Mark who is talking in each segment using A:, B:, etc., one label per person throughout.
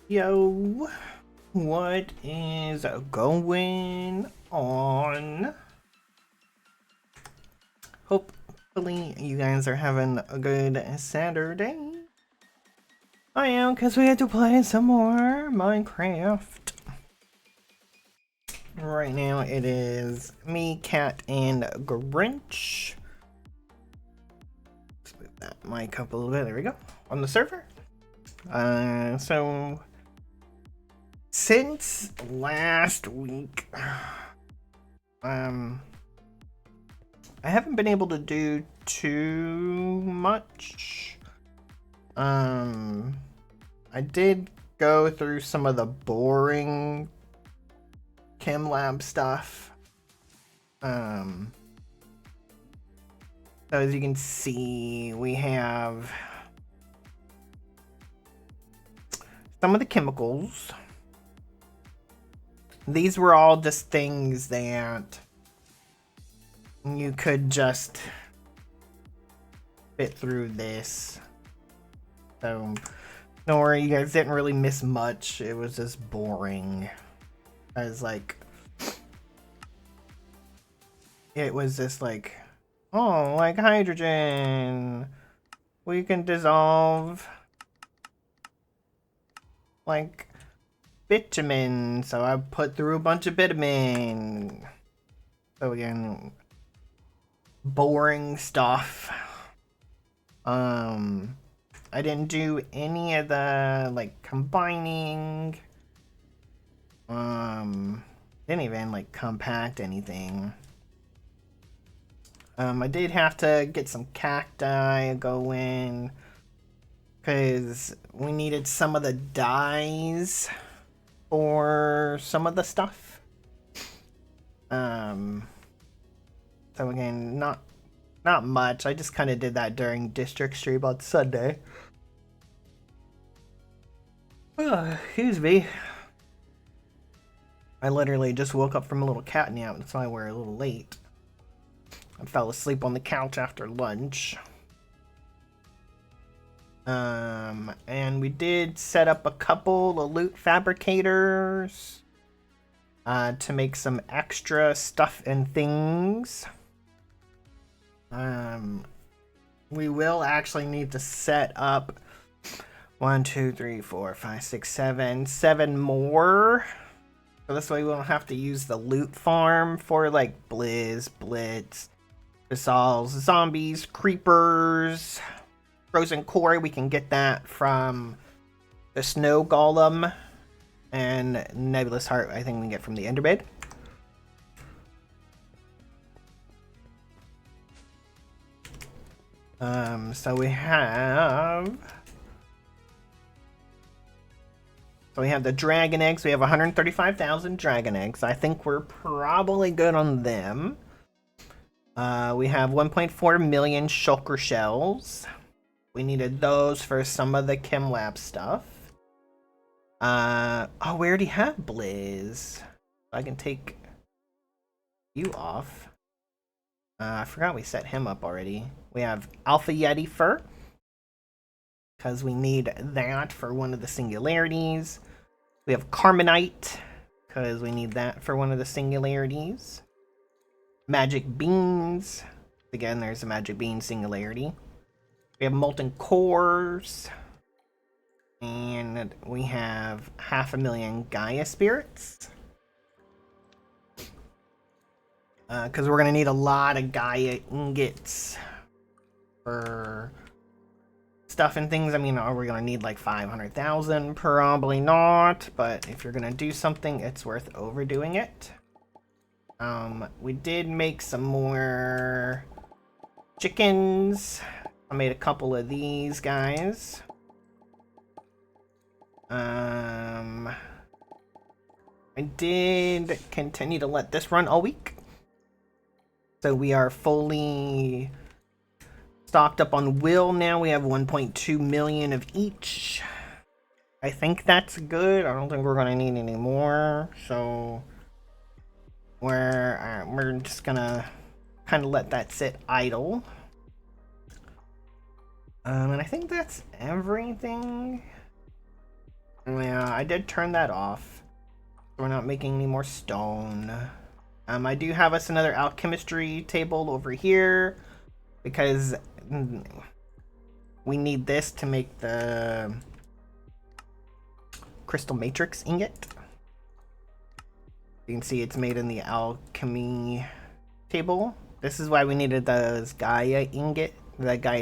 A: Yo, what is going on? Hopefully you guys are having a good Saturday. I am, because we had to play some more Minecraft. Right now it is me, Cat, and Grinch. Let's move that mic up a little bit. There we go. On the server. So since last week, I haven't been able to do too much. I did go through some of the boring chem lab stuff. So as you can see, we have some of the chemicals. These were all just things that you could just fit through this. So don't worry, you guys didn't really miss much. It was just boring. It was just like, oh, like hydrogen. We can dissolve like bitumen. So I put through a bunch of bitumen. So again, boring stuff. I didn't do any of the like combining. Didn't even like compact anything. I did have to get some cacti going because we needed some of the dyes for some of the stuff. So again, not much. I just kind of did that during district stream on Sunday. Excuse me. I literally just woke up from a little cat nap. That's why we're a little late. I fell asleep on the couch after lunch. And we did set up a couple of loot fabricators to make some extra stuff and things. We will actually need to set up 1, 2, 3, 4, 5, 6, 7 more. So this way we won't have to use the loot farm for like Blizz, Blitz, Basalls, Zombies, Creepers, Frozen Core. We can get that from the Snow Golem, and Nebulous Heart I think we can get from the Enderbed. So we have the dragon eggs. We have 135,000 dragon eggs. I think we're probably good on them. We have 1.4 million shulker shells. We needed those for some of the chem lab stuff. Oh, we already have Blizz. I can take you off. I forgot we set him up already. We have Alpha Yeti fur, because we need that for one of the singularities. We have Carmonite, because we need that for one of the singularities. Magic Beans. Again, there's a Magic Bean singularity. We have Molten Cores. And we have 500,000 Gaia Spirits. Because we're going to need a lot of Gaia ingots for stuff and things. I mean, are we going to need like 500,000? Probably not. But if you're going to do something, it's worth overdoing it. We did make some more chickens. I made a couple of these guys. I did continue to let this run all week. So we are fully stocked up on will now. We have 1.2 million of each. I think that's good. I don't think we're going to need any more. So we're just going to kind of let that sit idle. And I think that's everything. Yeah, I did turn that off. We're not making any more stone. I do have us another alchemistry table over here because we need this to make the crystal matrix ingot. You can see it's made in the alchemy table. This is why we needed those Gaia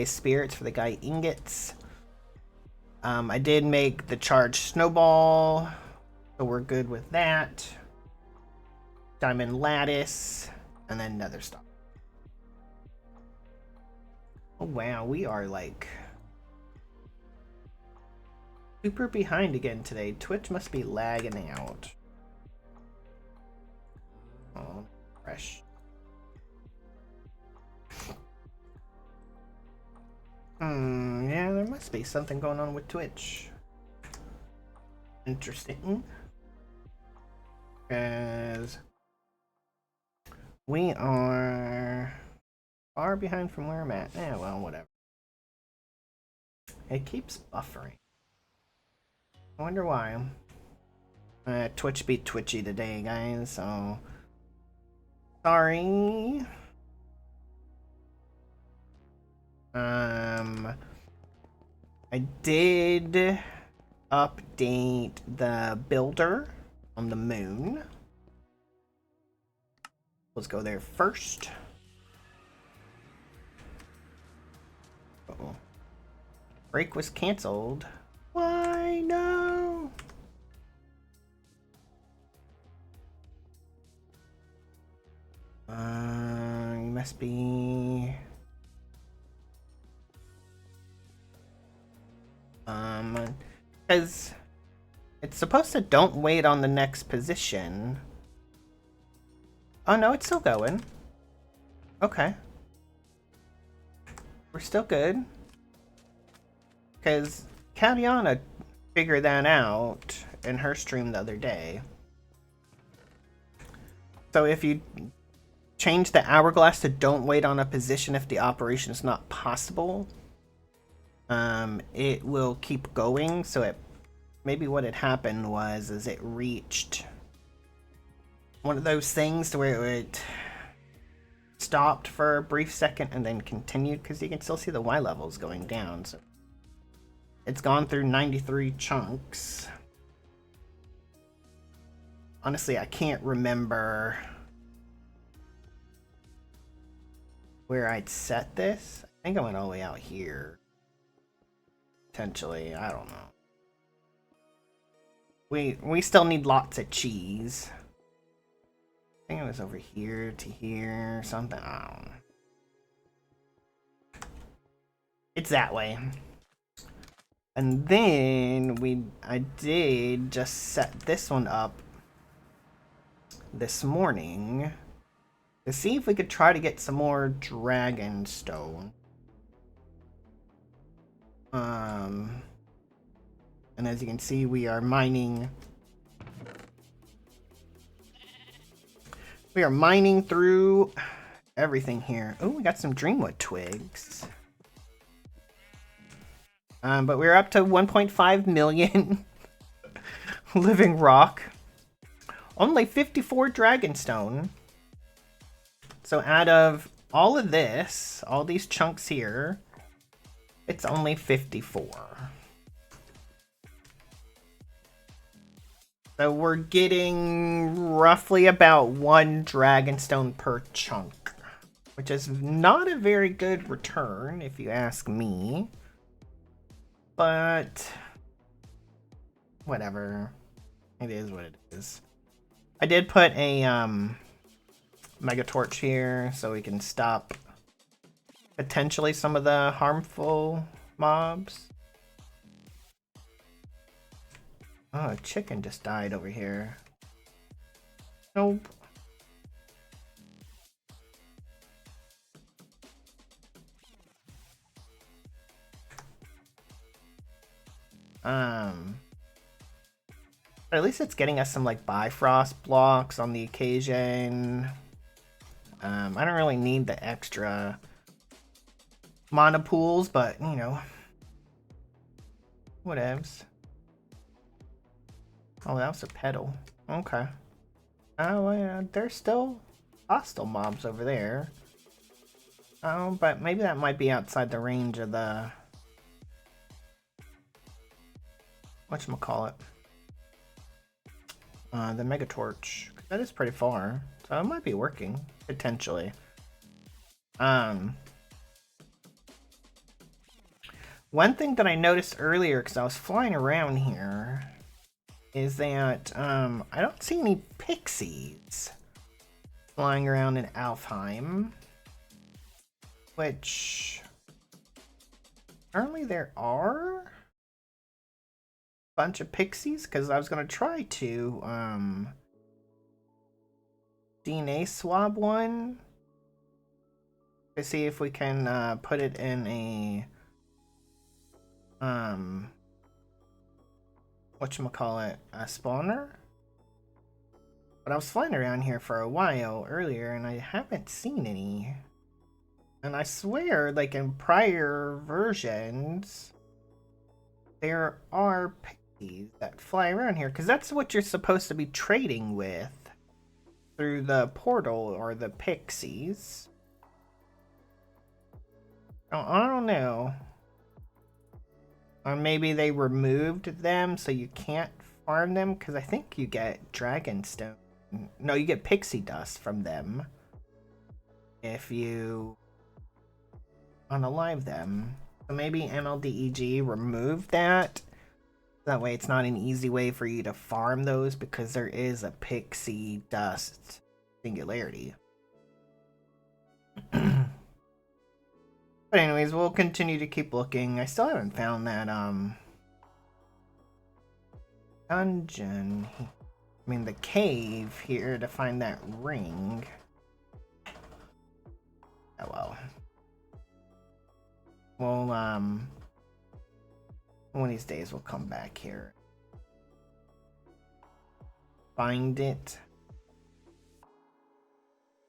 A: spirits for the Gaia ingots. I did make the charged snowball, so we're good with that. Diamond lattice, and then nether stuff. Oh wow, we are like super behind again today. Twitch must be lagging out. Oh, fresh. Yeah, there must be something going on with Twitch. Interesting. Because we are far behind from where I'm at. Yeah, well, whatever. It keeps buffering. I wonder why. Twitch beat Twitchy today, guys, so sorry. I did update the builder on the moon. Let's go there first. Uh-oh. Break was canceled. Why no? You must be because it's supposed to don't wait on the next position. Oh no, it's still going. Okay. We're still good. Because Katiana figured that out in her stream the other day. So if you change the hourglass to don't wait on a position if the operation is not possible, it will keep going. So it maybe what had happened was it reached one of those things to where it stopped for a brief second and then continued, because you can still see the Y levels going down. So it's gone through 93 chunks. Honestly, I can't remember where I'd set this. I think I went all the way out here. Potentially, I don't know. We still need lots of cheese. I think it was over here to here, something. I don't know. It's that way. And then I did just set this one up this morning to see if we could try to get some more dragon stone. And as you can see, we are mining. We are mining through everything here. Oh, we got some dreamwood twigs. But we're up to 1.5 million living rock. Only 54 dragonstone. So out of all of this, all these chunks here, it's only 54. So we're getting roughly about 1 dragonstone per chunk, which is not a very good return if you ask me. But whatever. It is what it is. I did put a mega torch here so we can stop potentially some of the harmful mobs. Oh, a chicken just died over here. Nope. At least it's getting us some like Bifrost blocks on the occasion. I don't really need the extra mana pools, but you know, whatevs. Oh, that was a pedal. Okay. Oh, yeah, there's still hostile mobs over there. Oh, but maybe that might be outside the range of the... whatchamacallit? The Mega Torch. That is pretty far. So it might be working, potentially. One thing that I noticed earlier, because I was flying around here, is that I don't see any pixies flying around in Alfheim. Which apparently there are a bunch of pixies, because I was going to try to DNA swab one to see if we can put it in a whatchamacallit, a spawner. But I was flying around here for a while earlier and I haven't seen any. And I swear, like in prior versions, there are pixies that fly around here, because that's what you're supposed to be trading with through the portal, or the pixies. I don't know. Or maybe they removed them so you can't farm them, because I think you get dragonstone. No, you get pixie dust from them if you unalive them. So maybe MLDEG removed that. That way it's not an easy way for you to farm those, because there is a pixie dust singularity. But anyways, we'll continue to keep looking. I still haven't found that dungeon. I mean the cave here to find that ring. Oh well. Well, one of these days we'll come back here. Find it.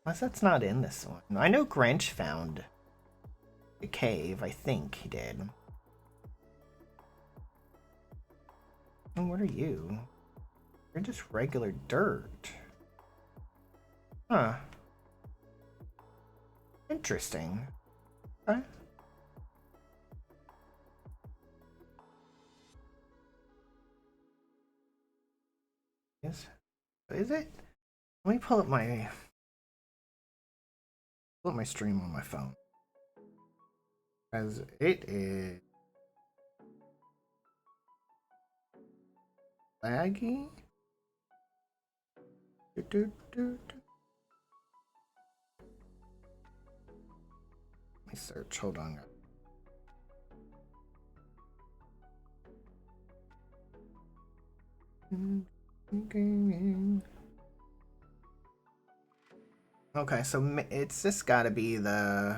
A: Unless that's not in this one. I know Grinch found a cave. I think he did. Oh, what are you? You're just regular dirt. Huh. Interesting. Okay. Is it? Let me pull up my stream on my phone, as it is laggy. Let me search. Hold on. Okay, so it's just gotta be the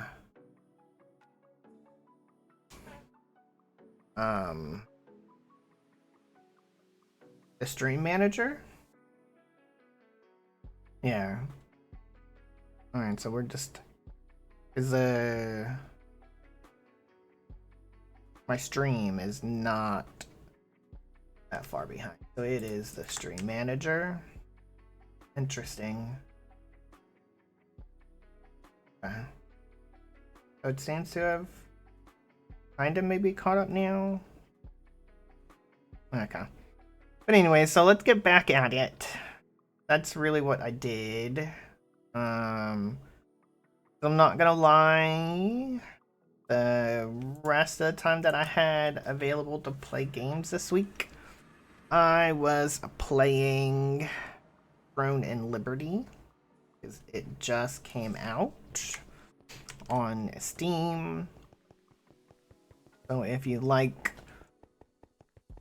A: stream manager. Yeah. All right, so we're just my stream is not that far behind, so it is the stream manager. Interesting. So it seems to have kind of maybe caught up now. Okay. But anyway, so let's get back at it. That's really what I did. I'm not gonna lie. The rest of the time that I had available to play games this week, I was playing Throne and Liberty, because it just came out on Steam. So if you like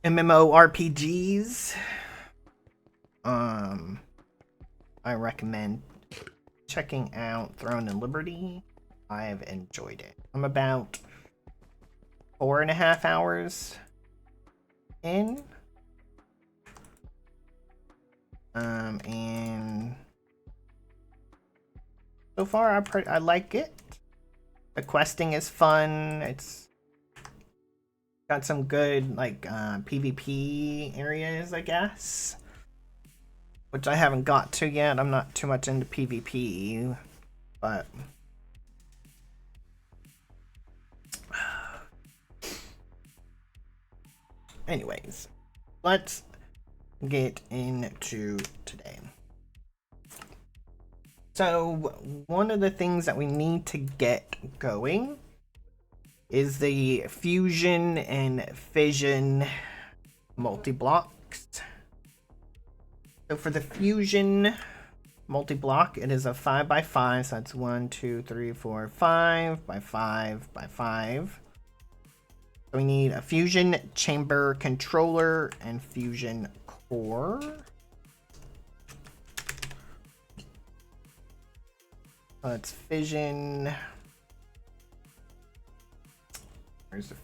A: MMORPGs, I recommend checking out Throne and Liberty. I've enjoyed it. I'm about 4.5 hours in. And so far I like it. The questing is fun. It's got some good like PvP areas, I guess. which I haven't got to yet. I'm not too much into PvP, but anyways, let's get into today. So one of the things that we need to get going is the fusion and fission multi-blocks. So for the fusion multi-block, it is a 5x5, so that's 1, 2, 3, 4, 5 by 5 by 5. So we need a fusion chamber controller and fusion core. Let's fission. Where's the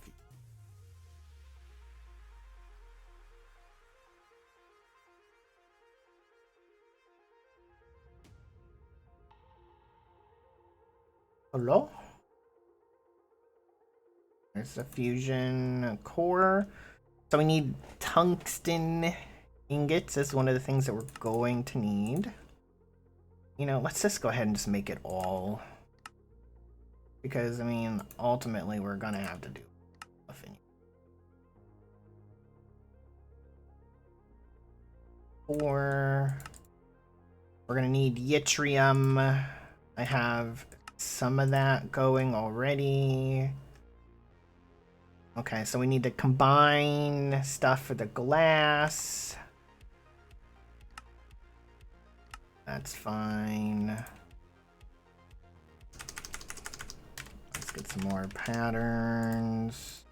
A: hello? There's the fusion core. So we need tungsten ingots is one of the things that we're going to need. You know, let's just go ahead and just make it all. Because, I mean, ultimately we're going to have to do stuff in here. We're going to need yttrium. I have some of that going already. Okay, so we need to combine stuff for the glass. That's fine. Let's get some more patterns.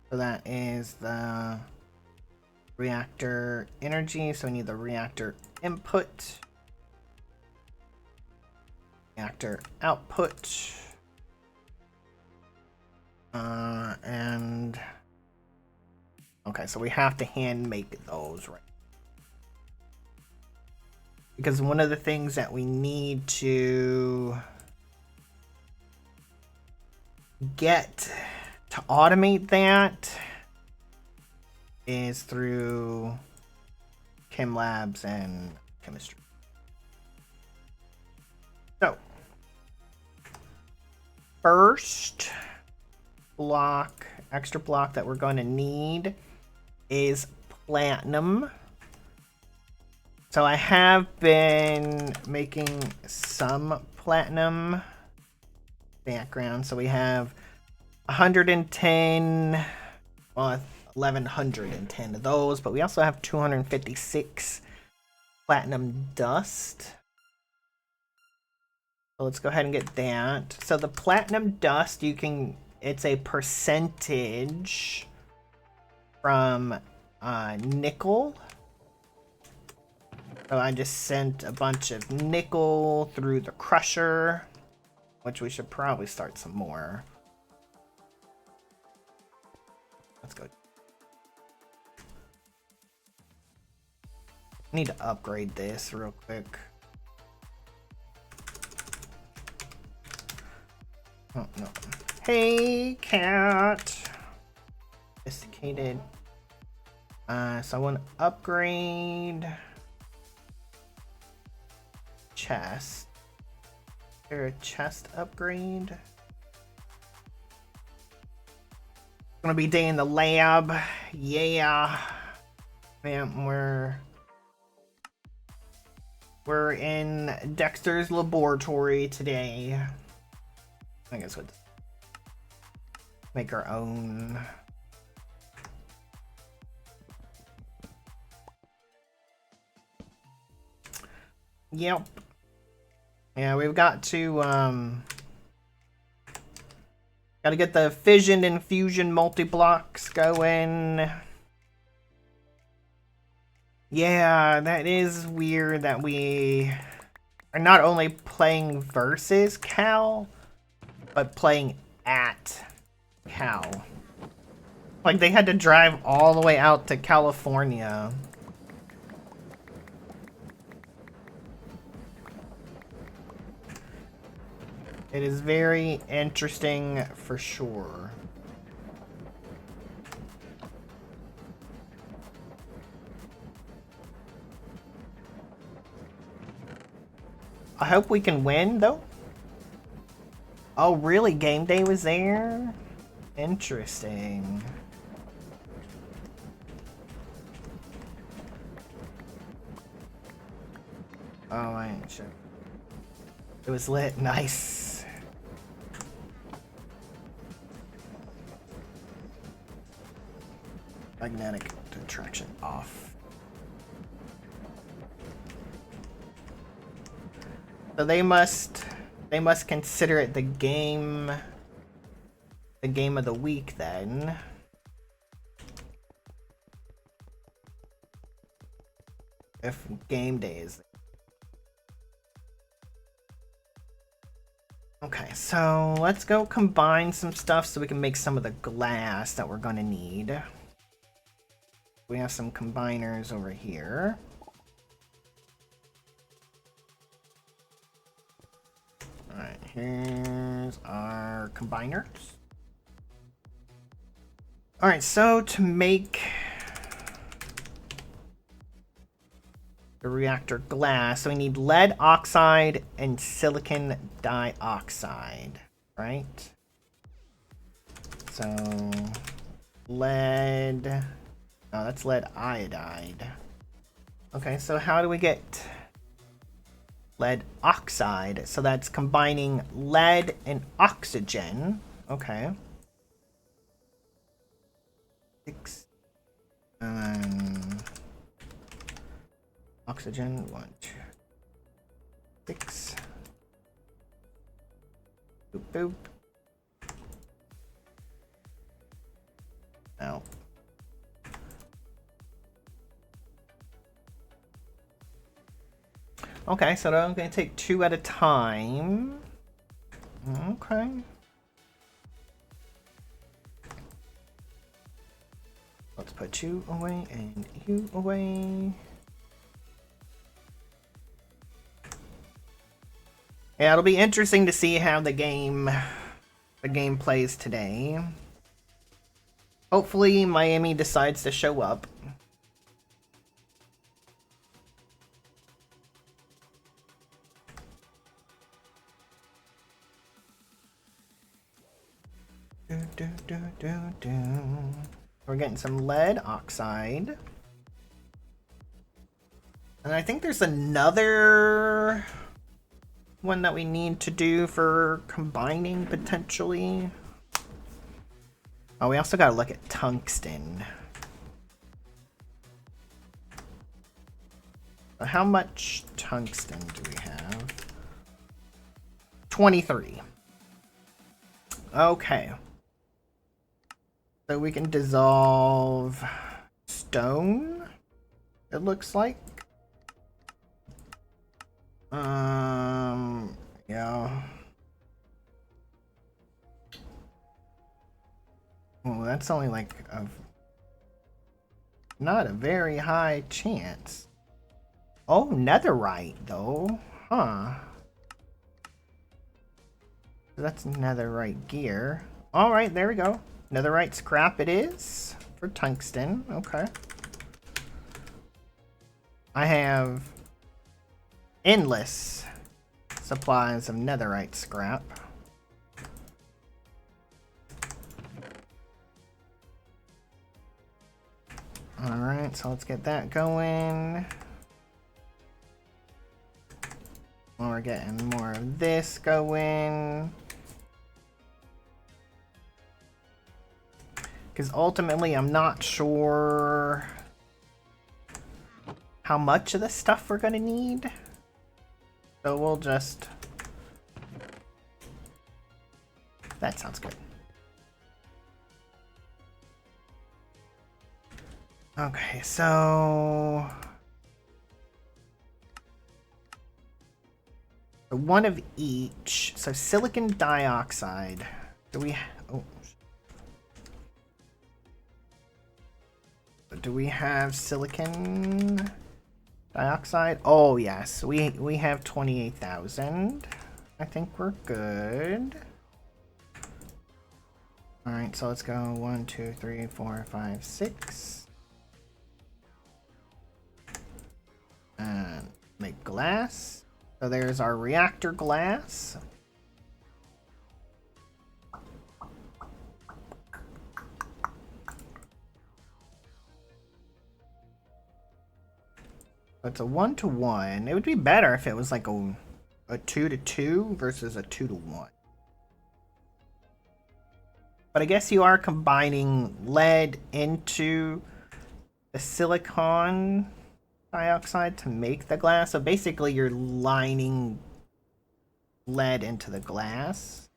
A: So that is the reactor energy. So we need the reactor input, reactor output. And okay, so we have to hand make those, right? Because one of the things that we need to get to automate that is through chem labs and chemistry. So first block, extra block that we're going to need is platinum. So I have been making some platinum background. So we have 110, well, 1110 of those, but we also have 256 platinum dust. So let's go ahead and get that. So the platinum dust, you can, it's a percentage from nickel. So I just sent a bunch of nickel through the crusher, which we should probably start some more. Let's go. I need to upgrade this real quick. Oh, no. Hey, cat. Sophisticated. So I want to upgrade chest. Is there a chest upgrade? It's gonna be day in the lab. Yeah. Man, we're in Dexter's laboratory today. I guess we'll make our own. Yep. Yeah, we've got to gotta get the fission and fusion multi-blocks going. Yeah, that is weird that we are not only playing versus Cal, but playing at Cal. Like, they had to drive all the way out to California. It is very interesting for sure. I hope we can win, though. Oh, really? Game day was there? Interesting. Oh, I ain't sure. It was lit. Nice. Magnetic attraction off. So they must consider it the game of the week then. If game day is. Okay, so let's go combine some stuff so we can make some of the glass that we're gonna need. We have some combiners over here. Alright, here's our combiners. Alright, so to make the reactor glass, so we need lead oxide and silicon dioxide, right? So lead, oh, that's lead iodide. Okay, so how do we get lead oxide? So that's combining lead and oxygen. Okay. 6 oxygen, 1, 2, 6. Boop, boop. Now. Okay, so I'm going to take 2 at a time. Okay. Let's put you away and you away. Yeah, it'll be interesting to see how the game plays today. Hopefully Miami decides to show up. We're getting some lead oxide. And I think there's another one that we need to do for combining potentially. Oh, we also gotta look at tungsten. How much tungsten do we have? 23. Okay. So we can dissolve stone, it looks like. Yeah. Well, that's only like not a very high chance. Oh, netherite though. Huh. That's netherite gear. Alright, there we go. Netherite scrap it is for tungsten. Okay. I have endless supplies of netherite scrap. Alright, so let's get that going. Well, we're getting more of this going. Because ultimately, I'm not sure how much of this stuff we're going to need. So we'll just... That sounds good. Okay, so... one of each. So silicon dioxide. Do we... Oh. Do we have silicon dioxide? Oh, yes. We have 28,000. I think we're good. Alright, so let's go 1, 2, 3, 4, 5, 6. And make glass. So there's our reactor glass. It's a 1-to-1. It would be better if it was like a 2-to-2 versus a 2-to-1. But I guess you are combining lead into the silicon dioxide to make the glass. So basically you're lining lead into the glass.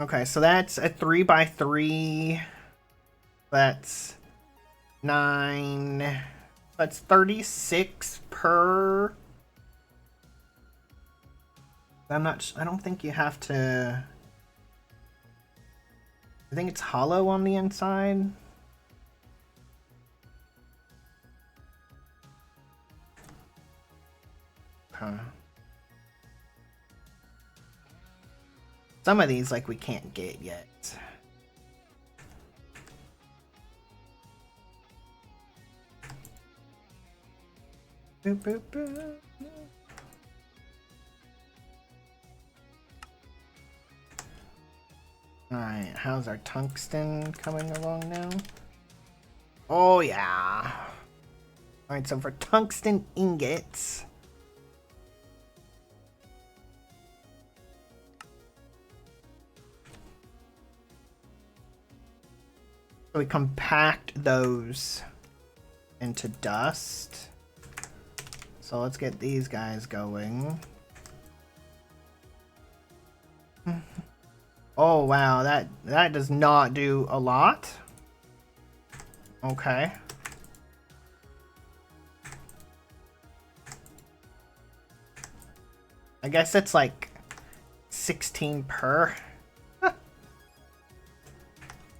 A: Okay, so that's a 3x3. That's 9. That's 36 per. I don't think you have to. I think it's hollow on the inside. Huh. Some of these, like, we can't get yet. Boop, boop, boop. Alright, how's our tungsten coming along now? Oh, yeah. Alright, so for tungsten ingots. We compact those into dust. So let's get these guys going. Oh wow, that does not do a lot. Okay. I guess it's like 16 per.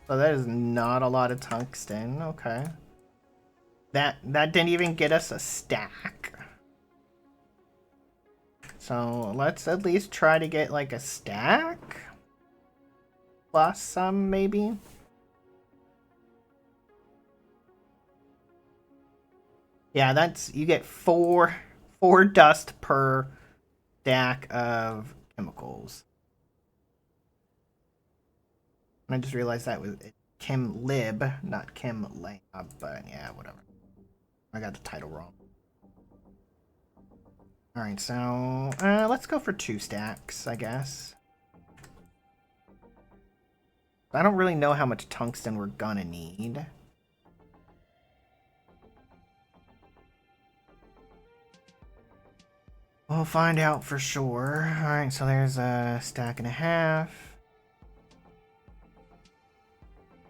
A: So that is not a lot of tungsten. Okay. That didn't even get us a stack. So let's at least try to get like a stack. Plus some, maybe. Yeah, that's, you get four dust per stack of chemicals. And I just realized that was Chem Lib, not Chem Lab, but yeah, whatever. I got the title wrong. Alright, so let's go for 2 stacks, I guess. I don't really know how much tungsten we're gonna need. We'll find out for sure. Alright, so there's a stack and a half.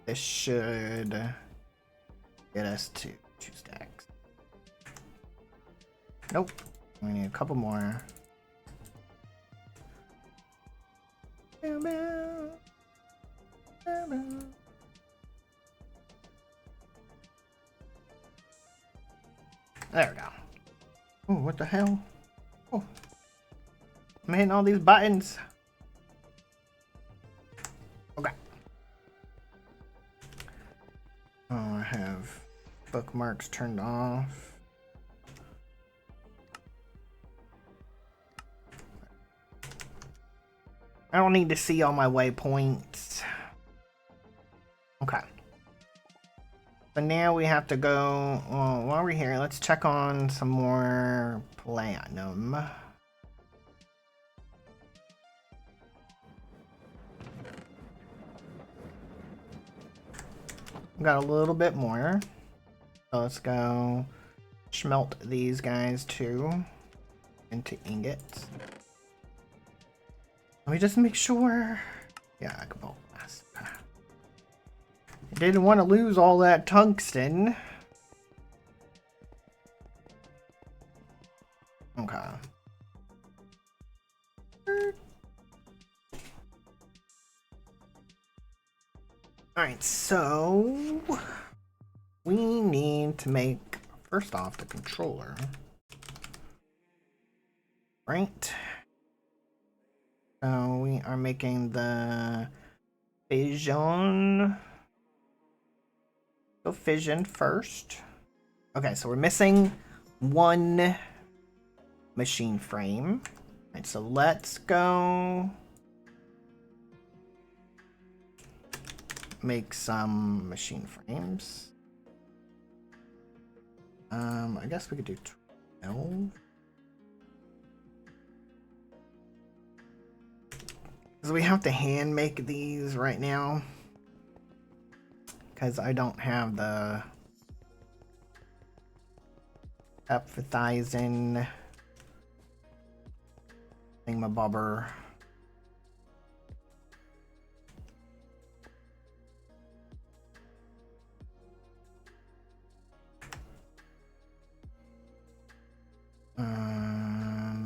A: This should get us to 2 stacks. Nope. We need a couple more. There we go. Oh, what the hell? Oh, I'm hitting all these buttons. Okay. Oh, I have bookmarks turned off. I don't need to see all my waypoints. Okay. So now we have to go, well, while we're here, let's check on some more platinum. Got a little bit more. So let's go smelt these guys too into ingots. Let me just make sure. Yeah, I can bolt blast. I didn't want to lose all that tungsten. Okay. Alright, so we need to make, first off, the controller. Right. So we are making the fission. Go fission first. Okay, so we're missing one machine frame. All right, so let's go make some machine frames. I guess we could do 12. Because we have to hand make these right now. Because I don't have the empathizing thingamabobber.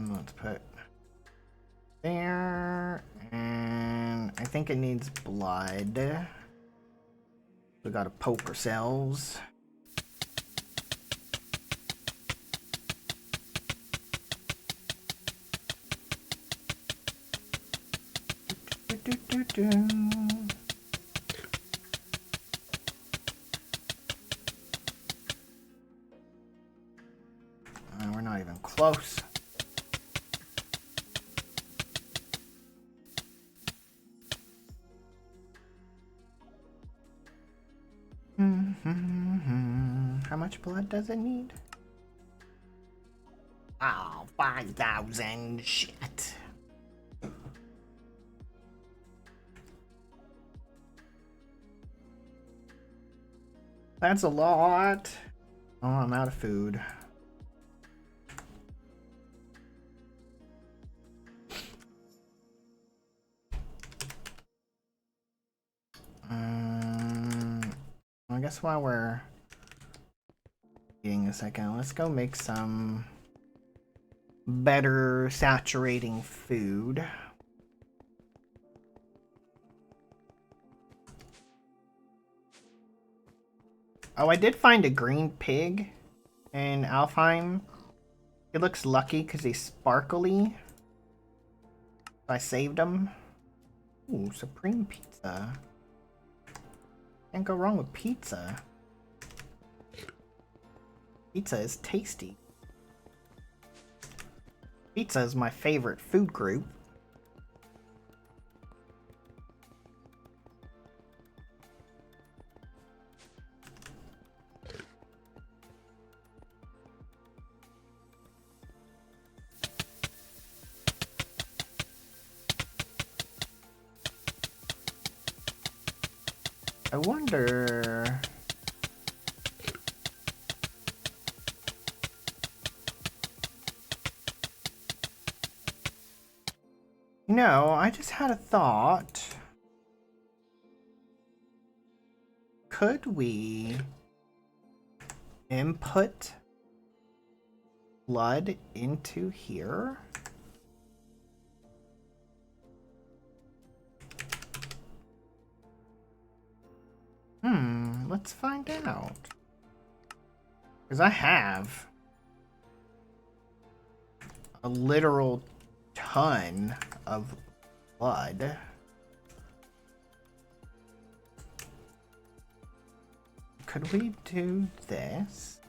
A: Let's put there, and I think it needs blood. We gotta poke ourselves. We're not even close. How much blood does it need? Oh, 5,000. Shit. That's a lot. Oh, I'm out of food. I guess while we're eating a second, let's go make some better saturating food. Oh, I did find a green pig in Alfheim. He looks lucky because he's sparkly. I saved him. Ooh, supreme pizza. Can't go wrong with pizza. Pizza is tasty. Pizza is my favorite food group. I wonder... No, I just had a thought. Could we input blood into here? Let's find out. Because I have a literal ton of blood. Could we do this?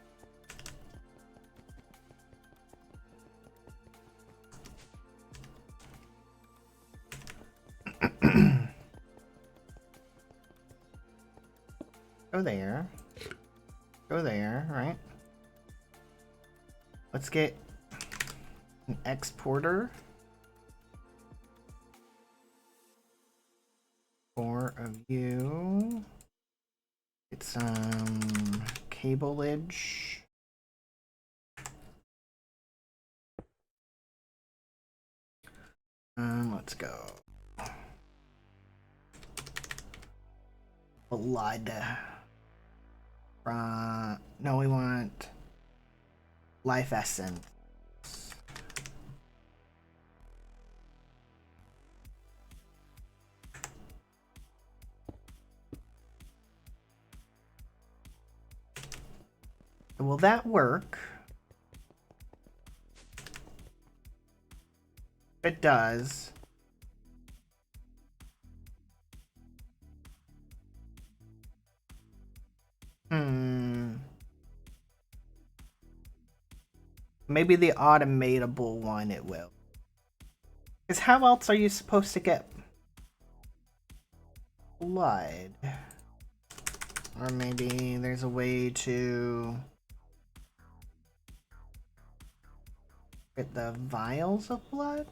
A: Go there. Go there, right? Let's get an exporter. 4 of you. Get some cableage. Let's go. Blood. No, we want life essence. Will that work? If it does, Maybe the automatable one it will. Because how else are you supposed to get blood? Or maybe there's a way to get the vials of blood?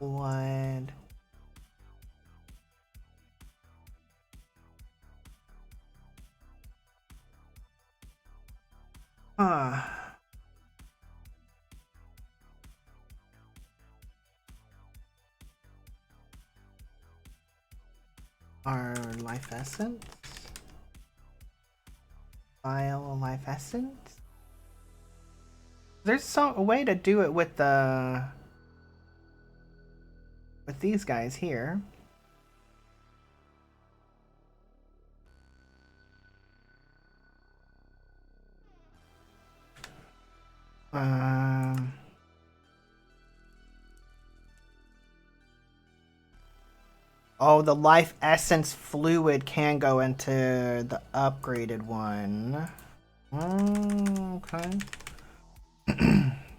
A: Blood. Huh. Our life essence? Vial of life essence? There's a way to do it with these guys here. Oh, the life essence fluid can go into the upgraded one. Okay.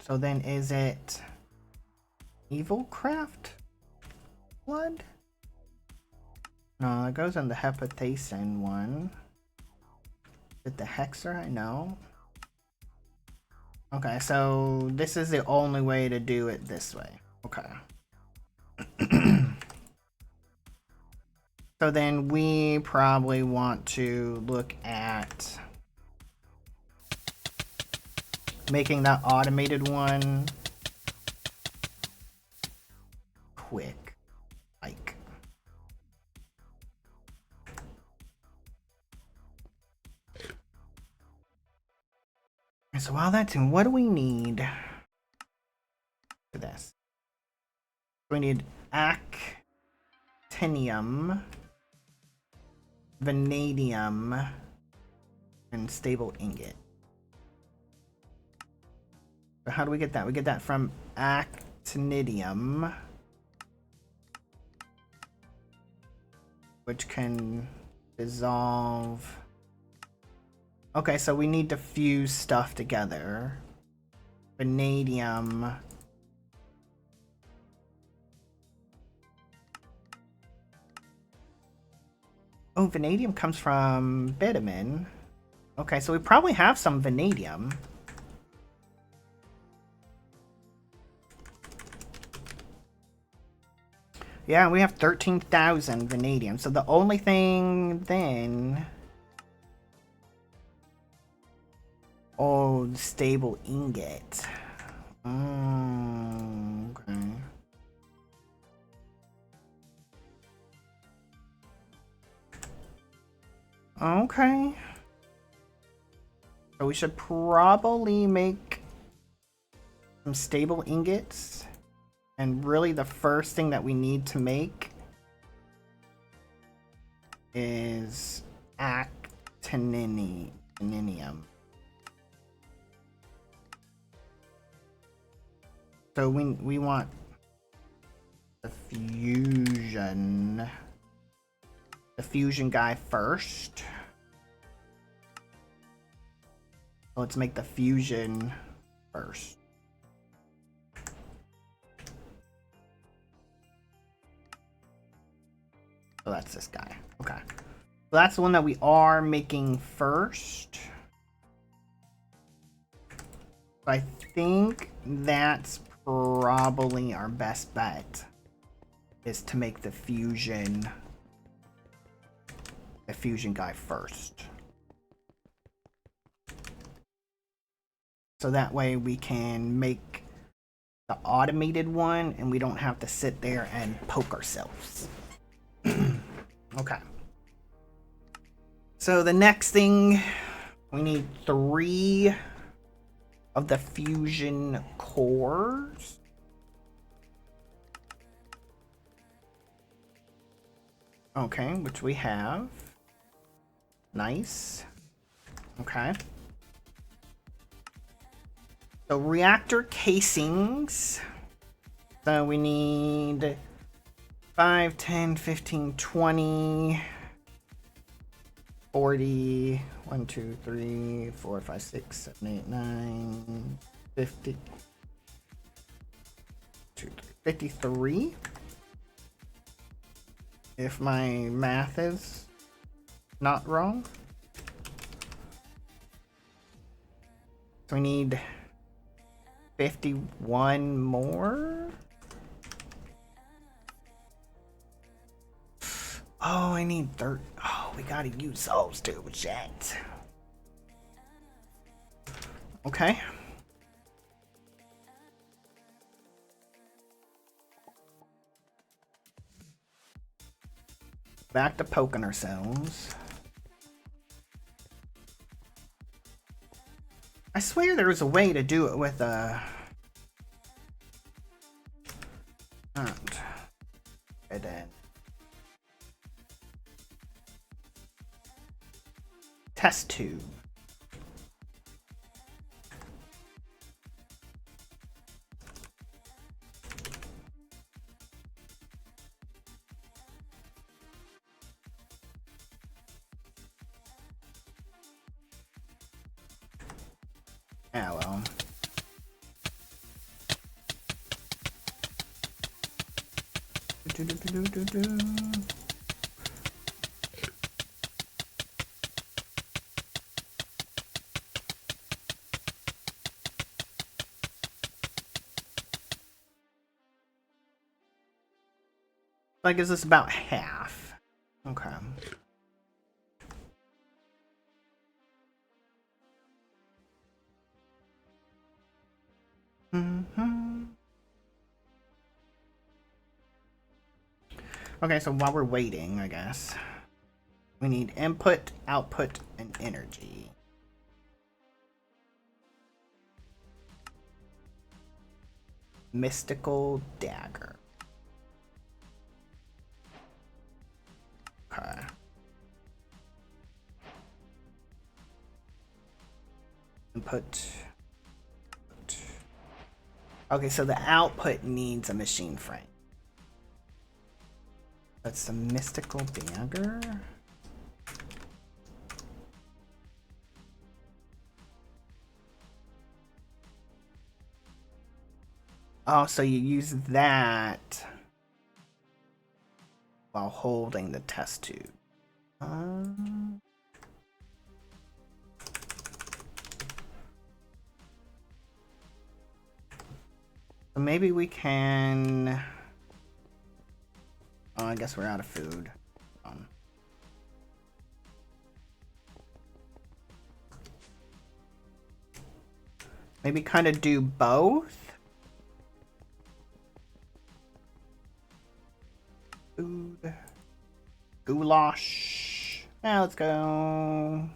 A: So then is it evil craft blood? No, it goes in the hepatacin one. Is it the hexer? No. Okay, so this is the only way to do it this way. Okay. So then we probably want to look at making that automated one quick, like. So while that's in, what do we need for this? We need actinium, vanadium, and stable ingot. So how do we get that? We get that from actinium, which can dissolve. Okay, so we need to fuse stuff together. Vanadium. Oh, vanadium comes from vitamin. Okay, so we probably have some vanadium. Yeah, we have 13,000 vanadium. So the only thing then... Oh, stable ingot. Okay. Okay. So we should probably make some stable ingots. And really the first thing that we need to make is actinium. So we want the fusion guy first. Let's make the fusion first. So that's this guy. Okay. So that's the one that we are making first. I think that's probably our best bet, is to make the fusion guy first. So that way we can make the automated one and we don't have to sit there and poke ourselves. Okay. So the next thing, we need 3 of the fusion cores. Okay, which we have. Nice. Okay. So reactor casings. So we need 5, 10, 15, 20, 40, 1, 2, 3, 4, 5, 6, 7, 8, 9, 50, 53. If my math is not wrong. So we need 51 more. Oh, I need 30. Oh, we gotta use those too. Shit. Okay. Back to poking ourselves. I swear there was a way to do it with a... And then... Test tube. Yeah, well. That gives us about half. Okay. Okay, so while we're waiting, I guess, we need input, output, and energy. Mystical dagger. Okay. Input. Okay, so the output needs a machine frame. That's the mystical dagger. Oh, so you use that while holding the test tube. So maybe we can... Oh, I guess we're out of food. Maybe kind of do both? Food. Goulash. Now let's go.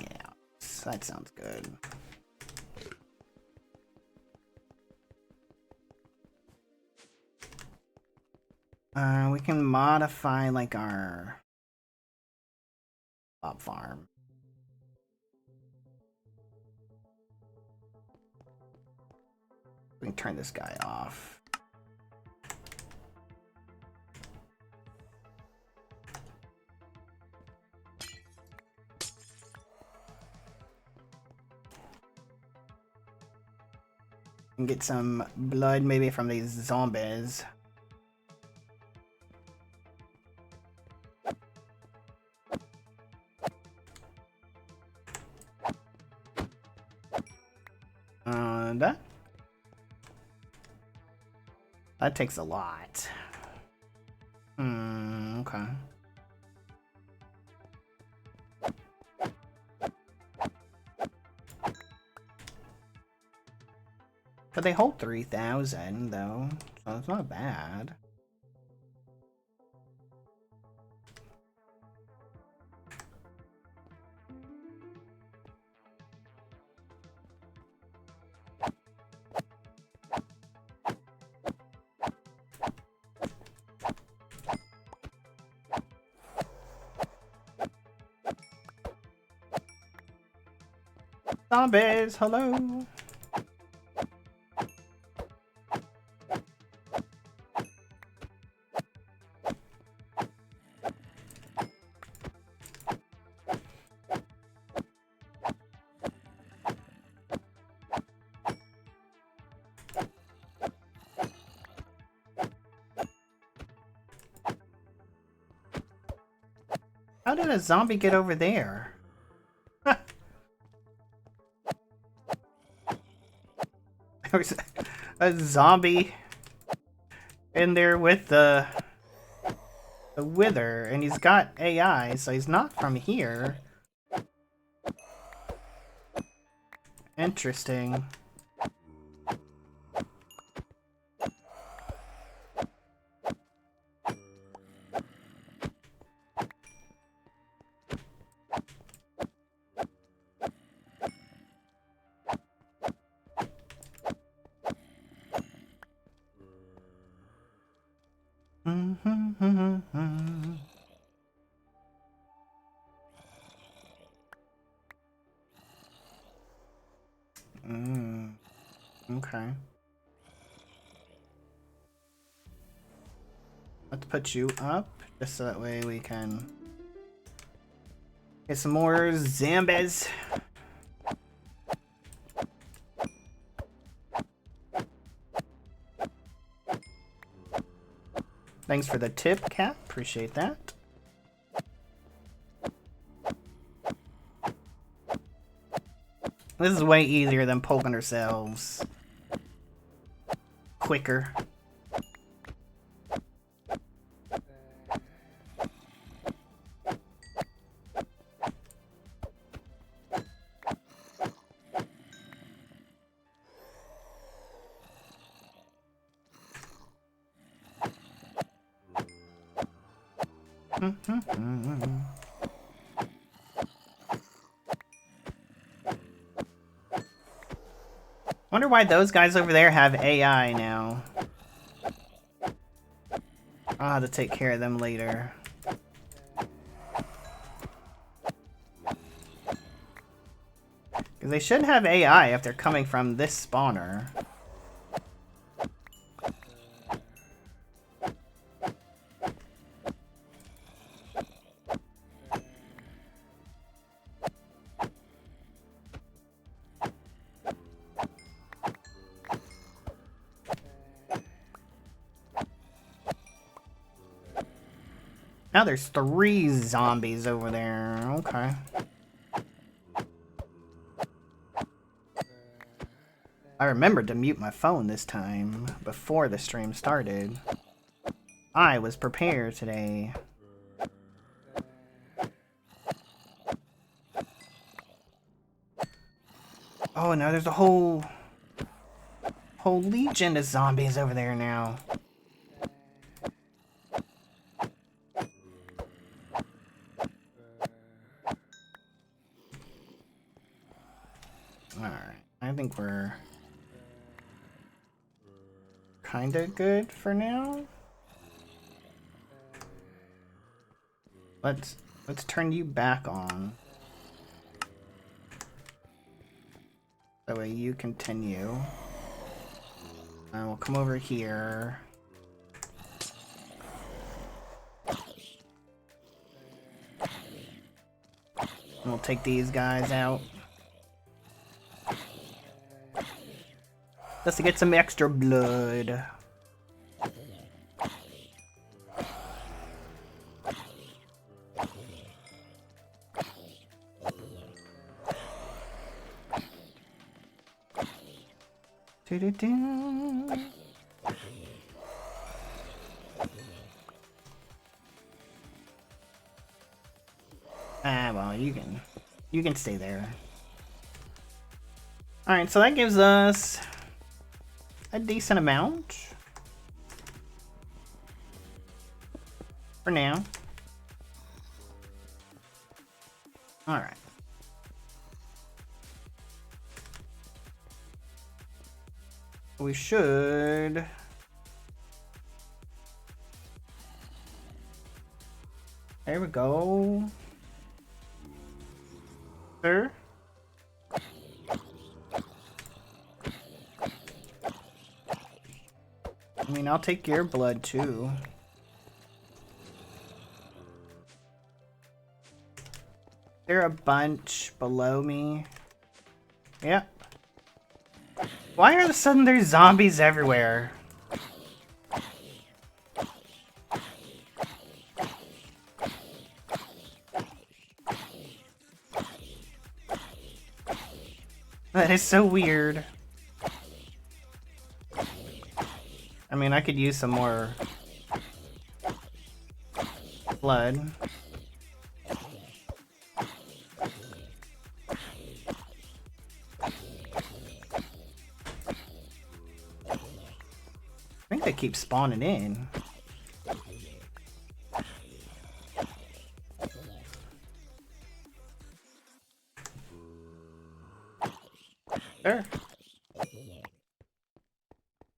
A: Yeah, that sounds good. We can modify like our mob farm. We can turn this guy off. And get some blood maybe from these zombies. That takes a lot. Okay. But they hold 3,000 though, so it's not bad. Zombies, hello. How did a zombie get over there? There's a zombie in there with the wither, and he's got AI, so he's not from here. Interesting. Okay. Let's put you up, just so that way we can get some more zombies. Thanks for the tip, Cat. Appreciate that. This is way easier than poking ourselves. Quicker. Wonder why those guys over there have AI now. I'll have to take care of them later. Because they should have AI if they're coming from this spawner. Now there's 3 zombies over there. Okay. I remembered to mute my phone this time before the stream started. I was prepared today. Oh, now there's a whole legion of zombies over there now. I think we're kinda good for now. Let's turn you back on. That way you continue. And we'll come over here. And we'll take these guys out. Just to get some extra blood. Ah, well, you can stay there. All right, so that gives us a decent amount for now. All right. We should there we go. Sir. I mean, I'll take your blood too. There a bunch below me? Yep. Why are all of a sudden there's zombies everywhere? That is so weird. I mean, I could use some more blood. I think they keep spawning in. Sure.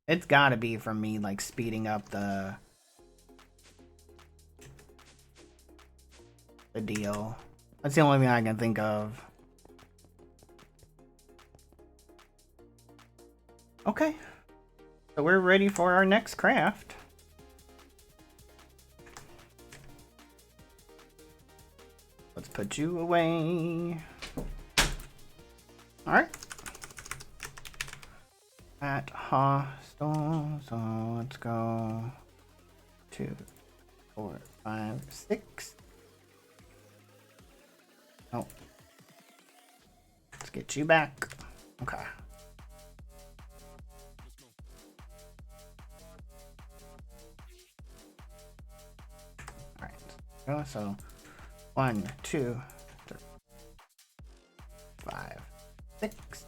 A: It's gotta be from me, like, speeding up the deal. That's the only thing I can think of. Okay. So we're ready for our next craft. Let's put you away. Alright. At hostel, so let's go 2, 4, 5, 6. Oh. Let's get you back. Okay. Alright. So 1, 2, 3, 5, 6.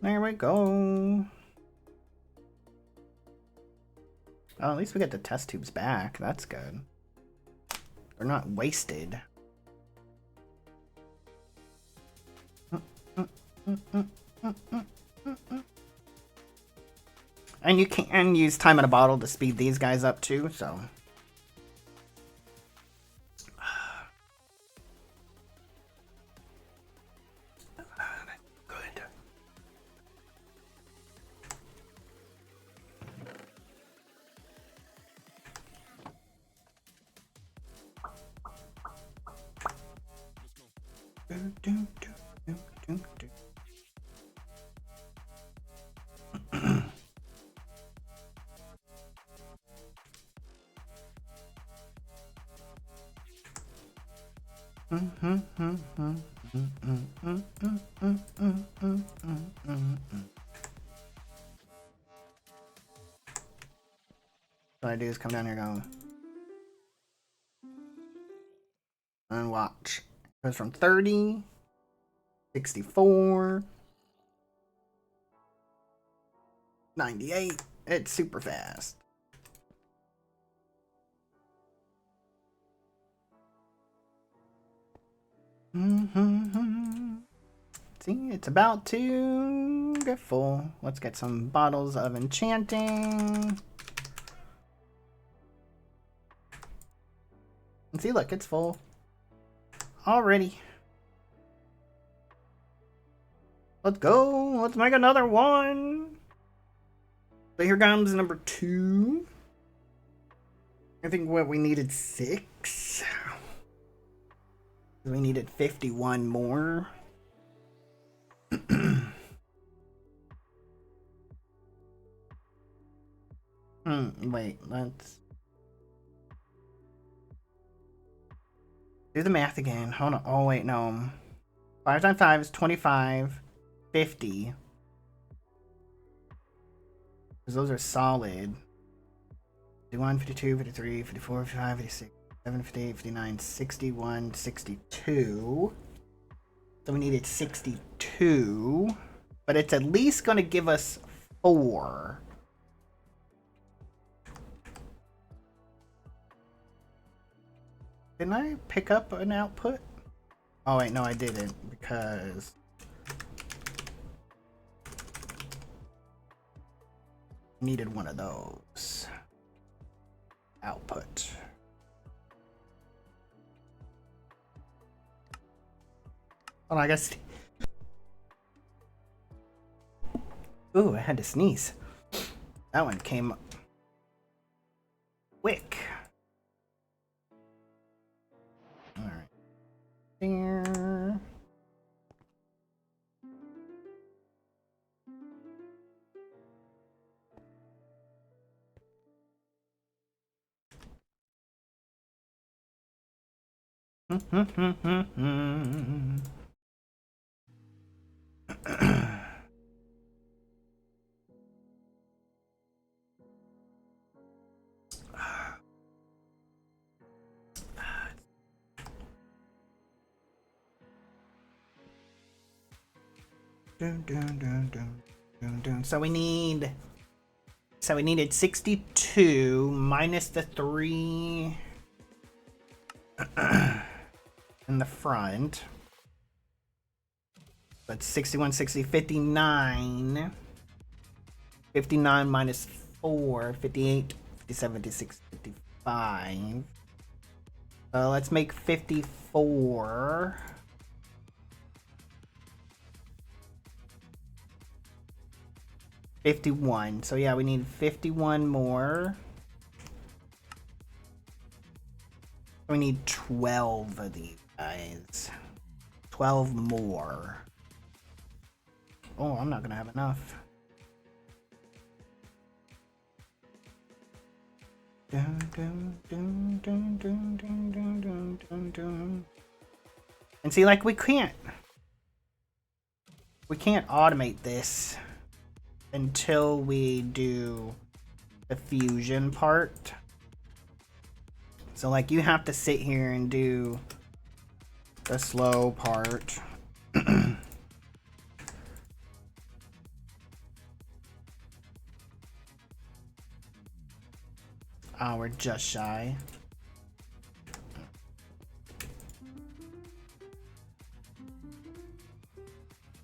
A: There we go. Oh, at least we get the test tubes back. That's good. They're not wasted. And you can use time in a bottle to speed these guys up too, so. Good. What I do is come down here and go and watch. It goes from 30, 64, 98. It's super fast. See, it's about to get full. Let's get some bottles of enchanting. And see, look, it's full already. Let's go. Let's make another one. So here comes number 2. I think what we needed 6. We needed 51 more. Wait, let's do the math again. Hold on. Oh, wait, no. 5 times 5 is 25. 50. Because those are solid. 51, 52, 53, 54, 55, 56, 57, 58, 59, 61, 62. So we needed 62. But it's at least going to give us 4. Didn't I pick up an output? Oh wait, no I didn't, because I needed one of those. Output. Well, I guess. Ooh, I had to sneeze. That one came quick. Alright. There. So we need. So we needed 62 minus the 3 in the front. That's 61, 60, 59. 59 minus 4, 58, 57, 56, 55. Let's make 54. $51. So yeah, we need 51 more. We need 12 of these guys. 12 more. Oh, I'm not gonna have enough. And see, like, we can't automate this until we do the fusion part. So like, you have to sit here and do the slow part. Oh, we're just shy.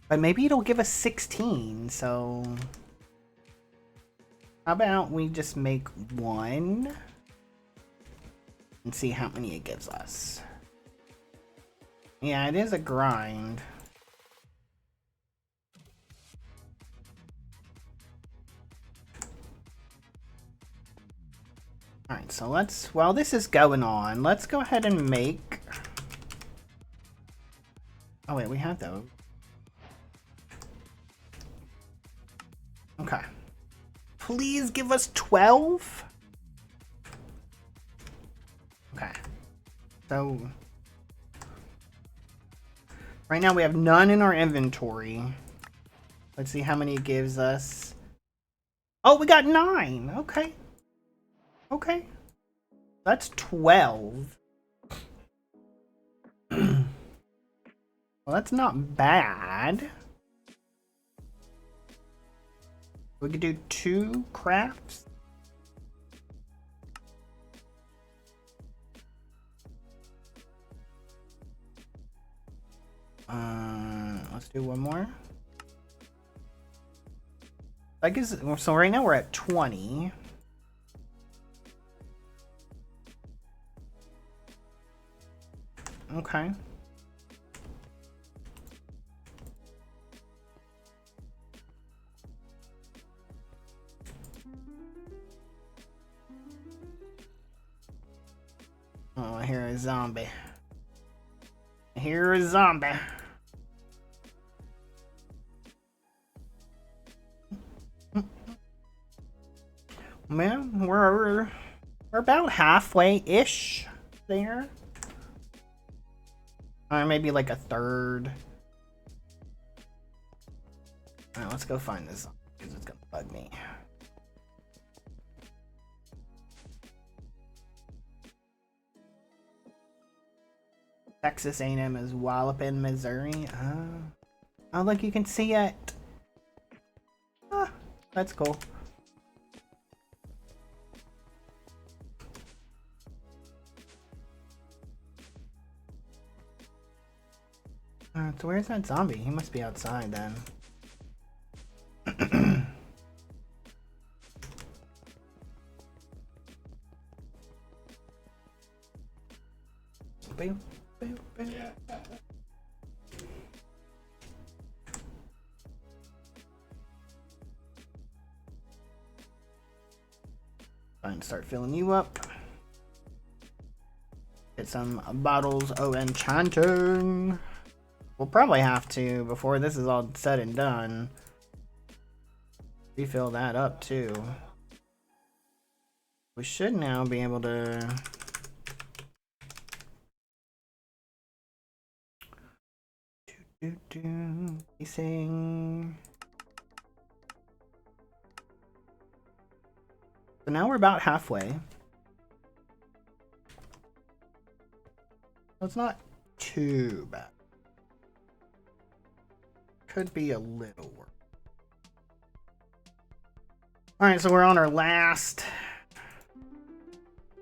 A: But maybe it'll give us 16, so how about we just make 1 and see how many it gives us. Yeah, it is a grind. Alright, so let's, while this is going on, let's go ahead and make... Oh wait, we have those. Okay. Please give us 12? Okay. So... right now we have none in our inventory. Let's see how many it gives us. Oh, we got 9! Okay. Okay. That's 12. Well, that's not bad. We could do 2 crafts. Let's do 1 more. I guess, so right now we're at 20. Okay. Oh, I hear a zombie. I hear a zombie. Man, we're about halfway-ish there. Or maybe like a third. Alright, let's go find this because it's gonna bug me. Texas A&M is walloping Missouri. Oh, look, you can see it. Ah, that's cool. So where's that zombie? He must be outside then. Boom, boom, boom. Fine, start filling you up. Get some bottles of enchanting. We'll probably have to, before this is all said and done, refill that up too. We should now be able to Facing. So now we're about halfway. So it's not too bad. Could be a little worse. Alright, so we're on our last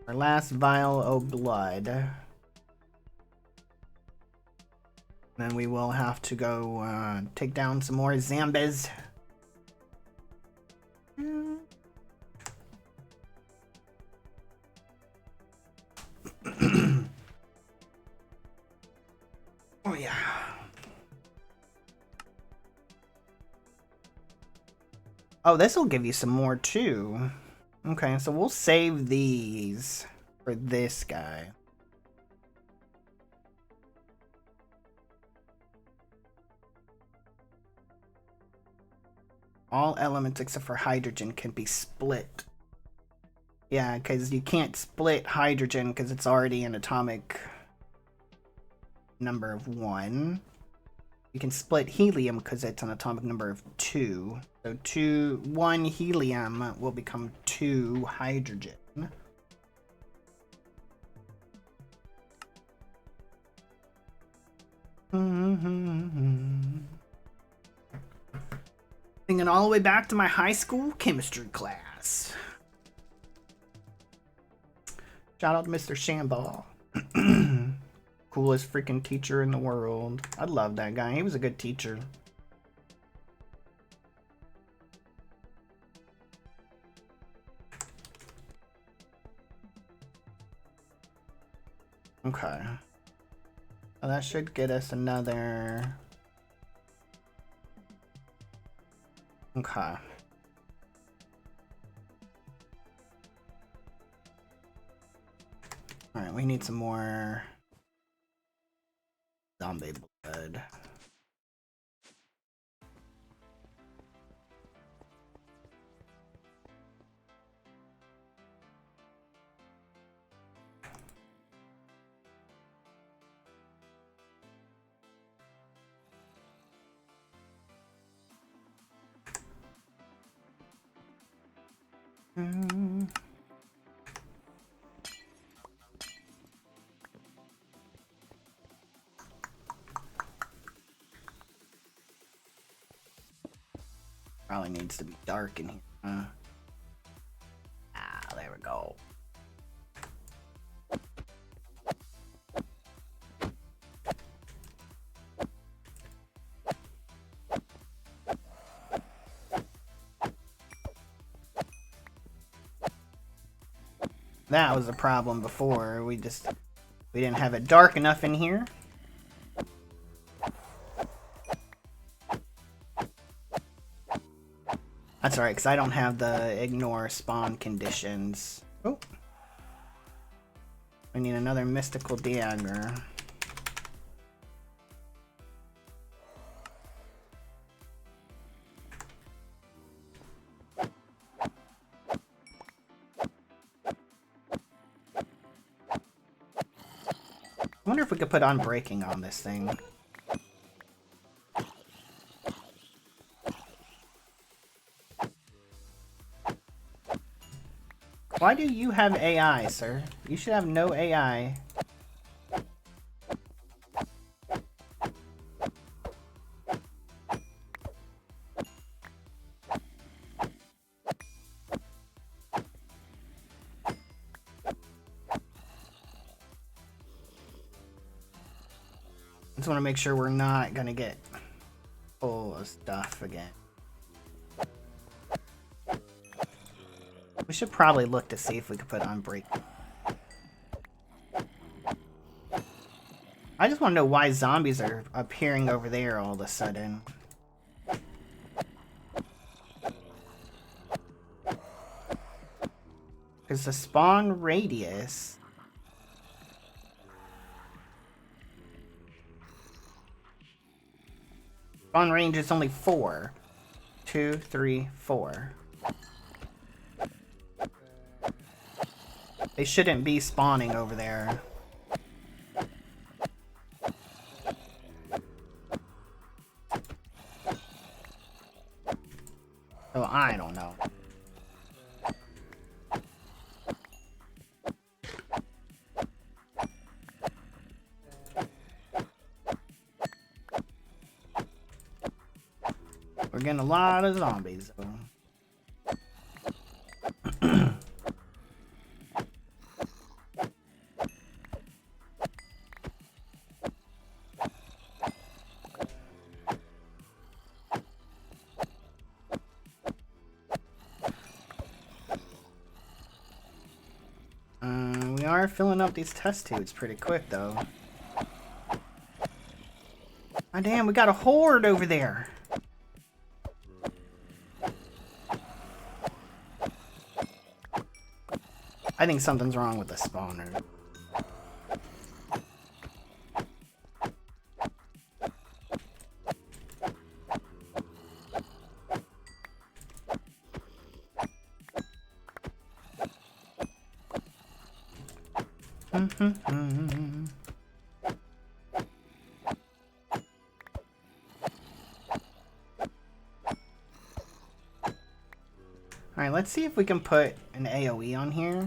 A: vial of blood. Then we will have to go take down some more zombies. Oh yeah. Oh, this will give you some more too. Okay, so we'll save these for this guy. All elements except for hydrogen can be split. Yeah, because you can't split hydrogen because it's already an atomic number of 1. You can split helium because it's an atomic number of 2. So 1 helium will become 2 hydrogen. Thinking all the way back to my high school chemistry class. Shout out to Mr. Shamball. Coolest freaking teacher in the world. I love that guy. He was a good teacher. Okay. Well, that should get us another... Okay. Alright, we need some more zombie blood. Probably needs to be dark in here, huh? Ah, there we go. That was a problem before. We didn't have it dark enough in here. That's alright, because I don't have the ignore spawn conditions. Oh. We need another mystical dagger. I wonder if we could put unbreaking on this thing. Why do you have AI, sir? You should have no AI. Just want to make sure we're not gonna get full of stuff again. We should probably look to see if we could put unbreak. I just want to know why zombies are appearing over there all of a sudden. Because the spawn radius... Spawn range is only 4. 2, 3, 4. They shouldn't be spawning over there. I don't know. We're getting a lot of zombies, though. We are filling up these test tubes pretty quick, though. Oh, damn, we got a horde over there. I think something's wrong with the spawner. Alright, let's see if we can put an AoE on here.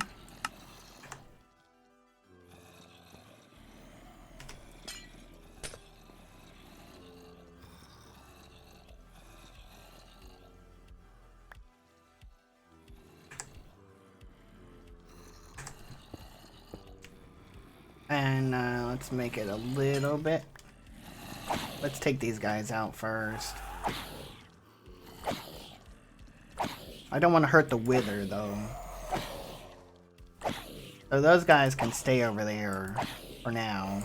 A: And let's make it a little bit. Let's take these guys out first. I don't want to hurt the wither, though. So those guys can stay over there for now.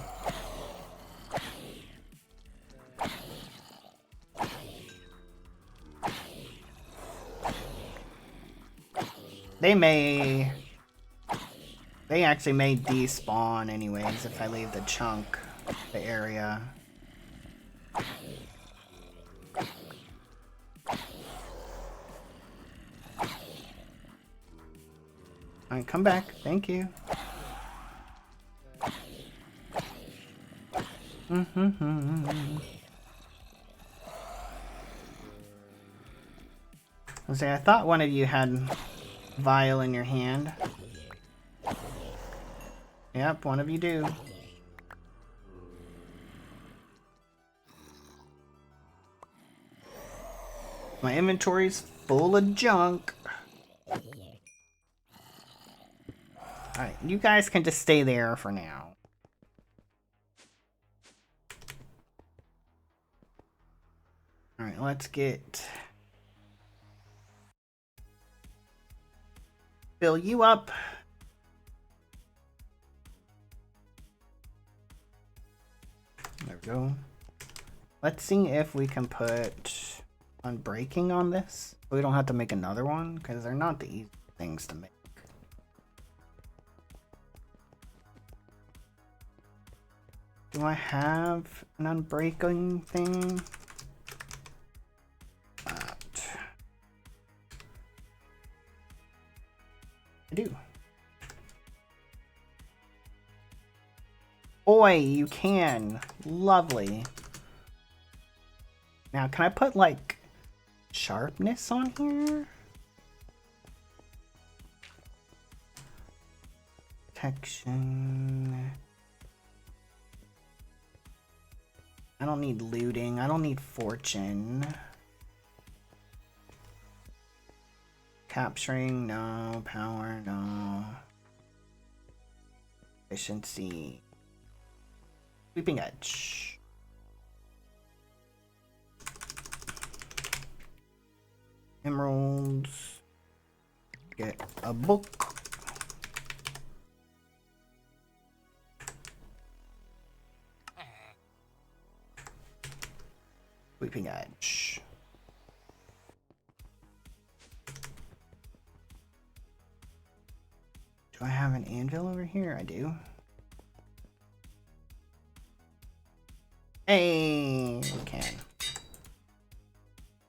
A: They actually may despawn anyways if I leave the chunk, the area. Alright, come back. Thank you. I thought one of you had vial in your hand. Yep, one of you do. My inventory's full of junk. Alright, you guys can just stay there for now. Alright, let's get... fill you up. There we go. Let's see if we can put unbreaking on this. We don't have to make another one, because they're not the easy things to make. Do I have an unbreaking thing? I do. Boy, you can. Lovely. Now, can I put, like, sharpness on here? Protection. I don't need looting. I don't need fortune. Capturing, no. Power, no. Efficiency. Sweeping edge. Emeralds. Get a book. Sweeping edge. Do I have an anvil over here? I do. Hey, we can.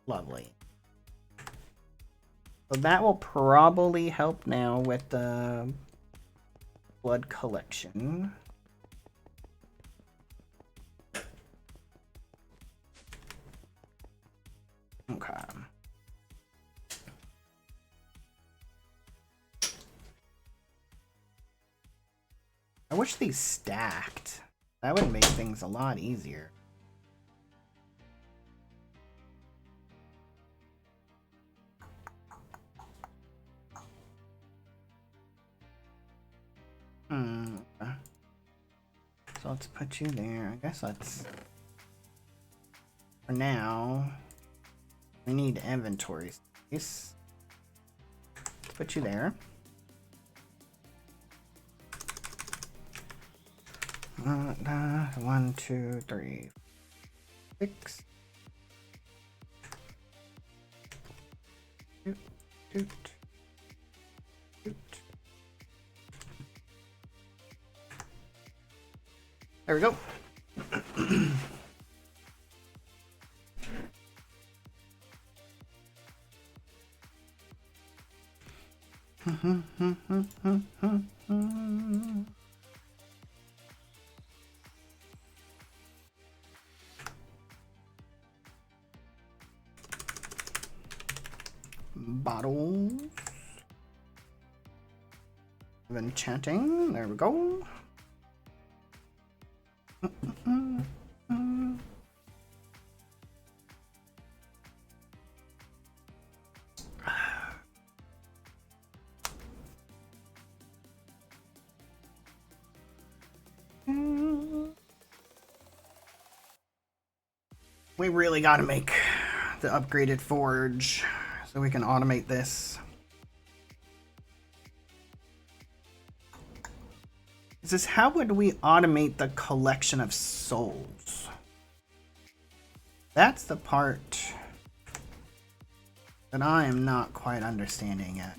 A: Lovely. So that will probably help now with the blood collection. Okay. wish these stacked. That would make things a lot easier. So let's put you there. I guess let's... For now, we need inventory space. Let's put you there. 1, 2, 3, 6. Doot, doot, doot. There we go. Bottles of enchanting. There we go. We really got to make the upgraded forge so we can automate this. This is how would we automate the collection of souls? That's the part that I am not quite understanding yet.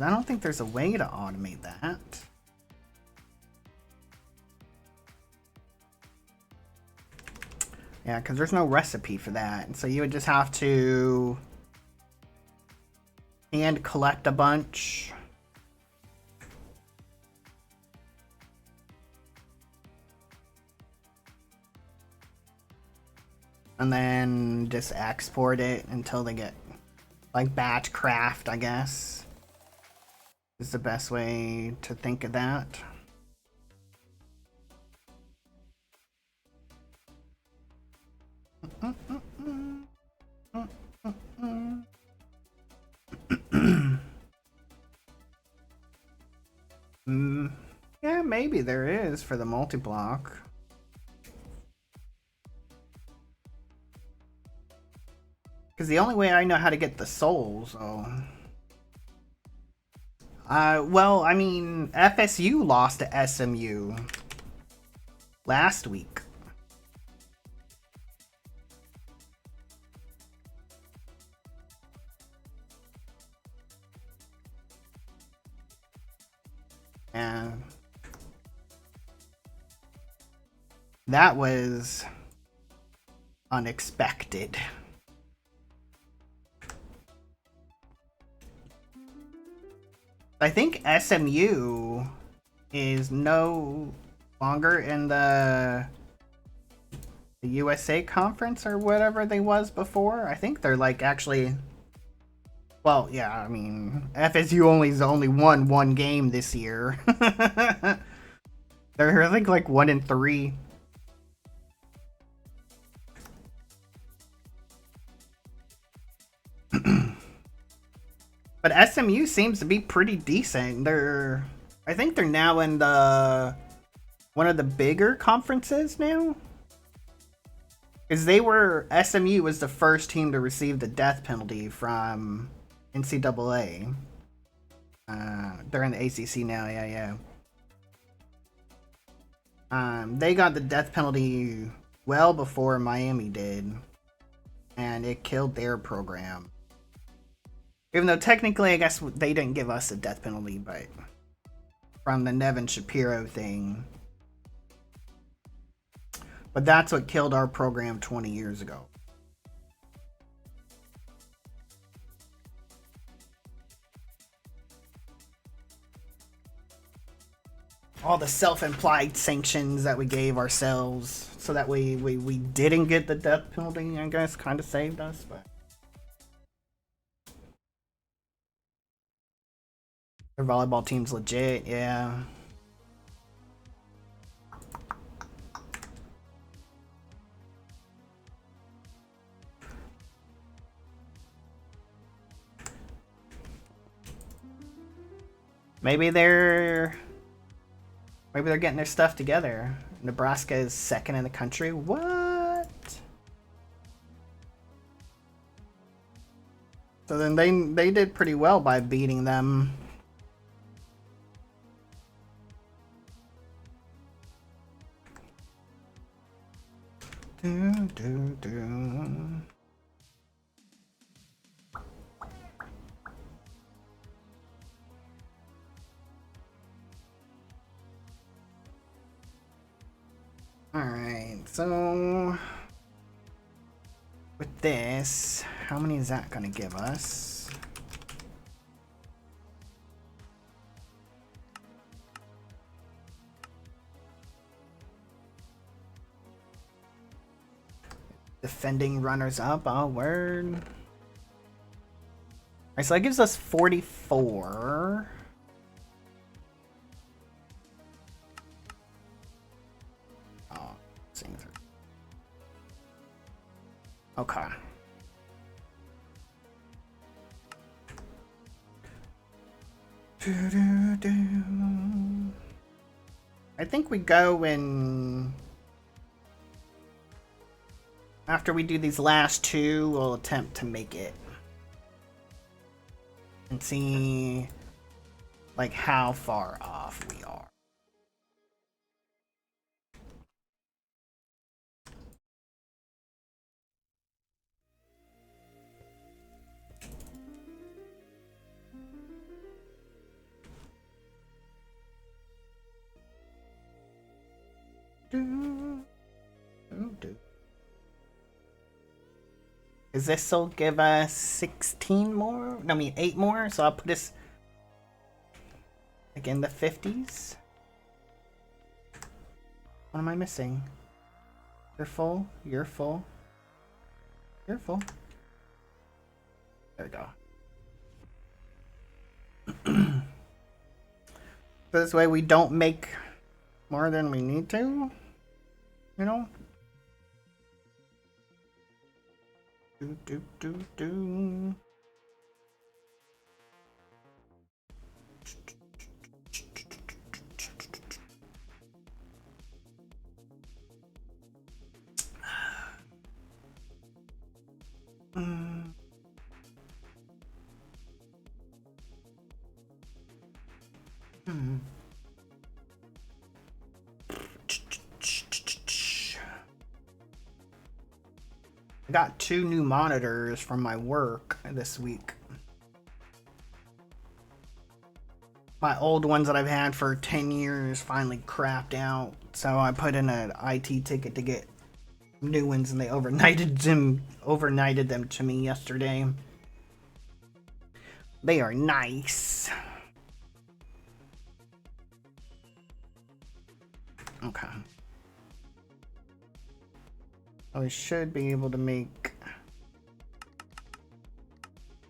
A: I don't think there's a way to automate that. Yeah, because there's no recipe for that. And so you would just have to hand collect a bunch. And then just export it until they get like batch craft, I guess. Is the best way to think of that. Yeah, maybe there is for the multi-block. Because the only way I know how to get the souls, so... well, I mean, FSU lost to SMU last week. And that was unexpected. I think SMU is no longer in the USA conference or whatever they was before. I think they're like actually, well, yeah, I mean, FSU only won one game this year. They're, I think, like 1-3. But SMU seems to be pretty decent. I think they're now in one of the bigger conferences now. Because SMU was the first team to receive the death penalty from NCAA. They're in the ACC now, yeah. They got the death penalty well before Miami did. And it killed their program. Even though technically, I guess they didn't give us a death penalty, but from the Nevin Shapiro thing. But that's what killed our program 20 years ago. All the self-implied sanctions that we gave ourselves so that we didn't get the death penalty, I guess, kind of saved us, but... Their volleyball team's legit, yeah. Maybe they're getting their stuff together. Nebraska is second in the country. What? So then they did pretty well by beating them. Alright, so with this, how many is that gonna give us? Defending runners up, oh word. Alright, so that gives us 44. Oh, seeing through. Okay. I think we go in. After we do these last two, we'll attempt to make it. And see, like, how far off we are. Is this will give us 16 more? No, I mean 8 more. So I'll put this like in the 50s. What am I missing? You're full. You're full. You're full. There we go. So this way we don't make more than we need to. You know? Do. I got 2 new monitors from my work this week. My old ones that I've had for 10 years finally crapped out, so I put in an IT ticket to get new ones, and they overnighted them to me yesterday. They are nice. Okay. We should be able to make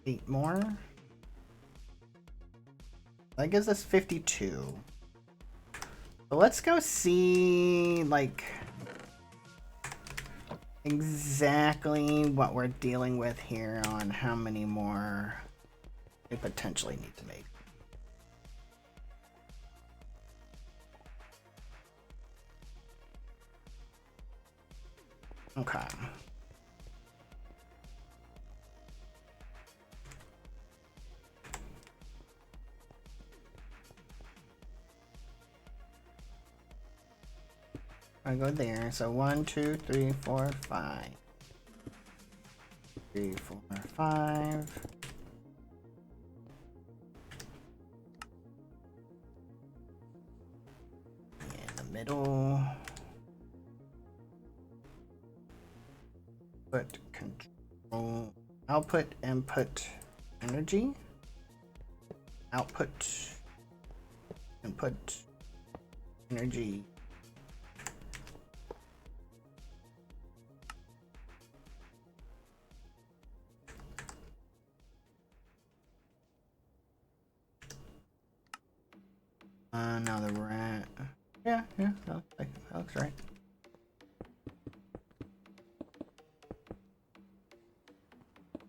A: 8 more. That gives us 52. So let's go see, like, exactly what we're dealing with here on how many more we potentially need to make. Okay. I go there. So 1, 2, 3, 4, 5. 3, 4, 5. In the middle. Put control. Output, input, energy. Output, input, energy. Now the rat. Yeah, that looks right.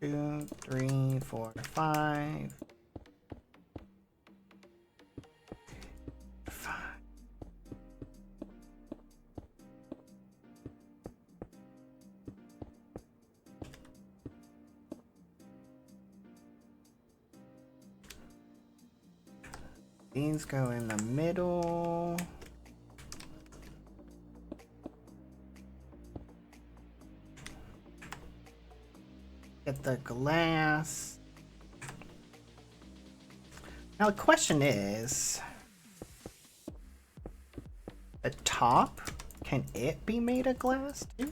A: Two, three, 4, 5. 5. These go in the middle. Get the glass. Now the question is, the top, can it be made of glass too?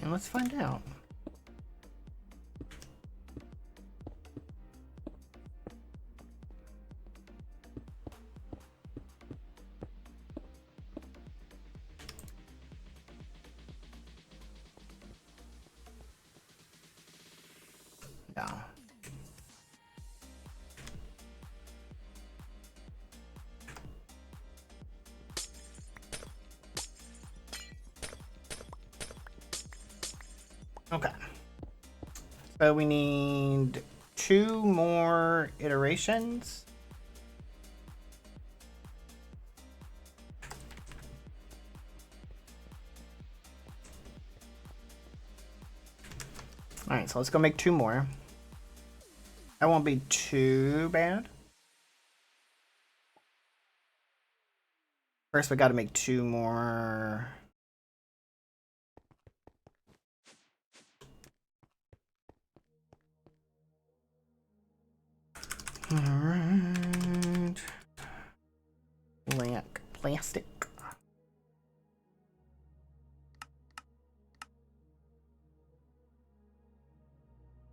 A: And let's find out. No. Okay. So we need 2 more iterations. Alright, so let's go make 2 more. That won't be too bad. First, we gotta make 2 more. Alright. Black plastic.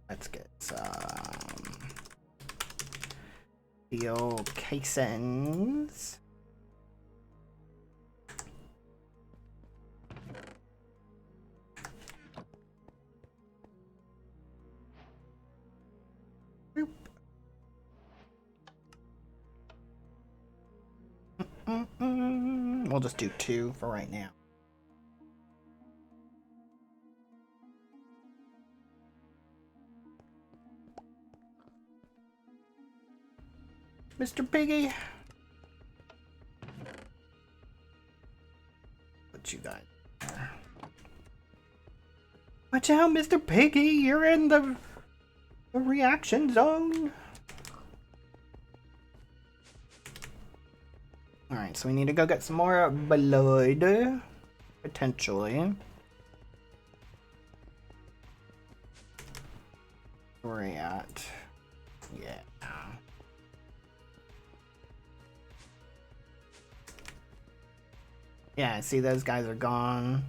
A: Let's get some steel casings. Boop. We'll just do 2 for right now. Mr. Piggy. What you got there? Watch out, Mr. Piggy. You're in the reaction zone. Alright, so we need to go get some more blood. Potentially. Where are we at? Yeah. Yeah, see, those guys are gone.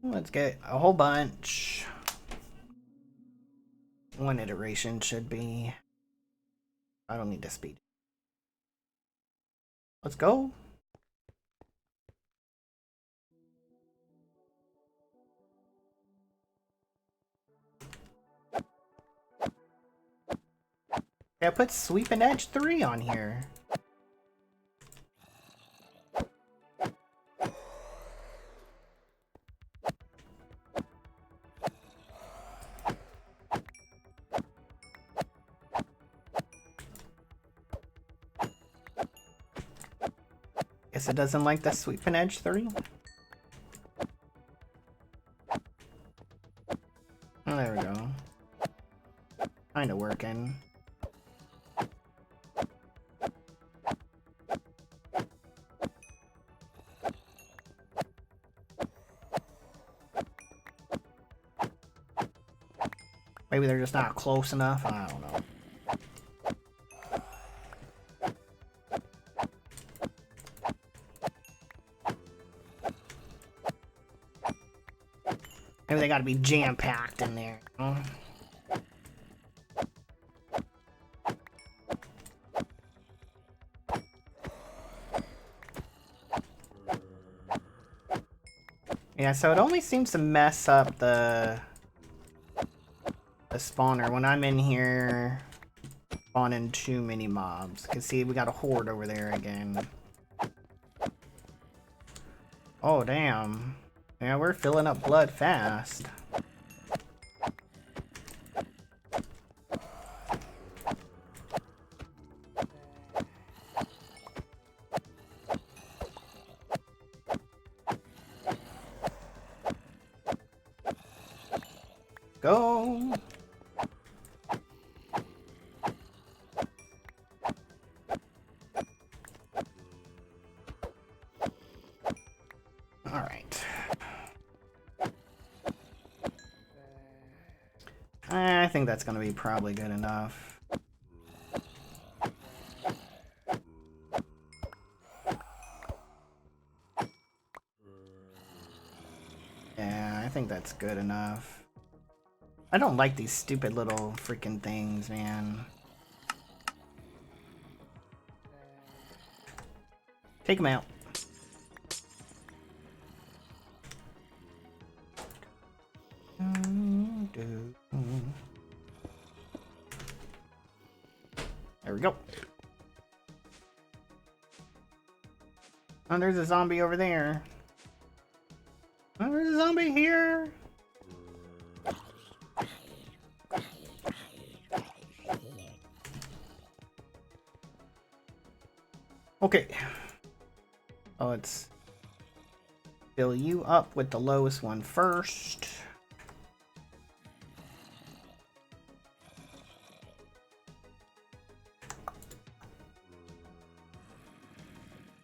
A: Let's get a whole bunch. 1 iteration should be. I don't need to speed. Let's go. Yeah, put Sweeping Edge 3 on here. Guess it doesn't like the Sweeping Edge 3. Oh, there we go. Kinda working. Maybe they're just not close enough. I don't know. Maybe they gotta be jam-packed in there. Yeah, so it only seems to mess up the spawner when I'm in here spawning too many mobs. Cause see, we got a horde over there again. Oh, damn. Yeah, we're filling up blood fast. Go! Alright. I think that's gonna be probably good enough. Yeah, I think that's good enough. I don't like these stupid little freaking things, man. Take them out. There we go. Oh, there's a zombie over there. Oh, there's a zombie here. Okay. Oh, let's fill you up with the lowest one first.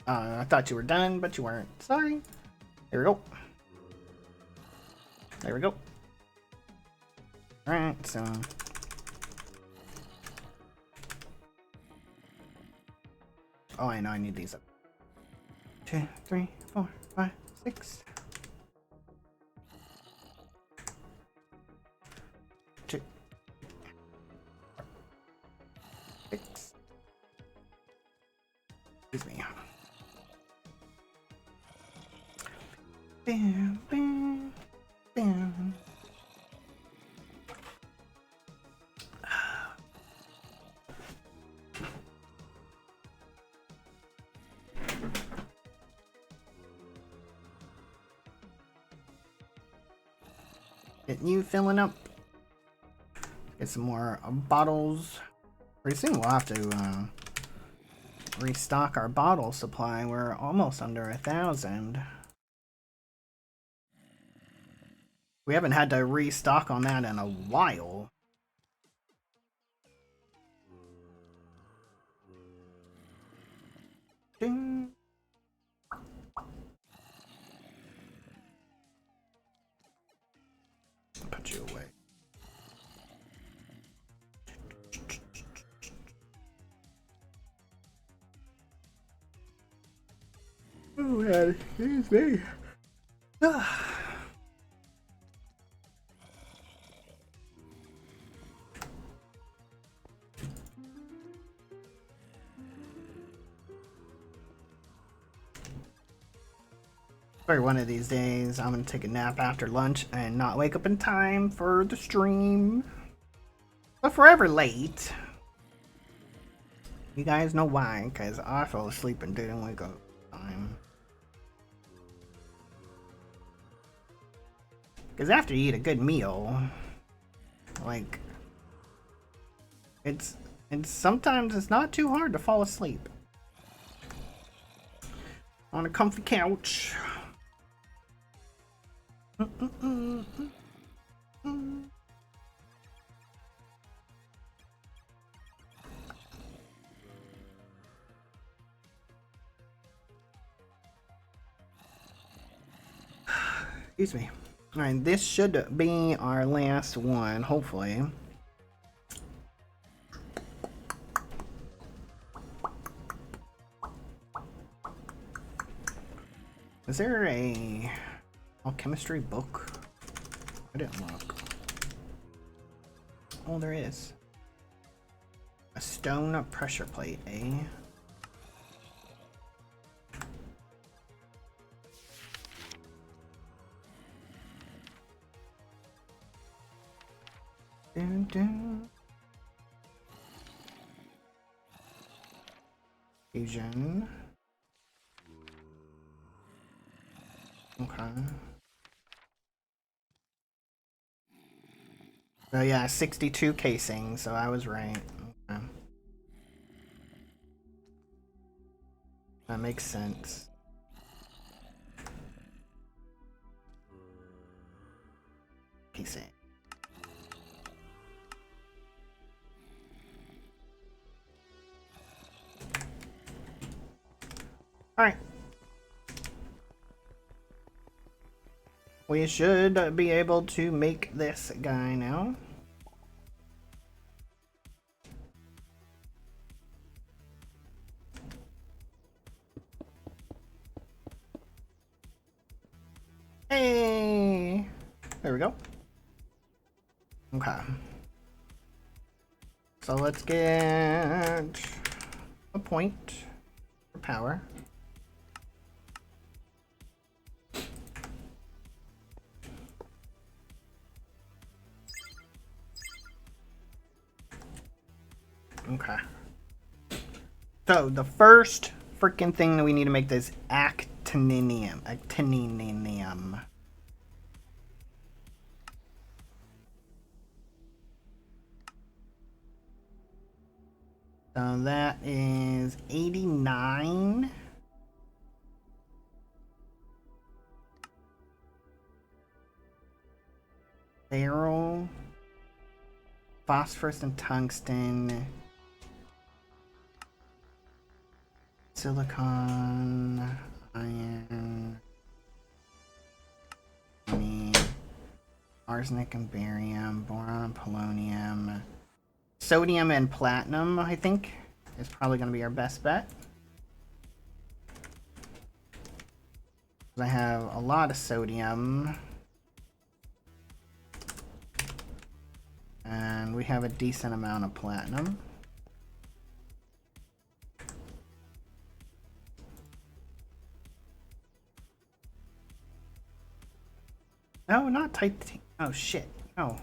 A: I thought you were done, but you weren't. Sorry. There we go. There we go. Alright, so... Oh, I know I need these up. 2, 3, 4, 5, 6. 2, 6. Excuse me. Bam, bam, bam. Getting you filling up. Get some more bottles. Pretty soon we'll have to restock our bottle supply. We're almost under 1,000. We haven't had to restock on that in a while. Ding. Put you away. Oh man, excuse me. For one of these days, I'm gonna take a nap after lunch and not wake up in time for the stream. But forever late. You guys know why, because I fell asleep and didn't wake up in time. Because after you eat a good meal, like, it's sometimes it's not too hard to fall asleep. On a comfy couch. Excuse me. Alright, this should be our last one, hopefully. Is there a alchemistry book? I didn't look. Oh, there is. A stone pressure plate, eh? Dun, dun. Fusion. Okay. Oh yeah, 62 casing, so I was right. Okay. That makes sense. Casing. Alright. We should be able to make this guy now. Hey! There we go. Okay. So let's get a point for power. Okay. So the first freaking thing that we need to make is actinium. Actinium. So that is 89. Beryl, phosphorus and tungsten, silicon, iron, arsenic and barium, boron and polonium, sodium and platinum, I think, is probably going to be our best bet. I have a lot of sodium. And we have a decent amount of platinum. No, not titanium. Oh shit. No.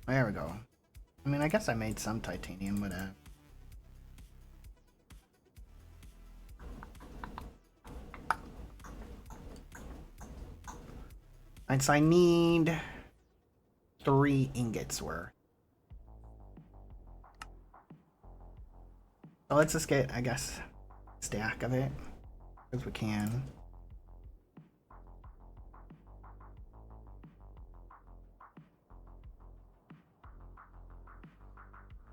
A: There we go. I mean, I guess I made some titanium, but and so I need 3 ingots worth. So let's just get, I guess, a stack of it, because we can.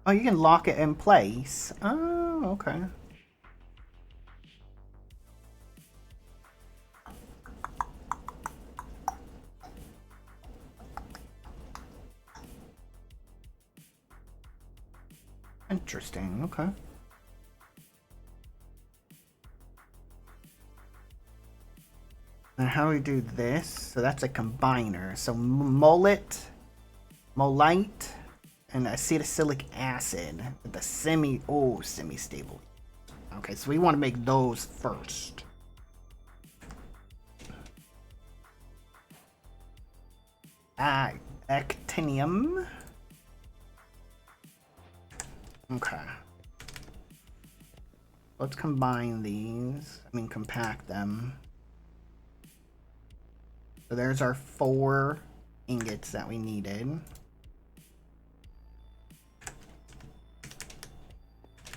A: Oh, you can lock it in place. Oh, okay. Interesting, okay. And how do we do this? So that's a combiner. So molite, and acetylsilic acid with the semi-stable. Okay, so we want to make those first. Actinium. Okay. Let's combine these. I mean, compact them. So there's our 4 ingots that we needed.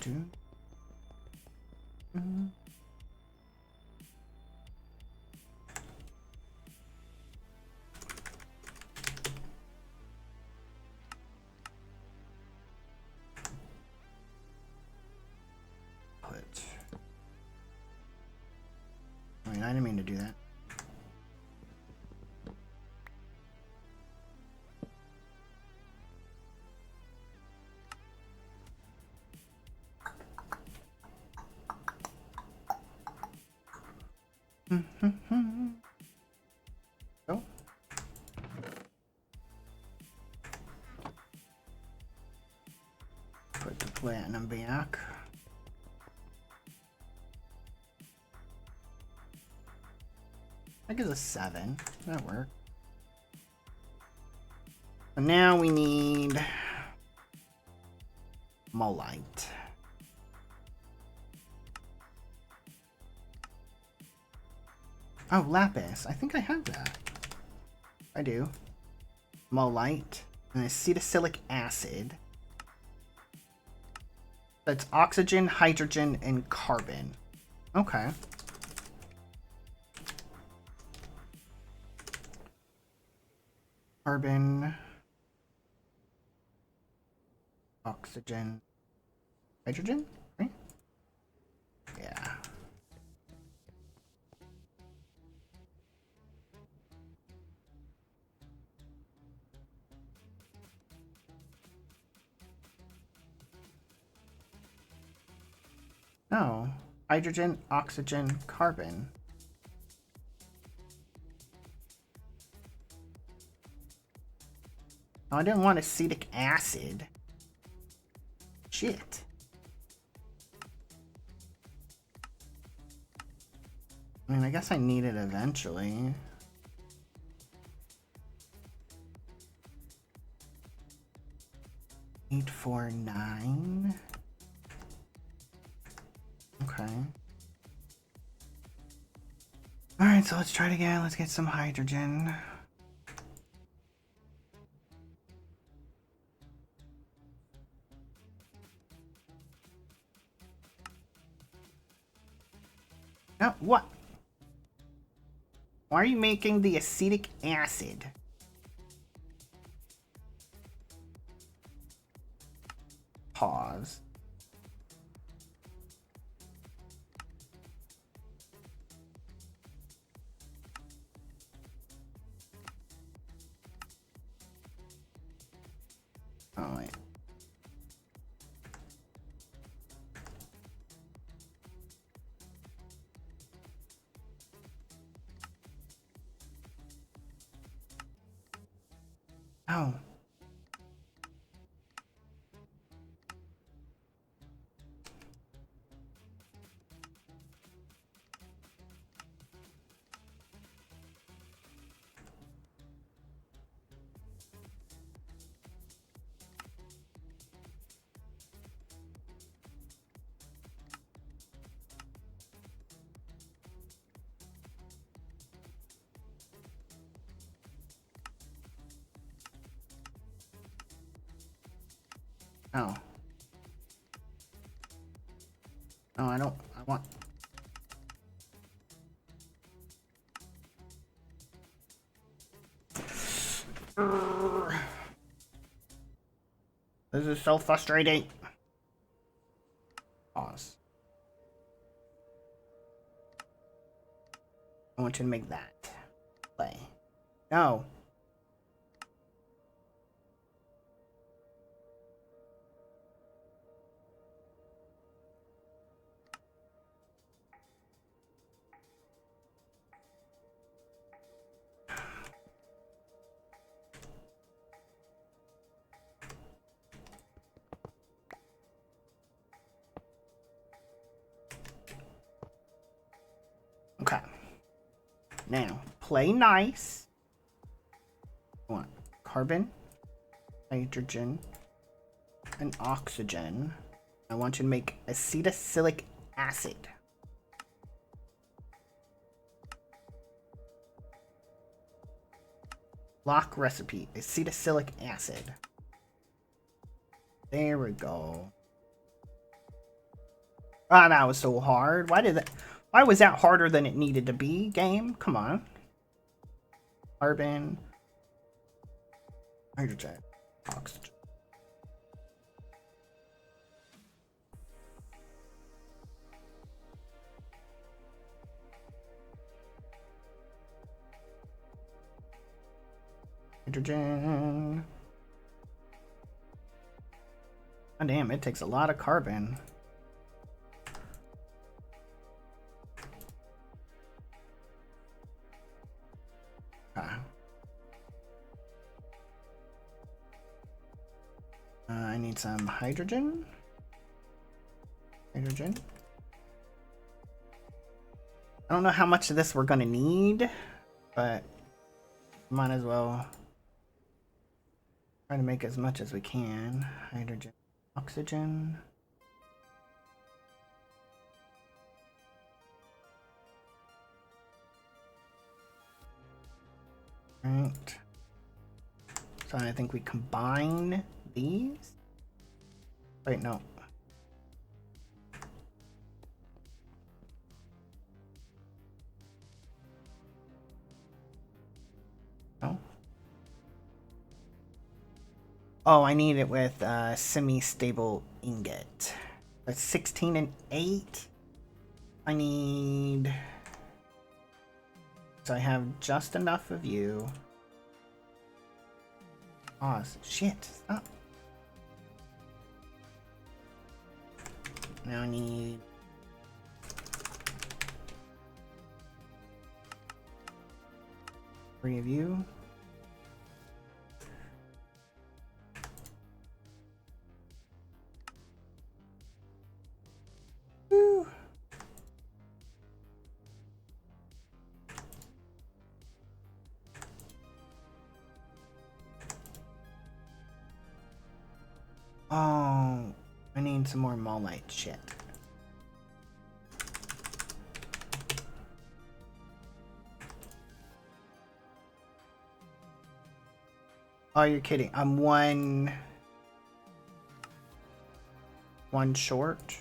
A: 2. I mean, I didn't mean to do that. Platinum back. That gives us 7. That worked. So now we need Molite. Oh, Lapis. I think I have that. I do. Molite and acetylsilic acid. That's oxygen, hydrogen, and carbon. Okay. Carbon, oxygen, hydrogen, right? Yeah. No. Hydrogen, oxygen, carbon. Oh, I didn't want acetic acid. Shit. I mean, I guess I need it eventually. Eight, 4, 9. Okay. Alright, so let's try it again. Let's get some hydrogen. No, what? Why are you making the acetic acid? Pause. Oh, wait. Oh. Oh. Oh, I want... This is so frustrating. Pause. I want you to make that. Play. No. Okay. Now, play nice. I want carbon, hydrogen, and oxygen. I want you to make acetylsilic acid. Lock recipe, acetylsilic acid. There we go. Ah, that was so hard. Why was that harder than it needed to be, game? Come on. Carbon. Hydrogen. Oxygen. Hydrogen. Oh, damn, it takes a lot of carbon. I need some hydrogen. Hydrogen. I don't know how much of this we're gonna need, but might as well try to make as much as we can. Hydrogen, oxygen. Right. So I think we combine these. Wait, no. No. Oh, I need it with semi-stable ingot. That's 16 and 8. I need... So I have just enough of you. Oh, shit. Stop. Now I need... three of you. Woo. Oh, I need some more Malite shit. Oh, you're kidding. I'm one short.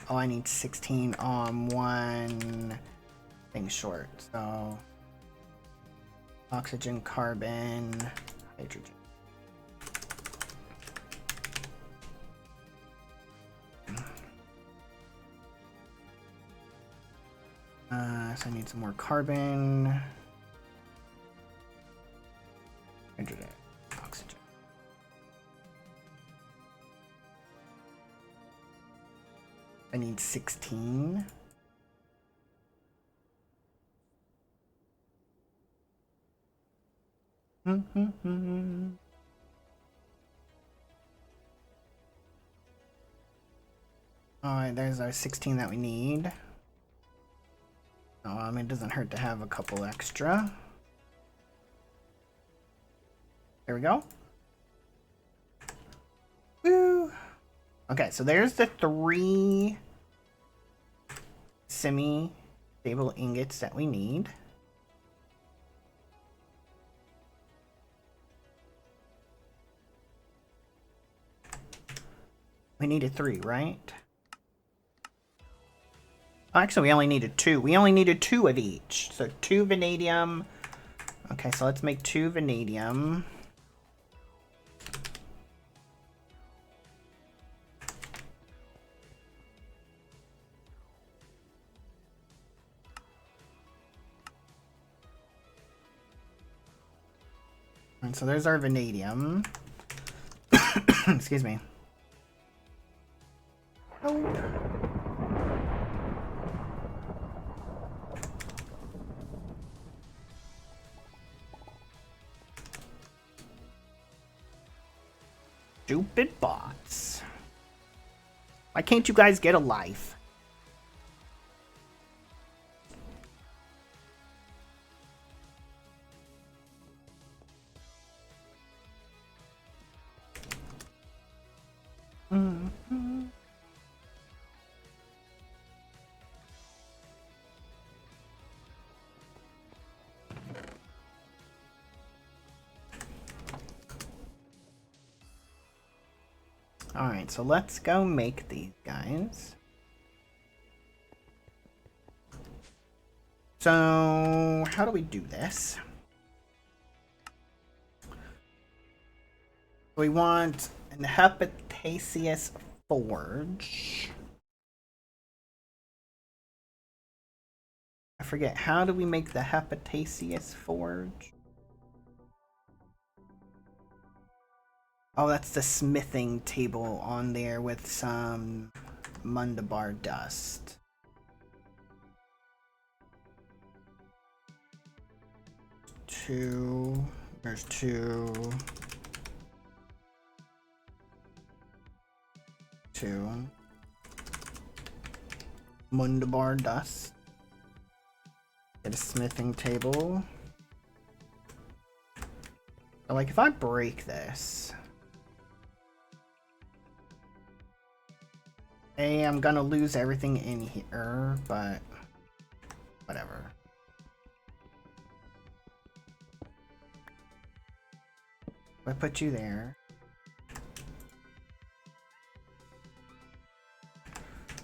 A: Oh, I need 16 on one thing short. So oxygen, carbon, hydrogen. So I need some more carbon, hydrogen, oxygen. I need 16. Alright, there's our 16 that we need. It doesn't hurt to have a couple extra. There we go. Woo! Okay, so there's the 3 semi-stable ingots that we need. We needed 3, right? Actually, we only needed 2. We only needed 2 of each. So 2 vanadium. Okay, so let's make 2 vanadium. And so there's our vanadium. Excuse me. Oh. Stupid bots. Why can't you guys get a life? Alright, so let's go make these guys. So, how do we do this? We want an Hepataceous Forge. I forget, how do we make the Hepataceous Forge? Oh, that's the smithing table on there with some Mundabar dust. Two. There's 2. 2. Mundabar dust. Get a smithing table. So, like, if I break this, I'm gonna lose everything in here, but whatever. I put you there.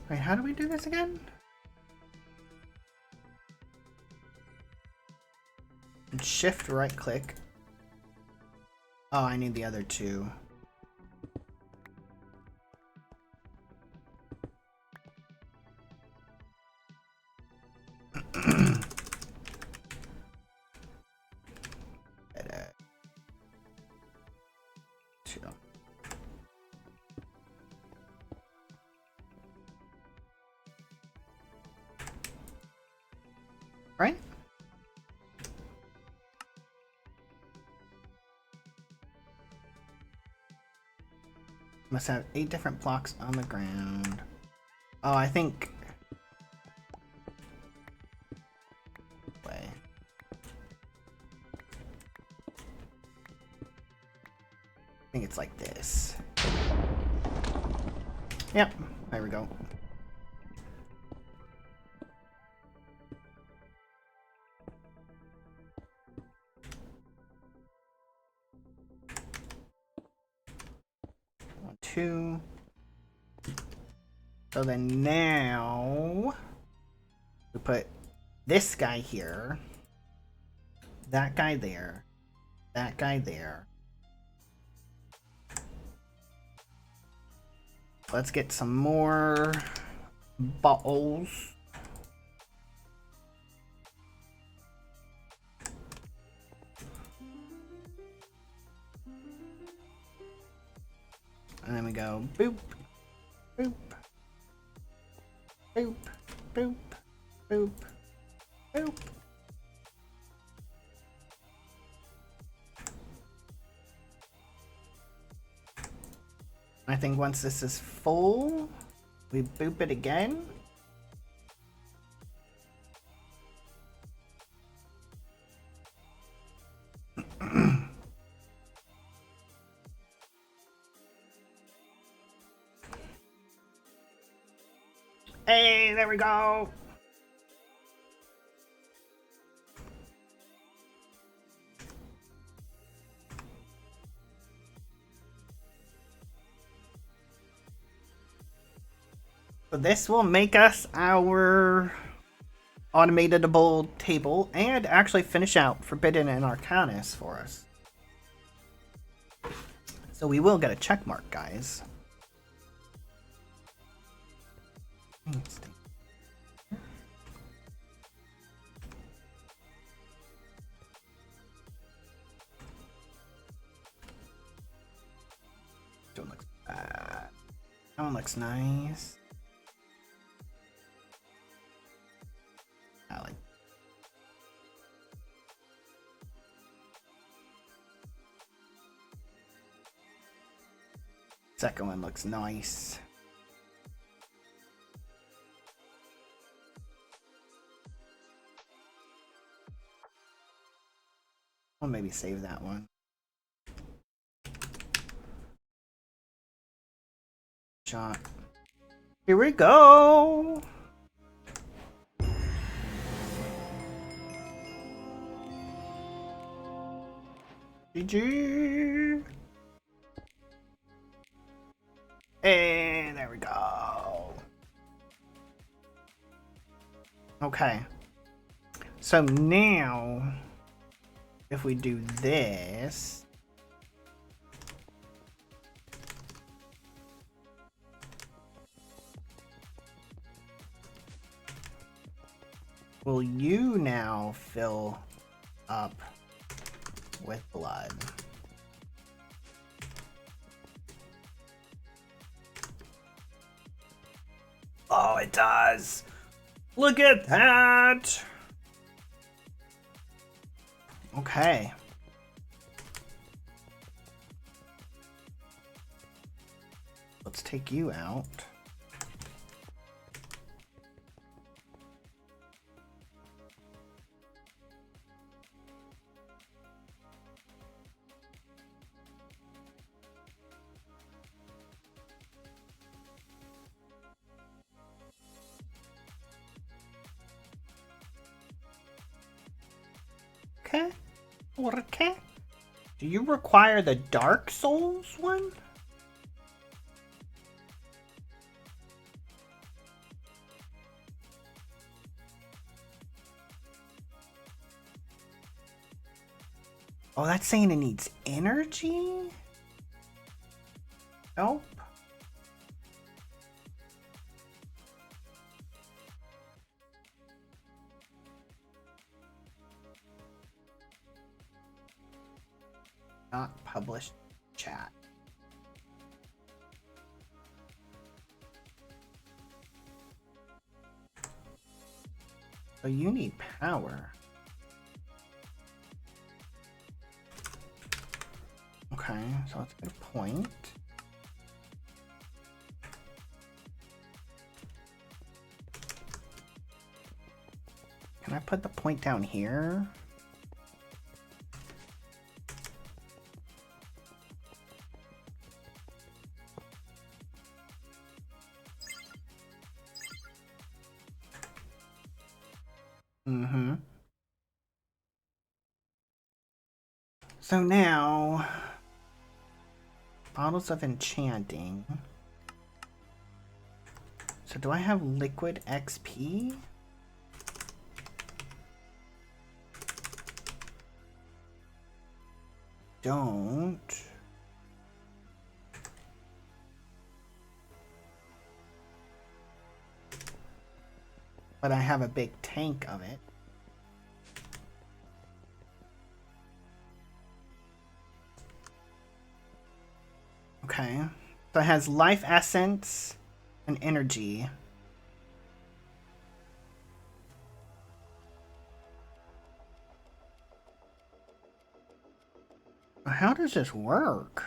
A: Wait, how do we do this again? And shift right click. Oh, I need the other two. Right? Must have 8 different blocks on the ground. Oh, I think... Wait. I think it's like this. Yep, there we go. Two. So then now we put this guy here, that guy there, that guy there. Let's get some more bottles. And then we go boop, boop, boop, boop, boop, boop. I think once this is full, we boop it again. Hey, there we go. So this will make us our automatable table and actually finish out Forbidden and Arcanus for us. So we will get a check mark, guys. Don't look bad. That one looks nice. I like. Second one looks nice. I'll maybe save that one. Shot. Here we go. GG. And there we go. Okay. So now, if we do this, will you now fill up with blood? Oh, it does! Look at that! Okay. Let's take you out. Okay. Do you require the Dark Souls one? Oh, that's saying it needs energy? Nope. Not published chat. So you need power. Okay, so let's get a point. Can I put the point down here? Mm-hmm. So now, bottles of enchanting. So do I have liquid XP? Don't. But I have a big tank of it. Okay. So it has life essence and energy. How does this work?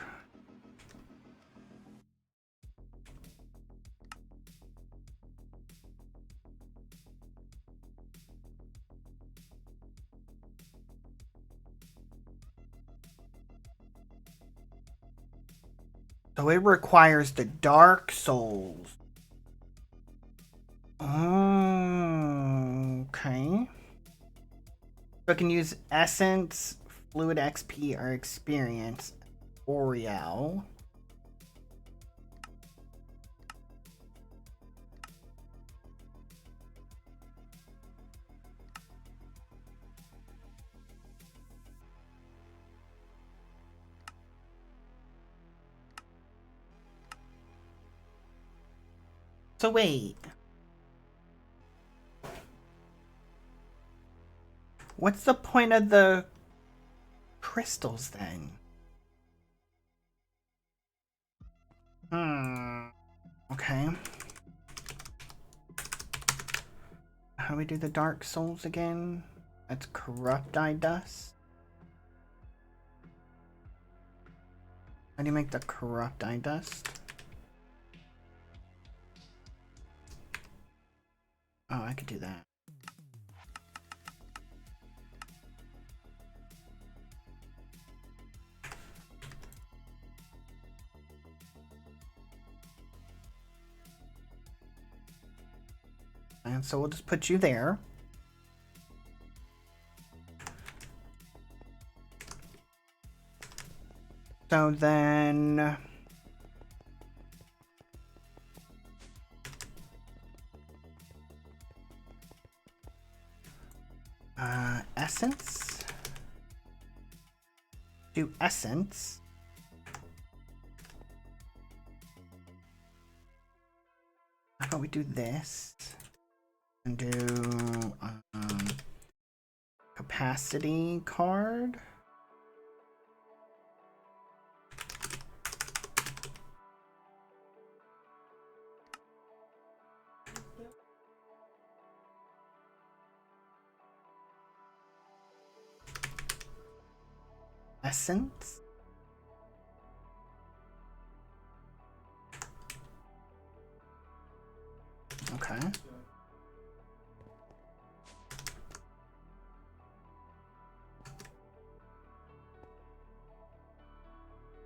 A: So it requires the Dark Souls. Oh, okay. So it can use Essence, Fluid XP, or Experience. Oriel. So wait. What's the point of the crystals then? Okay. How do we do the Dark Souls again? That's Corrupt Eye Dust. How do you make the Corrupt Eye Dust? Oh, I could do that. And so we'll just put you there. So then... essence. Do essence. How about we do this? And do capacity card. Essence. Okay.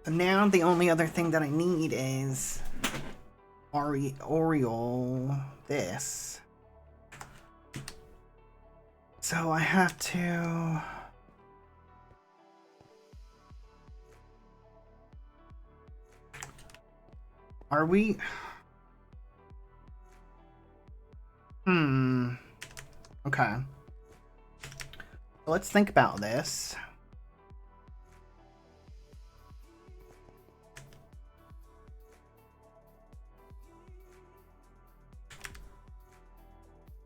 A: So now the only other thing that I need is Oriole this. So I have to Are we? Okay. Let's think about this.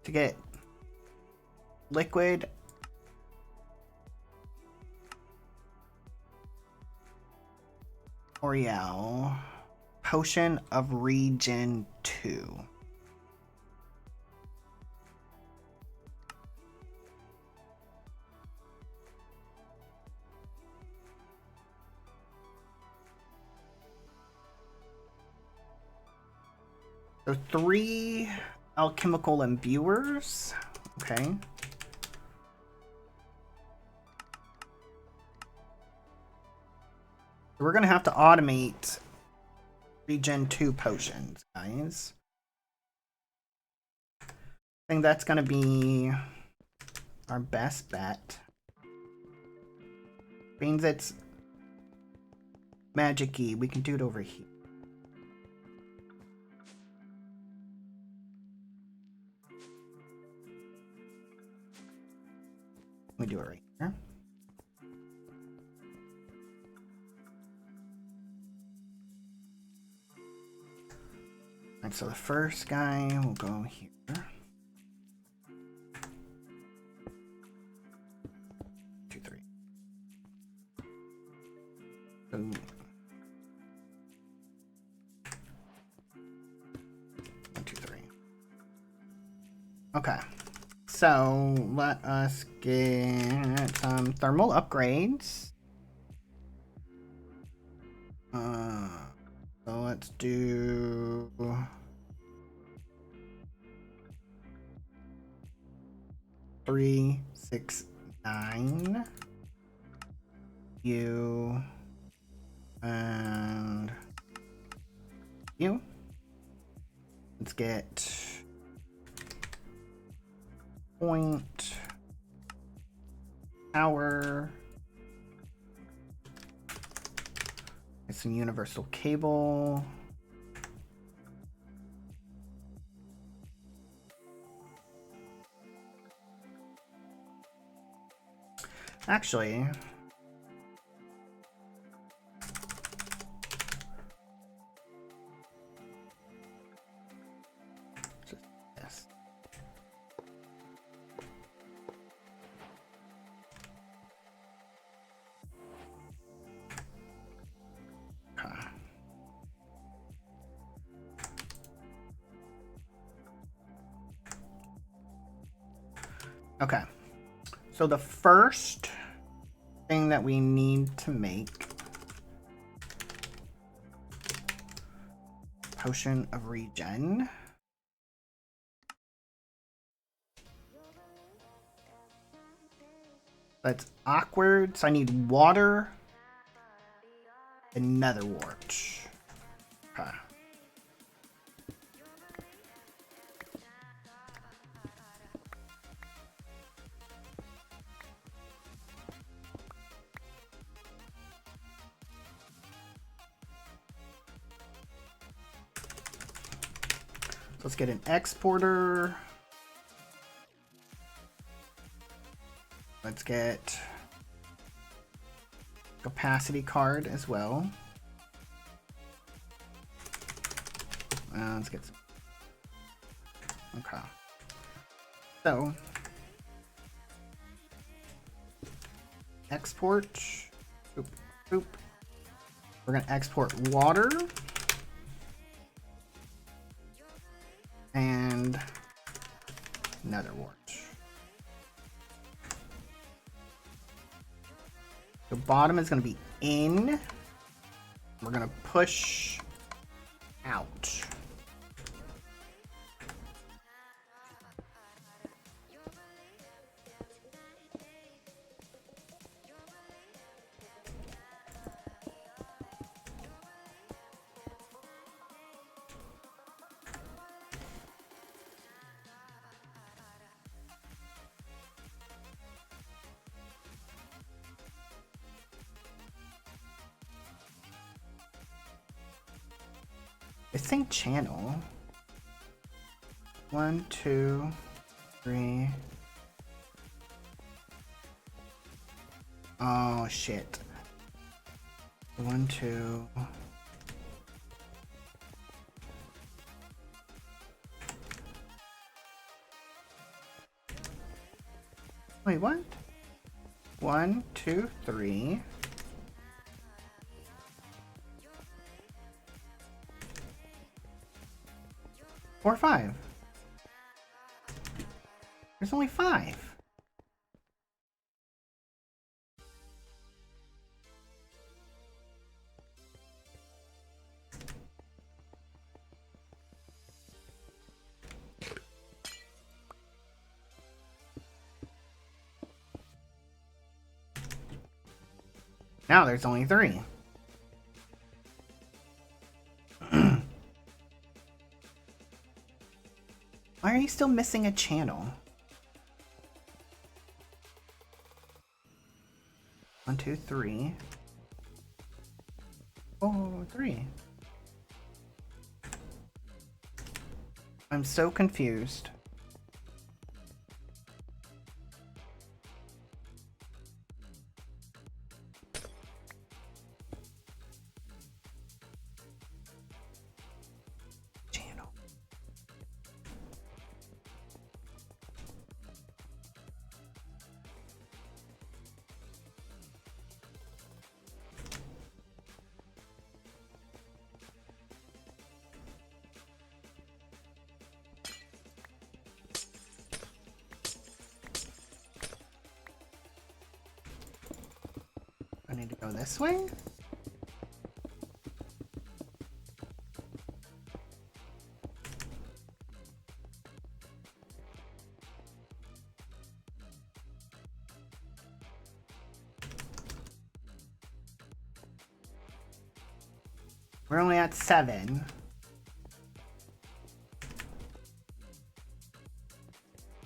A: To get liquid Oriel potion of regen 2. So 3 alchemical imbuers. Okay. We're gonna have to automate regen 2 potions, guys. I think that's gonna be our best bet. Means it's magic-y. We can do it over here. We do it right here. Alright, so the first guy will go here. Two, three. So 1, 2, 3. Okay. So let us get some thermal upgrades. So let's do 3, 6, 9. You and you. Let's get point power. It's a universal cable. Actually, yes. Okay. So the first thing that we need to make potion of regen. That's awkward. So I need water and nether wart. Okay. Let's get an exporter. Let's get capacity card as well. Let's get some. Okay. So export. Oop, oop. We're gonna export water. And nether wart. The bottom is going to be in. We're going to push out. This ain't channel. 1, 2, 3. Oh shit. 1, 2. Wait, what? 1, 2, 3. 4, 5. There's only 5. Now there's only 3. Why are you still missing a channel? 1, 2, 3. Oh, 3. I'm so confused. Channel. I need to go this way? We're only at 7.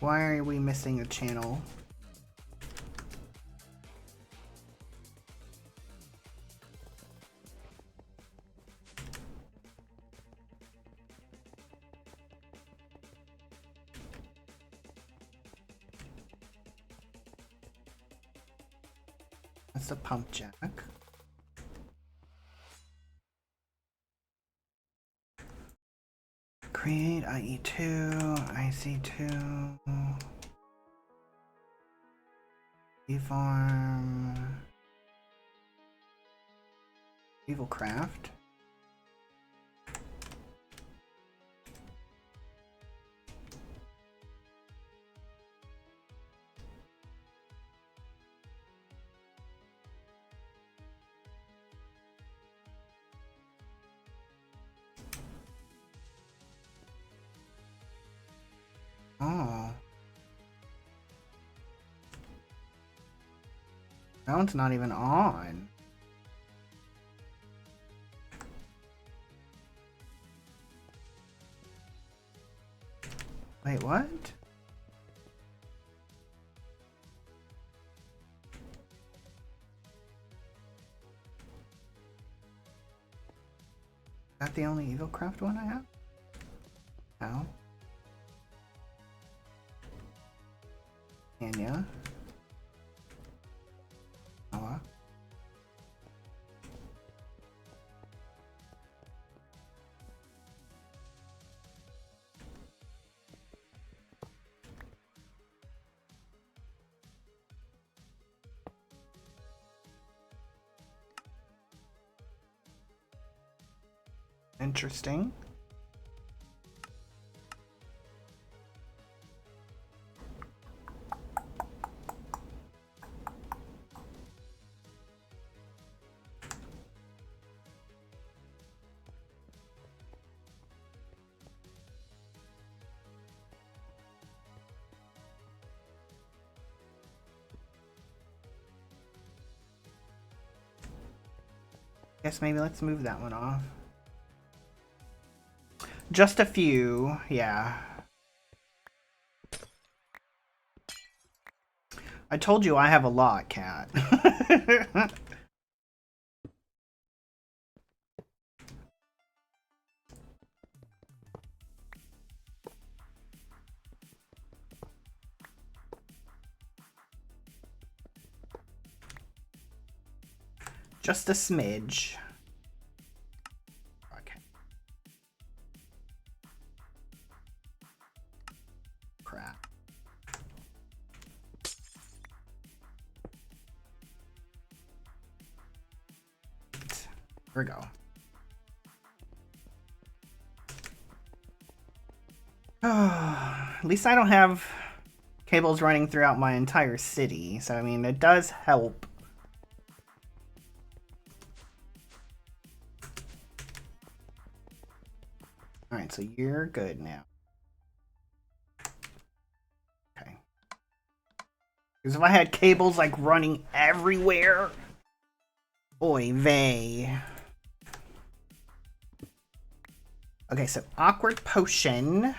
A: Why are we missing a channel? That's a pump jack. Create IE2, IC2, eFarm, Evil Craft. Oh. That one's not even on. Wait, what? Is that the only Evil Craft one I have? How? Anya. Noah. Interesting. Guess maybe let's move that one off. Just a few, yeah. I told you I have a lot, Cat. Just a smidge. Okay. Crap. Here we go. At least I don't have cables running throughout my entire city, so I mean, it does help. Alright, so you're good now. Okay. Because if I had cables like running everywhere, oy vey. Okay, so awkward potion.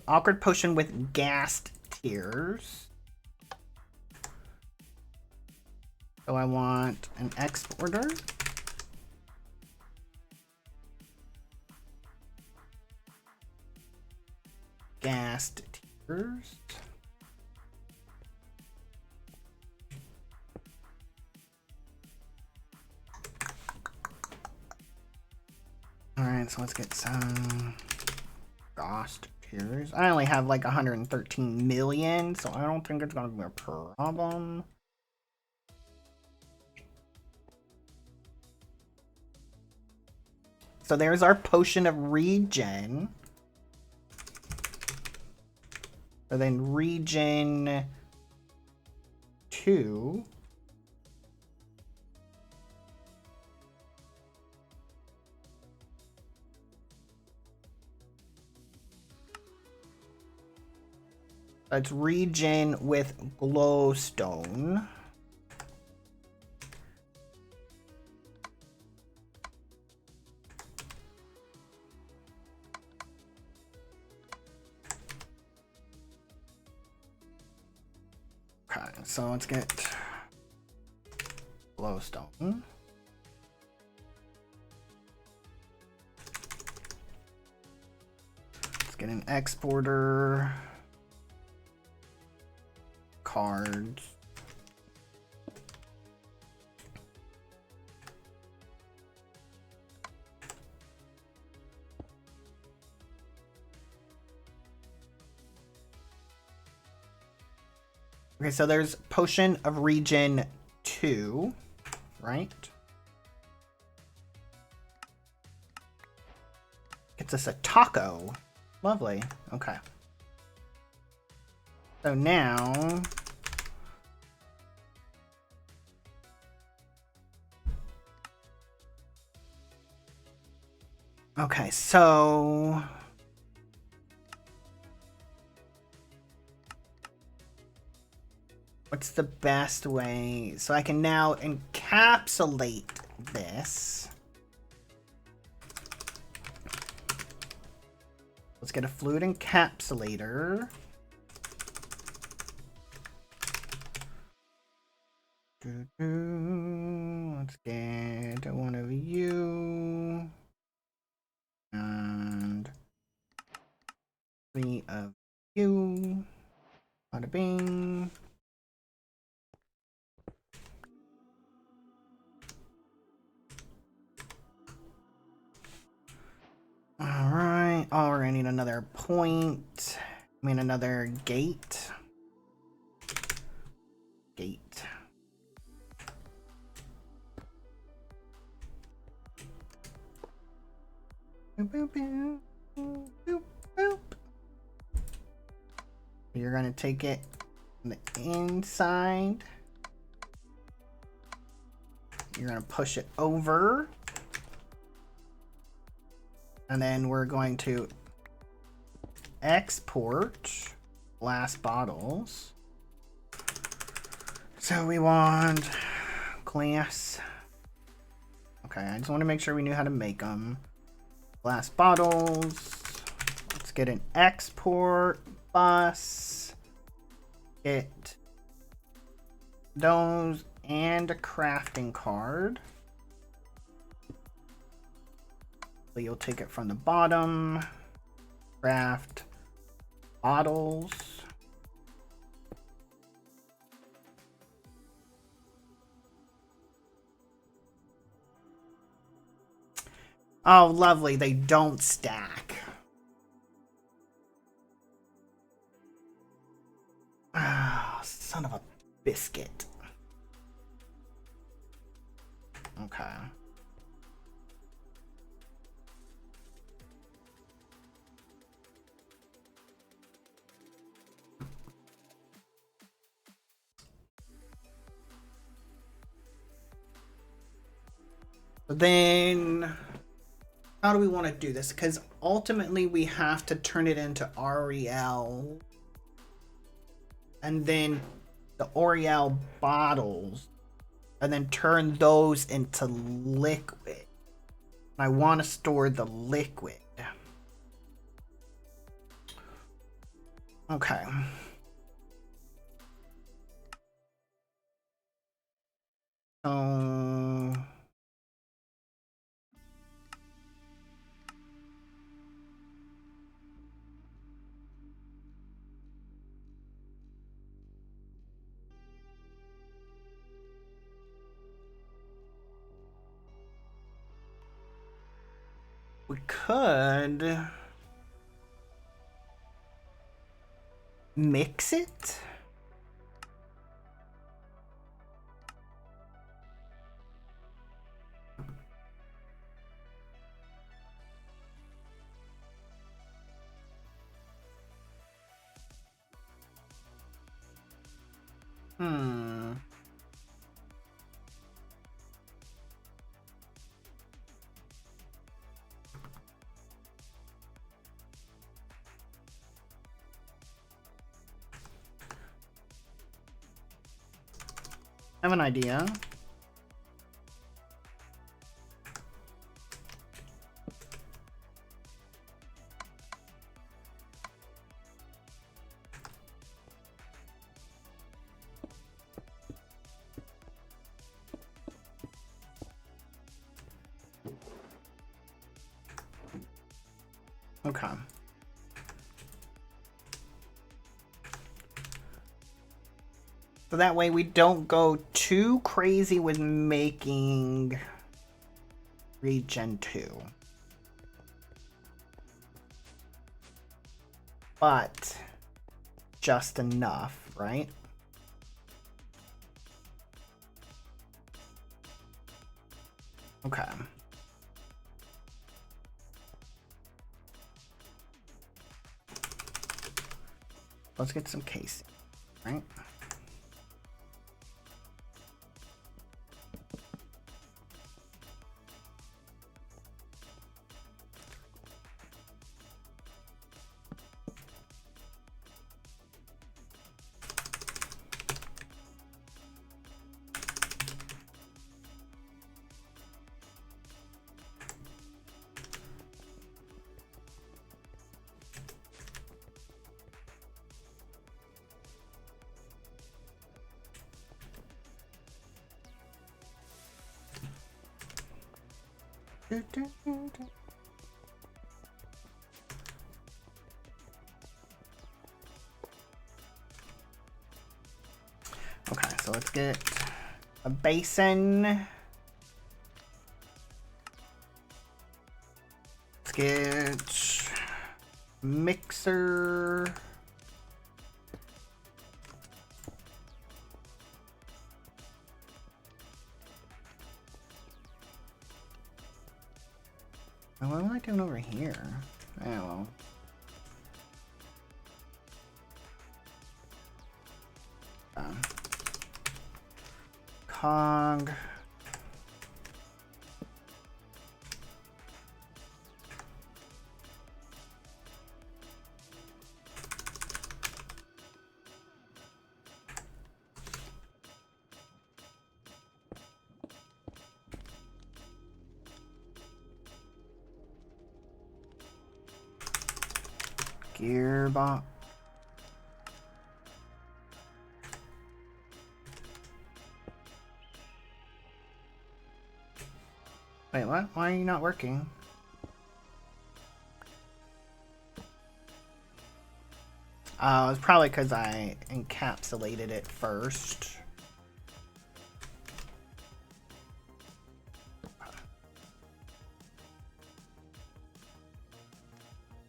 A: Awkward potion with gassed tears. So I want an exporter. Gassed tears. Alright, so let's get some Ghost tears. I only have like 113 million, so I don't think it's gonna be a problem. So there's our potion of regen. So then regen 2. It's regen with glowstone. Okay, so let's get glowstone. Let's get an exporter. Cards. Okay, so there's potion of regen 2, right? Gets us a taco. Lovely. Okay. So now okay, so what's the best way? So I can now encapsulate this. Let's get a fluid encapsulator. Let's get one of you. And 3 of you. Bada bing. Alright. Oh, we're gonna need another point. I mean, another gate. Gate. Boop, boop, boop, boop, boop. You're gonna take it on the inside. You're gonna push it over. And then we're going to export glass bottles. So we want glass. Okay, I just want to make sure we knew how to make them. Glass bottles. Let's get an export bus. Get those and a crafting card. So you'll take it from the bottom. Craft bottles. Oh, lovely. They don't stack. Ah, son of a biscuit. Okay. But then, how do we want to do this? Because ultimately we have to turn it into REL. And then the Oriel bottles. And then turn those into liquid. I want to store the liquid. Okay. So... we could mix it. I have an idea. Okay. So that way we don't go too crazy with making Regen 2. But just enough, right? Okay. Let's get some casing, right? Okay, so let's get a basin. Let's get mixer. Oh, what am I doing over here? Oh, well. Cog. Gearbox. Wait, what? Why are you not working? It's probably because I encapsulated it first.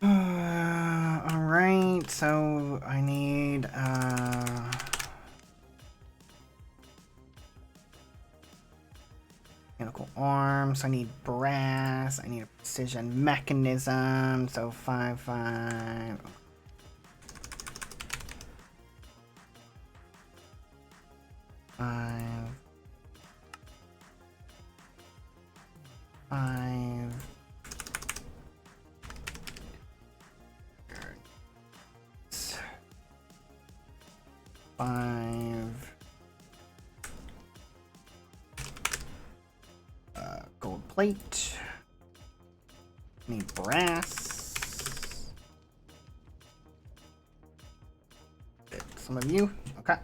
A: Alright, so I need mechanical arms, I need brass, I need a precision mechanism, so 5, 5. Five. Gold plate. Need brass. Get some of you. Okay.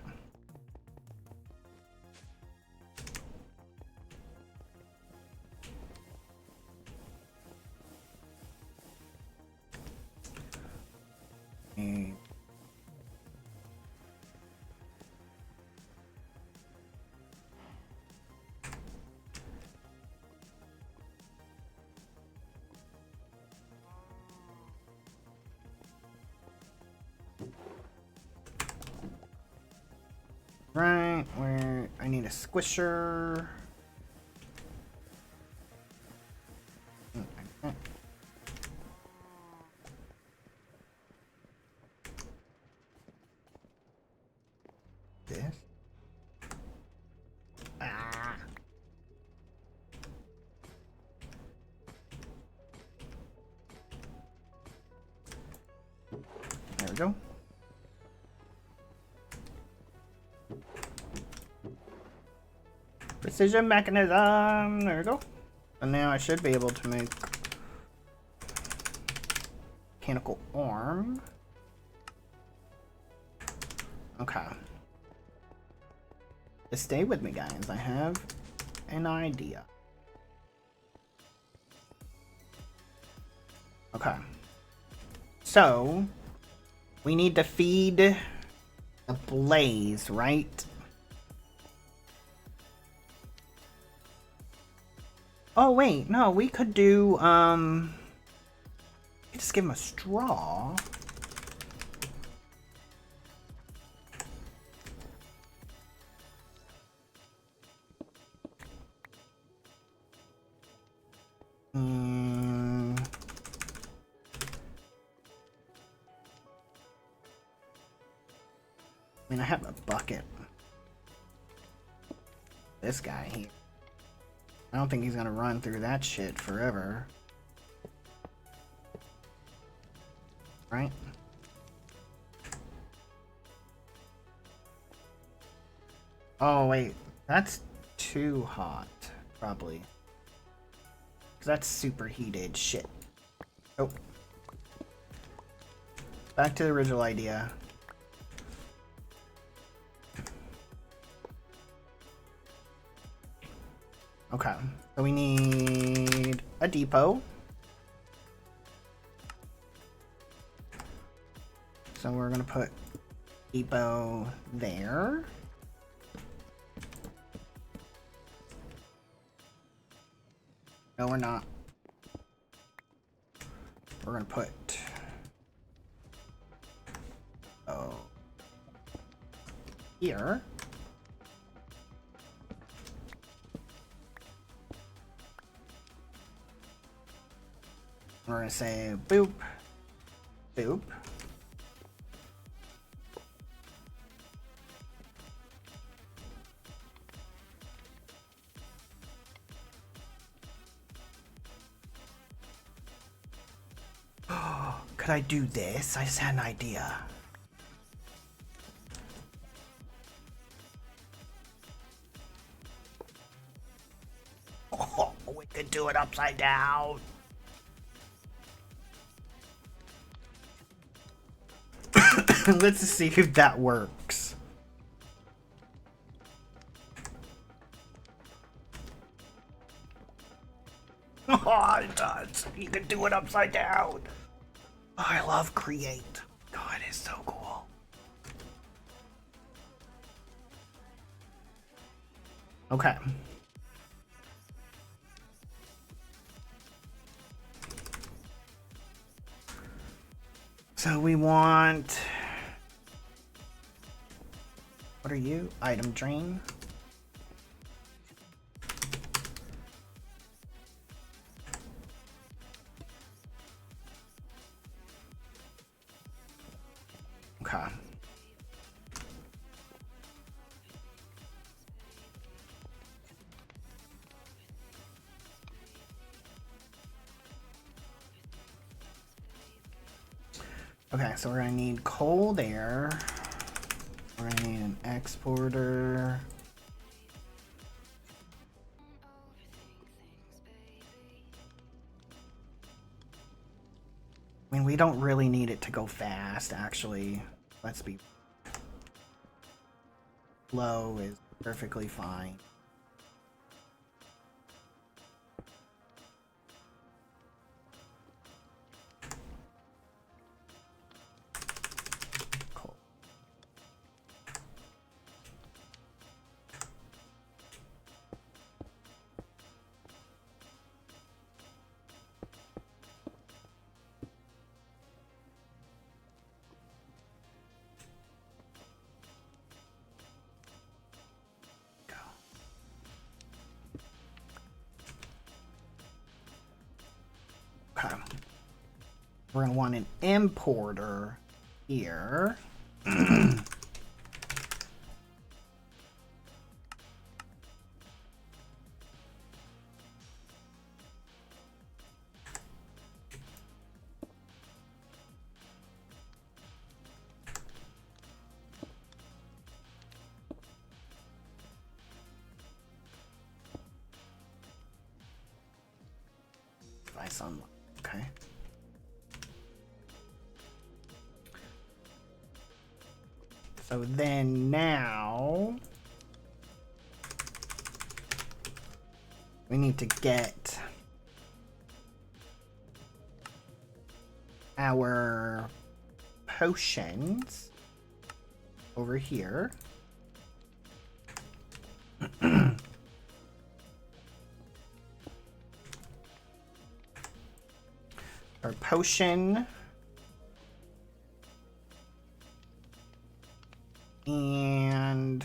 A: Right, where I need a squisher. This. Ah. There we go. Precision mechanism. There we go. And now I should be able to make mechanical arm. Okay. Just stay with me, guys. I have an idea. Okay. So we need to feed the blaze, right? Oh wait, no, we could do just give him a straw. I mean, I have a bucket. This guy here. I don't think he's gonna run through that shit forever. Right? Oh, wait. That's too hot, probably. 'Cause that's superheated shit. Oh. Back to the original idea. Okay, so we need a depot. So we're gonna put depot there. No, we're not. We're gonna put here. We're gonna say boop, boop. Could I do this? I just had an idea. Oh, we could do it upside down. Let's see if that works. Oh, it does. You can do it upside down. Oh, I love Create. Oh, it is so cool. Okay. So we want... What are you? Item drain. Okay. Okay, so we're gonna need cold air. We're gonna need an exporter. I mean, we don't really need it to go fast, actually. Let's be... Low is perfectly fine. Cool. Okay. We're gonna want an importer here. Device unlock. Okay. So then now we need to get our potions over here. Our potion. And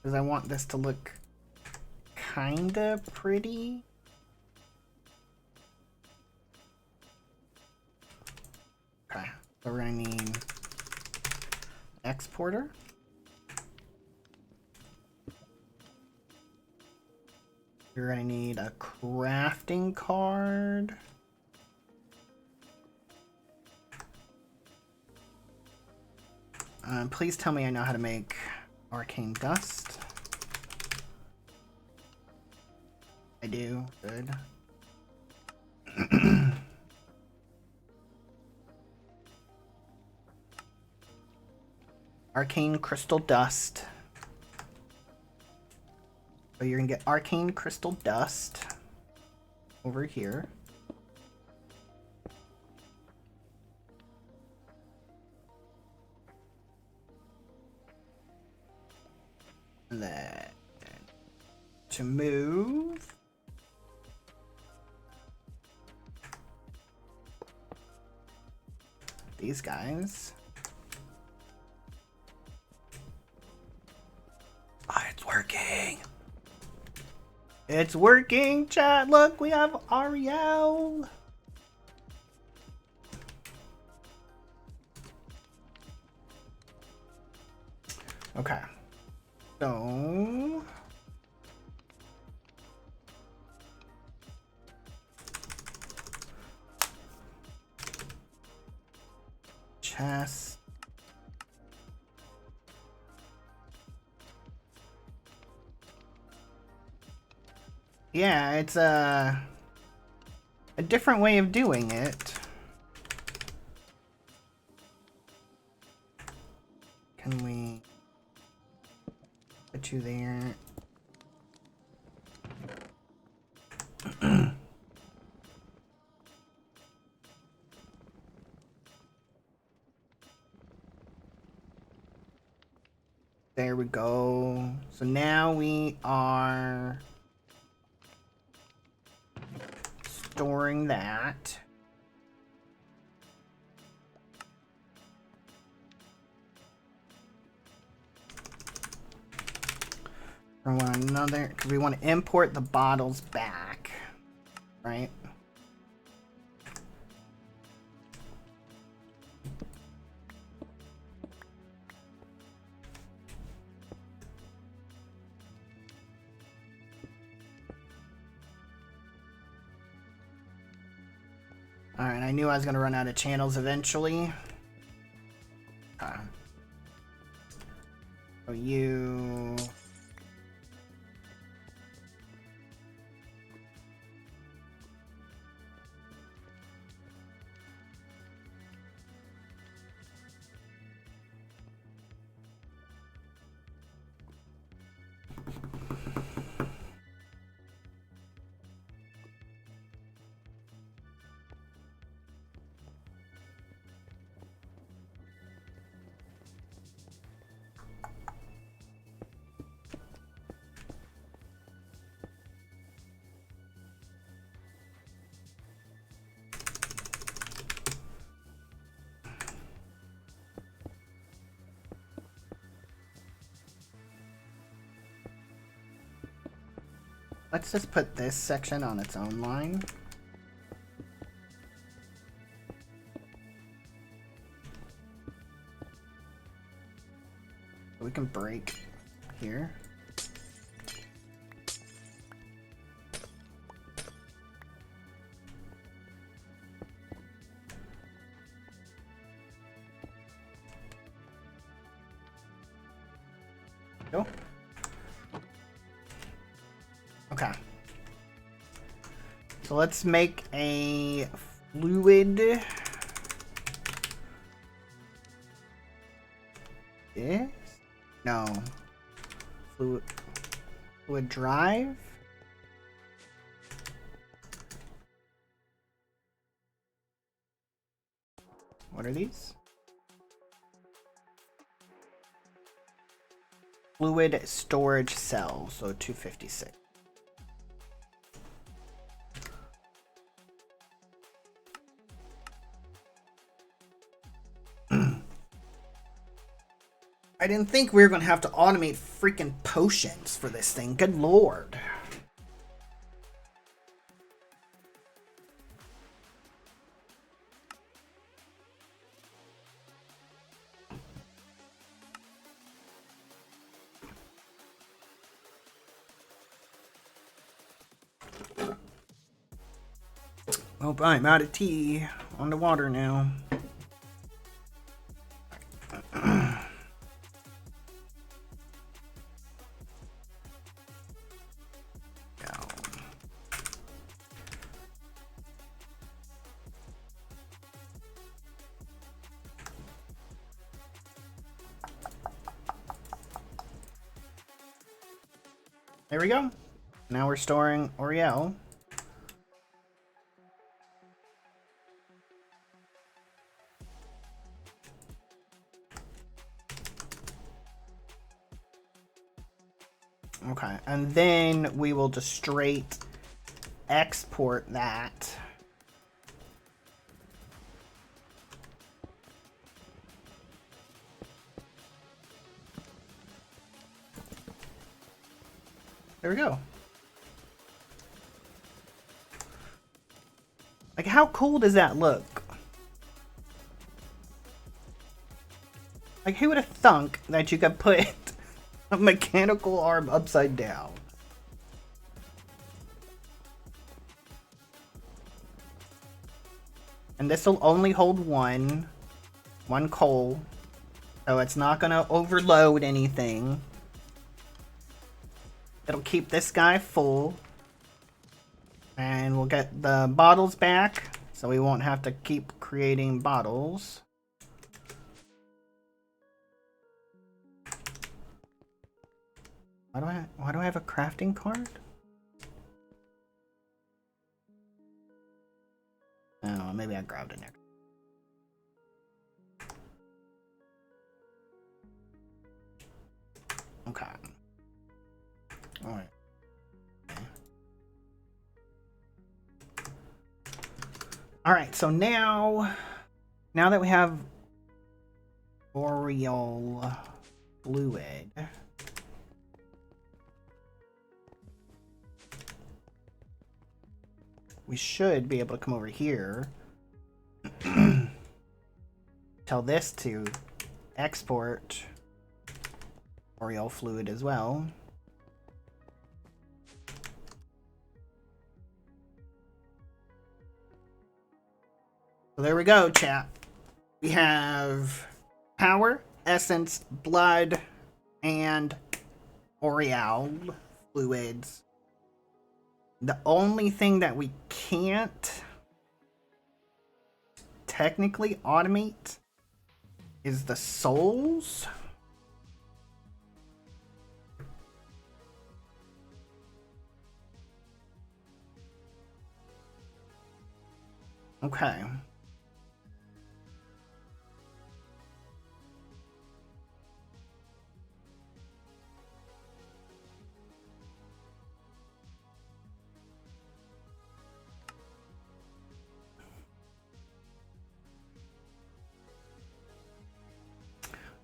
A: because I want this to look kinda pretty. Okay, so we're gonna need exporter. You're gonna need a crafting card. Please tell me I know how to make arcane dust. I do. Good. Arcane crystal dust. So you're gonna get arcane crystal dust over here. Then to move, these guys. Oh, it's working. It's working, chat. Look, we have Ariel. Okay. So chest. Yeah, it's a different way of doing it. Can we put you there? we go. So now we are storing that. We want another, because we want to import the bottles back, right? Alright, I knew I was going to run out of channels eventually. So you... Let's just put this section on its own line. We can break here. Go. Okay. So let's make a fluid. This? No. Fluid drive? What are these? Fluid storage cell, so 256. I didn't think we were going to have to automate freaking potions for this thing. Good lord. Oh, I'm out of tea. On the water now. There we go. Now we're storing Oriel. Okay, and then we will just straight export that. There we go. Like, how cool does that look? Like, who would have thunk that you could put a mechanical arm upside down? And this will only hold one coal, so it's not gonna overload anything. It'll keep this guy full. And we'll get the bottles back, so we won't have to keep creating bottles. Why do I have a crafting card? Oh, maybe I grabbed it next. Alright. Alright, so now that we have boreal fluid, we should be able to come over here, tell this to export boreal fluid as well. So there we go, chat. We have power, essence, blood, and boreal fluids. The only thing that we can't technically automate is the souls. Okay.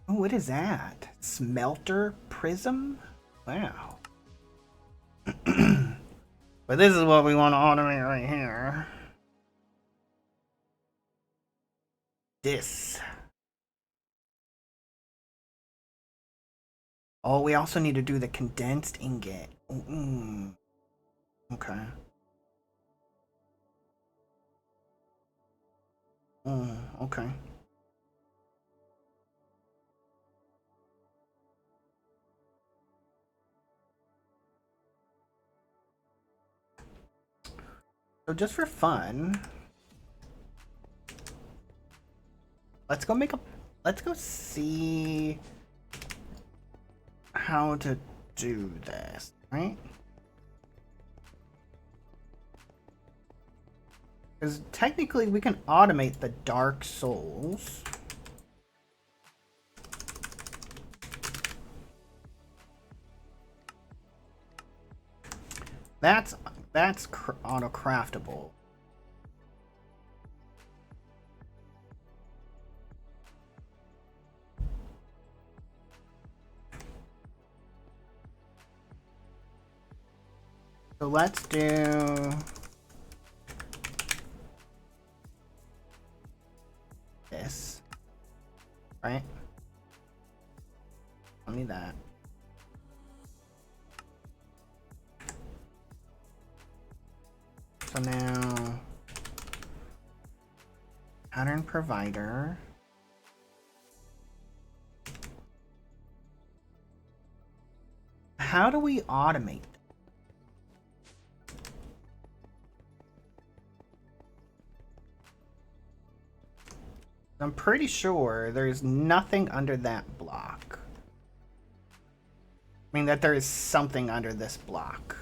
A: Oh, what is that? Smelter prism? Wow. But this is what we want to automate right here. This. Oh, we also need to do the condensed ingot. Okay. Okay. So just for fun, let's go see how to do this, right? Because technically we can automate the dark souls. That's auto-craftable. So let's do this, right? Tell me that. So now, pattern provider. How do we automate? I'm pretty sure there's nothing under that block. I mean that there is something under this block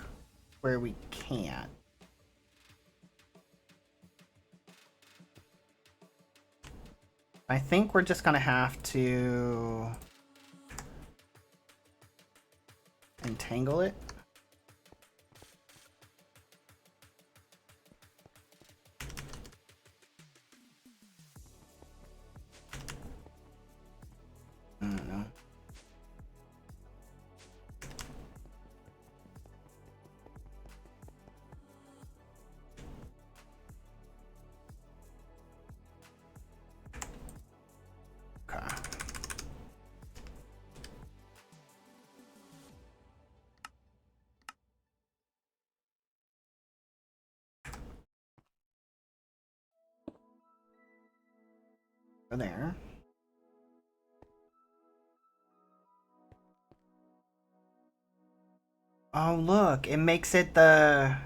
A: where we can't. I think we're just gonna have to entangle it. I don't know. Okay. There. Oh look, it makes it down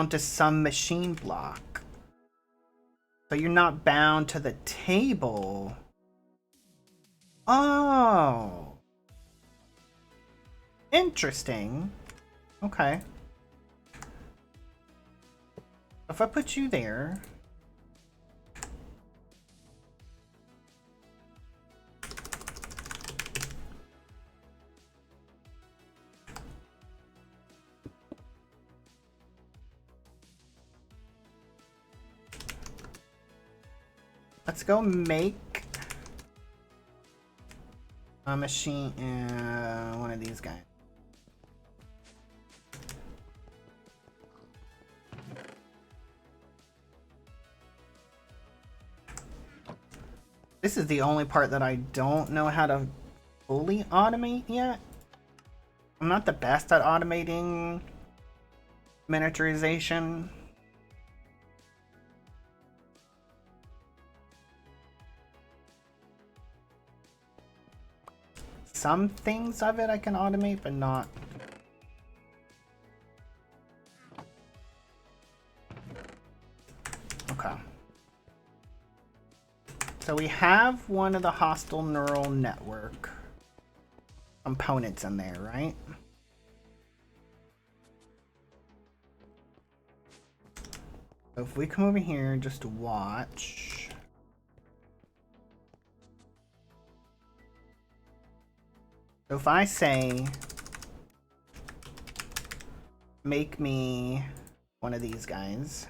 A: to some machine block. So you're not bound to the table. Oh. Interesting. Okay. If I put you there. Let's go make a machine, one of these guys. This is the only part that I don't know how to fully automate yet. I'm not the best at automating miniaturization. Some things of it I can automate, but not. Okay. So we have one of the hostile neural network components in there, right? So if we come over here and just watch. So if I say, make me one of these guys.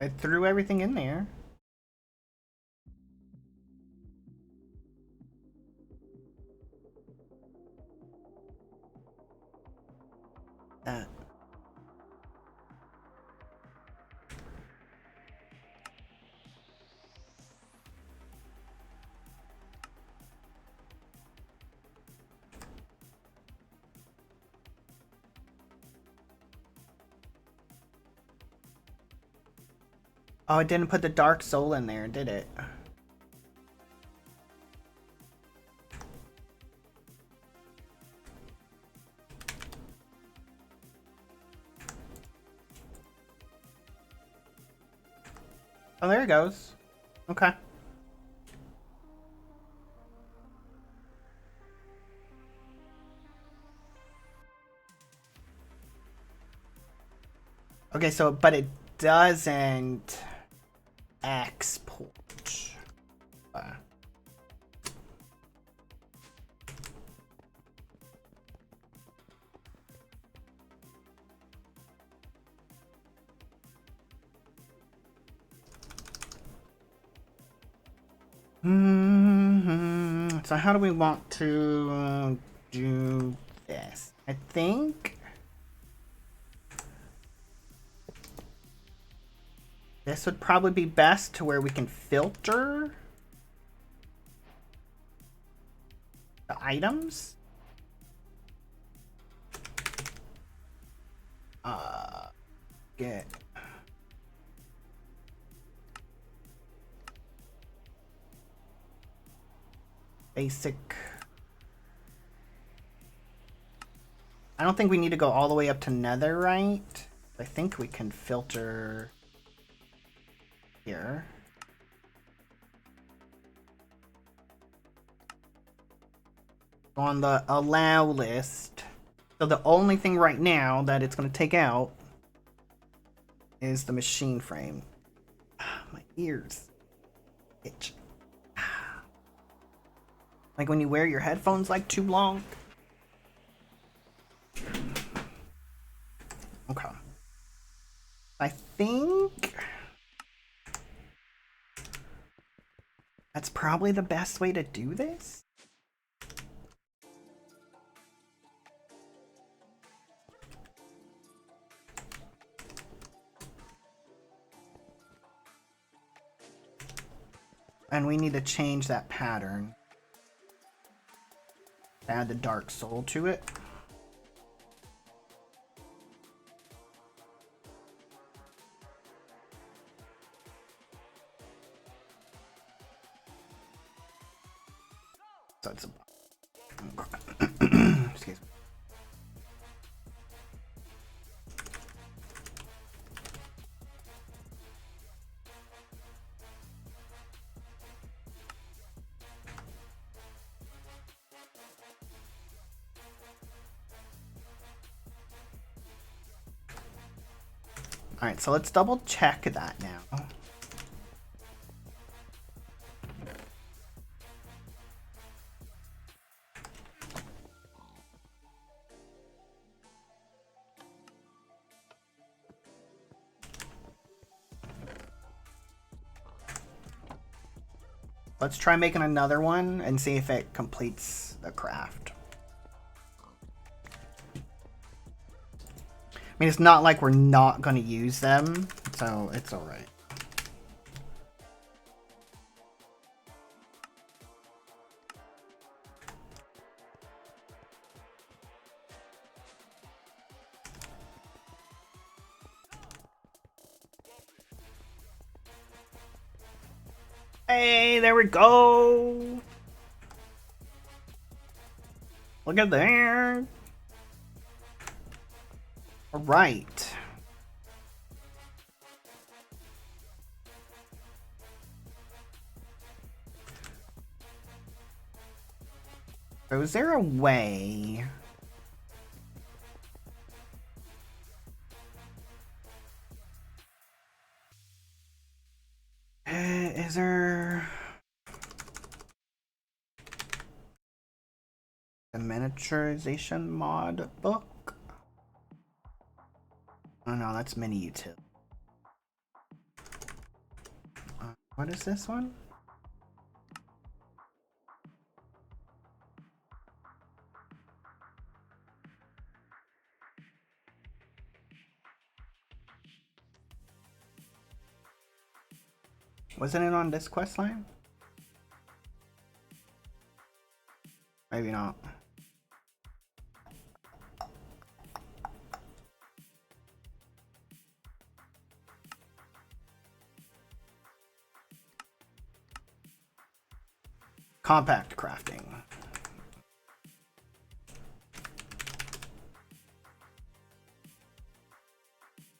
A: I threw everything in there. That. Oh, it didn't put the dark soul in there, did it? Oh, there it goes. Okay. Okay, so, but it doesn't export. So how do we want to do this? I think this would probably be best to where we can filter the items. Get basic. I don't think we need to go all the way up to netherite. I think we can filter here. On the allow list. So the only thing right now that it's going to take out is the machine frame. My ears itch. Like when you wear your headphones like too long. Okay. I think that's probably the best way to do this. And we need to change that pattern. Add the dark soul to it. So it's a excuse me. All right, so let's double check that now. Let's try making another one and see if it completes the craft. I mean, it's not like we're not going to use them, so it's alright. Hey, there we go. Look at there. All right. So is there a way? Is there a miniaturization mod book? Oh no, that's mini utility. What is this one? Wasn't it on this quest line? Maybe not. Compact crafting.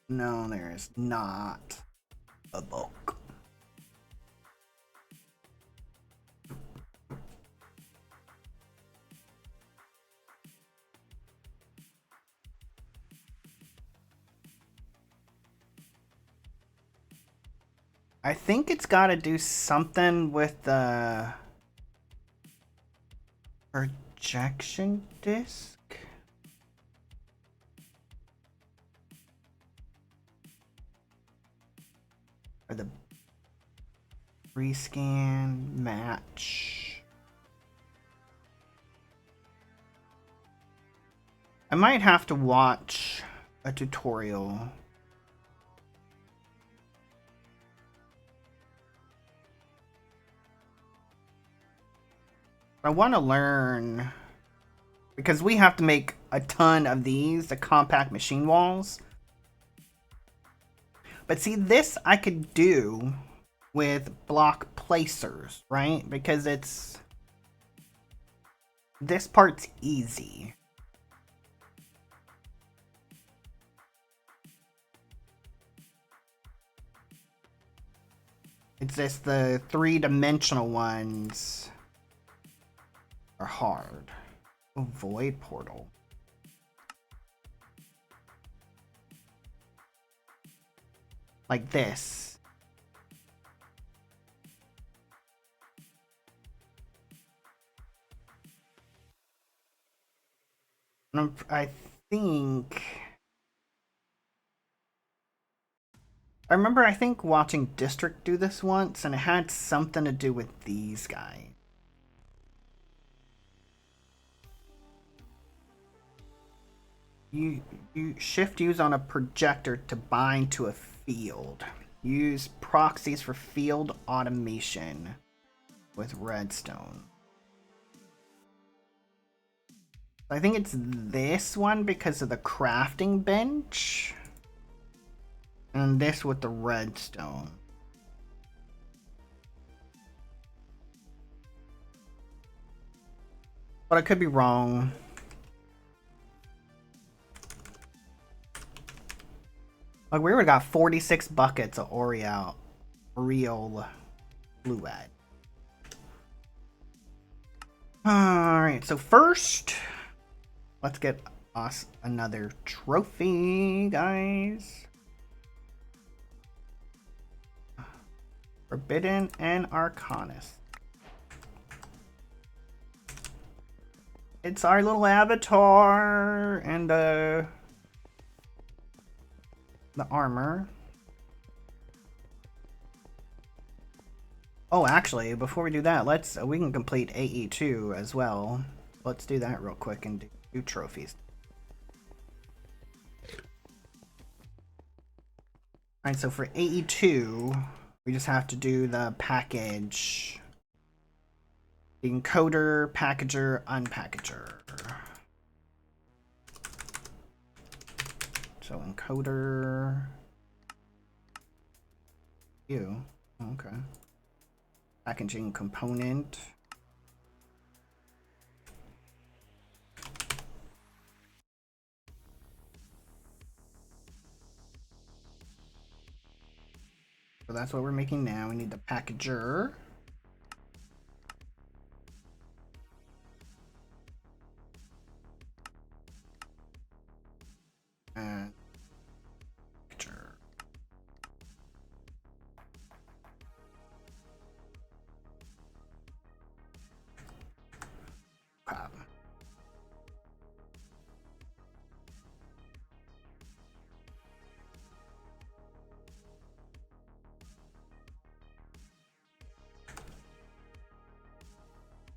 A: No, there is not a book. I think it's got to do something with the projection disc. Or the rescan match. I might have to watch a tutorial. I want to learn, because we have to make a ton of these, the compact machine walls. But see, this I could do with block placers, right? Because it's... this part's easy. It's just the three-dimensional ones are hard. Void portal. Like this. I think... I remember, I think, watching District do this once, and it had something to do with these guys. You shift use on a projector to bind to a field. Use proxies for field automation with redstone. I think it's this one because of the crafting bench. And this with the redstone. But I could be wrong. Like, we already got 46 buckets of Oriole fluid. Alright, so first, let's get us another trophy, guys. Forbidden and Arcanist. It's our little avatar and the armor. Oh, actually, before we do that, we can complete AE2 as well. Let's do that real quick and do trophies. Alright, so for AE2, we just have to do the package. The encoder, packager, unpackager. So encoder. Okay. Packaging component. So that's what we're making now. We need the packager. And packager.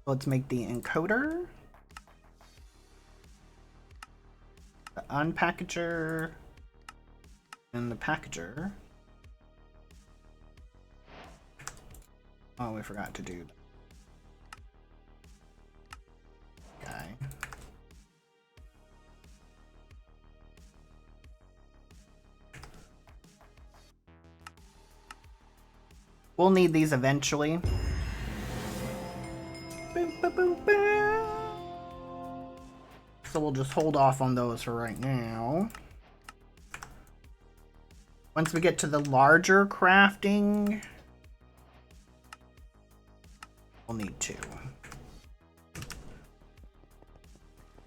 A: Let's make the encoder, the unpackager, and the packager. Oh, we forgot to do that guy. We'll need these eventually. So we'll just hold off on those for right now. Once we get to the larger crafting, we'll need 2.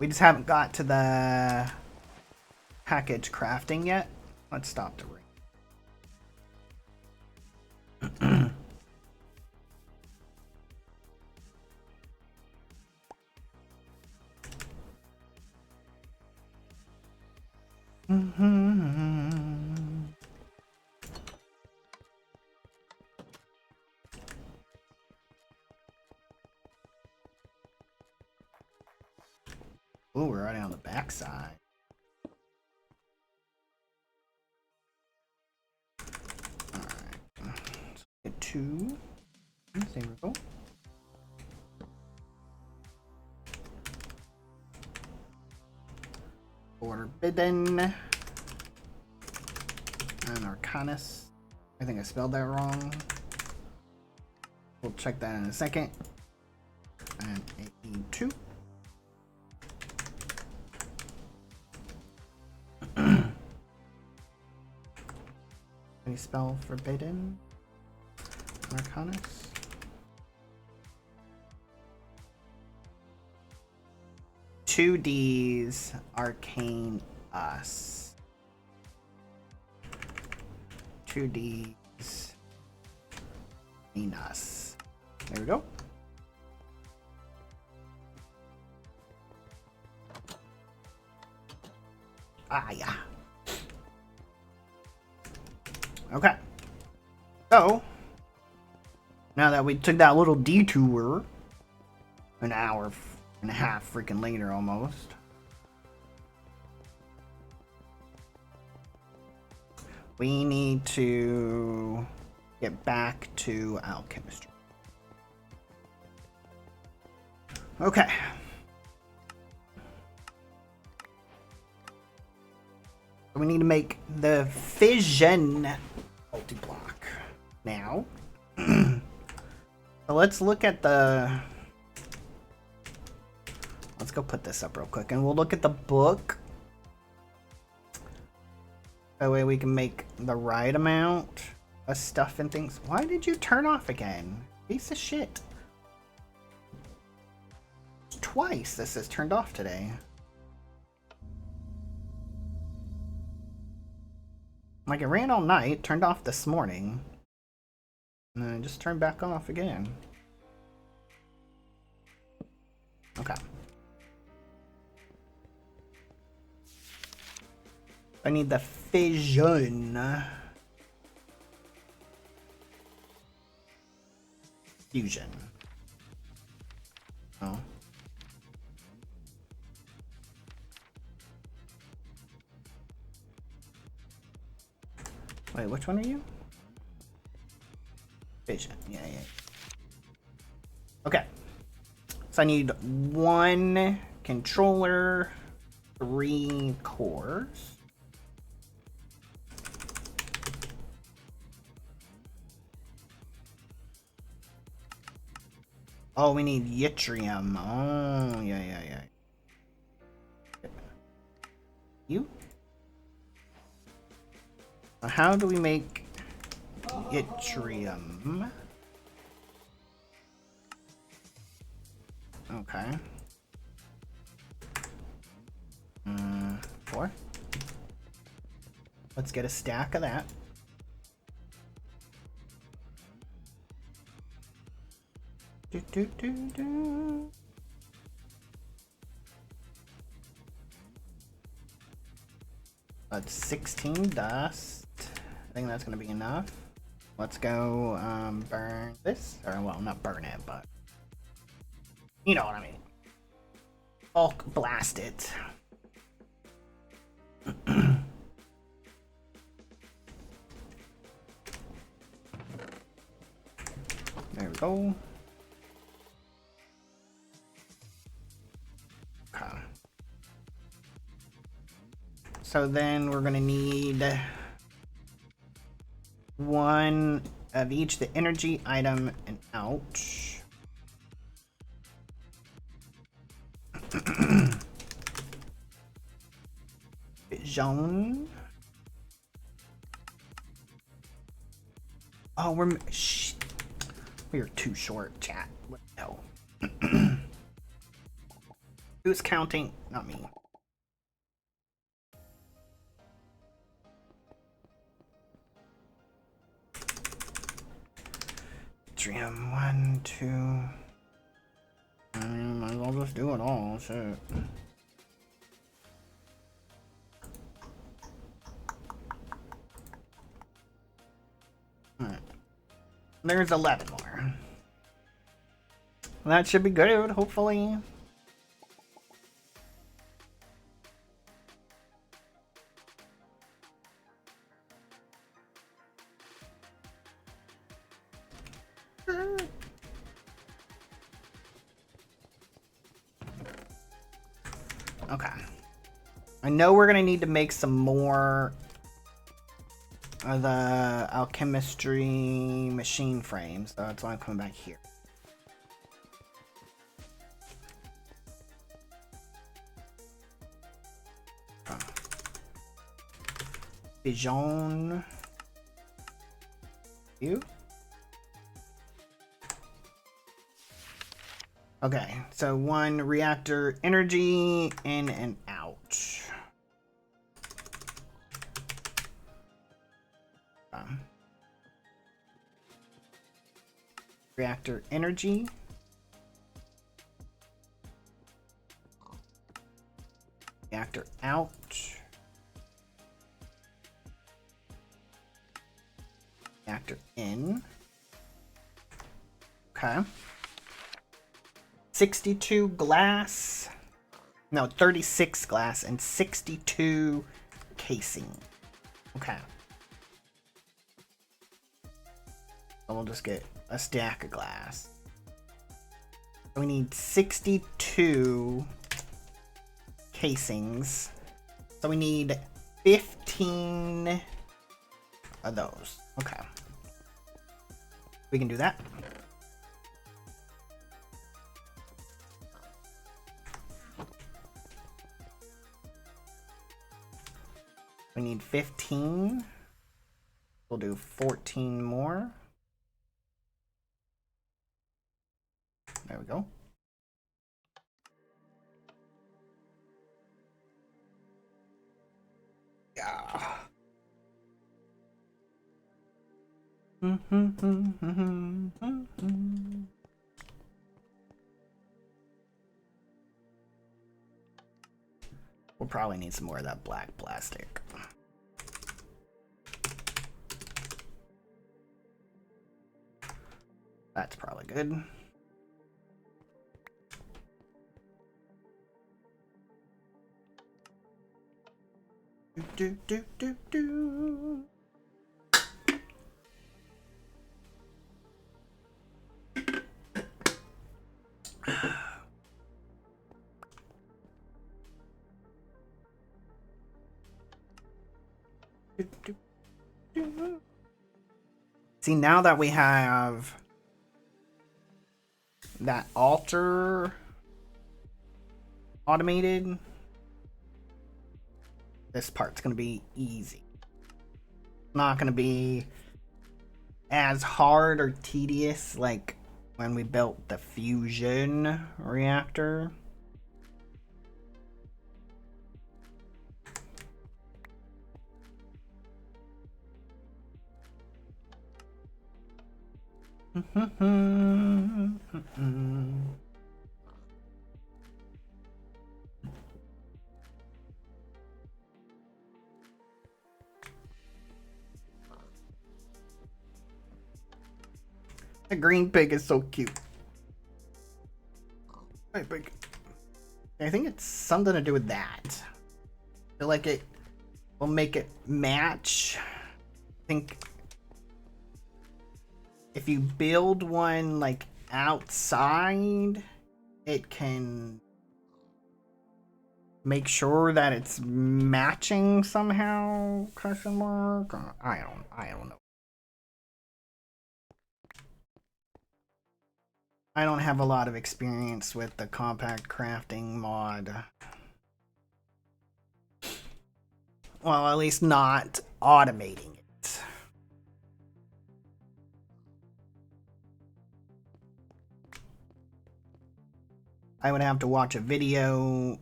A: We just haven't got to the package crafting yet. Let's stop the ring. Oh, we're already on the backside. Alright. Let's get 2. There we go. Forbidden. And Arcanus. I think I spelled that wrong. We'll check that in a second. And AE2. Can you spell forbidden? Arcanus. Two D's, arcane us. 2 D's, arcane us. There we go. Ah, yeah. Okay. So, now that we took that little detour, an hour and a half freaking later almost, we need to get back to alchemistry. Okay. We need to make the fission multi-block now. So let's look at the... Let's go put this up real quick and we'll look at the book. That way we can make the right amount of stuff and things. Why did you turn off again? Piece of shit. Twice this is turned off today. Like, it ran all night, turned off this morning, and then it just turned back off again. Okay. I need the fission. Fusion. Oh. Wait, which one are you? Vision. Yeah. Okay. So I need 1 controller, 3 cores. Oh, we need yttrium. Oh, yeah. You? How do we make yttrium? Okay. 4. Let's get a stack of that. That's 16 dust. I think that's gonna be enough. Let's go burn this. Or, well, not burn it, but you know what I mean. Bulk blast it. There we go. Okay. So then we're gonna need 1 of each, the energy, item, and ouch. Zone. Oh, we're too short, chat. What the hell? Who's counting? Not me. Dream 1, 2. I mean, might as well just do it all. Shit. Alright. There's 11 more. That should be good, hopefully. Okay. I know we're gonna need to make some more of the alchemistry machine frames, so that's why I'm coming back here. Vision. You? Okay, so 1 reactor energy in and out. Reactor energy. Reactor out. Reactor in. Okay. 62 glass. No, 36 glass and 62 casing. Okay. So we'll just get a stack of glass. We need 62 casings. So we need 15 of those. Okay. We can do that. We need 15. We'll do 14 more. There we go. Yeah. We'll probably need some more of that black plastic. That's probably good. Do. See, now that we have that altar automated, this part's gonna be easy. Not gonna be as hard or tedious like when we built the fusion reactor. The green pig is so cute. Hey, pig. I think it's something to do with that. I feel like it will make it match. I think if you build one like outside, it can make sure that it's matching somehow, question mark. I don't know. I don't have a lot of experience with the compact crafting mod. Well, at least not automating it. I would have to watch a video.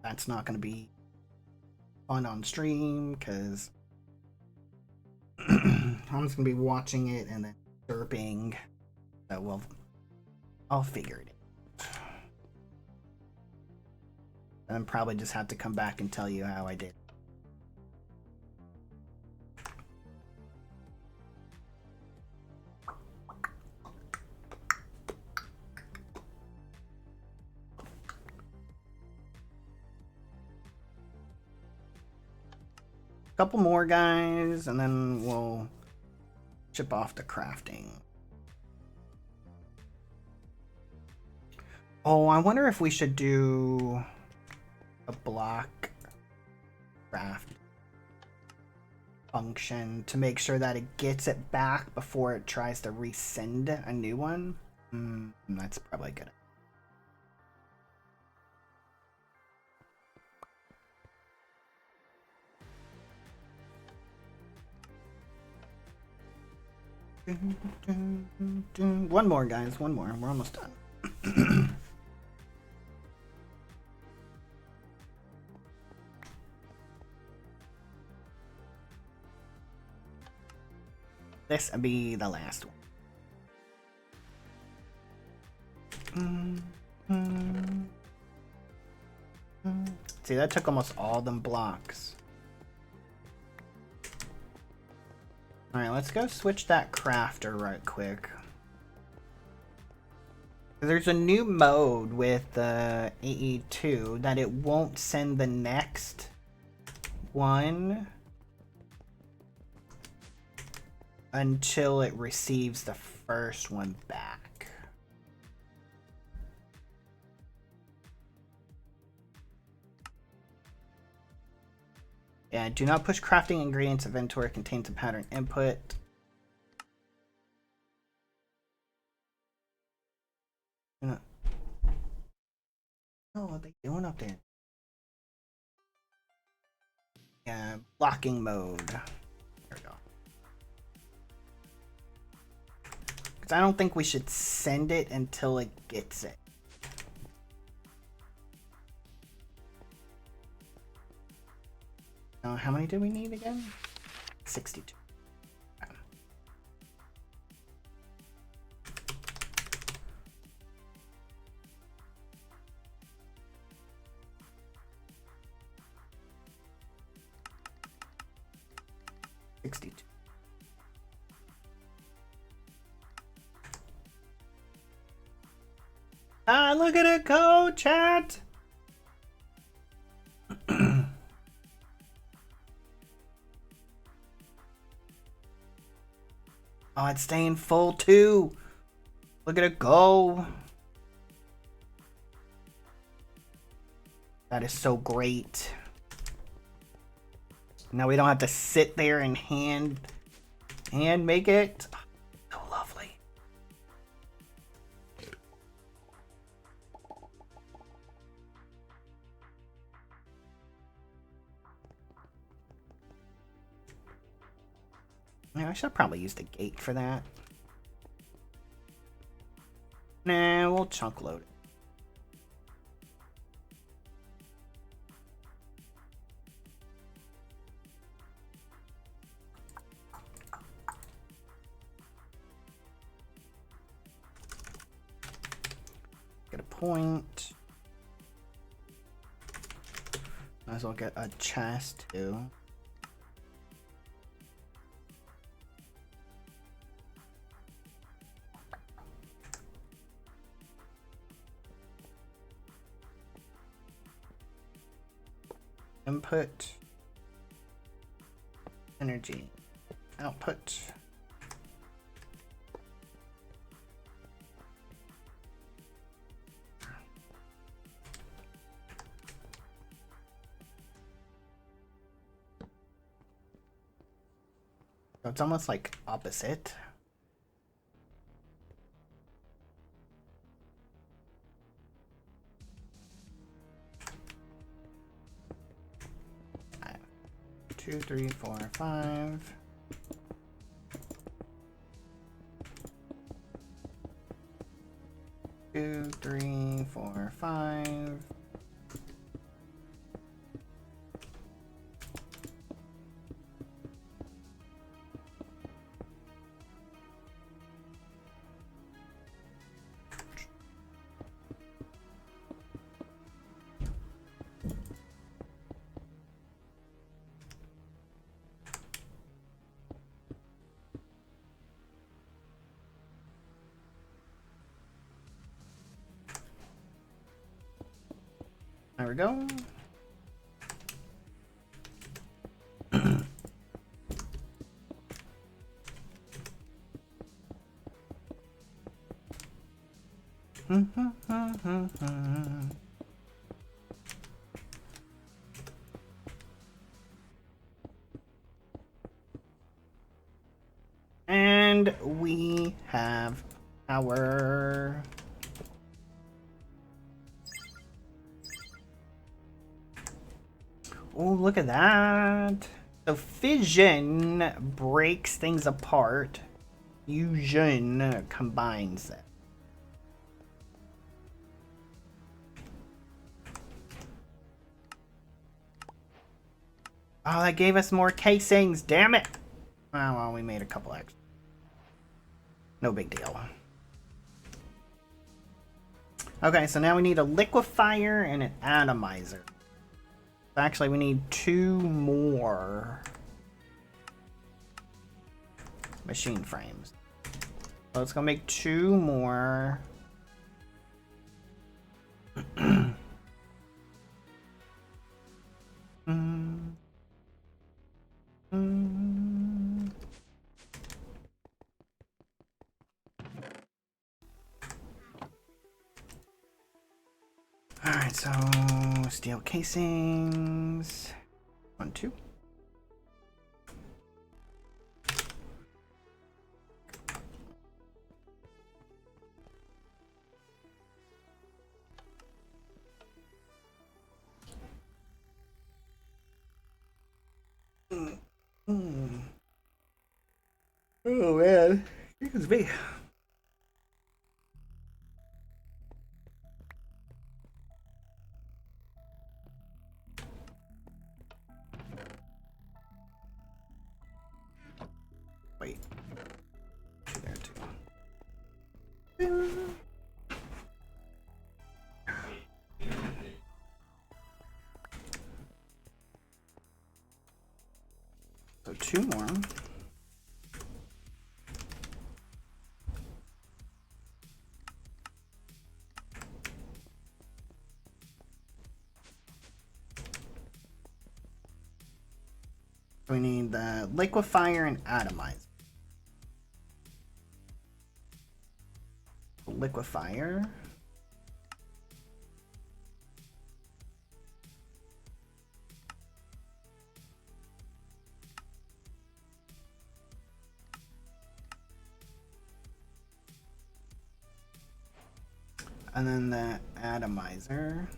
A: That's not going to be fun on stream because I'm just going to be watching it and then derping. So, well, I'll figure it out. And then probably just have to come back and tell you how I did. Couple more guys, and then we'll chip off the crafting. Oh, I wonder if we should do a block craft function to make sure that it gets it back before it tries to resend a new one. That's probably good. One more, guys. One more. We're almost done. This will be the last one. See, that took almost all them blocks. Alright, let's go switch that crafter right quick. There's a new mode with AE2 that it won't send the next one until it receives the first one back. Yeah, do not push crafting ingredients inventory contains a pattern input. What are they doing up there? Yeah, blocking mode. There we go. Because I don't think we should send it until it gets it. How many do we need again? 62. Okay. Ah, look at it go, chat! Oh, it's staying full too. Look at it go. That is so great. Now we don't have to sit there and hand make it. Oh, so lovely. Yeah, I should probably use the gate for that. Nah, we'll chunk load it. Get a point. Might as well get a chest too. Input, energy, output. So it's almost like opposite. Two, three, four, five. Two, three, four, five. There we go. And we have our oh, look at that. So fission breaks things apart. Fusion combines it. Oh, that gave us more casings. Damn it. Oh, well, we made a couple extra. No big deal. Okay, so now we need a liquefier and an atomizer. Actually, we need two more machine frames. So let's go make two more. Alright, so steel casings. 1, 2. Oh man, excuse me. Wait. There too. So two more. We need the liquefier and atomizer. Liquefier. And then the atomizer.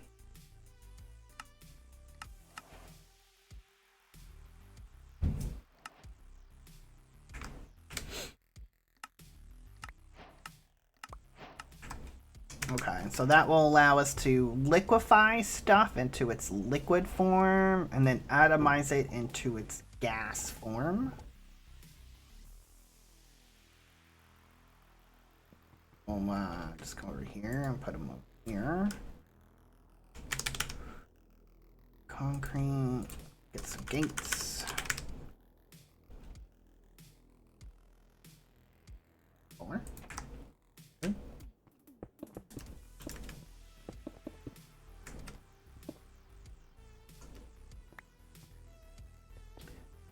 A: Okay, so that will allow us to liquefy stuff into its liquid form and then atomize it into its gas form. We'll just go over here and put them up here. Concrete, get some gates. Four. Good.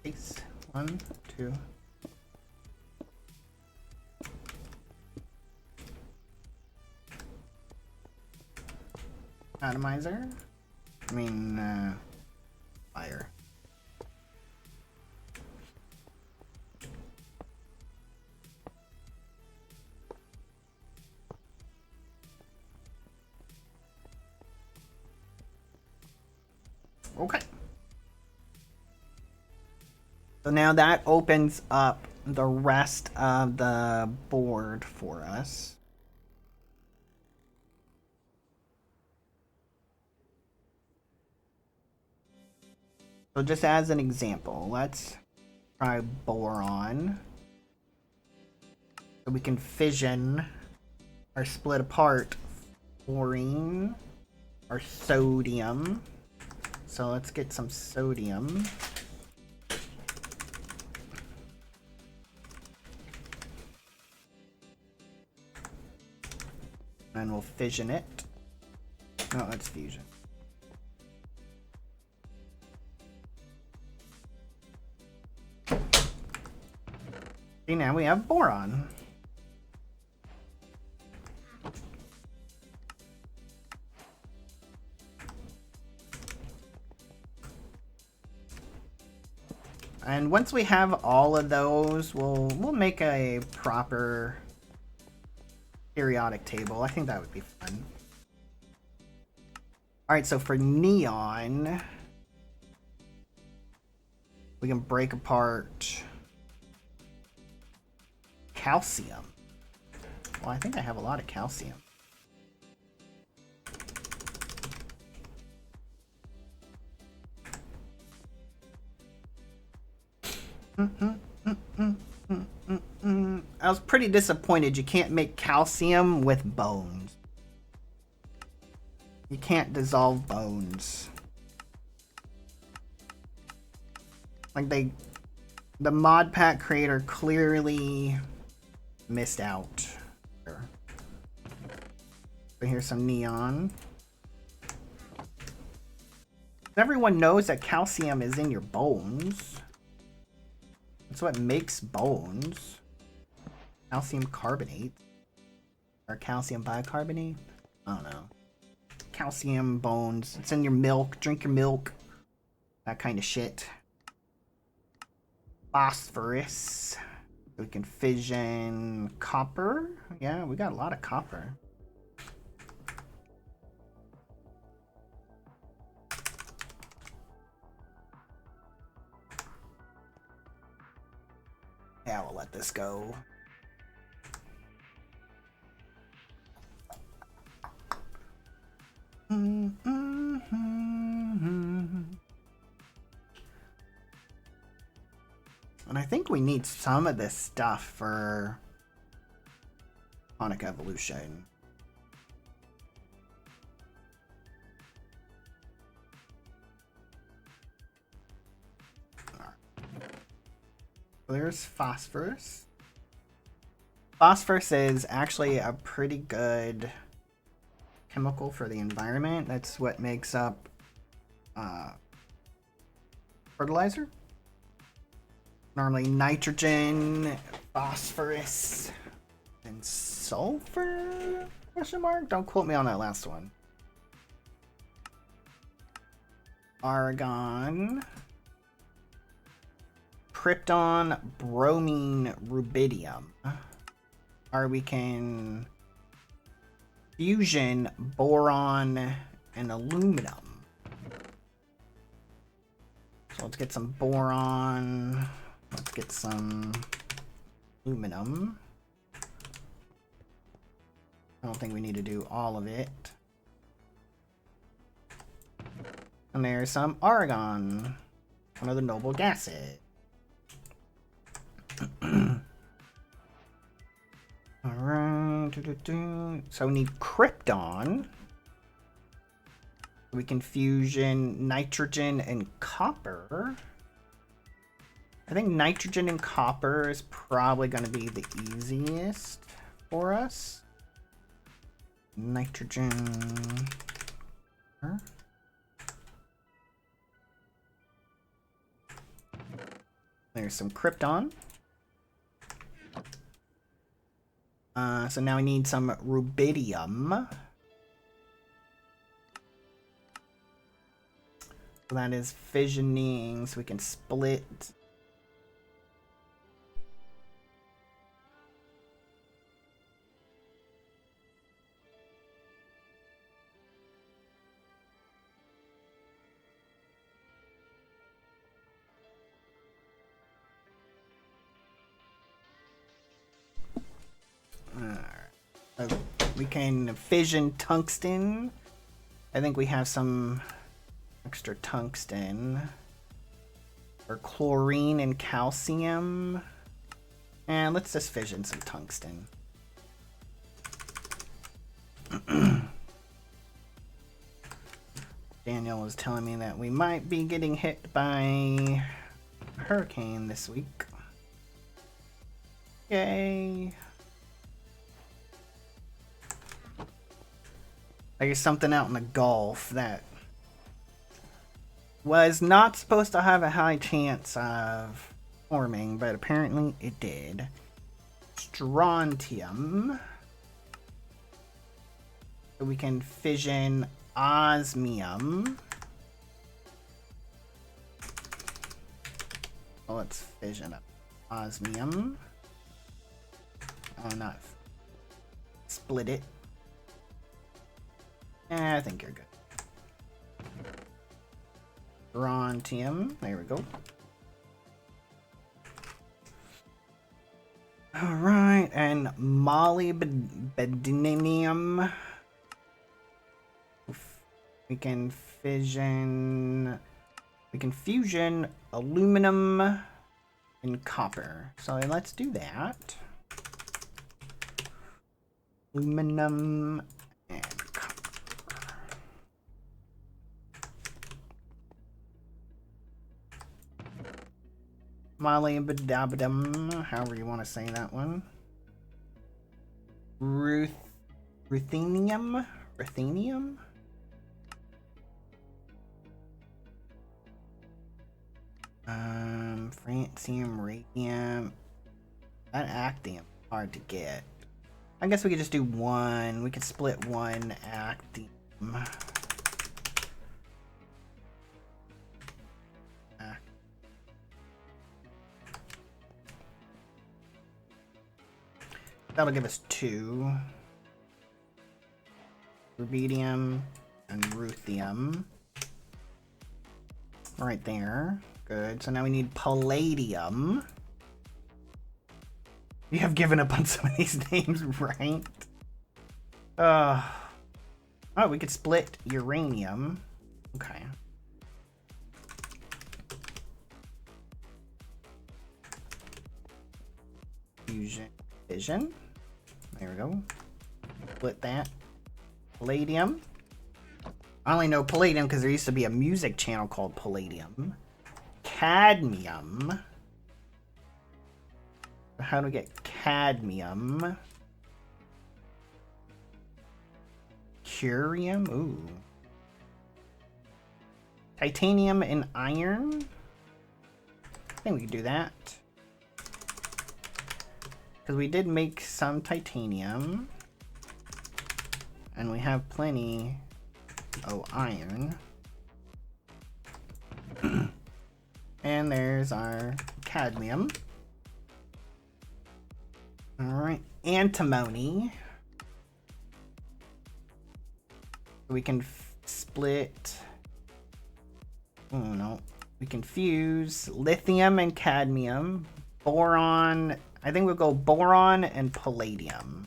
A: Base. 1, 2. Atomizer. I mean, fire. Okay. So now that opens up the rest of the board for us. So just as an example, let's try boron. So we can fission or split apart fluorine or sodium. So let's get some sodium. And we'll fission it. No, that's fusion. See, now we have boron. And once we have all of those, we'll make a proper periodic table. I think that would be fun. All right, so for neon, we can break apart calcium. Well, I think I have a lot of calcium. I was pretty disappointed you can't make calcium with bones. You can't dissolve bones. Like the mod pack creator clearly missed out. So here's some neon. Everyone knows that calcium is in your bones. That's what makes bones. Calcium carbonate. Or calcium bicarbonate? I don't know. Calcium bones. It's in your milk. Drink your milk. That kind of shit. Phosphorus. We can fission copper. Yeah, we got a lot of copper. Yeah, we'll let this go. And I think we need some of this stuff for Draconic Evolution. There's phosphorus. Phosphorus is actually a pretty good chemical for the environment. That's what makes up fertilizer. Normally nitrogen, phosphorus, and sulfur? Question mark? Don't quote me on that last one. Argon, krypton, bromine, rubidium. Or we can fusion boron and aluminum. So let's get some boron. Let's get some aluminum. I don't think we need to do all of it. And there's some argon, one of the noble gases. Alright. So we need krypton. We can fusion nitrogen and copper. I think nitrogen and copper is probably going to be the easiest for us. Nitrogen. There's some krypton. So now we need some rubidium. So that is fissioning, so we can split. We can fission tungsten. I think we have some extra tungsten. Or chlorine and calcium. And let's just fission some tungsten. Daniel was telling me that we might be getting hit by a hurricane this week. Yay. I guess something out in the Gulf that was not supposed to have a high chance of forming, but apparently it did. Strontium. So we can fission osmium. Well, let's fission up osmium. Oh, not split it. I think you're good. Strontium. There we go. Alright, and molybdenum. We can fission aluminum and copper. So let's do that. Aluminum and copper. Molybdenum, however you want to say that one. Ruthenium? Ruthenium? Francium, radium. That actium, hard to get. I guess we could just do one. We could split one actium. That'll give us 2. Rubidium and ruthium. Right there. Good. So now we need palladium. We have given up on some of these names, right? Oh, we could split uranium. Okay. Fission. There we go. Split that. Palladium. I only know palladium because there used to be a music channel called Palladium. Cadmium. How do we get cadmium? Curium? Ooh. Titanium and iron? I think we can do that. Because we did make some titanium. And we have plenty of iron. And there's our cadmium. Alright, antimony. We can split. Oh no. We can fuse lithium and cadmium. Boron. I think we'll go boron and palladium.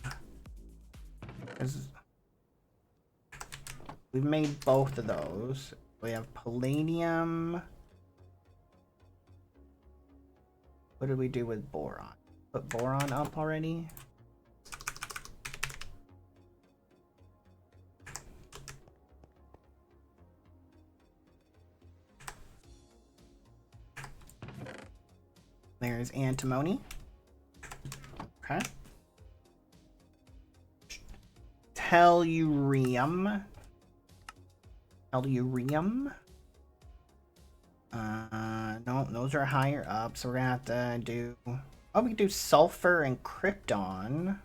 A: We've made both of those. We have palladium. What did we do with boron? Put boron up already? There's antimony. Okay. Tellurium. Tellurium. No, those are higher up, so we're gonna have to do... Oh, we can do sulfur and krypton.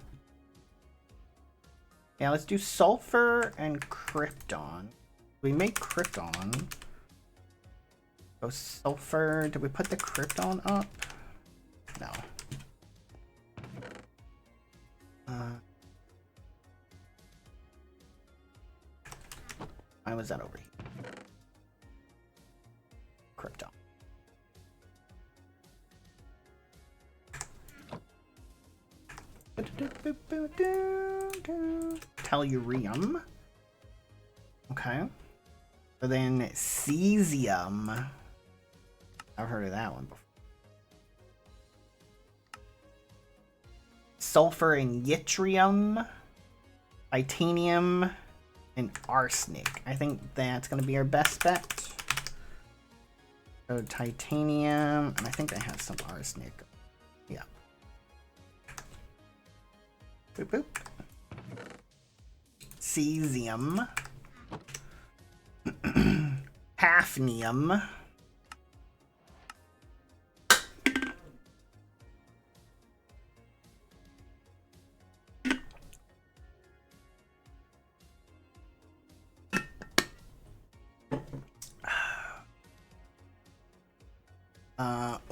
A: Yeah, let's do sulfur and krypton. We make krypton. Oh, sulfur. Did we put the krypton up? No. Why was that over here? Krypton. Tellurium. Okay. So then cesium. I've heard of that one before. Sulfur and yttrium. Titanium and arsenic. I think that's going to be our best bet. So titanium, and I think I have some arsenic. Yeah. Boop, boop. Cesium. Hafnium.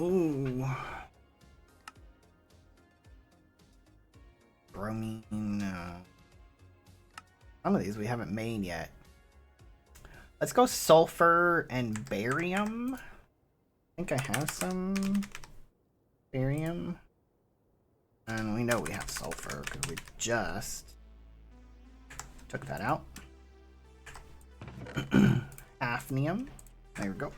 A: Ooh. Bromine, no. Some of these we haven't made yet. Let's go sulfur and barium. I think I have some barium. And we know we have sulfur because we just took that out. Hafnium. There we go.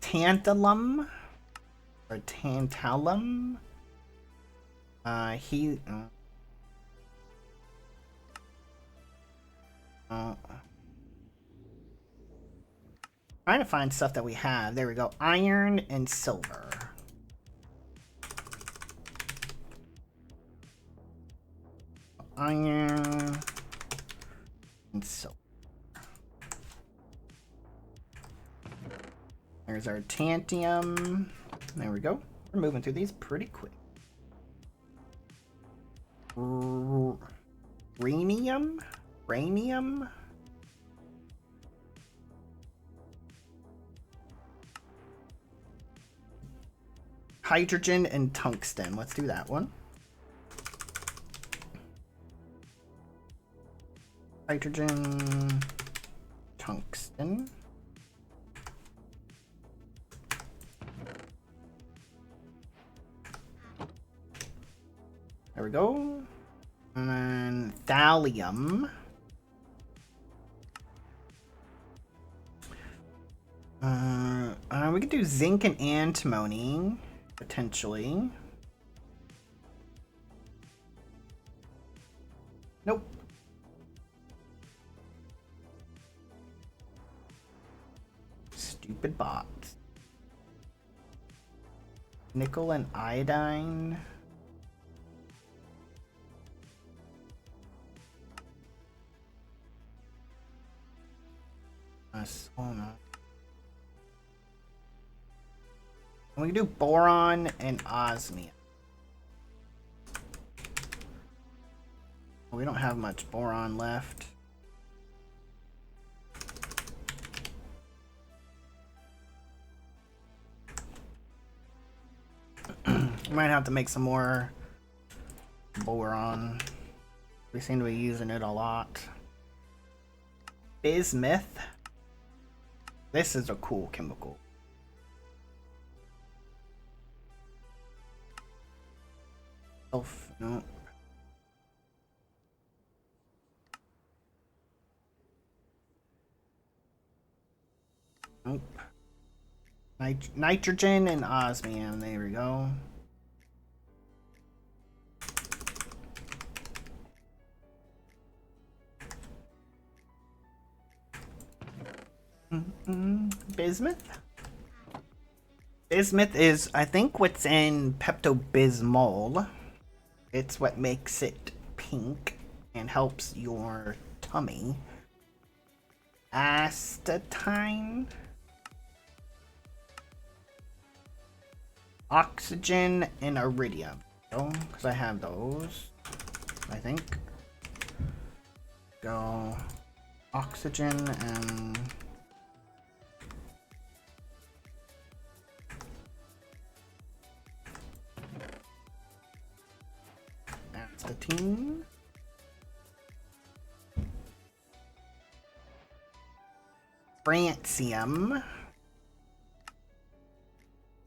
A: Tantalum or tantalum. Trying to find stuff that we have. There we go. Iron and silver. Iron and silver. There's our tantium. There we go. We're moving through these pretty quick. Rhenium? Rhenium? Hydrogen and tungsten. Let's do that one. Hydrogen, tungsten. There we go. And then thallium. We could do zinc and antimony, potentially. Nope. Stupid bots. Nickel and iodine. Sauna. We can do boron and osmium. We don't have much boron left. We might have to make some more boron. We seem to be using it a lot. Bismuth. This is a cool chemical. No. Nope. Nitrogen and osmium. There we go. Bismuth? Bismuth is, I think, what's in Pepto-Bismol. It's what makes it pink and helps your tummy. Astatine. Oxygen and iridium. Oh, because I have those, I think. Go oxygen and astatine. Francium.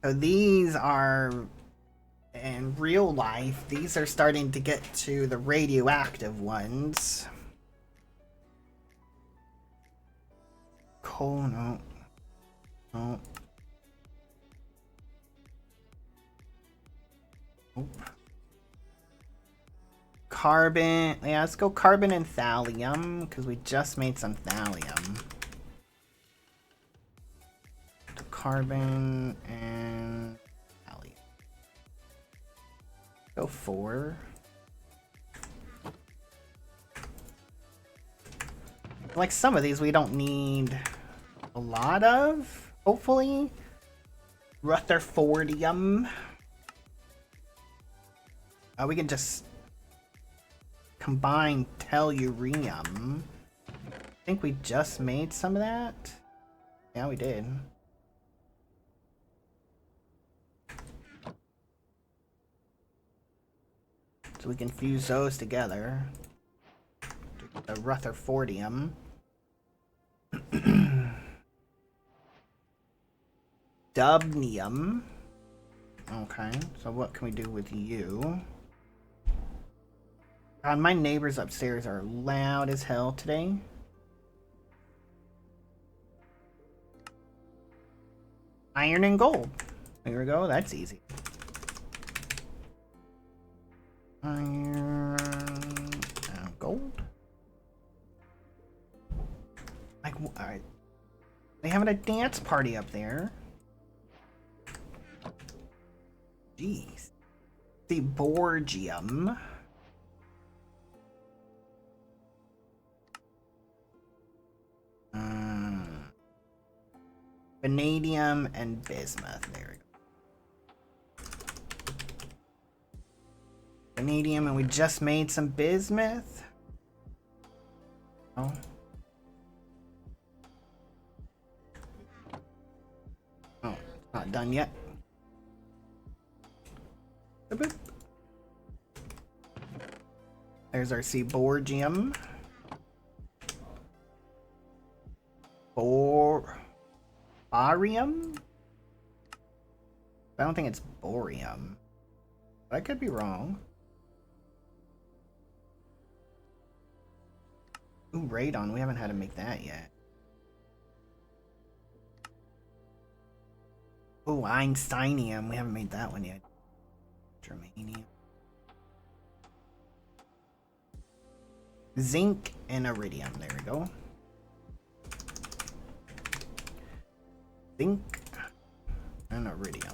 A: So these are, in real life, these are starting to get to the radioactive ones. Coal, no. No. Nope. Carbon, yeah, let's go carbon and thallium, because we just made some thallium. Carbon and thallium. Go 4. Like some of these we don't need a lot of, hopefully. Rutherfordium. We can just combine tellurium. I think we just made some of that. Yeah, we did. So we can fuse those together. The Rutherfordium. Dubnium. Okay, so what can we do with you? God, my neighbors upstairs are loud as hell today. Iron and gold. There we go, that's easy. Iron and gold. Like, alright. They having a dance party up there. Jeez. The Borgium. Vanadium and bismuth. There we go. Vanadium, and we just made some bismuth. Oh. Oh, it's not done yet. Boop, boop. There's our seaborgium. Barium? I don't think it's borium. I could be wrong. Ooh, radon. We haven't had to make that yet. Ooh, Einsteinium. We haven't made that one yet. Germanium. Zinc and iridium. There we go. Zinc and iridium.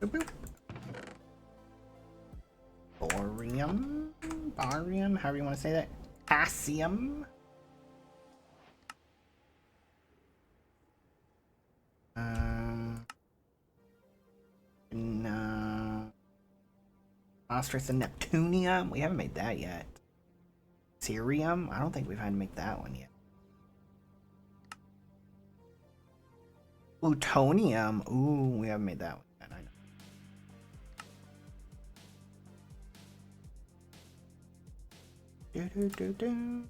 A: Boop, boop. Barium, however you want to say that. Potassium. Phosphorus and Neptunium. We haven't made that yet. Cerium. I don't think we've had to make that one yet. Plutonium. Ooh, we haven't made that one yet. I know.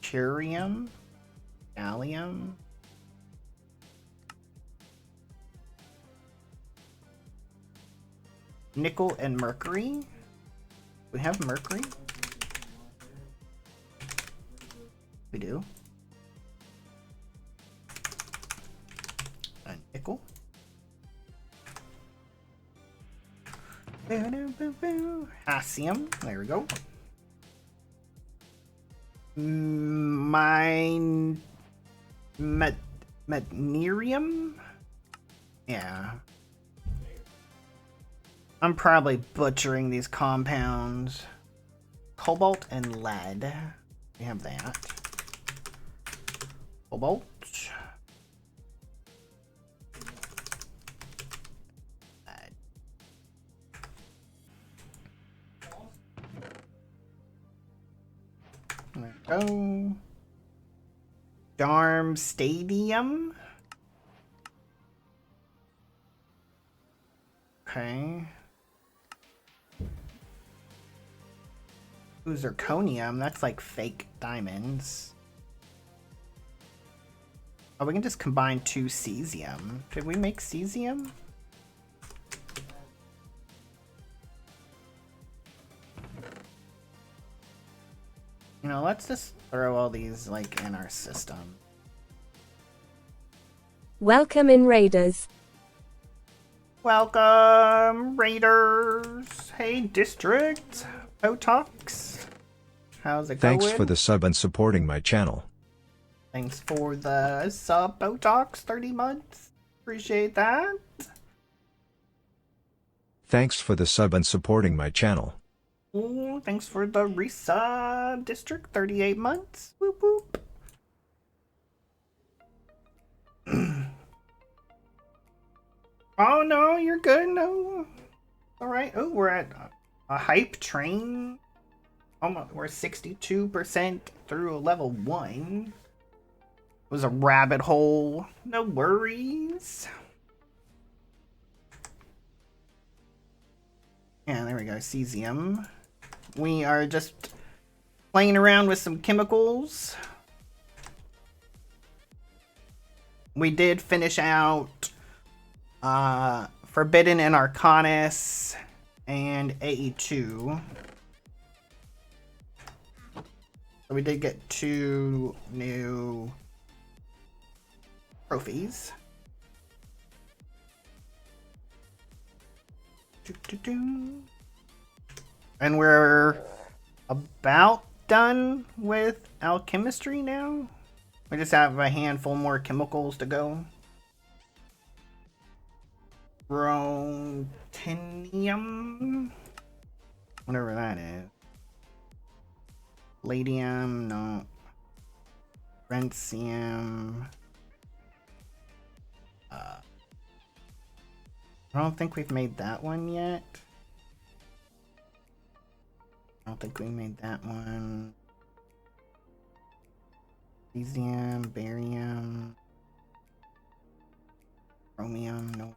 A: Curium. Gallium. Nickel and mercury. We have mercury. We do. A nickel. Hassium. There we go. Metnerium. Yeah. I'm probably butchering these compounds. Cobalt and lead. We have that. Cobalt. Lead. There we go. Darm Stadium. Okay. Ooh, zirconium. That's like fake diamonds. Oh, we can just combine 2 cesium. Did we make cesium? You know, let's just throw all these like in our system.
B: Welcome in, Raiders.
A: Welcome, Raiders. Hey, District. Botox. How's it going?
C: Thanks for the sub and supporting my channel.
A: Thanks for the sub, Botox. 30 months. Appreciate that.
C: Thanks for the sub and supporting my channel.
A: Ooh, thanks for the resub, District. 38 months. Whoop whoop. Oh no, you're good. No. Alright. Oh, we're at a hype train. Almost, we're 62% through level 1. It was a rabbit hole. No worries. Yeah, there we go. Cesium. We are just playing around with some chemicals. We did finish out Forbidden and Arcanus and AE2. So we did get 2 new trophies. And we're about done with Alchemistry now. We just have a handful more chemicals to go. Bromtinium. Whatever that is. Palladium, no. Francium. I don't think we've made that one yet. I don't think we made that one. Cesium, barium. Chromium, no.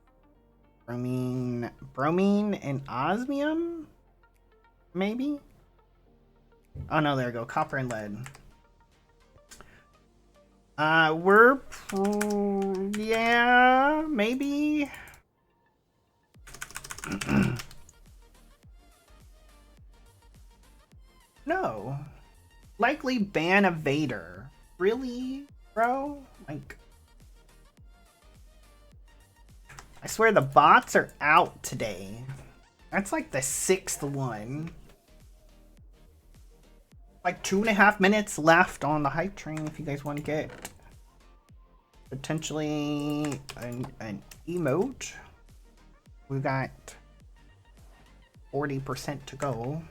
A: Bromine and osmium? Maybe? Oh no, there we go. Copper and lead. Yeah, maybe. No. Likely ban a Vader. Really, bro? Like, I swear the bots are out today. That's like the 6th one. Like 2.5 minutes left on the hype train if you guys want to get potentially an emote. We've got 40% to go.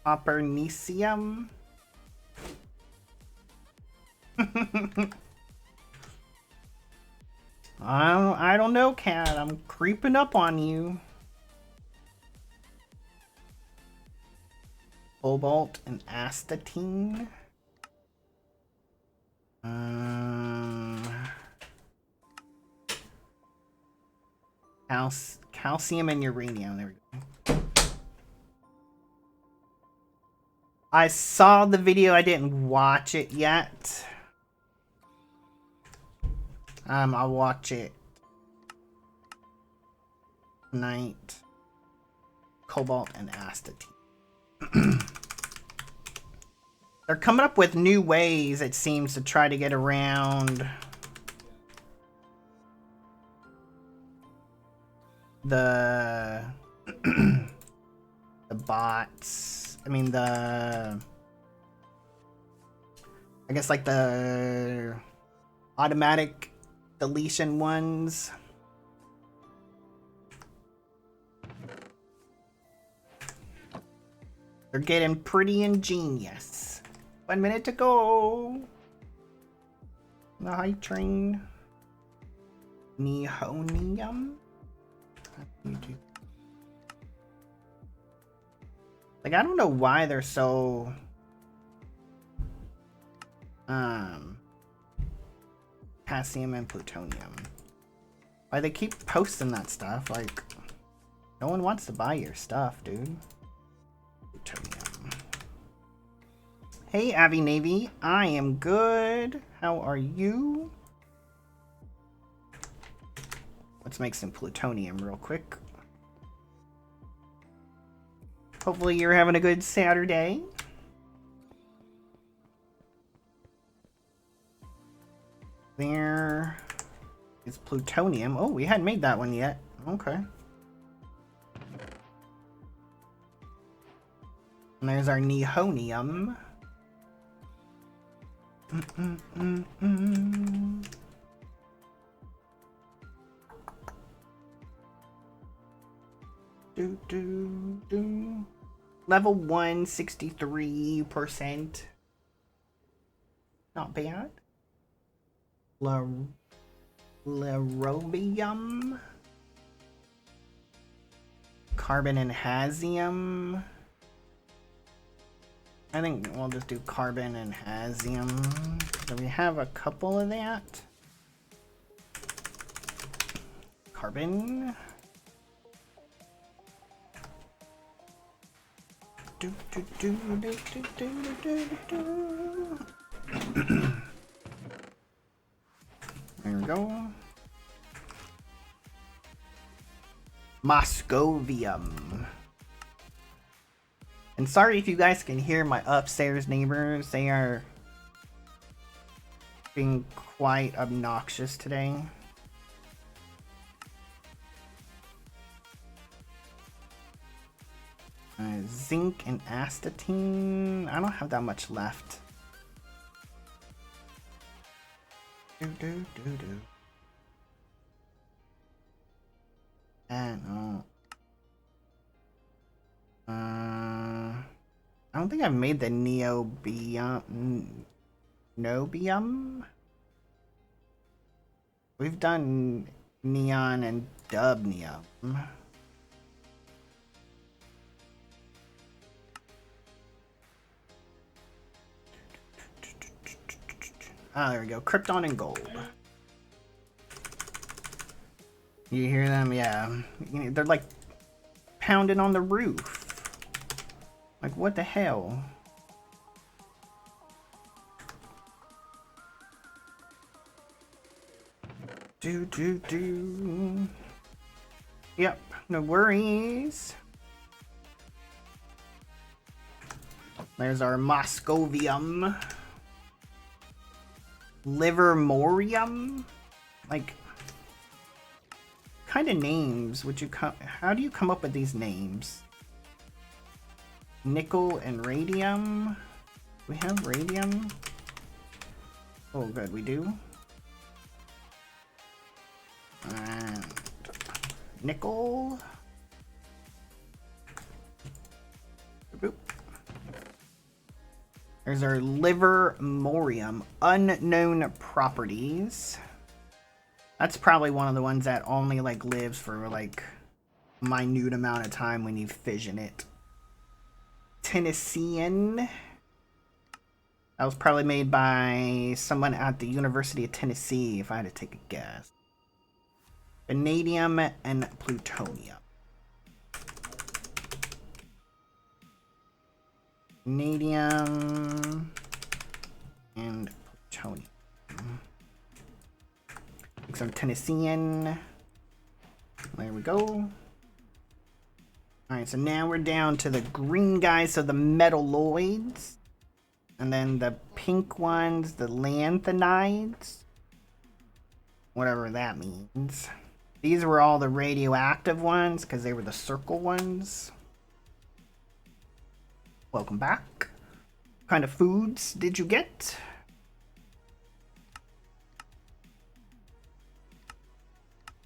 A: Copernicium. I don't know, cat. I'm creeping up on you. Cobalt and astatine. Calcium and uranium. There we go. I saw the video. I didn't watch it yet. I'll watch it tonight. Cobalt and astatine. They're coming up with new ways, it seems, to try to get around the the bots. I mean I guess like the automatic deletion ones. They're getting pretty ingenious. 1 minute to go. The hype train. Nihonium. Like, I don't know why they're so potassium and plutonium. Why they keep posting that stuff? Like, no one wants to buy your stuff, dude. Plutonium. Hey, Avi Navy. I am good. How are you? Let's make some plutonium real quick. Hopefully you're having a good Saturday. There is plutonium. Oh, we hadn't made that one yet. Okay. And there's our nihonium. Level 1, 63%. Not bad. Lerobium. Carbon and hazium. I think we'll just do carbon and hazium. Do we have a couple of that? Carbon. There we go. Moscovium. And sorry if you guys can hear my upstairs neighbors. They are being quite obnoxious today. Zinc and astatine. I don't have that much left. And I don't think I've made the nobium. We've done neon and dubnium. Ah, there we go. Krypton and gold. You hear them? Yeah. They're like pounding on the roof. Like, what the hell? Yep, no worries. There's our Moscovium. Livermorium? Like, kind of names would you how do you come up with these names? Nickel and radium. We have radium. Oh good, we do. And nickel. Boop. There's our livermorium. Unknown properties. That's probably one of the ones that only like lives for like minute amount of time when you fission it. Tennessean. That was probably made by someone at the University of Tennessee, if I had to take a guess. Vanadium and plutonium. Vanadium and plutonium. Some Tennessean. There we go. Alright, so now we're down to the green guys, so the metalloids. And then the pink ones, the lanthanides. Whatever that means. These were all the radioactive ones, because they were the circle ones. Welcome back. What kind of foods did you get?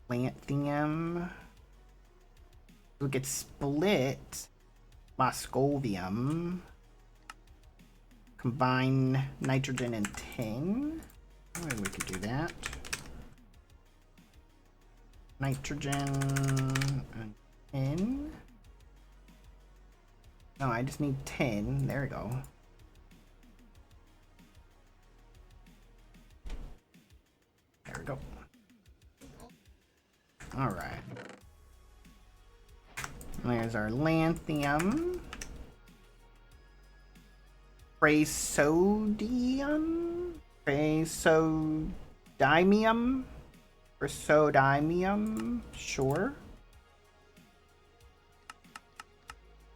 A: Lanthium. We could split Moscovium. Combine nitrogen and tin. Oh, we could do that. Nitrogen and tin. No, I just need tin. There we go. There we go. Alright. There's our lanthium. Praesodium? Praesodimium? Praesodimium? Sure.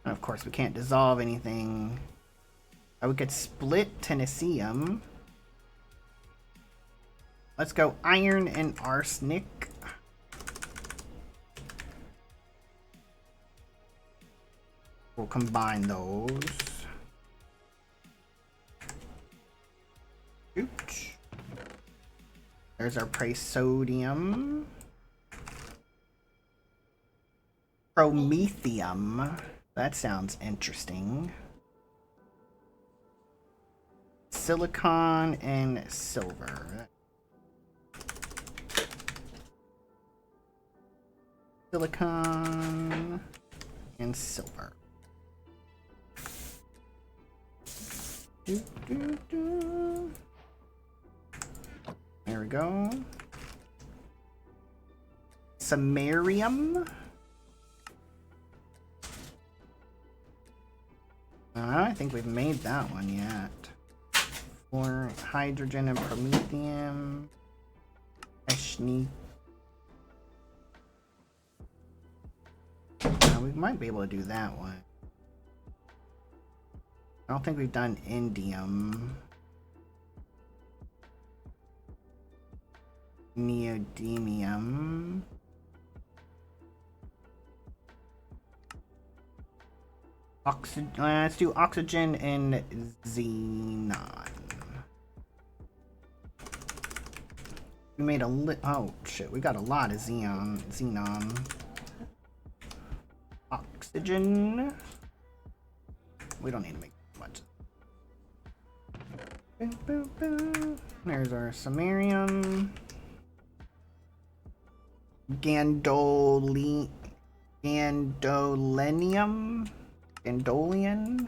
A: And of course, we can't dissolve anything. We could split Tennesseum. Let's go iron and arsenic. We'll combine those. Oops. There's our praesodium. Promethium. That sounds interesting. Silicon and silver. Silicon and silver. There we go. Samarium. I think we've made that one yet. For hydrogen and promethium. Eshni. We might be able to do that one. I don't think we've done indium. Neodymium. Let's do oxygen and xenon. We made oh shit, we got a lot of xenon. Oxygen. We don't need to make much. There's our samarium. Gandolenium. Gandolian?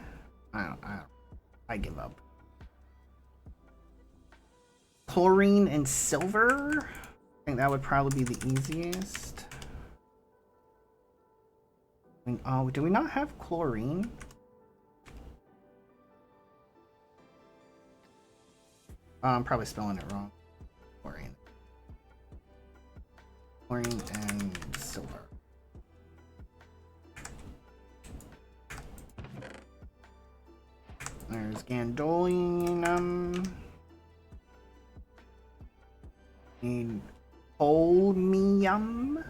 A: I give up. Chlorine and silver? I think that would probably be the easiest. Oh, do we not have chlorine? Oh, I'm probably spelling it wrong. Chlorine. Chlorine and silver. There's Gandolium. Need holmium.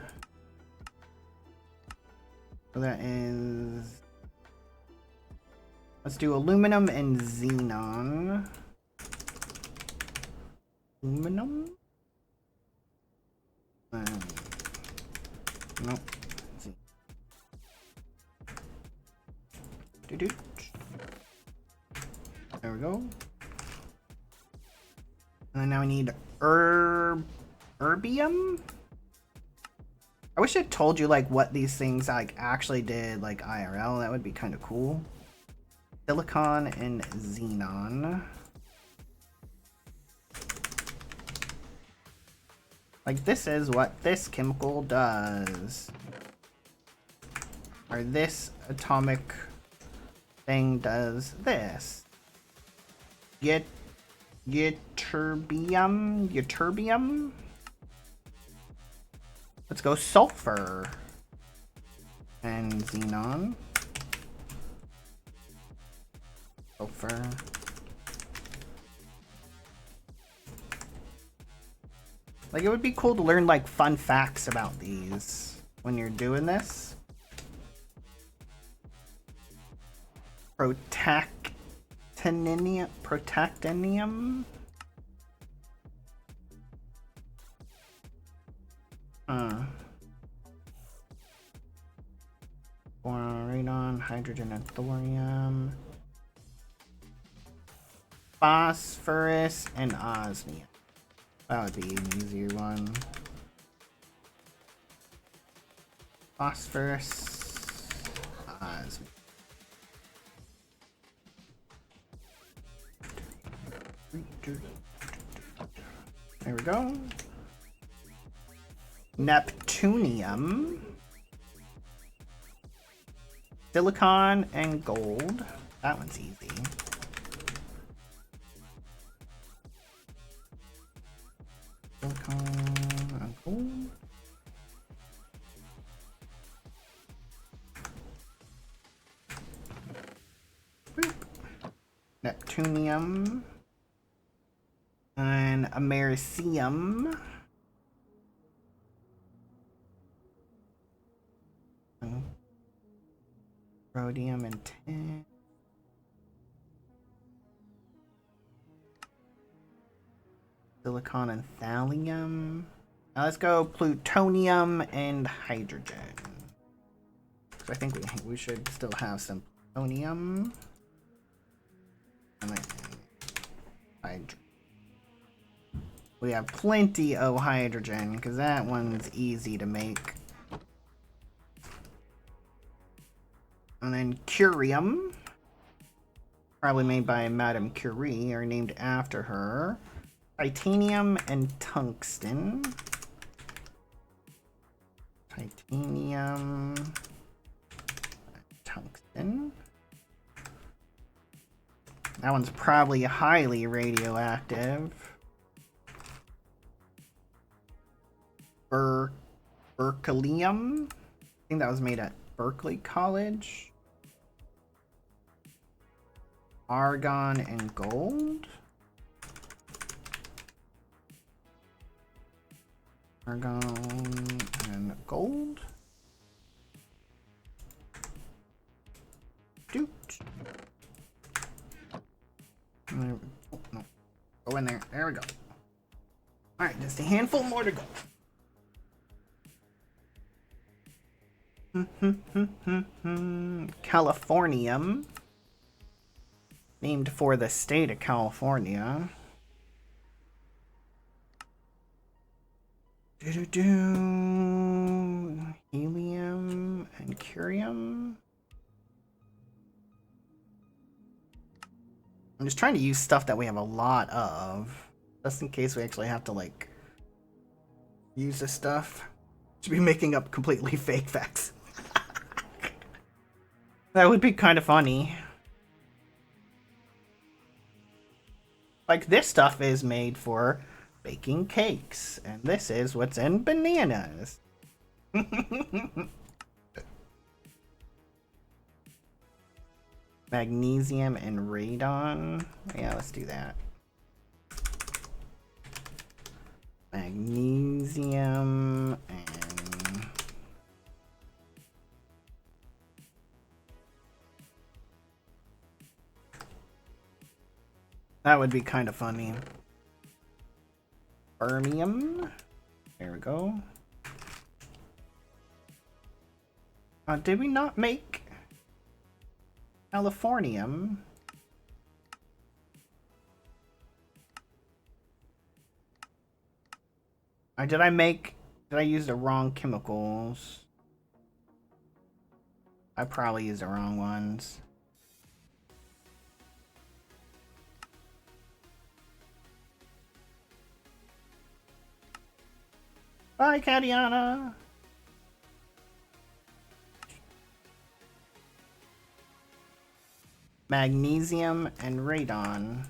A: So that is. Let's do aluminum and xenon. Aluminum? Nope. Doo-doo. There we go. And then now we need Erbium? I wish it told you like what these things like actually did like IRL. That would be kind of cool. Silicon and xenon. Like this is what this chemical does. Or this atomic thing does this. Ytterbium. Let's go sulfur and xenon. Sulfur. Like it would be cool to learn like fun facts about these when you're doing this. Protactinium. Radon, hydrogen, and thorium. Phosphorus and osmium. That would be an easier one. Phosphorus, osmium. There we go. Neptunium. Silicon and gold. That one's easy. Silicon and gold. Boop. Neptunium. And Americium. Rhodium and tin. Silicon and thallium. Now let's go plutonium and hydrogen. So I think we should still have some plutonium. And then hydrogen. We have plenty of hydrogen because that one's easy to make. And then curium, probably made by Madame Curie, or named after her. Titanium and tungsten. Titanium, tungsten. That one's probably highly radioactive. Berkelium. I think that was made at Berkeley College. Argon and gold. Argon and gold. Doot. Oh, no. Go in there. There we go. Alright, just a handful more to go. Californium. Named for the state of California. Helium and curium. I'm just trying to use stuff that we have a lot of. Just in case we actually have to, like, use this stuff. Should be making up completely fake facts. That would be kind of funny. Like, this stuff is made for baking cakes, and this is what's in bananas. Magnesium and radon. Yeah, let's do that. Magnesium and... That would be kind of funny. Fermium. There we go. Did we not make Californium? Did I use the wrong chemicals? I probably used the wrong ones. Bye, Katiana. Magnesium and radon.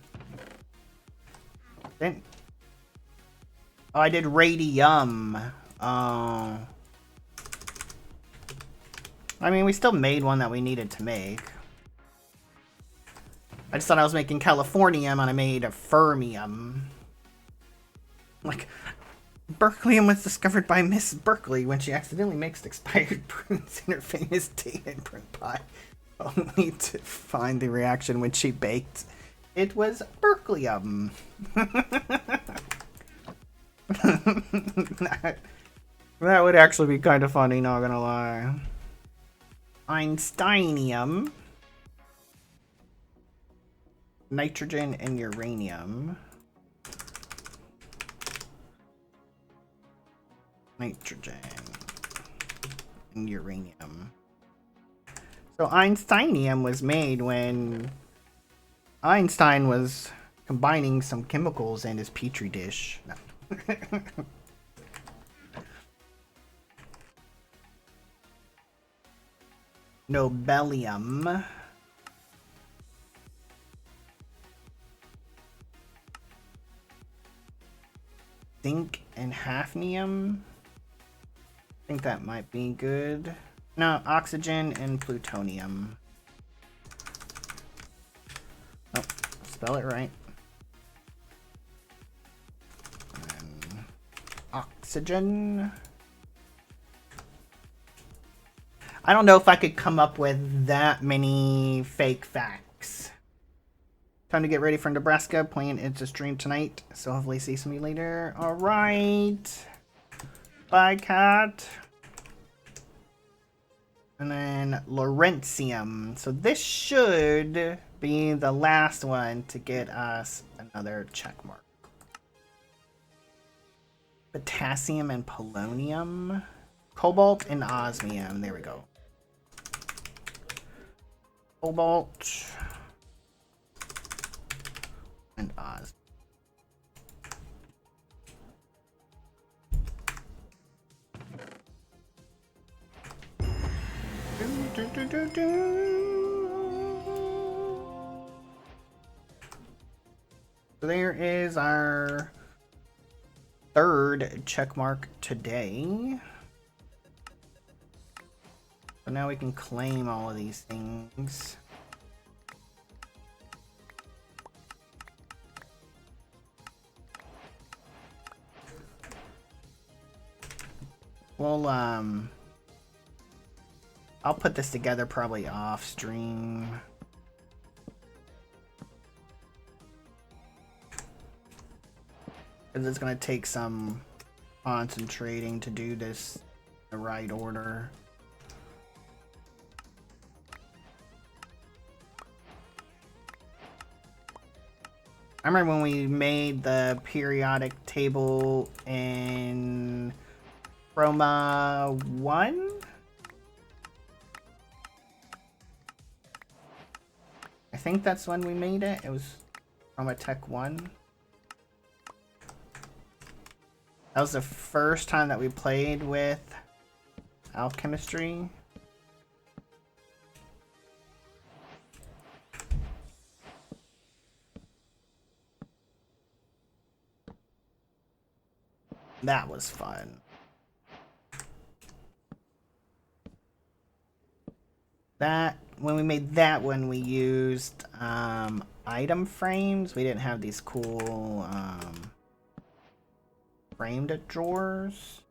A: Then, oh, I did radium. Oh. I mean, we still made one that we needed to make. I just thought I was making californium and I made a fermium. Like, berkelium was discovered by Miss Berkeley when she accidentally mixed expired prunes in her famous dated print pie, only to find the reaction when she baked. It was berkelium. That would actually be kind of funny, not gonna lie. Einsteinium. Nitrogen and uranium. Nitrogen and uranium. So Einsteinium was made when Einstein was combining some chemicals in his petri dish. No. Nobelium. Zinc and hafnium. I think that might be good. No, oxygen and plutonium. Oh, spell it right. And oxygen. I don't know if I could come up with that many fake facts. Time to get ready for Nebraska. Playing It's a Stream tonight. So hopefully see some of you later. Alright. Bye, cat. And then Laurentium. So this should be the last one to get us another check mark. Potassium and polonium. Cobalt and osmium. There we go. Cobalt and osmium. So there is our third check mark today. So now we can claim all of these things. Well, I'll put this together probably off stream. Because it's going to take some concentrating to do this in the right order. I remember when we made the periodic table in Chroma 1? I think that's when we made it. It was Chroma Tech 1. That was the first time that we played with Alchemistry. That was fun. That, when we made that one, we used item frames. We didn't have these cool framed drawers.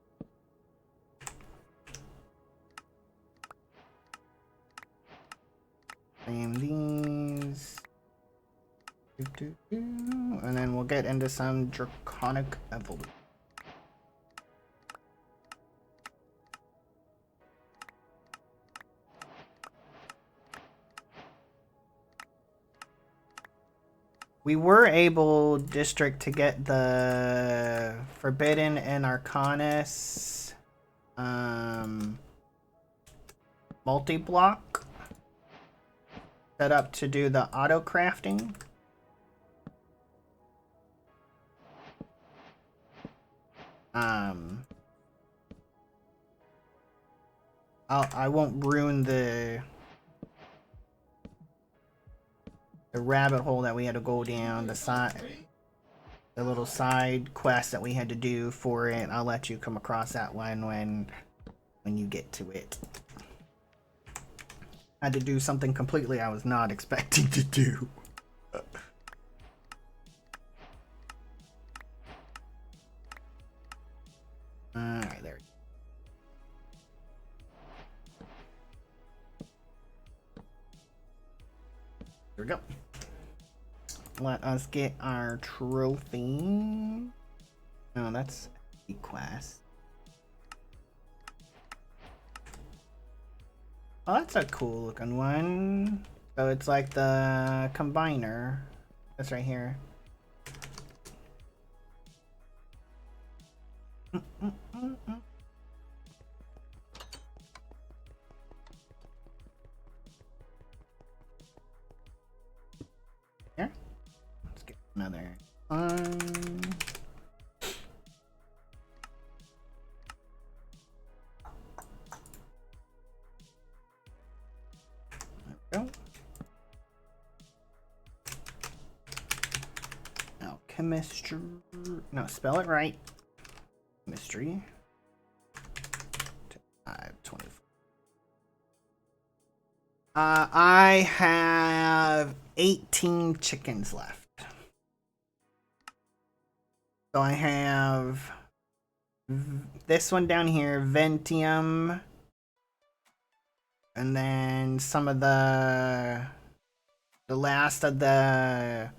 A: Frame these. And then we'll get into some Draconic Evolution. We were able, District, to get the, for Forbidden and Arcanus multi-block set up to do the auto crafting. I won't ruin the rabbit hole that we had to go down, the little side quest that we had to do for it. I'll let you come across that one when you get to it. I had to do something completely I was not expecting to do. Alright, there we go. Let us get our trophy. Oh, that's a quest. Oh, that's a cool looking one. So it's like the combiner. That's right here. Here. Let's get another one. There we go. Alchemistry. No, spell it right. Mystery. 524. I have 18 chickens left. So I have this one down here, Ventium, and then some of the last of the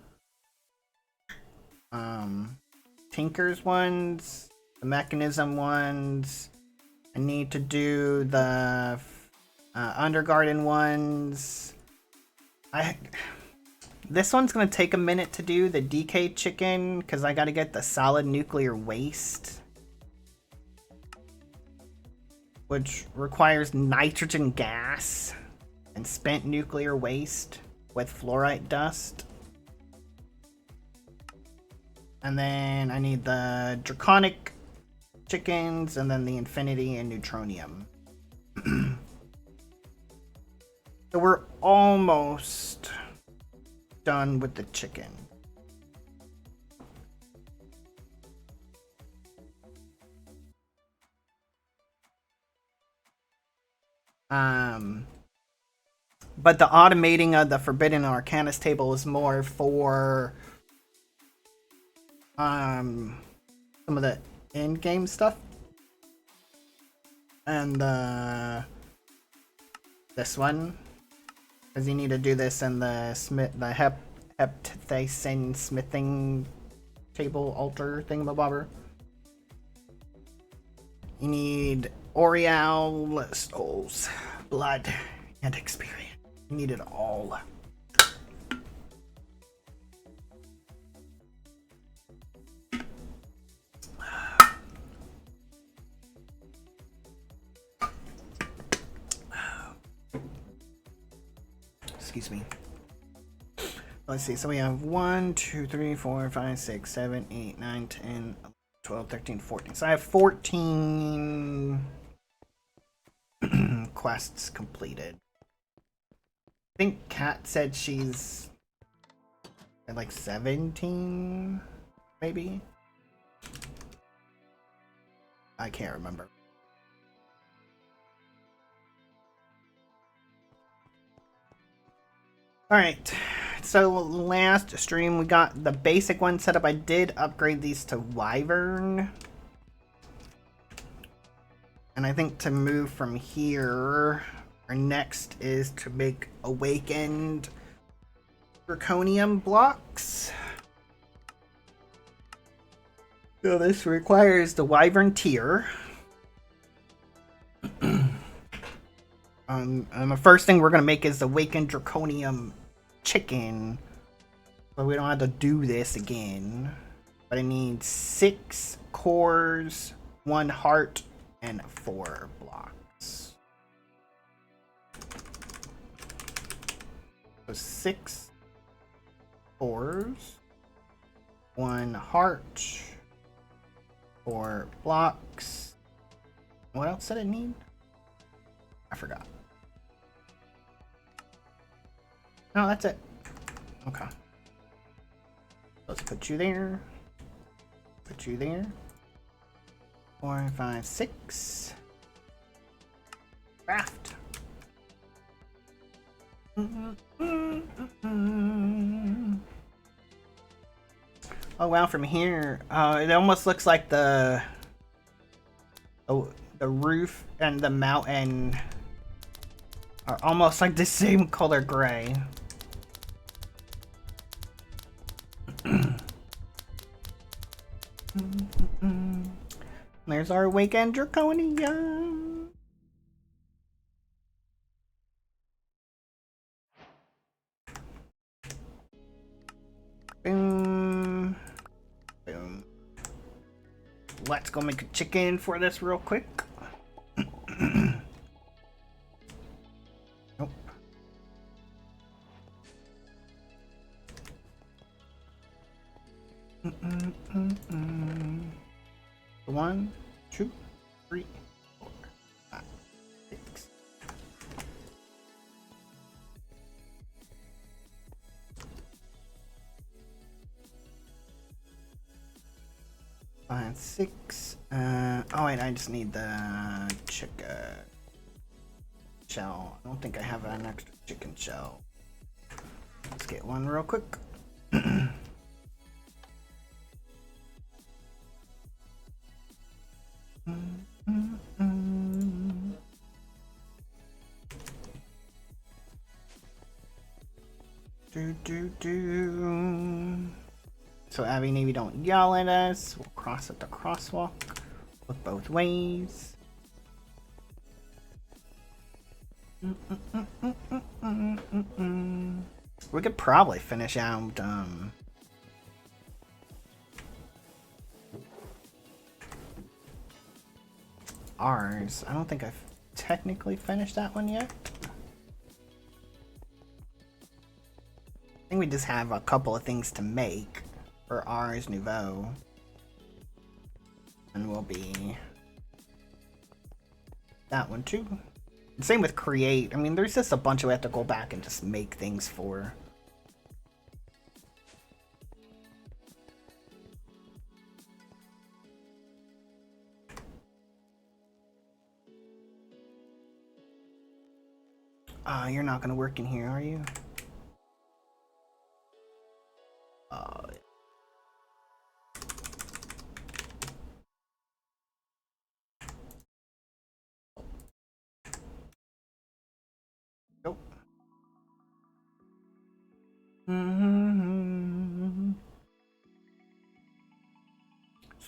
A: Tinker's ones, the Mechanism ones. I need to do the Undergarden ones. This one's gonna take a minute to do, the DK chicken, because I gotta get the solid nuclear waste, which requires nitrogen gas and spent nuclear waste with fluorite dust. And then I need the Draconic chickens, and then the Infinity and Neutronium. So we're almost done with the chicken. But the automating of the Forbidden Arcanus table is more for some of the in-game stuff. And this one, because you need to do this in the heptathion smithing table altar thingamabobber. You need Oriel souls, blood, and experience. You need it all. Excuse me. Let's see. So we have 1, 2, 3, 4, 5, 6, 7, 8, 9, 10, 12, 13, 14. So I have 14 quests completed. I think Kat said she's at like 17, maybe? I can't remember. Alright, so last stream we got the basic one set up. I did upgrade these to Wyvern. And I think to move from here, our next is to make Awakened Draconium blocks. So this requires the Wyvern tier. And the first thing we're going to make is the Awakened Draconium chicken, but we don't have to do this again. But I need 6 cores, 1 heart, and 4 blocks. So 6 cores, 1 heart, 4 blocks. What else did it need? I forgot. No, that's it. Okay. Let's put you there. Put you there. 4, 5, 6. Craft. Oh wow, from here, it almost looks like the roof and the mountain are almost like the same color gray. There's our weekend Draconia. Boom. Boom. Let's go make a chicken for this real quick. Nope. One, 2, 3, 4, 5, 6. Five, 6. Oh wait, I just need the chicken shell. I don't think I have an extra chicken shell. Let's get one real quick. So Abby, maybe don't yell at us. We'll cross at the crosswalk. Look both ways. We could probably finish out ours. I don't think I've technically finished that one yet. I think we just have a couple of things to make for Ars Nouveau. And we'll be that one too. Same with create. I mean, there's just a bunch we have to go back and just make things for. You're not gonna work in here, are you? Nope.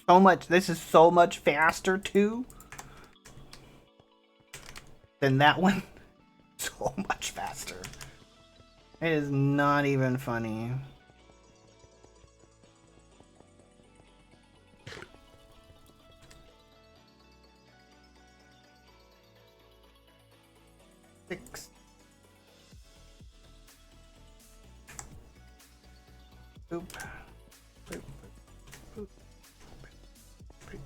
A: So much. This is so much faster too than that one. So much faster. It is not even funny. Six. Boop. Boop. Boop. Boop.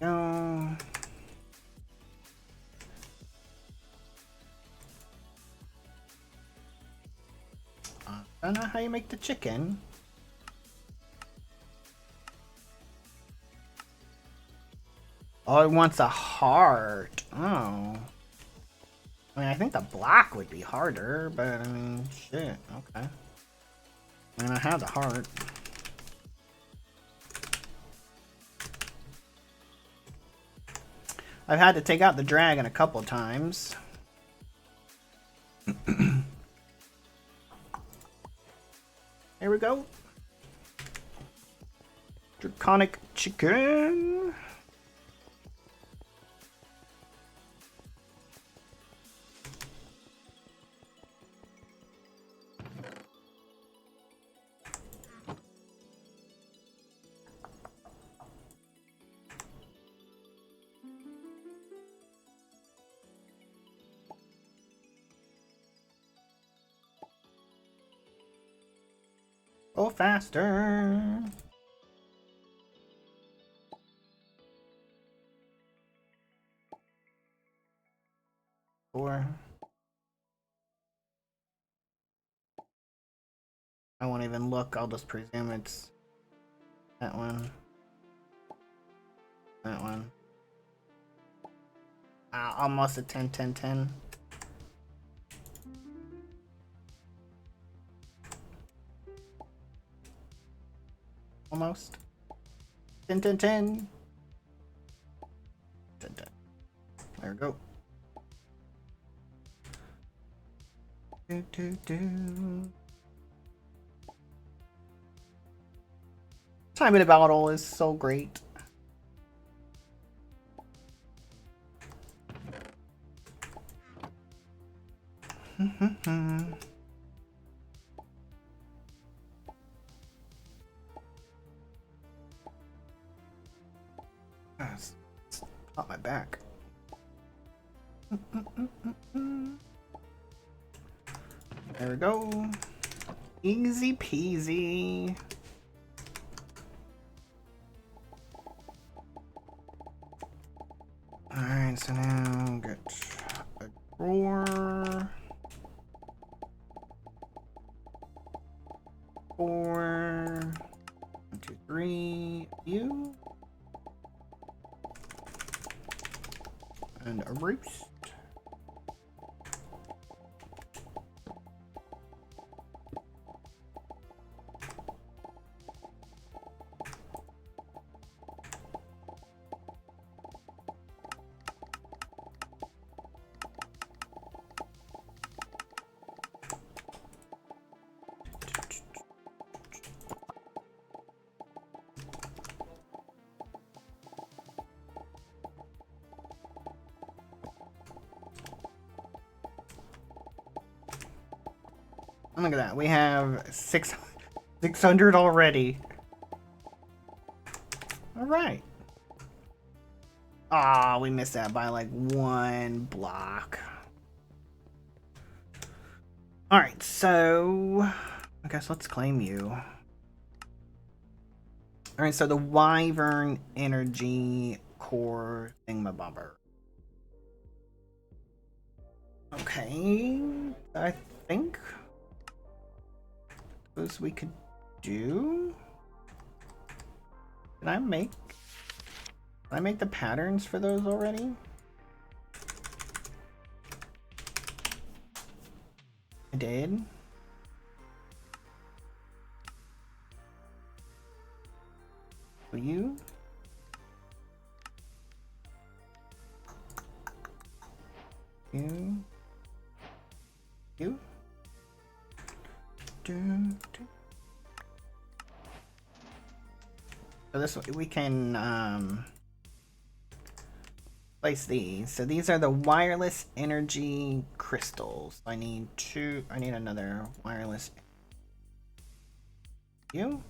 A: No. I don't know how you make the chicken. Oh, it wants a heart. Oh. I mean, I think the black would be harder, but I mean, shit. Okay. I mean, I have the heart. I've had to take out the dragon a couple times. Here we go. Draconic chicken. Go faster. Four. I won't even look. I'll just presume it's that one. That one. Almost a 10, 10, 10. Almost. 10, 10, 10. 10, 10. There we go. Do, do, do. Time in a battle is so great. Not my back. There we go. Easy peasy. Alright, so now get a drawer. 4. 1, 2, 3. You. And a roost. Look at that. We have 600 already. Alright. Ah, we missed that by like 1 block. Alright, so I guess let's claim you. Alright, so the Wyvern Energy Core Thingamabobber. Okay, I think those we could do. Did I make the patterns for those already? I did. Will you? You. You. So this we can place these. So these are the wireless energy crystals. I need another wireless. You.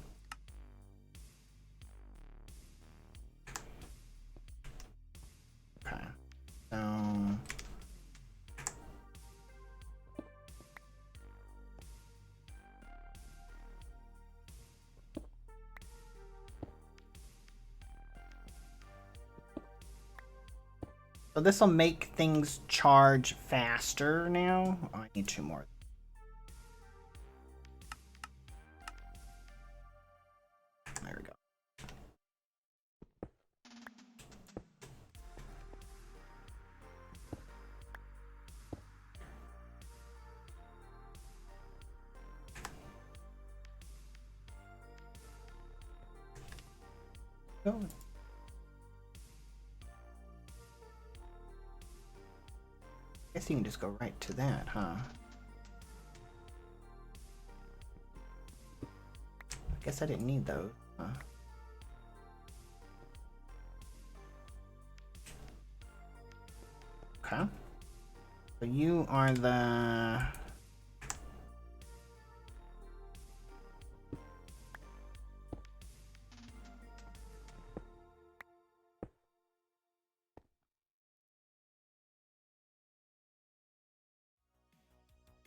A: Okay. So this will make things charge faster now. Oh, I need 2 more. There we go. Go. Guess you can just go right to that, huh? I guess I didn't need those, huh? Okay. So you are the...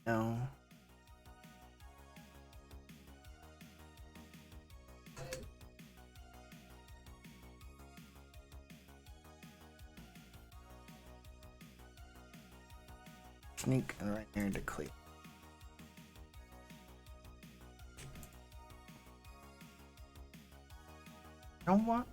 A: No. Sneak right here to clear. You know what?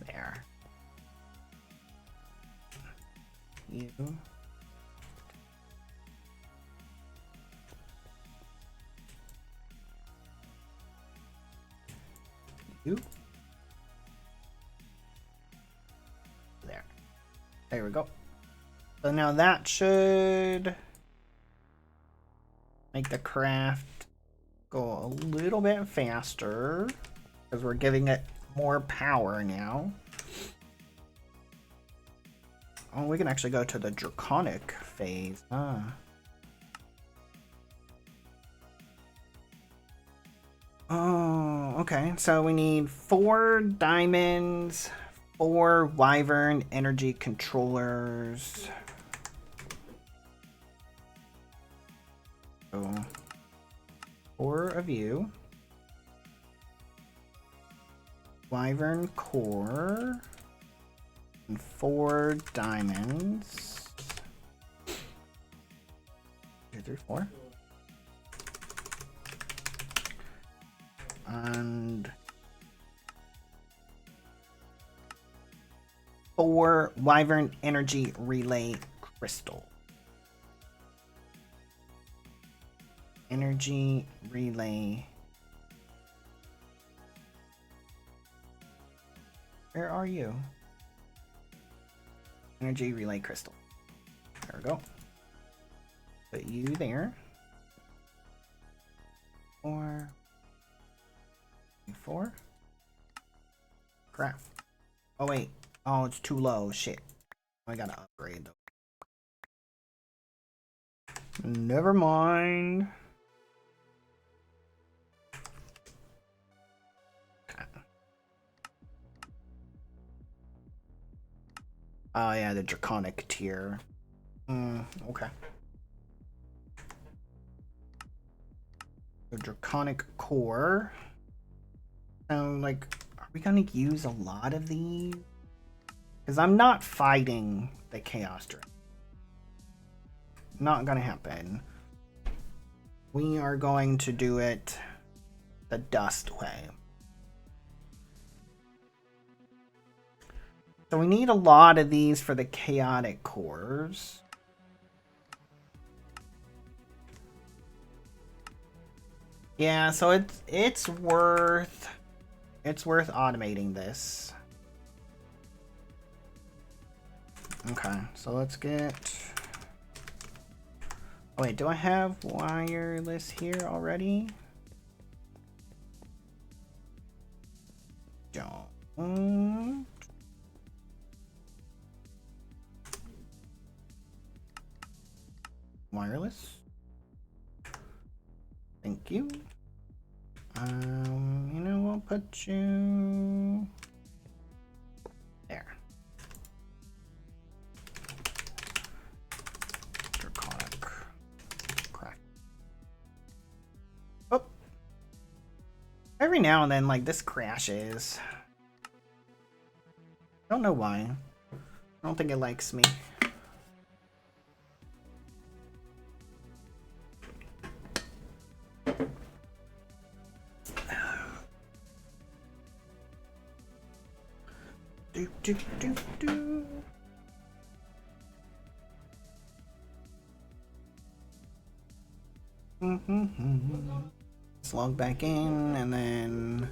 A: There. You. You. There. There we go. So now that should make the craft go a little bit faster because we're giving it more power now. Oh, we can actually go to the Draconic phase. Oh, okay. So we need 4 diamonds, 4 Wyvern energy controllers. So 4 of you. Wyvern core. And 4 diamonds. 2, 3, 4. And 4 Wyvern energy relay crystal. Energy relay. Where are you? Energy relay crystal. There we go. Put you there. 4. 4. Crap. Oh wait. Oh, it's too low. Shit. I gotta upgrade though. Never mind. Oh yeah, the Draconic tier. Okay. The Draconic core. So, like, are we gonna use a lot of these? Because I'm not fighting the Chaos Dragon. Not gonna happen. We are going to do it the Dust way. So we need a lot of these for the chaotic cores. Yeah, so it's worth automating this. Okay, so let's get. Oh wait, do I have wireless here already? Don't. Wireless. Thank you. You know, we'll put you there. Draconic craft. Oh. Every now and then, like, this crashes. I don't know why. I don't think it likes me. Do. Let's log back in, and then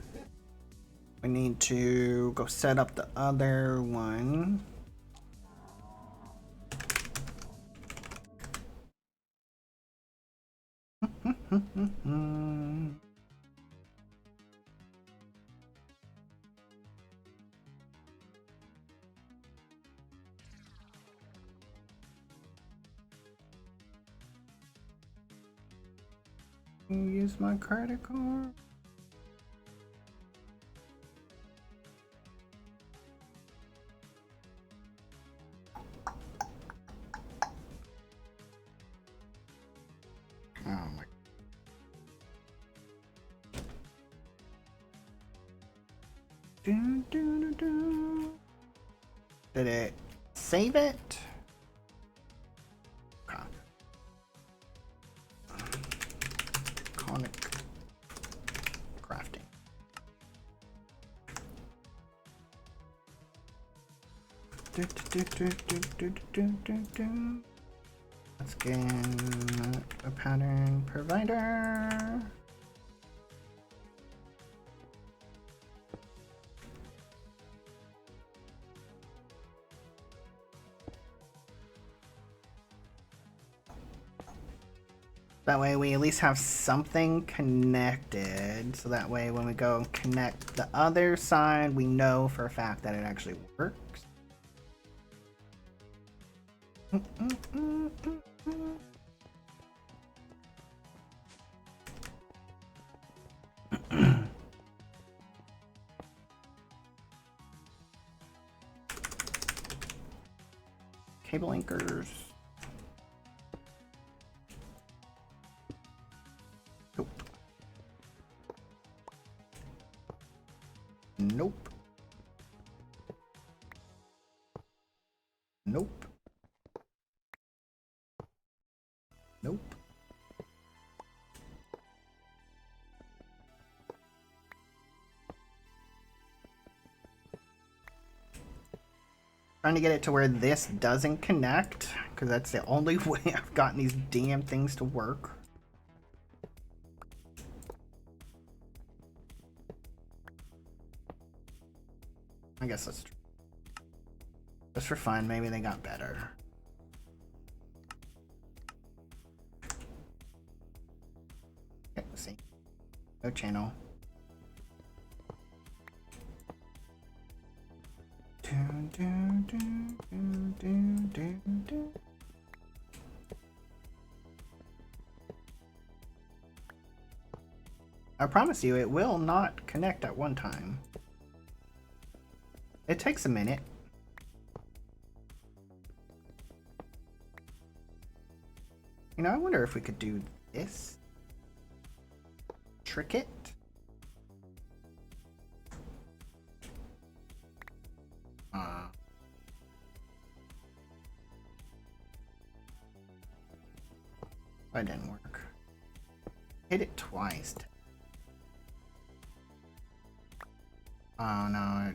A: we need to go set up the other one. Use my credit card. Did it save it? Okay. Draconic Questing. Let's get a pattern provider. That way we at least have something connected. So that way when we go and connect the other side, we know for a fact that it actually works. Cable anchors. Nope. Nope. Nope. Nope. Trying to get it to where this doesn't connect, because that's the only way I've gotten these damn things to work. I guess that's true. Just for fun, maybe they got better. Okay, let's see. No channel. I promise you, it will not connect at one time. It takes a minute. You know, I wonder if we could do this. Trick it. That didn't work. Hit it twice. Oh no.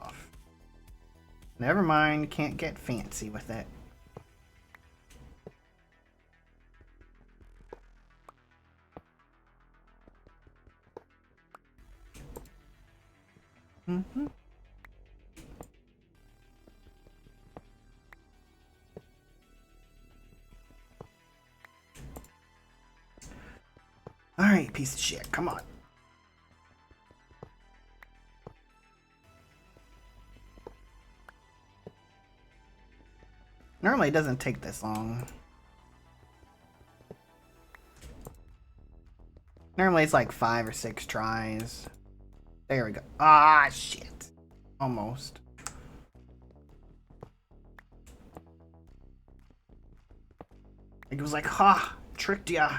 A: Off. Never mind, can't get fancy with it. Alright, piece of shit, come on. Normally it doesn't take this long. Normally it's like 5 or 6 tries. There we go. Ah, shit. Almost. It was like, ha, tricked ya.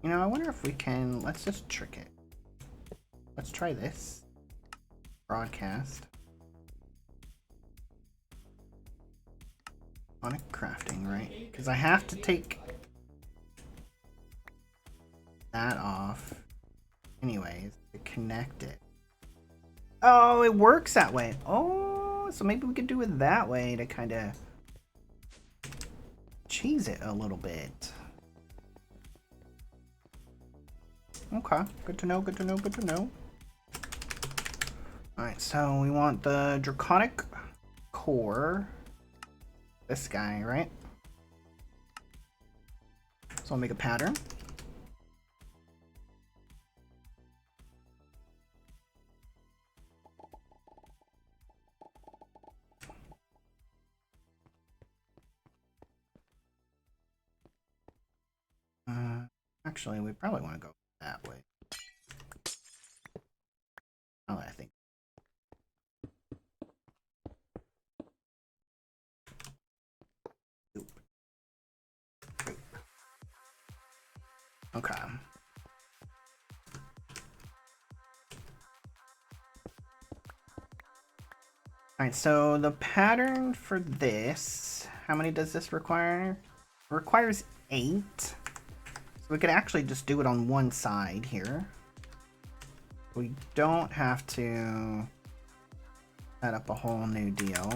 A: You know, I wonder if we can, let's just trick it. Let's try this. Broadcast. On a crafting, right? Because I have to take that off anyways to connect it. Oh, it works that way. Oh, so maybe we could do it that way to kind of cheese it a little bit. Okay, good to know, good to know, good to know. Alright, so we want the Draconic core. This guy, right? So I'll make a pattern. Actually, we probably want to go that way. Oh, I think. Oop. Oop. Okay. Alright, so the pattern for this, how many does this require? It requires 8. So we could actually just do it on one side here. We don't have to set up a whole new deal.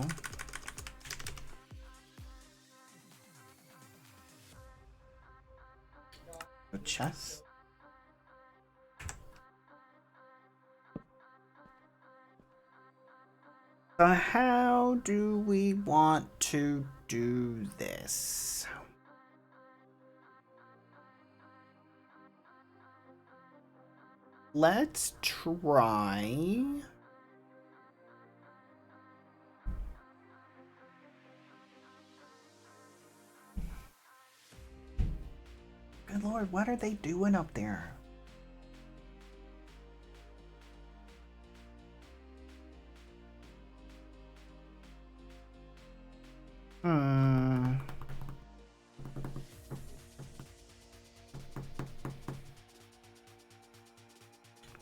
A: A chest. So how do we want to do this? Let's try. Good Lord, what are they doing up there?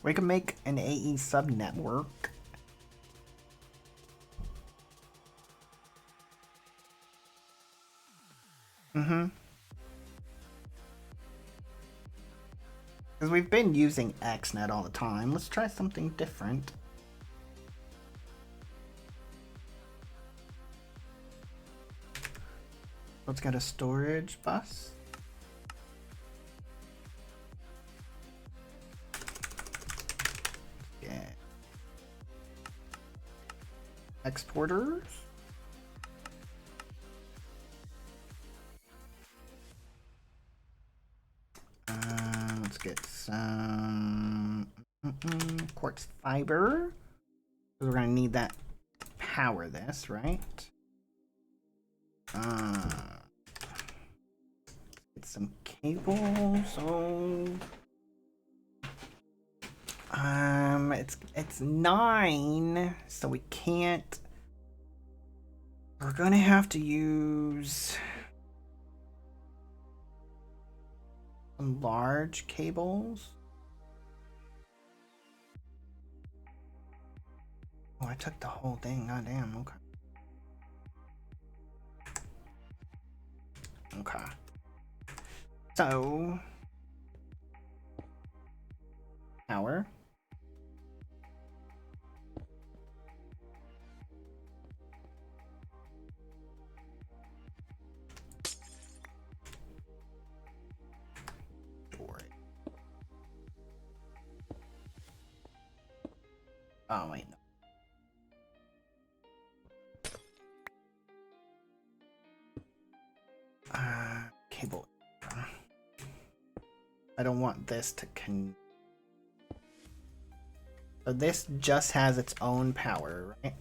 A: We can make an AE sub-network. Because we've been using XNet all the time. Let's try something different. Let's get a storage bus. Yeah. Exporters. Let's get some quartz fiber. We're gonna need that to power this, right? Get some cables. So it's 9, so we can't. We're gonna have to use some large cables. Oh, I took the whole thing. God damn. Okay. Okay. So power. Oh wait, no. Cable. I don't want this to So this just has its own power, right?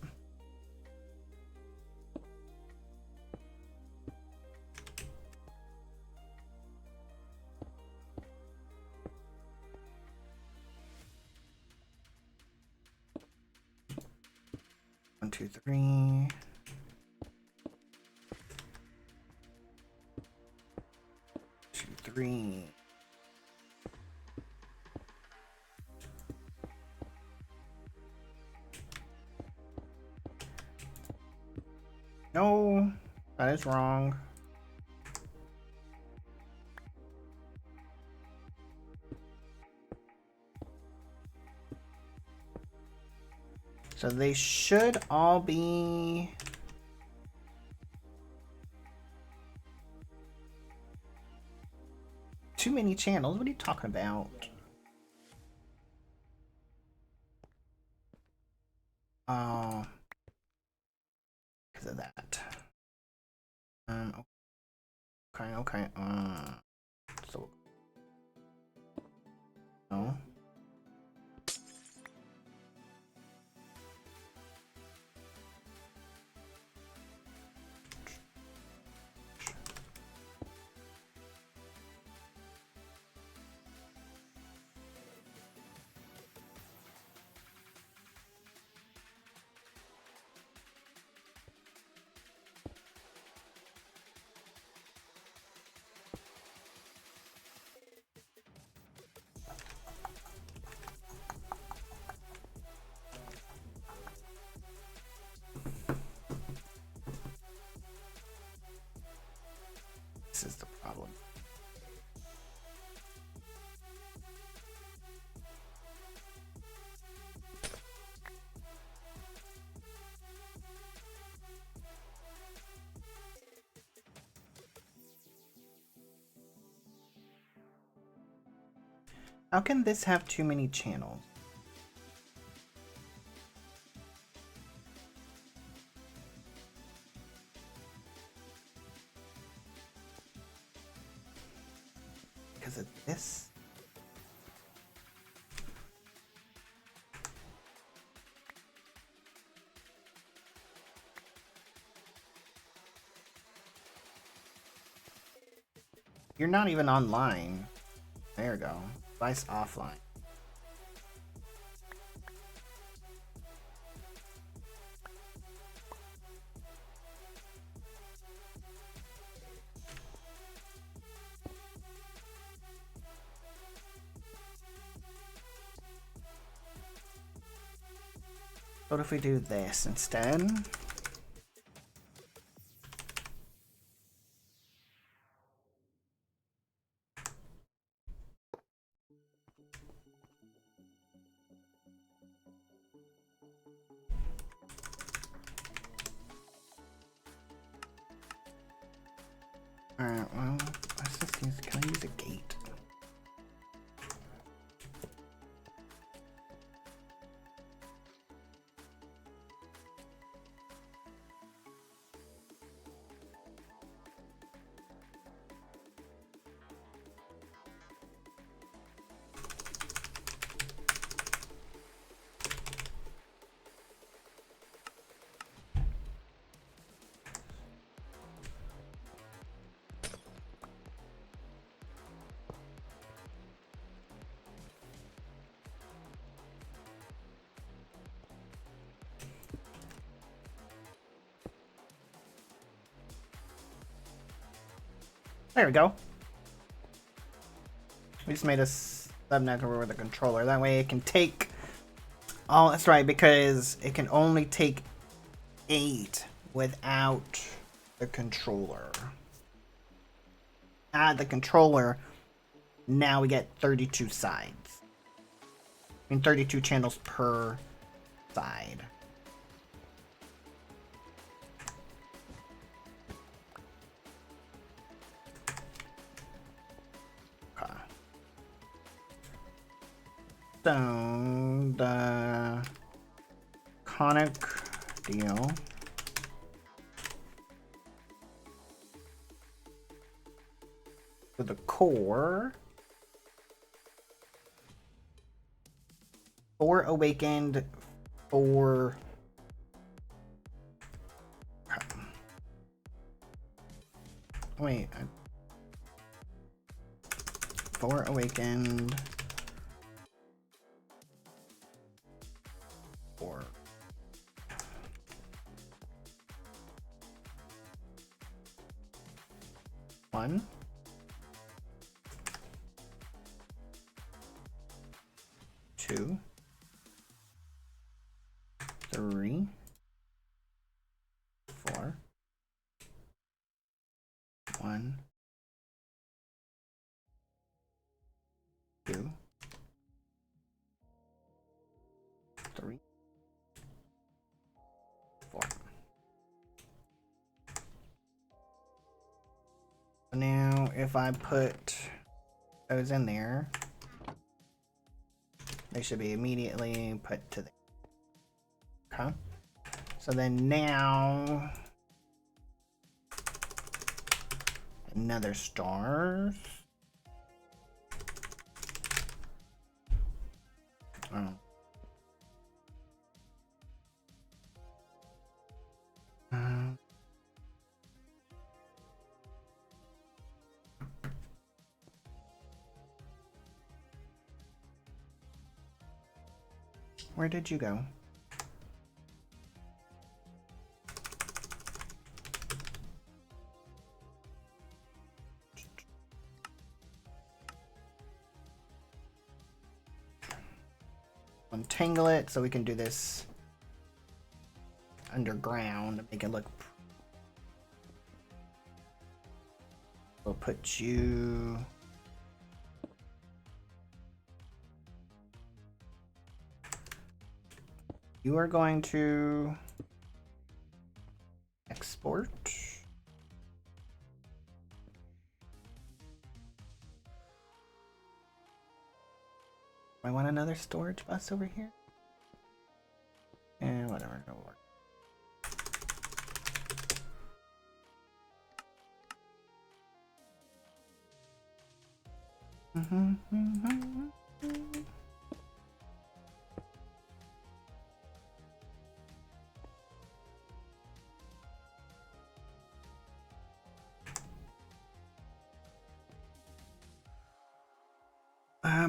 A: One, two, three. Two, three. No, that is wrong. So they should all be too many channels. What are you talking about? Oh, because of that. Okay. So no. How can this have too many channels? Because of this? You're not even online. There we go. Device offline. What if we do this instead? Alright, well, let's just use, can I use a gate? There we go. We just made a subnetwork with a controller. That way it can take... Oh, that's right, because it can only take 8 without the controller. Add the controller, now we get 32 sides. I mean, 32 channels per side. So, the conic deal with the core, 4 awakened, 4 wait, 4 awakened, 4 1 2 3 4 1 2 3 4. So now if I put those in there, they should be immediately put to the... Okay. So then now another stars. Oh. Where did you go? Untangle it so we can do this underground to make it look. We'll put you. You are going to export. I want another storage bus over here. And whatever, it'll work.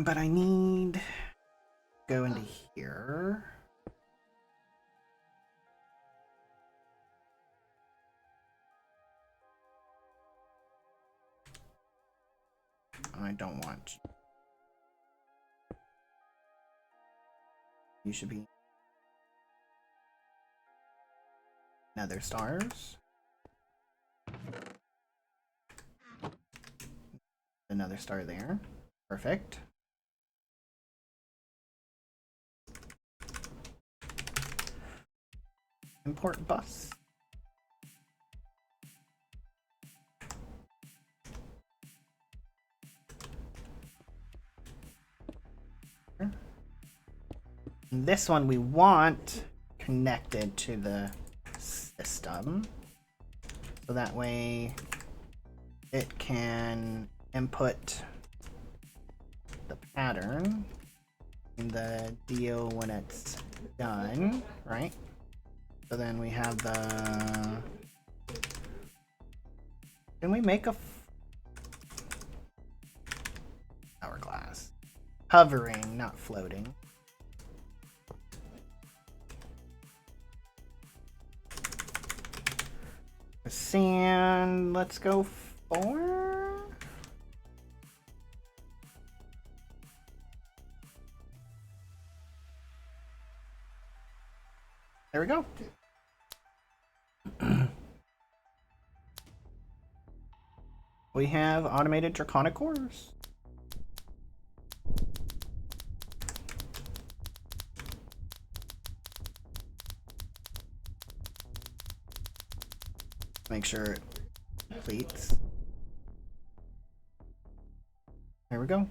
A: But I need go into here. I don't want you. You should be nether stars. Another star there. Perfect. Import bus. And this one we want connected to the system. So that way it can input the pattern in the deal when it's done, right? So then we have the... Can we make a hourglass? Hovering, not floating. Sand, let's go 4. There we go. We have automated draconic cores. Make sure it completes. There we go.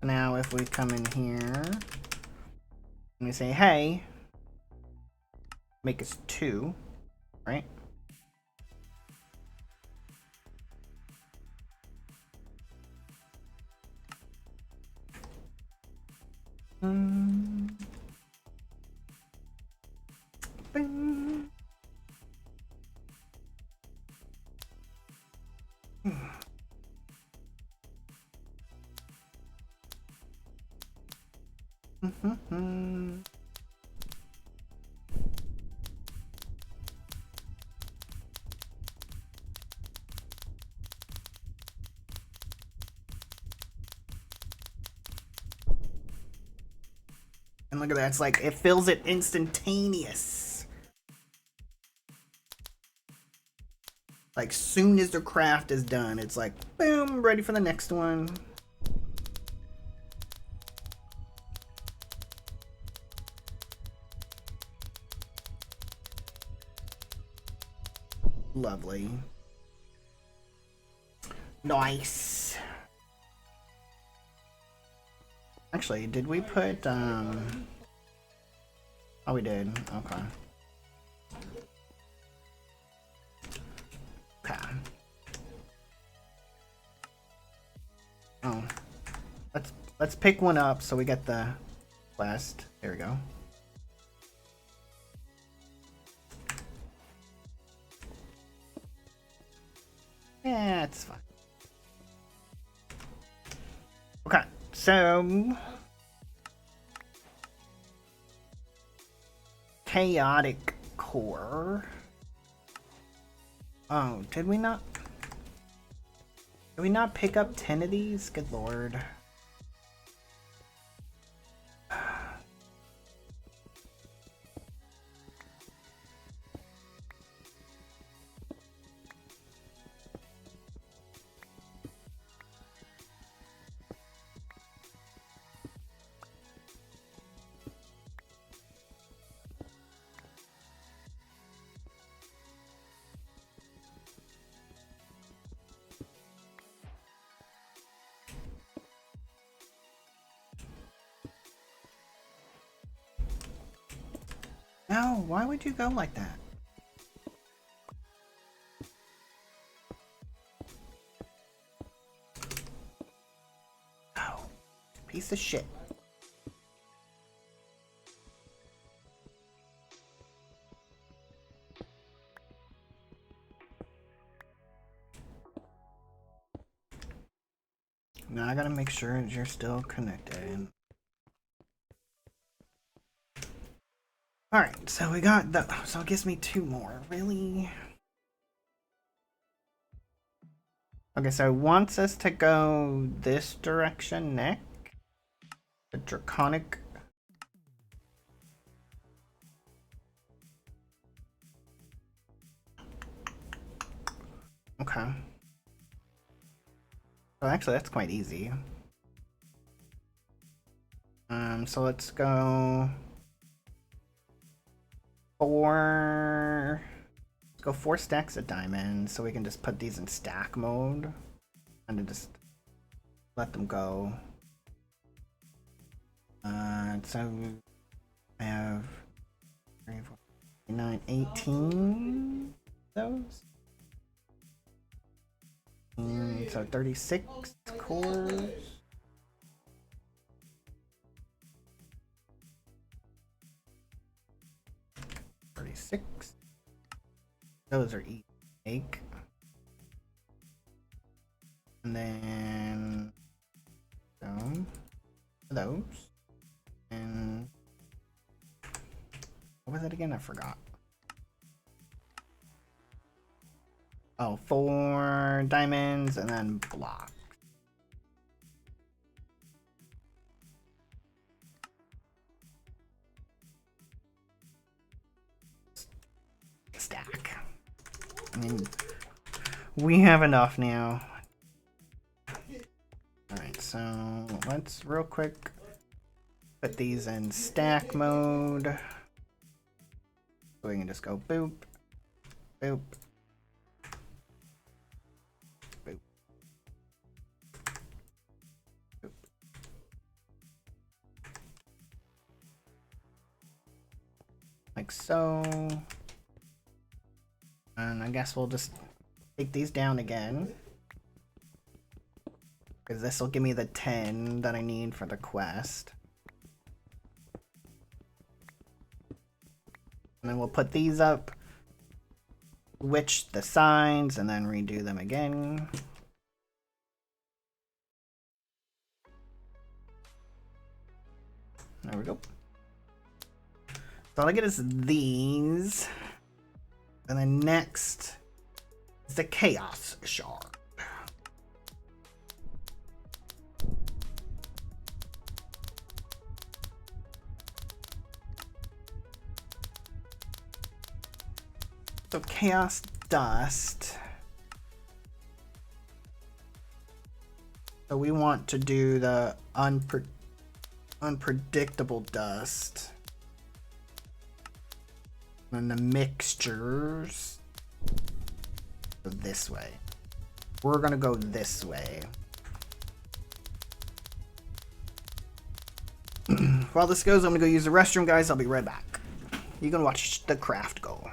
A: Now if we come in here and we say, hey, make us 2, right? Bing. And look at that, it's like, it fills it instantaneous. Like, soon as the craft is done, it's like, boom, ready for the next one. Lovely. Nice. Actually, did we put, oh, we did. Okay. Okay. Oh. Let's pick one up so we get the quest. There we go. Yeah, it's fine. Okay, so chaotic core. Oh, did we not pick up 10 of these? Good lord. No, why would you go like that? Oh, piece of shit. Now I gotta make sure you're still connected. Alright, so we got the. So it gives me 2 more. Really? Okay, so it wants us to go this direction next. The Draconic. Okay. Oh, actually, that's quite easy. So let's go 4. Let's go 4 stacks of diamonds, so we can just put these in stack mode, and then just let them go. So I have 3, 4, 9, 18 those. So 36 cores. Those are easy to make. And then those. And what was it again? I forgot. Oh, 4 diamonds and then blocks. Stack. I mean, we have enough now. Alright, so let's real quick put these in stack mode. So we can just go boop, boop, boop, boop. Like so. And I guess we'll just take these down again. Because this will give me the 10 that I need for the quest. And then we'll put these up, switch the signs, and then redo them again. There we go. So all I get is these. And then next is the Chaos Shard. So Chaos Dust. So we want to do the unpredictable dust. And the mixtures go this way. We're gonna go this way. While this goes, I'm gonna go use the restroom, guys. I'll be right back. You can watch the craft go.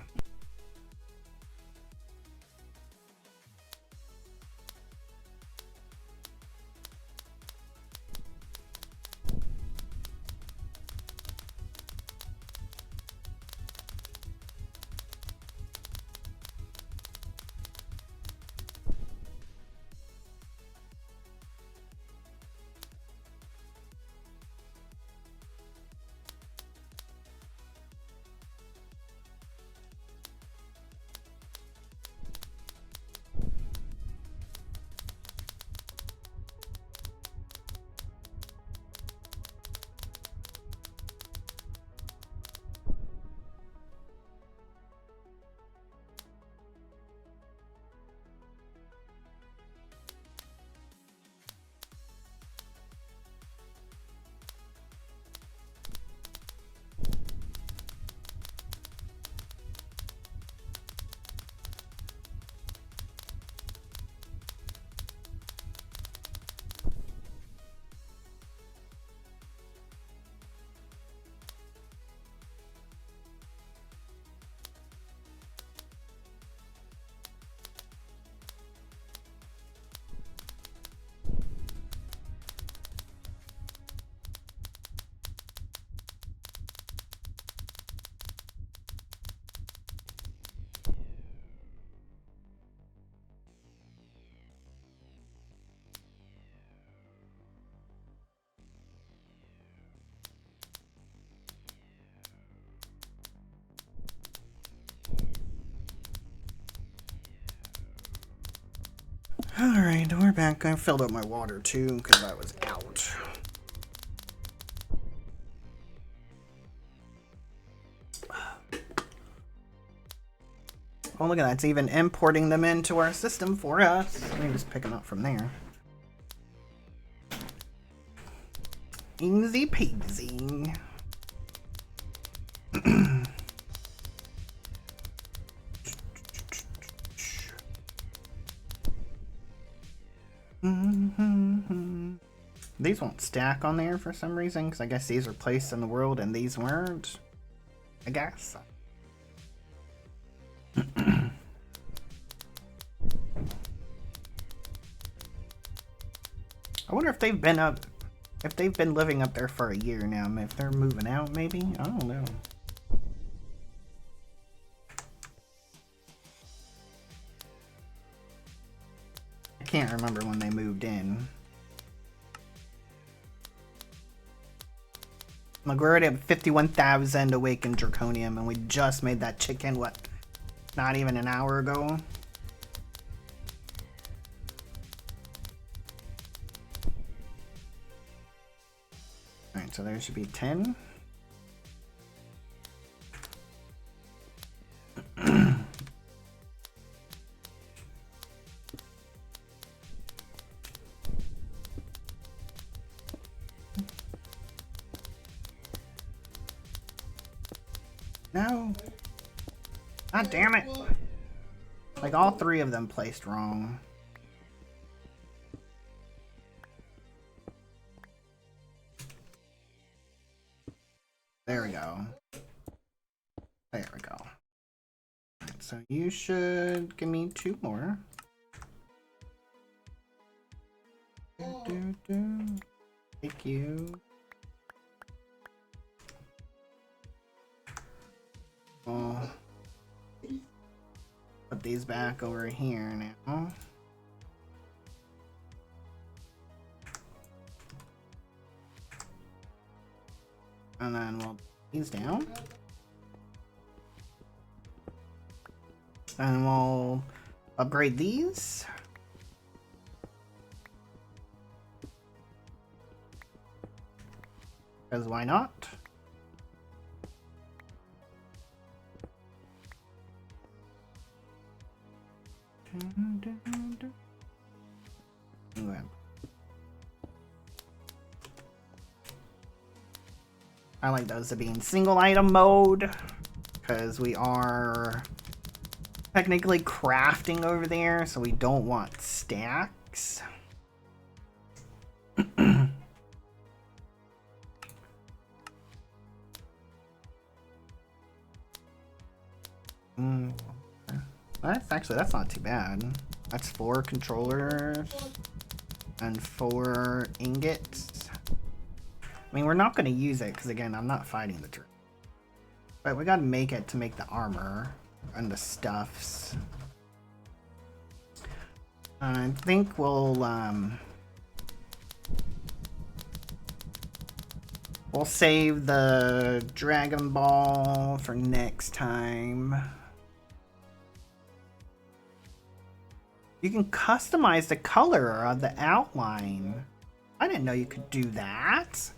A: Alright, we're back. I filled up my water too, because I was out. Oh, look at that. It's even importing them into our system for us. We can just pick them up from there. Easy peasy. These won't stack on there for some reason, because I guess these were placed in the world and these weren't. I guess. I wonder if they've been up, if they've been living up there for a year now. If they're moving out, maybe? I don't know. I can't remember when they moved in. Like, we're already at 51,000 awakened Draconium, and we just made that chicken, what, not even an hour ago? Alright, so there should be 10. No. God damn it. Like, all three of them placed wrong. There we go. There we go. Right, so you should give me 2 more. Thank you. I'll put these back over here now. And then we'll put these down. And we'll upgrade these. Because why not? Okay. I like those to be in single item mode, because we are technically crafting over there, so we don't want stacks. That's not too bad. That's 4 controllers and 4 ingots. I mean, we're not going to use it because, again, I'm not fighting the truth. But we got to make it to make the armor and the stuffs. I think we'll save the Dragon Ball for next time. You can customize the color of the outline. I didn't know you could do that.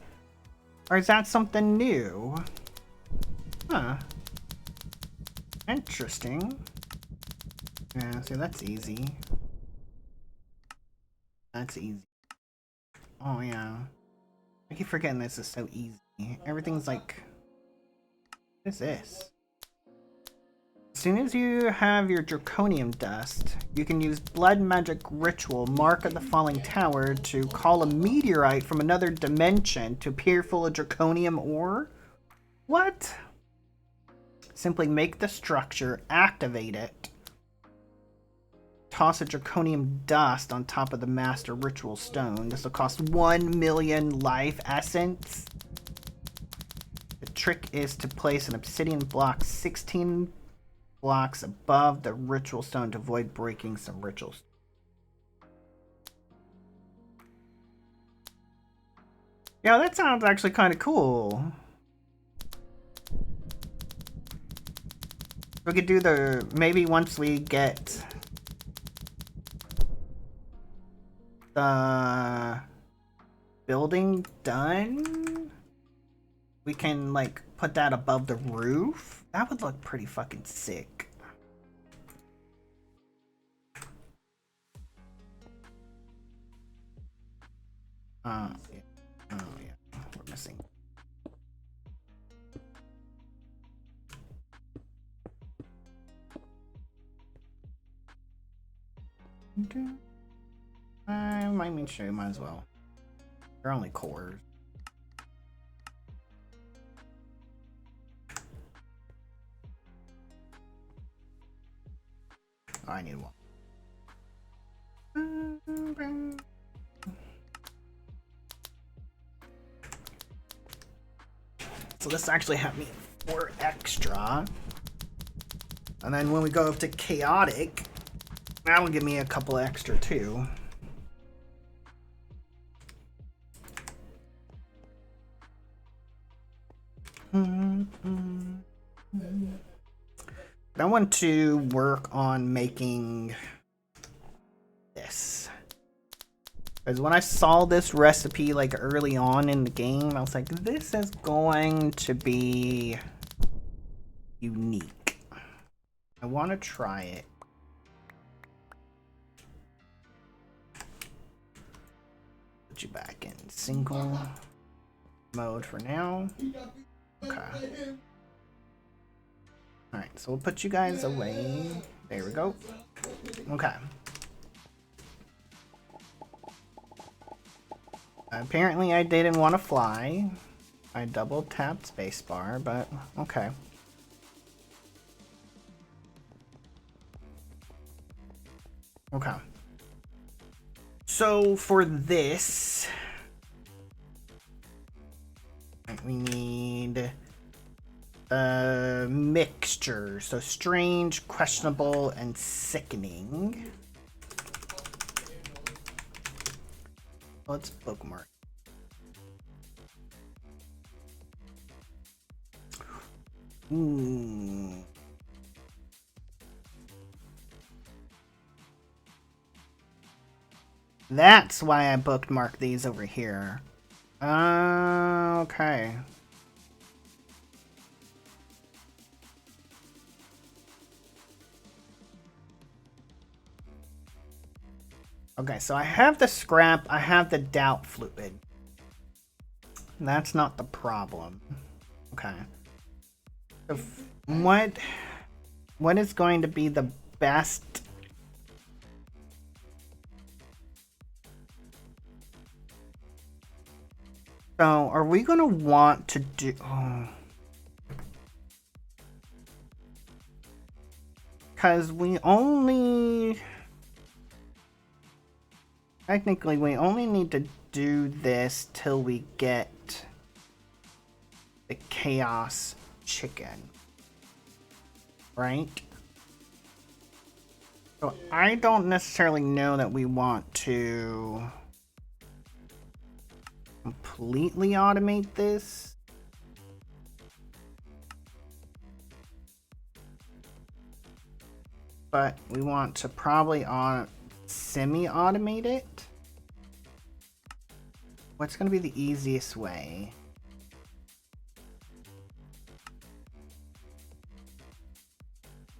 A: Or is that something new? Huh. Interesting. Yeah, see, that's easy. That's easy. Oh, yeah. I keep forgetting this is so easy. Everything's like... What is this? As soon as you have your Draconium dust, you can use Blood Magic Ritual, Mark of the Falling Tower, to call a meteorite from another dimension to appear full of Draconium ore? What? Simply make the structure, activate it, toss a Draconium dust on top of the Master Ritual Stone. This will cost 1 million life essence. The trick is to place an obsidian block 16 blocks above the ritual stone to avoid breaking some rituals. Yeah, that sounds actually kind of cool. We could do the, maybe once we get the building done, we can like put that above the roof. That would look pretty fucking sick. Yeah. Oh yeah, we're missing. I might show you, might as well. They're only cores. Oh, I need one. So this actually had me 4 extra. And then when we go up to chaotic, that will give me a couple extra too. I want to work on making this. Because when I saw this recipe like early on in the game, I was like, this is going to be unique. I want to try it. Put you back in single mode for now. Okay. Alright, so we'll put you guys away. There we go. Okay. Apparently I didn't want to fly. I double tapped spacebar, but okay. Okay. So for this, we need a mixture. So strange, questionable, and sickening. Let's bookmark. Ooh. That's why I bookmarked these over here. Okay. Okay, so I have the scrap, I have the doubt fluid. That's not the problem. Okay. So what is going to be the best? So, are we going to want to do... Because we only... Technically, we only need to do this till we get the Chaos Chicken. Right? So, I don't necessarily know that we want to completely automate this. But we want to probably semi-automate it. What's going to be the easiest way?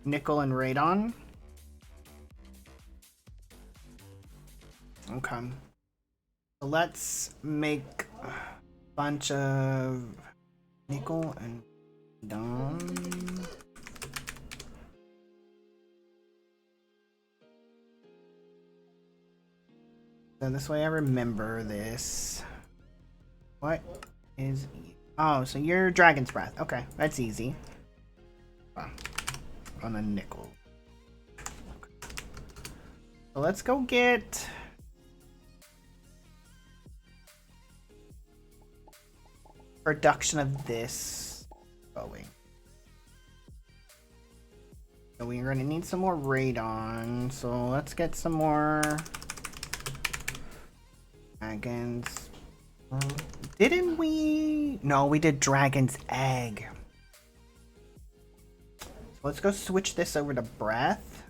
A: Nickel and radon. Okay. So let's make a bunch of nickel and radon. So this way I remember this. What is... Oh, so you're Dragon's Breath. Okay, that's easy. On a nickel. Okay. So let's go get... production of this going. So we're going to need some more radon. So let's get some more... Dragons. Didn't we? No, we did Dragon's Egg. So let's go switch this over to Breath.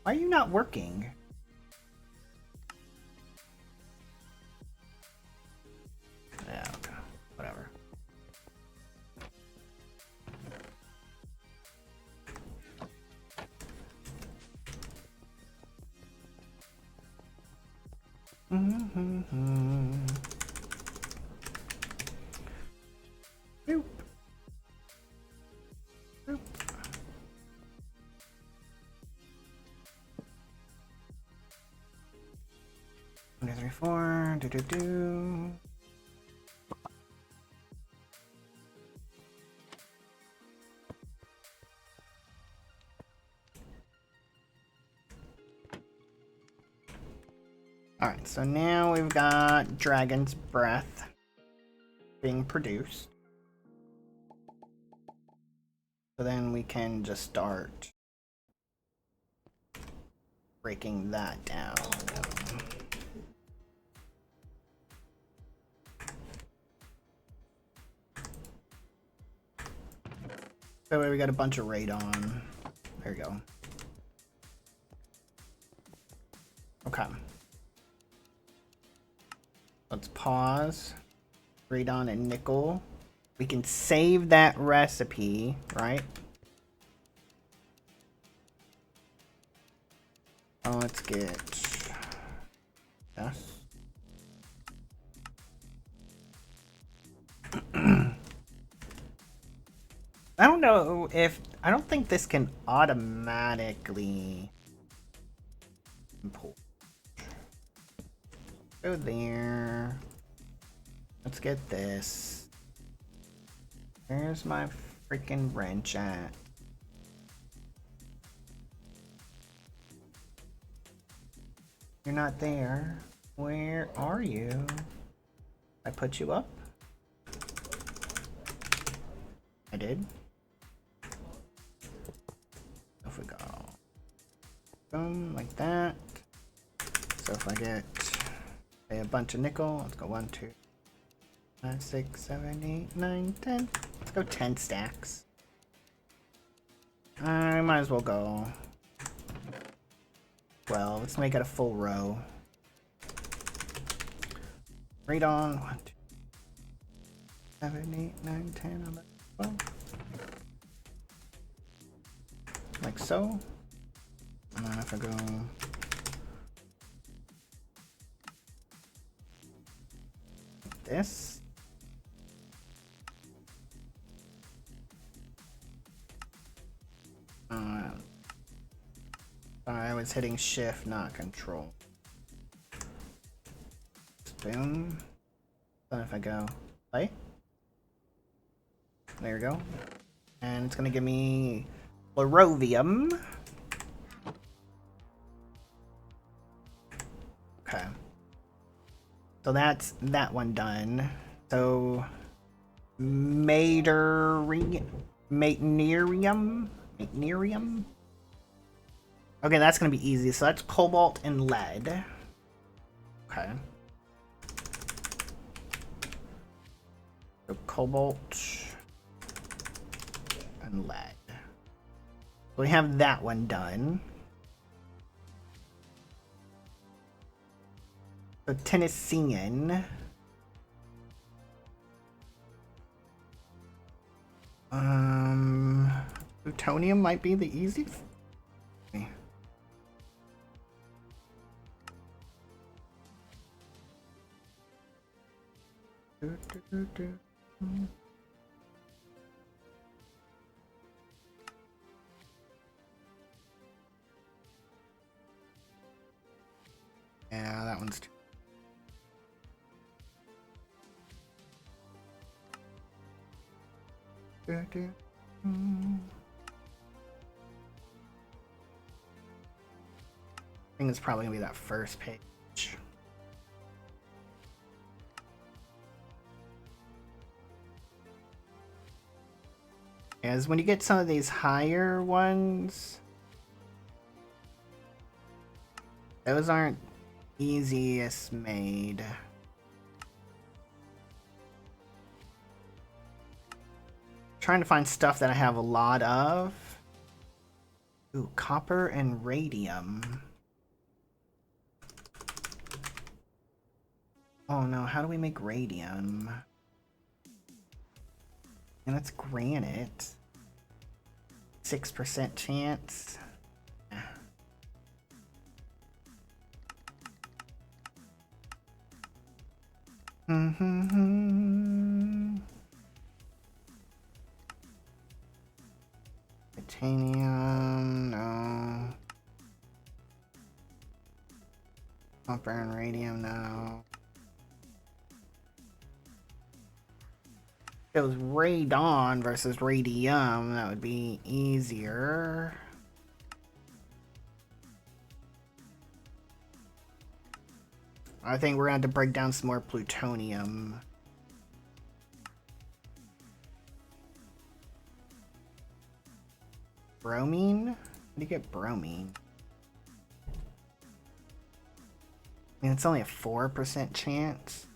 A: Why are you not working? Yeah, okay. Whatever. Boop. Boop. 1, 2, 3, 4. Do do do. Alright, so now we've got Dragon's Breath being produced. So then we can just start breaking that down. So we got a bunch of radon. There you go. Okay. Let's pause. Radon and nickel. We can save that recipe, right? Oh, let's get yes. I don't know if I don't think this can automatically import. Go there. Let's get this. Where's my freaking wrench at? You're not there. Where are you? I put you up? I did. If we go boom, like that. So if I get a bunch of nickel, let's go 1, 2, 5, 6, 7, 8, 9, 10. Let's go 10 stacks. I might as well go 12. Let's make it a full row. Radon 1, 2, 7, 8, 9, 10, 11, 12. Like so. And then if I go like this. I was hitting shift, not control. Boom. Then if I go play. There we go. And it's gonna give me Lorovium. Okay. So that's that one done. So Maternarium? Okay, that's gonna be easy. So that's cobalt and lead. Okay. So cobalt and lead. So we have that one done. So Tennessean. Plutonium might be the easiest. Yeah, that one's too. I think it's probably gonna be that first page. As when you get some of these higher ones, those aren't easiest made. Trying to find stuff that I have a lot of. Ooh, copper and radium. Oh no, how do we make radium? And that's granite. 6% chance. Titanium, no. Copper and radium, no. If it was radon versus radium, that would be easier. I think we're gonna have to break down some more plutonium. Bromine? How do you get bromine? I mean, it's only a 4% chance.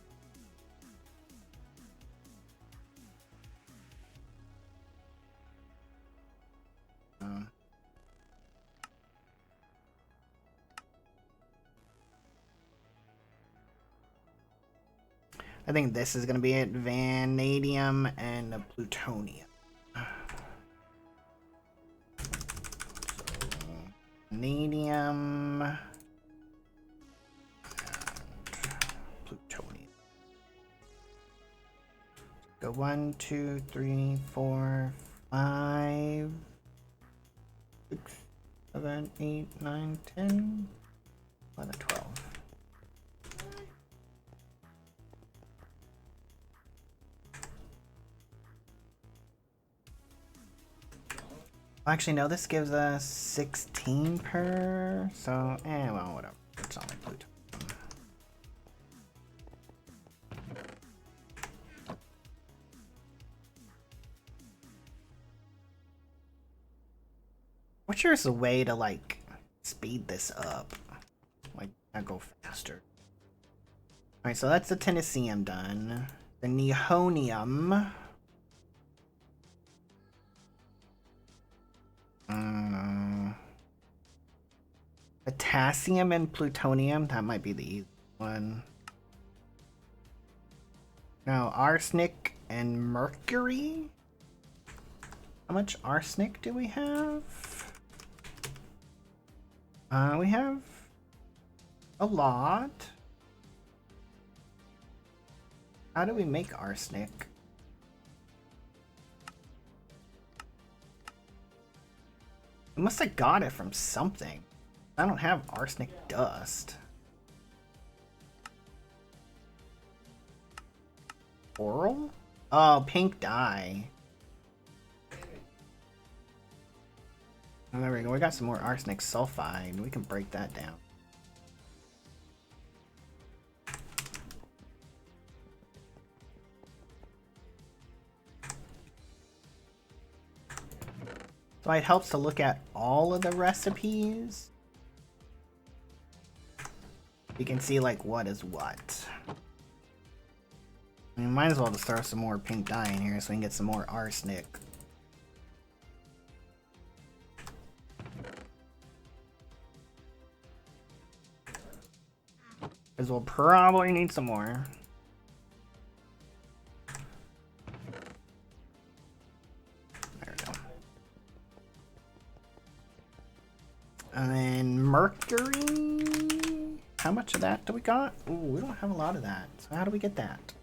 A: I think this is gonna be it. Vanadium and plutonium. Vanadium. Plutonium. Go 1, 2, 3, 4, 5, 6, 7, 8, 9, 10, 11, 12. Actually, no, this gives us 16 per, so, well, whatever. It's only plutonium. What's sure is a way to, like, speed this up? Like, I go faster. Alright, so that's the Tennesseum done. The Nihonium. Potassium and plutonium, that might be the easy one. Now, arsenic and mercury? How much arsenic do we have? We have a lot. How do we make arsenic? We must have got it from something. I don't have arsenic dust. Oral? Oh, pink dye. Oh, there we go. We got some more arsenic sulfide. We can break that down. So it helps to look at all of the recipes. You can see like what is what. I mean, might as well just throw some more pink dye in here so we can get some more arsenic. Because we'll probably need some more. There we go. And then mercury. How much of that do we got? Ooh, we don't have a lot of that. So how do we get that?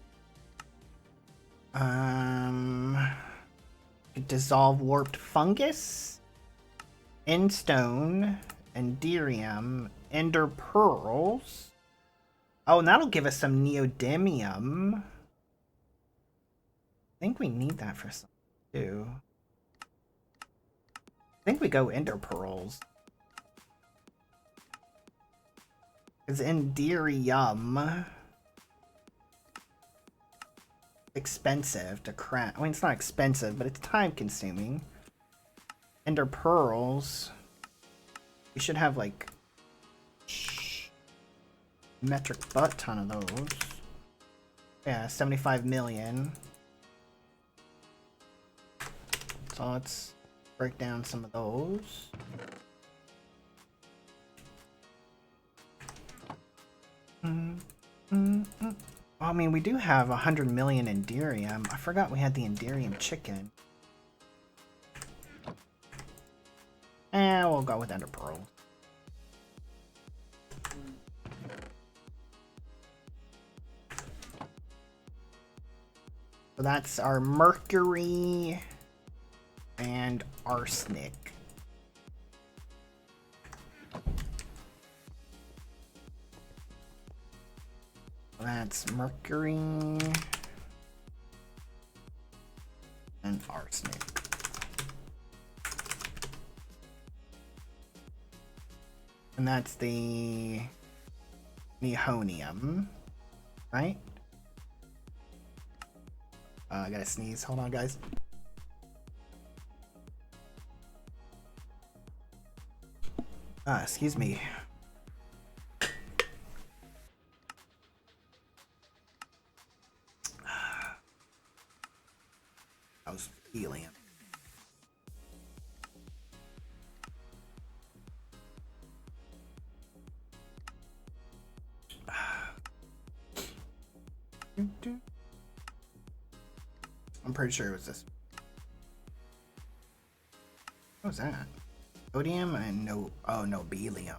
A: Dissolve warped fungus, endstone, enderium, ender pearls. Oh, and that'll give us some neodymium. I think we need that for something too. I think we go ender pearls. It's enderium. Expensive to craft. I mean, it's not expensive, but it's time consuming. Ender pearls. We should have like metric butt ton of those. Yeah, 75 million. So let's break down some of those. I mean, we do have 100 million Enderium. I forgot we had the Enderium chicken. We'll go with Ender Pearl. So that's our mercury and arsenic. That's mercury and arsenic. And that's the nihonium, right? I gotta sneeze. Hold on, guys. Excuse me. I was helium. I'm pretty sure it was this. What was that? Sodium and no, oh no, nobelium.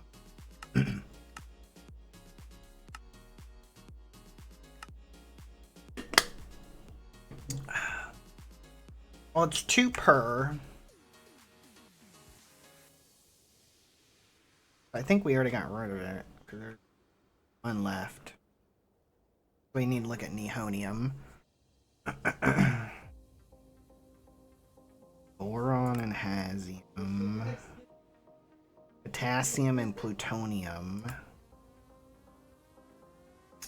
A: Well, it's 2 per. I think we already got rid of it because there's 1 left. We need to look at nihonium. Boron and hazium. Potassium and plutonium.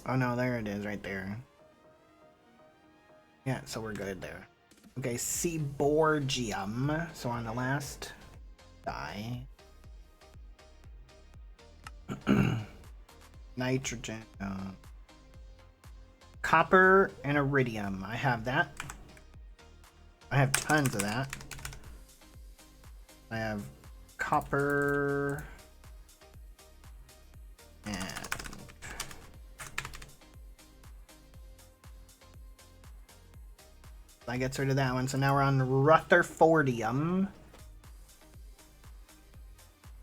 A: Oh no, there it is right there. Yeah, so we're good there. Okay, seaborgium. So on the last die. Nitrogen. Copper and iridium. I have that. I have tons of that. I have copper and that gets rid of that one. So now we're on Rutherfordium.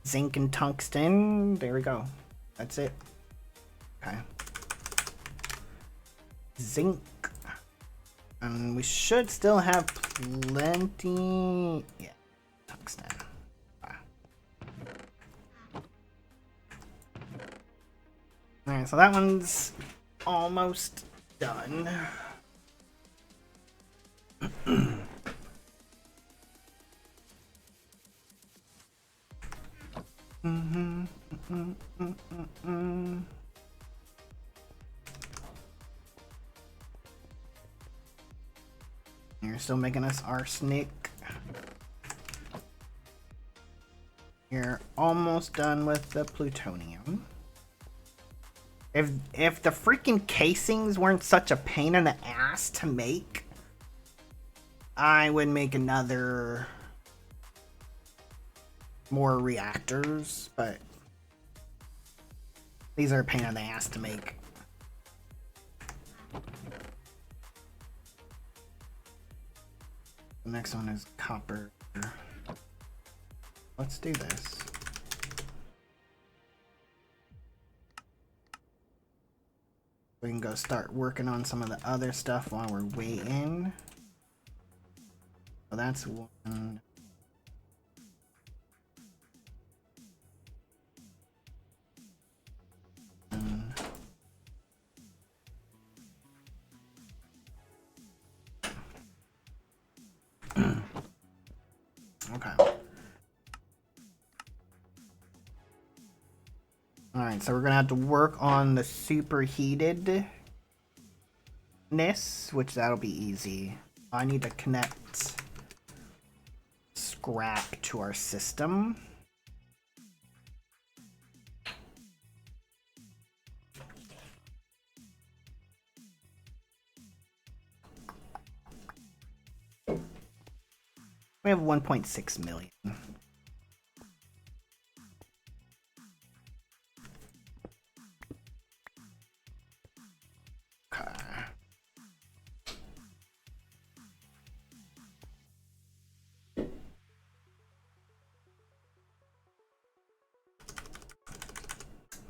A: Zinc and tungsten. There we go. That's it. Okay. Zinc. And we should still have plenty. Yeah. Tungsten. Alright, so that one's almost done. You're still making us arsenic. You're almost done with the plutonium. If the freaking casings weren't such a pain in the ass to make, I would make another more reactors, but these are a pain in the ass to make. The next one is copper. Let's do this. We can go start working on some of the other stuff while we're waiting. So that's one. Okay. Alright, so we're gonna have to work on the superheatedness, which that'll be easy. I need to connect scrap to our system. We have 1.6 million.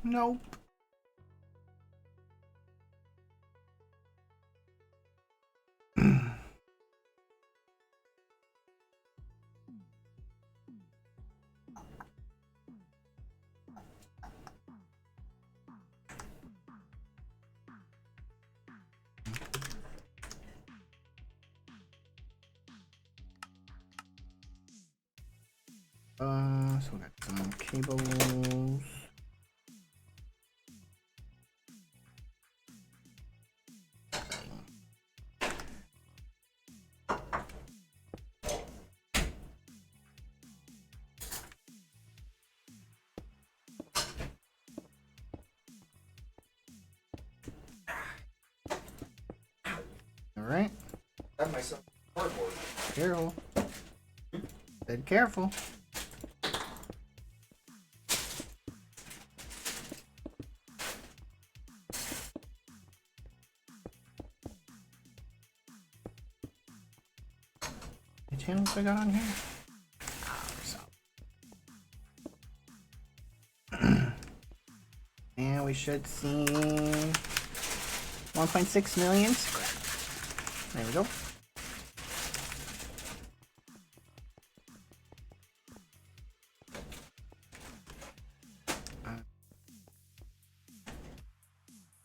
A: Nope. So we got some cables. All right.
D: I have myself cardboard.
A: Careful. Be careful. The channels I got on here? And we should see 1.6 million. There we go.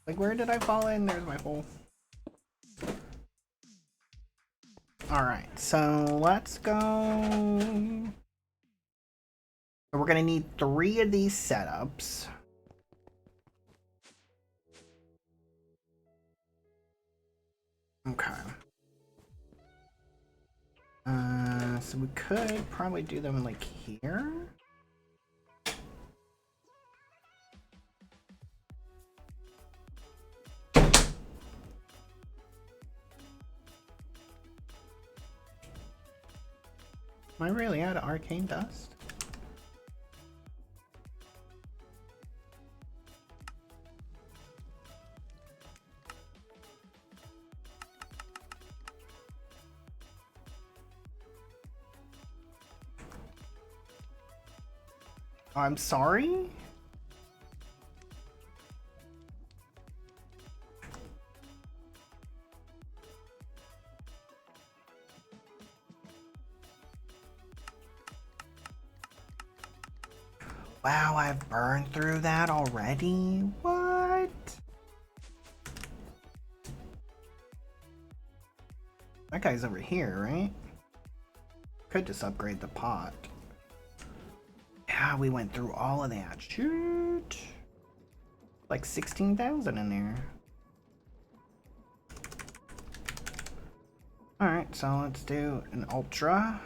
A: Like, where did I fall in? There's my hole. Alright, so let's go. So we're gonna need 3 of these setups. Okay. So we could probably do them like here. Am I really out of arcane dust? I'm sorry? Wow, I've burned through that already? What? That guy's over here, right? Could just upgrade the pot. Yeah, we went through all of that. Shoot. Like 16,000 in there. Alright, so let's do an ultra.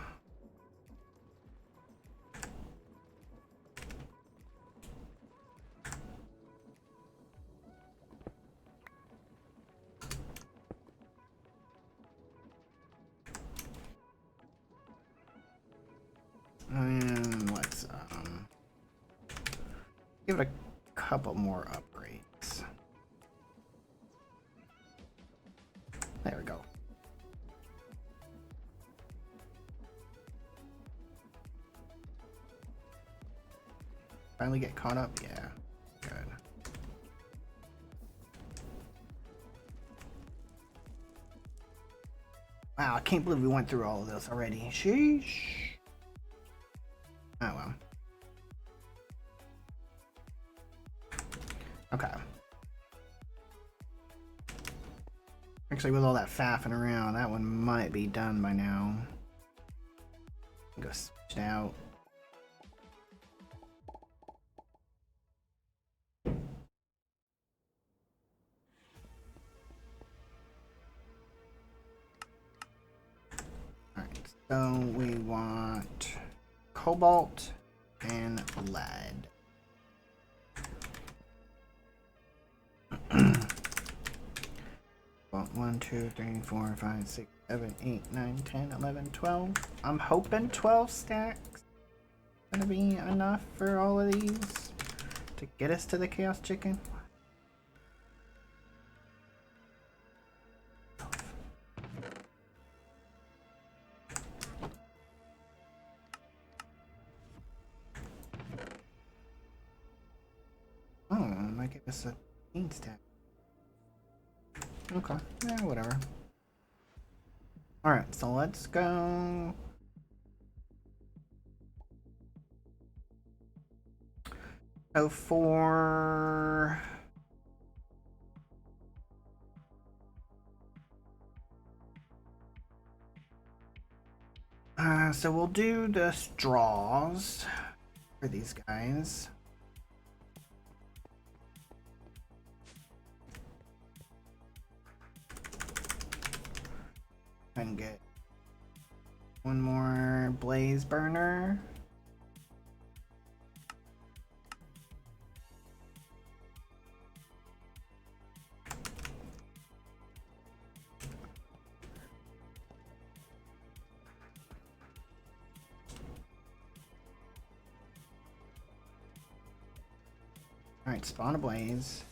A: And let's give it a couple more upgrades. There we go. Finally get caught up? Yeah, good. Wow, I can't believe we went through all of this already. Sheesh. Oh well. Okay. Actually, with all that faffing around, that one might be done by now. Go switch out. Alright, so we want cobalt and lead. Well, 1, 2, 3, 4, 5, 6, 7, 8, 9, 10, 11, 12. I'm hoping 12 stacks gonna be enough for all of these to get us to the chaos chicken. Oh. It's a beans tag. Okay, yeah, whatever. Alright, so let's go. So for so we'll do the straws for these guys. And get one more blaze burner. Alright, spawn a blaze.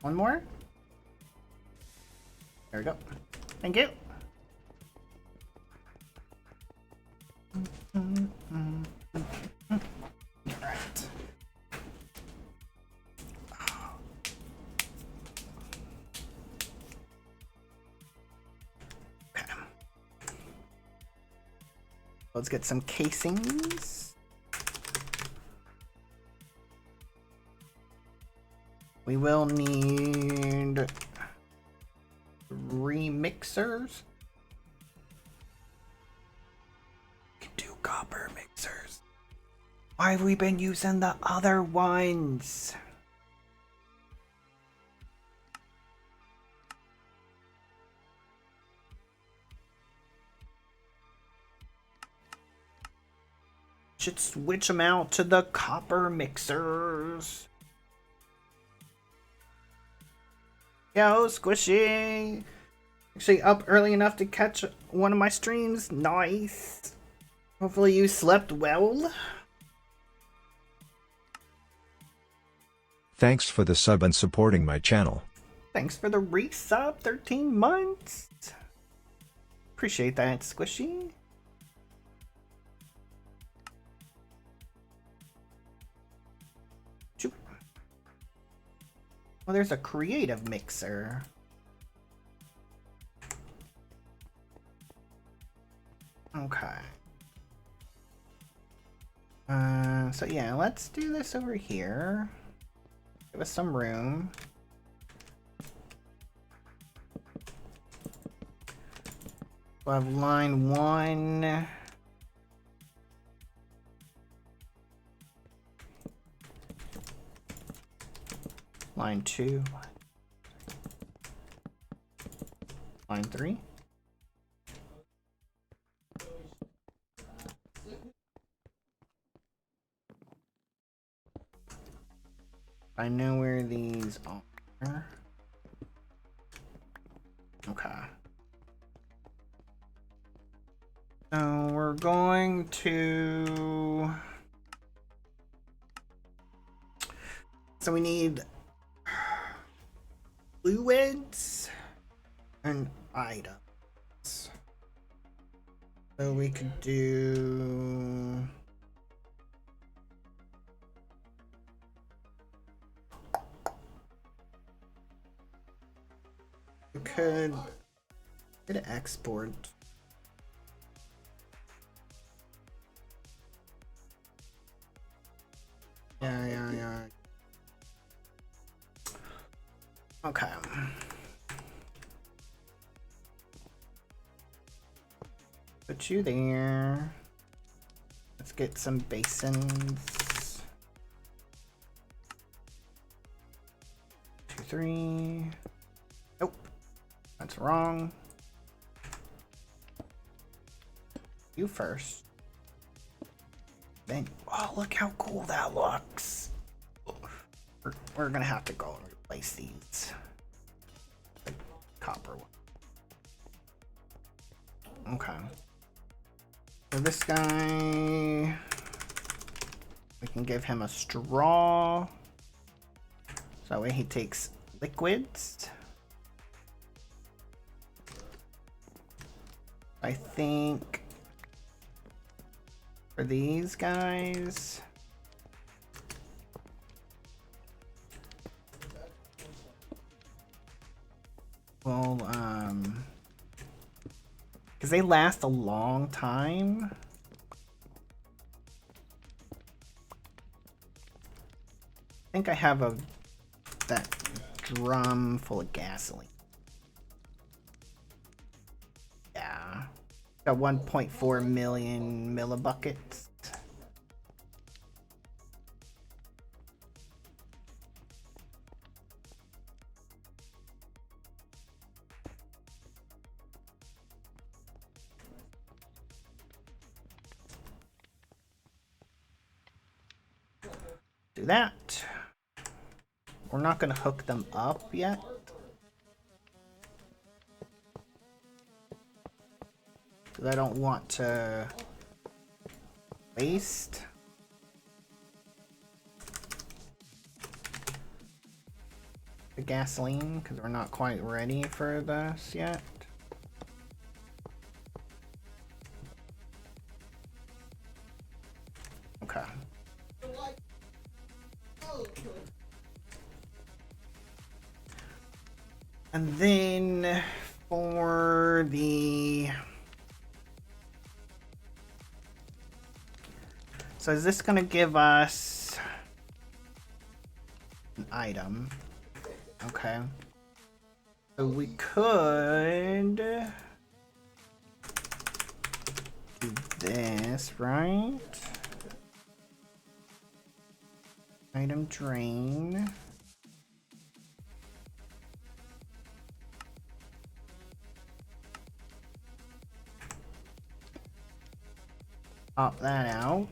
A: One more. There we go. Thank you. Alright. Okay. Let's get some casings. We will need remixers. We can do copper mixers. Why have we been using the other ones? Should switch them out to the copper mixers. Yo, Squishy! Actually up early enough to catch one of my streams. Nice. Hopefully you slept well.
C: Thanks for the sub and supporting my channel.
A: Thanks for the resub, 13 months. Appreciate that, Squishy. Well, there's a creative mixer. Okay. So yeah, let's do this over here. Give us some room. We'll have line 1. Line 2. Line 3. I know where these are. Okay. So we're going to... So we need fluids and items. So we could do... We could export. Yeah. Okay. Put you there. Let's get some basins. 2, 3. Nope. That's wrong. You first. Then, oh, look how cool that looks. We're gonna have to go and replace these. The copper one. Okay. So this guy, we can give him a straw. So that way he takes liquids. I think for these guys. Well, because they last a long time. I think I have that drum full of gasoline. Yeah. Got 1.4 million millibuckets. Do that. We're not going to hook them up yet. Because I don't want to waste the gasoline because we're not quite ready for this yet. Okay. And then for the... So is this going to give us an item? Okay. So we could do this, right? Item drain. Pop that out.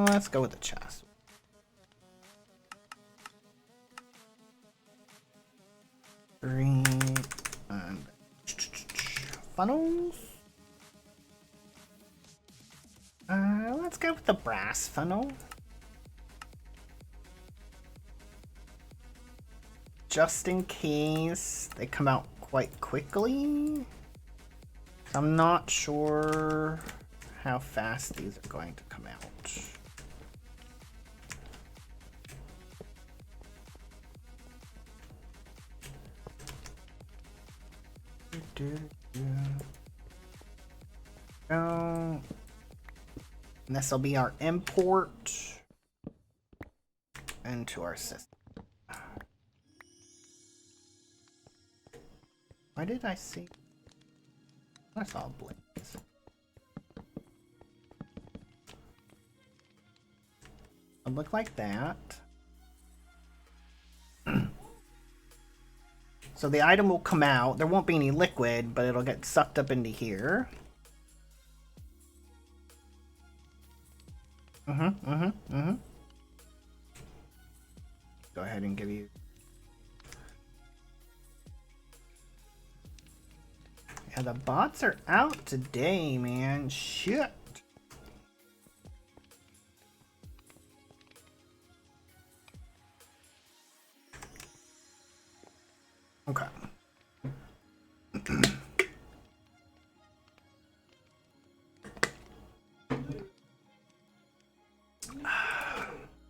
A: Let's go with the chest. Three funnels. Let's go with the brass funnel. Just in case they come out quite quickly. So I'm not sure how fast these are going to come out. And this will be our import into our system. Why did I see? I saw blades. It'll look like that. So the item will come out. There won't be any liquid, but it'll get sucked up into here. Go ahead and give you... Yeah, the bots are out today, man. Shit. Okay.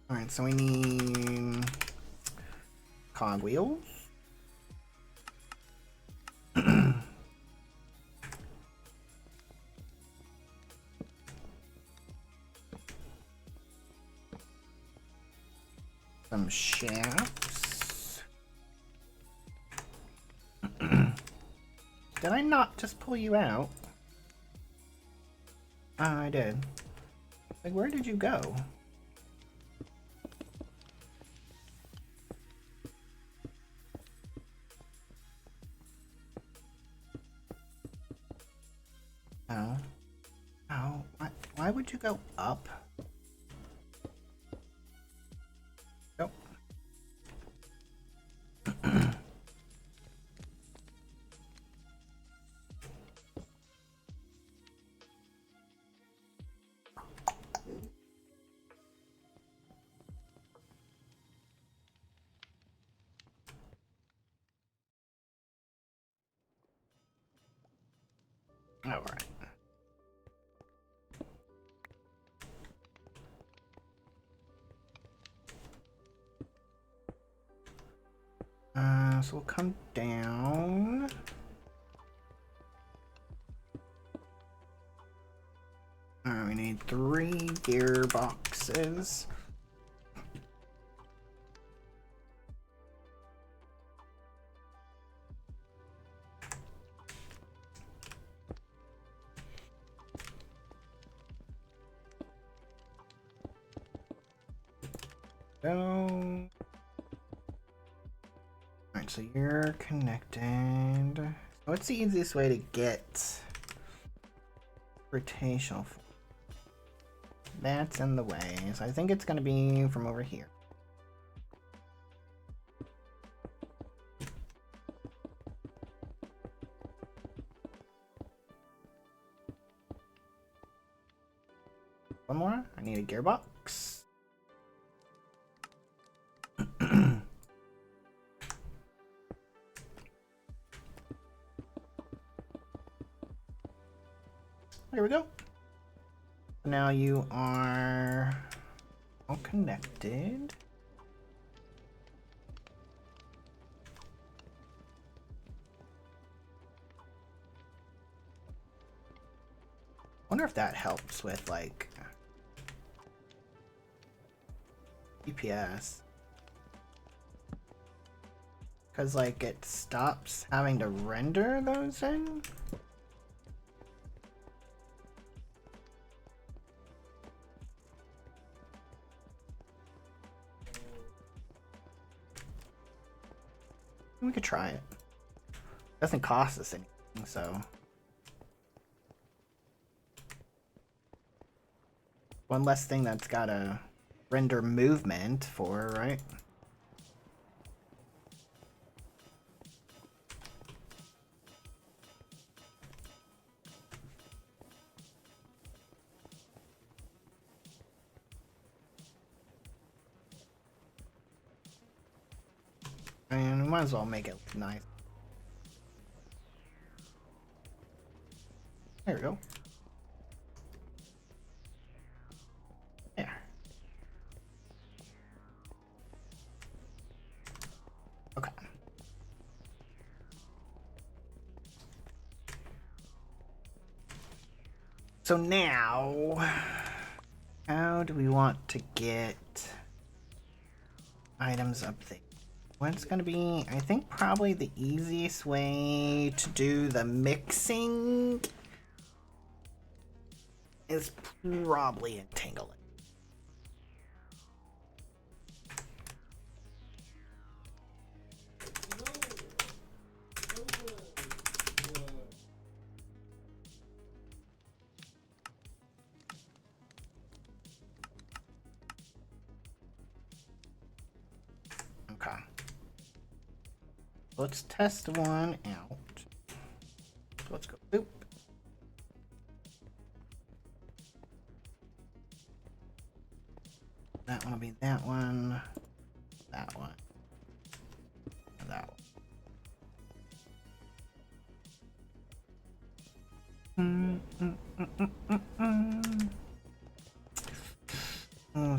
A: Alright, so we need cogwheels. Some shafts. Did I not just pull you out? Ah, I did. Like, where did you go? Oh. Oh. Why would you go up? Nope. Alright. So we'll come down. Alright, we need 3 gearboxes. So, alright, so you're connected. What's the easiest way to get rotational? That's in the way, so I think it's gonna be from over here. One more. I need a gearbox. There we go. Now you are all connected. Wonder if that helps with like GPS. Because like it stops having to render those in. We could try it. Doesn't cost us anything, so. One less thing that's gotta render movement for, right? And we might as well make it look nice. There we go. There. Okay. So now, how do we want to get items up there? What's gonna be, I think probably the easiest way to do the mixing is probably entangle it. Okay. Let's test one out. Let's go. Boop. That one will be that one, and that one.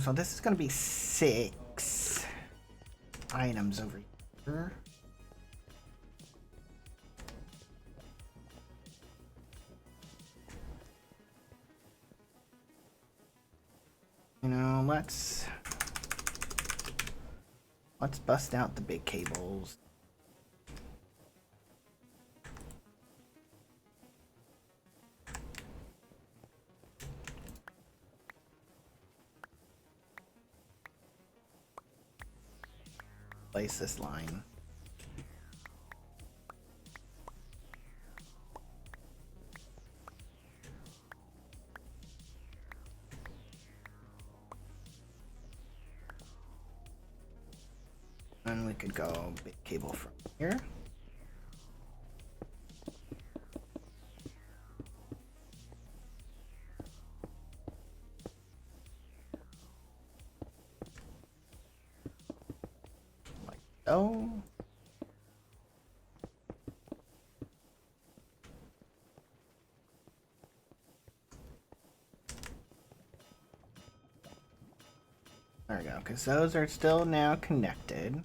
A: So this is gonna be 6 items over here. You know, let's bust out the big cables. Place this line. And we could go big cable from here. Like so. There we go, because those are still now connected.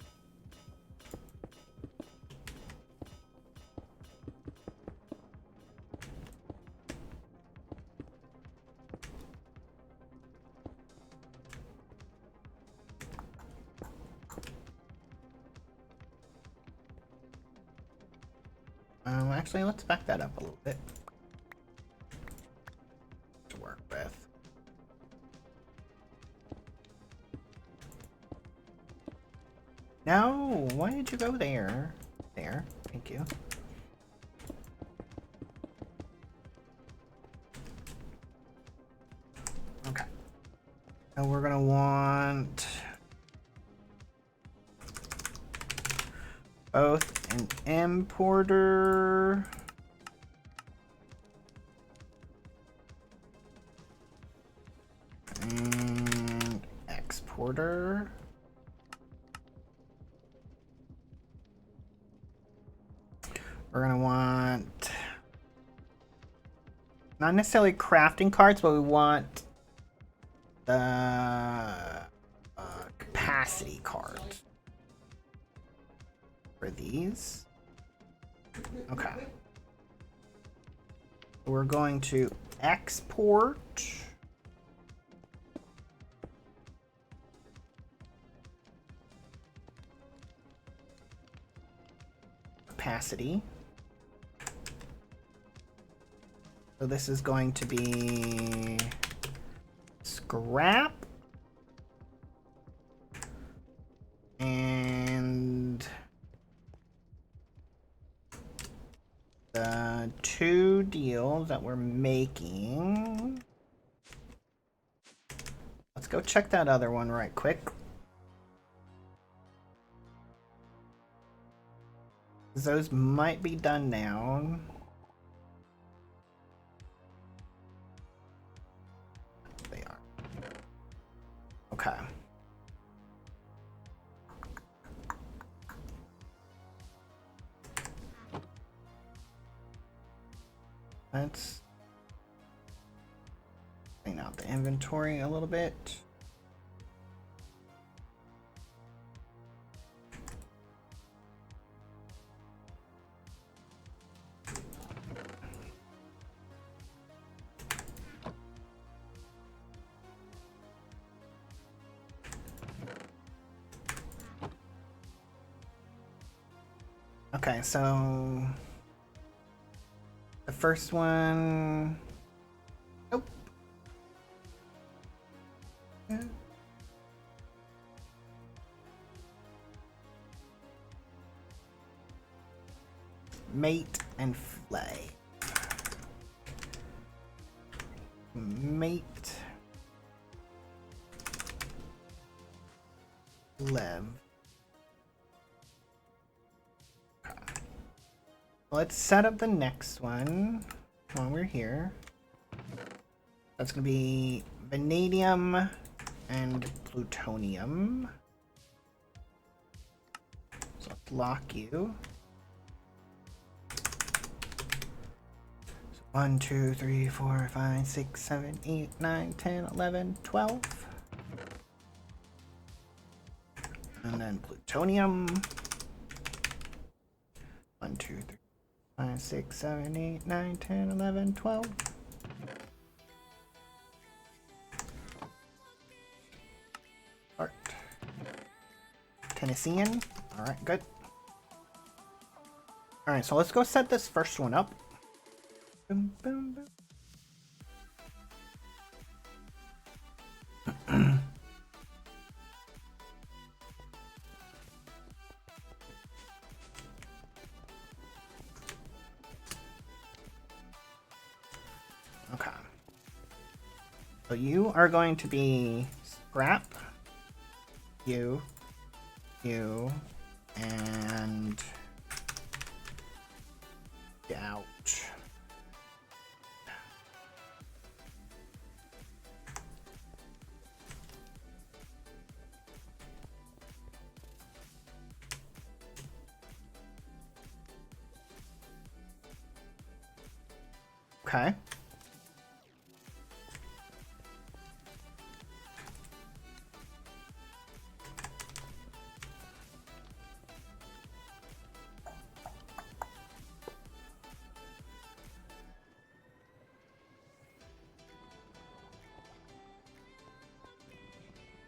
A: Actually, let's back that up a little bit to work with. No, why did you go there? There, thank you. Okay. Now we're gonna want both an importer and exporter. We're gonna want not necessarily crafting cards, but we want the capacity card for these. Okay. We're going to export capacity. So this is going to be scrap and the two deals that we're making. Let's go check that other one right quick. Those might be done now. They are. Okay. Let's clean out the inventory a little bit. Okay, so the first one. Nope. Yeah. Mate and flay. Mate. Lev. Let's set up the next one while we're here. That's going to be vanadium and plutonium. So let's lock you. So 1, 2, 3, 4, 5, 6, 7, 8, 9, 10, 11, 12. And then plutonium. 1, 2, 3. 5, 6, 7, 8, 9, 10, 11, 12. Start. Tennessean. Alright, good. Alright, so let's go set this first one up. Boom, boom, boom. Okay. So you are going to be scrap, you, and doubt. Okay.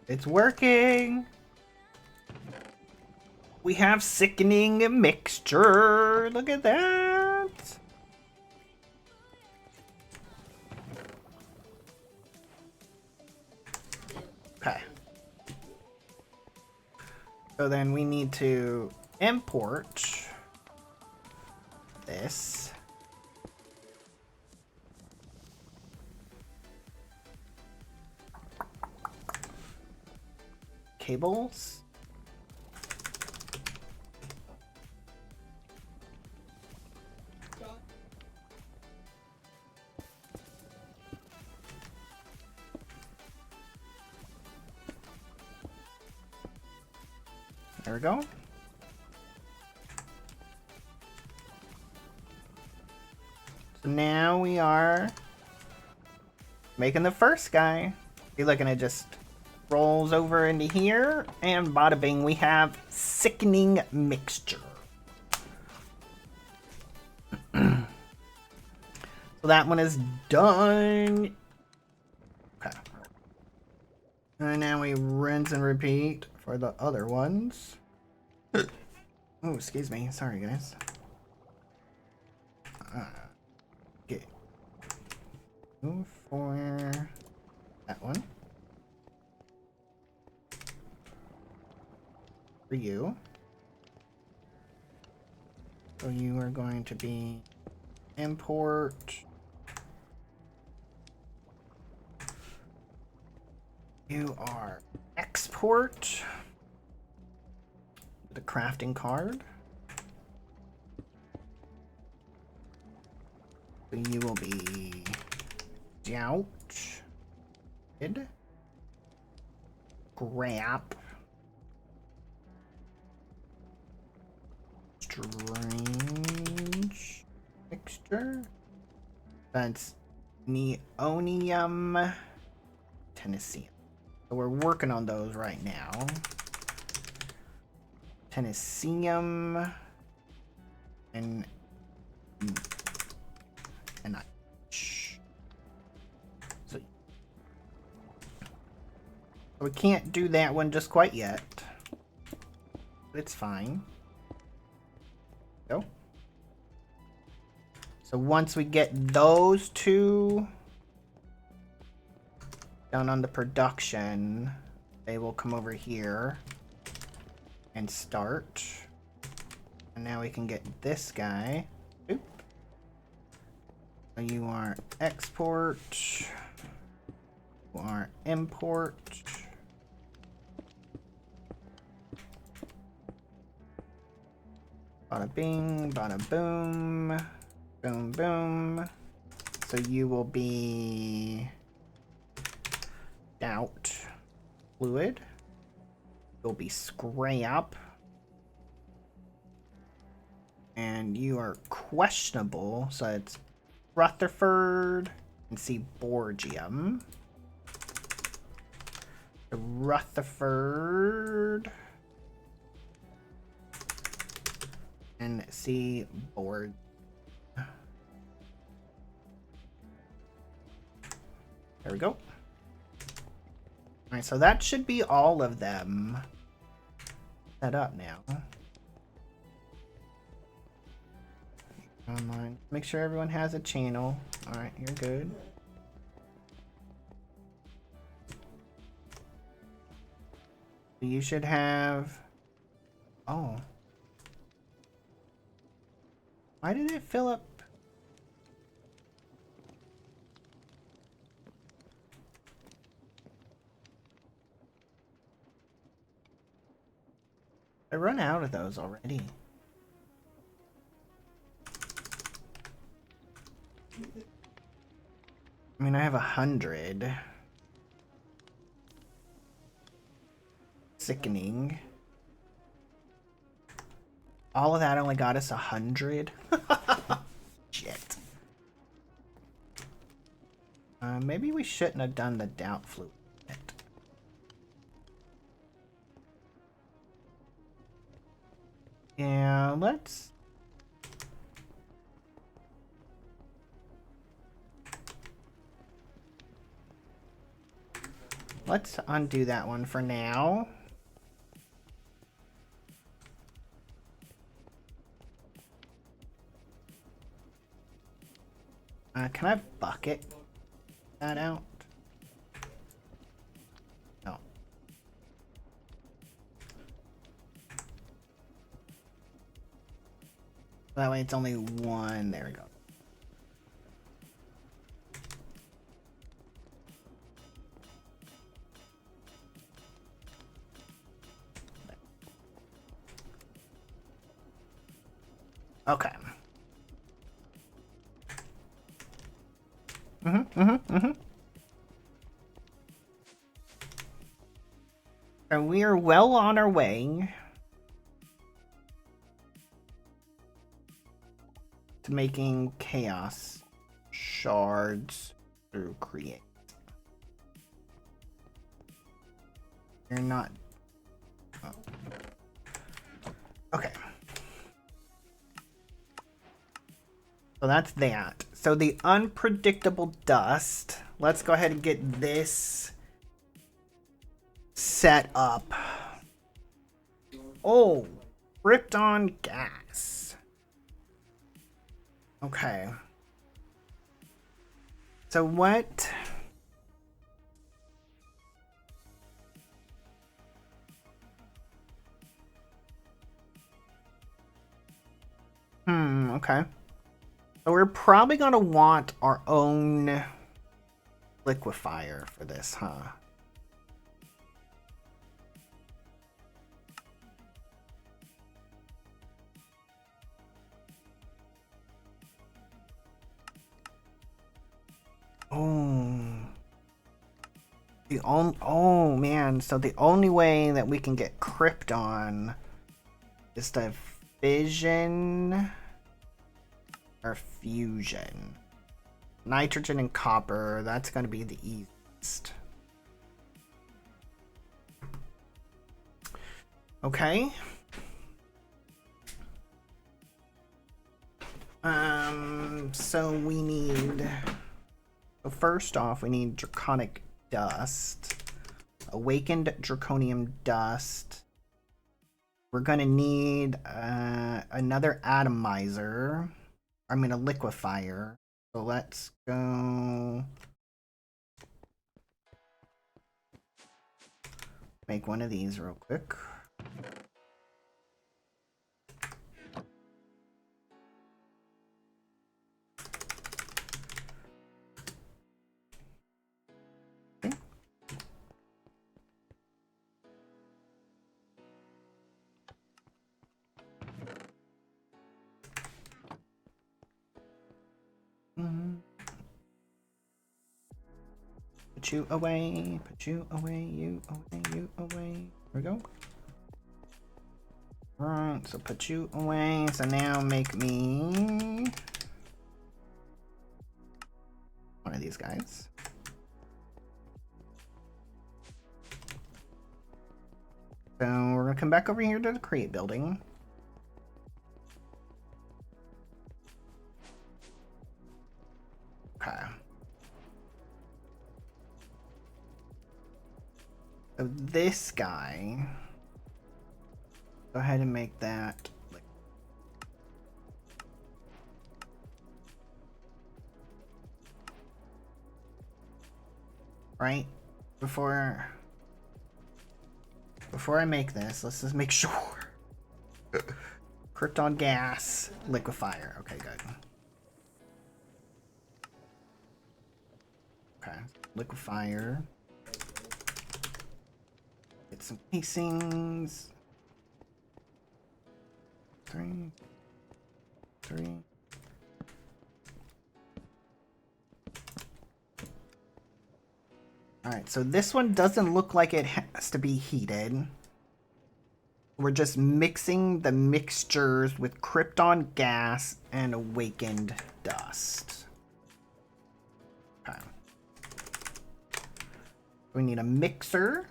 A: It's working. We have sickening mixture. Look at that. Okay. So then we need to import this. Cables. There we go. So now we are making the first guy. You're looking at just rolls over into here, and bada bing, we have sickening mixture. So that one is done. Okay. And now we rinse and repeat for the other ones. Oh, excuse me. Sorry, guys. Okay. Move for that one. For you. So you are going to be import. You are export the crafting card. So you will be scrap, strange mixture. That's neonium, Tennessee. So we're working on those right now. Tennesseum and so we can't do that one just quite yet. But it's fine. Go. So once we get those two down on the production, they will come over here and start. And now we can get this guy. Oop. So you are export. You are import. Bada bing, bada boom. Boom, boom. So you will be out fluid. You'll be scrap. And you are questionable. So it's Rutherford and Seaborgium. Rutherford and Seaborg. There we go. Alright, so that should be all of them set up now. Online. Make sure everyone has a channel. Alright, you're good. You should have... Oh. Why did it fill up? I run out of those already. I mean, I have 100. Sickening. All of that only got us 100. Shit. Maybe we shouldn't have done the doubt fluid. Yeah, let's... let's undo that one for now. Can I bucket that out? No. That way it's only one. There we go. Okay. And we are well on our way to making chaos shards through create. You're not. Oh. Okay. So that's that. So the unpredictable dust. Let's go ahead and get this set up. Oh, Krypton gas. Okay. So what? Okay. So we're probably gonna want our own liquefier for this, huh? Oh man, so the only way that we can get Krypton is to fission or fusion. Nitrogen and copper, that's gonna be the easiest. Okay. So we need, so first off, we need Draconic dust, awakened draconium dust. We're gonna need another atomizer. I mean a liquefier. So let's go make one of these real quick. Put you away, you away, you away. Here we go. Alright, so put you away. So now make me one of these guys. So we're gonna come back over here to the create building. Okay. So this guy, go ahead and make that like right before I make this, let's just make sure. Krypton gas liquefier. Okay, good. Okay, liquefier. Get some casings. Three. Alright, so this one doesn't look like it has to be heated. We're just mixing the mixtures with Krypton gas and awakened dust. Okay. We need a mixer.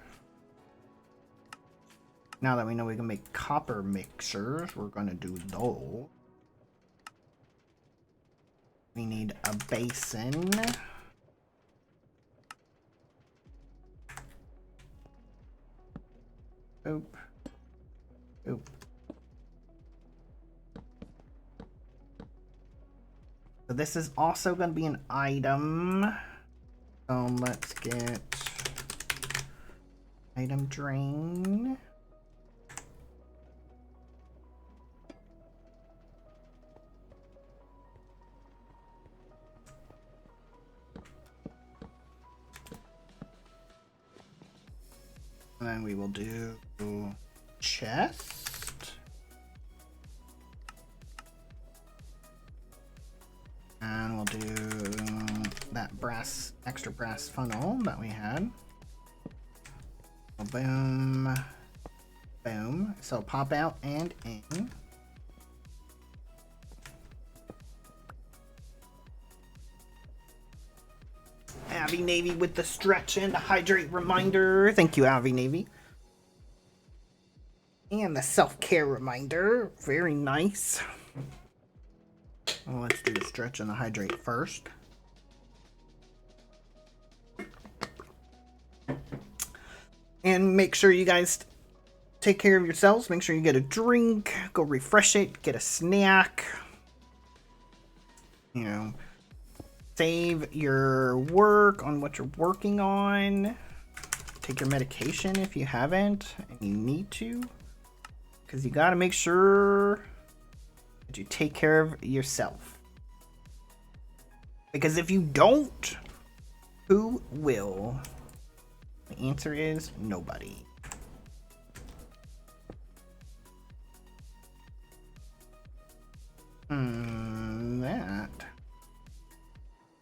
A: Now that we know we can make copper mixers, we're going to do those. We need a basin. Oop. Oop. So this is also going to be an item. So let's get item drain. And then we will do chest. And we'll do that extra brass funnel that we had. Boom. Boom. So pop out and in. Avi Navy with the stretch and the hydrate reminder. Thank you, Avi Navy. And the self-care reminder. Very nice. Well, let's do the stretch and the hydrate first. And make sure you guys take care of yourselves. Make sure you get a drink. Go refresh it. Get a snack. You know, save your work on what you're working on. Take your medication if you haven't and you need to. Because you got to make sure that you take care of yourself. Because if you don't, who will? The answer is nobody. That.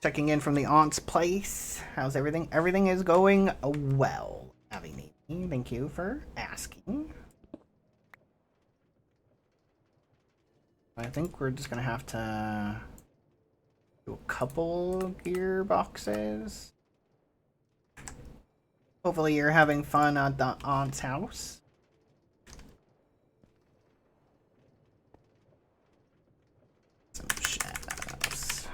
A: Checking in from the aunt's place. How's everything? Everything is going well. Avi, thank you for asking. I think we're just gonna have to do a couple gearboxes. Hopefully you're having fun at the aunt's house. Some shadows.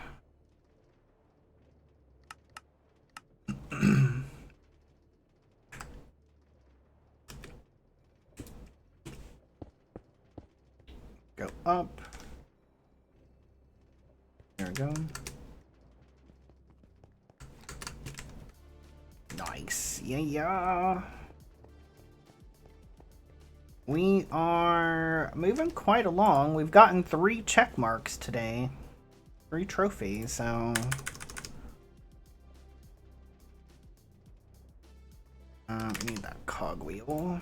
A: Go up. There we go. Nice. Yeah. We are moving quite along. We've gotten 3 check marks today. 3 trophies, so... we need that cogwheel.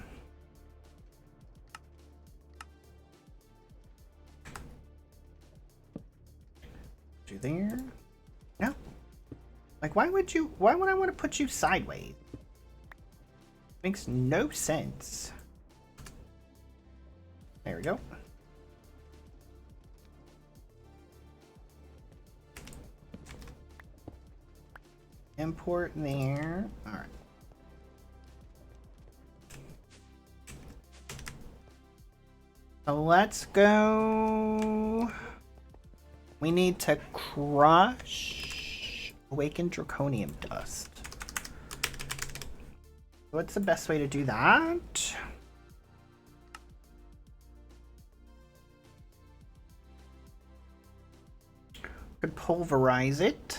A: You there? No. Like, why would I want to put you sideways? Makes no sense. There we go. Import there. All right. So let's go. We need to crush awakened draconium dust. What's the best way to do that? Could pulverize it.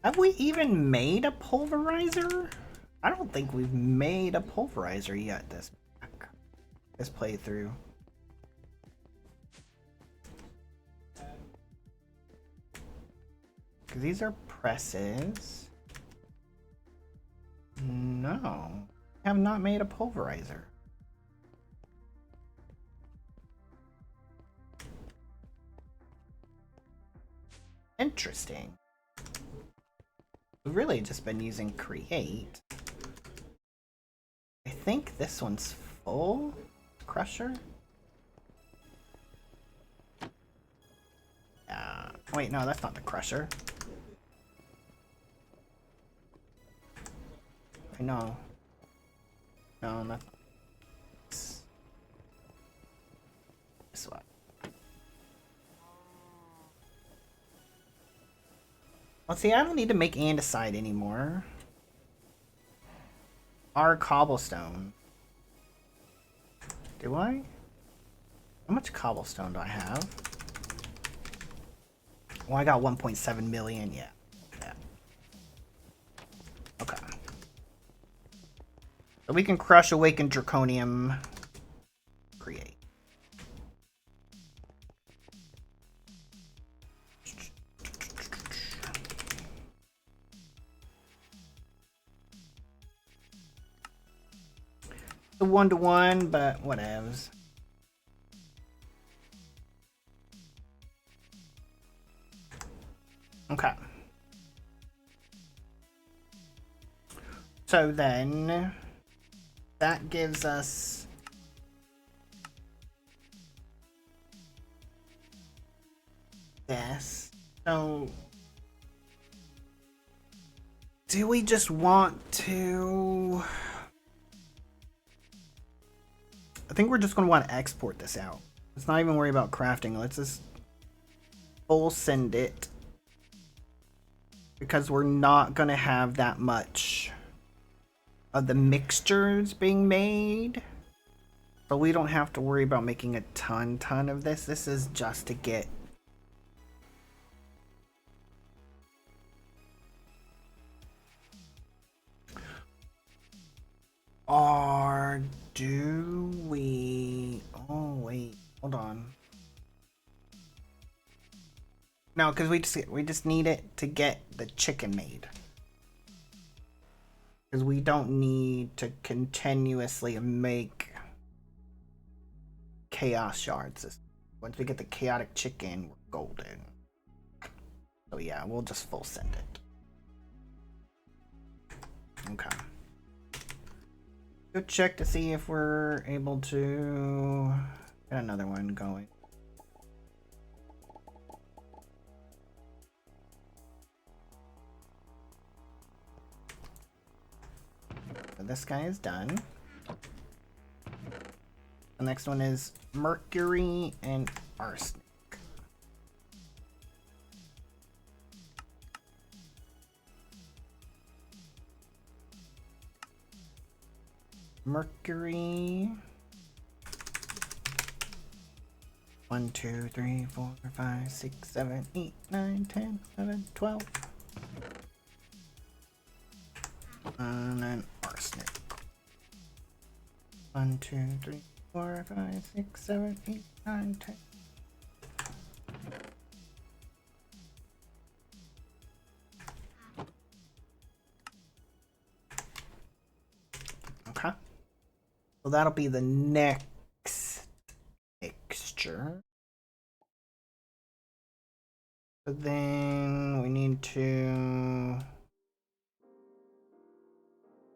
A: Have we even made a pulverizer? I don't think we've made a pulverizer yet this playthrough. Because these are presses. No, I have not made a pulverizer. Interesting. We've really just been using create. I think this one's full. Crusher? Wait, no, that's not the crusher. I know. No, not this one. Let's see, I don't need to make andesite anymore. Our cobblestone. Do I? How much cobblestone do I have? Well, I got 1.7 million, yeah. Yeah. Okay. So we can crush awakened draconium. Create. The 1-to-1, but whatevs. Okay. So then that gives us this. So do we just want to... I think we're just going to want to export this out. Let's not even worry about crafting. Let's just full send it. Because we're not going to have that much of the mixtures being made. So we don't have to worry about making a ton of this. This is just to get... Or do we... Oh, wait. Hold on. No, because we just need it to get the chicken made. Because we don't need to continuously make chaos shards. Once we get the chaotic chicken, we're golden. So yeah, we'll just full send it. Okay. Go check to see if we're able to get another one going. So this guy is done. The next one is mercury and arsenic. Mercury. 1, 2, 3, 4, 5, 6, 7, 8, 9, 10, 11, 12. And then arsenic. 1, 2, 3, 4, 5, 6, 7, 8, 9, 10. Okay. So that'll be the next mixture. So then we need to...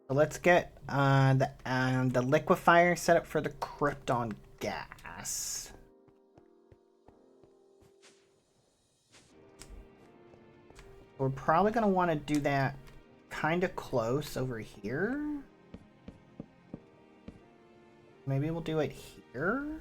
A: So let's get the liquefier set up for the krypton gas. We're probably going to want to do that kind of close over here. Maybe we'll do it here.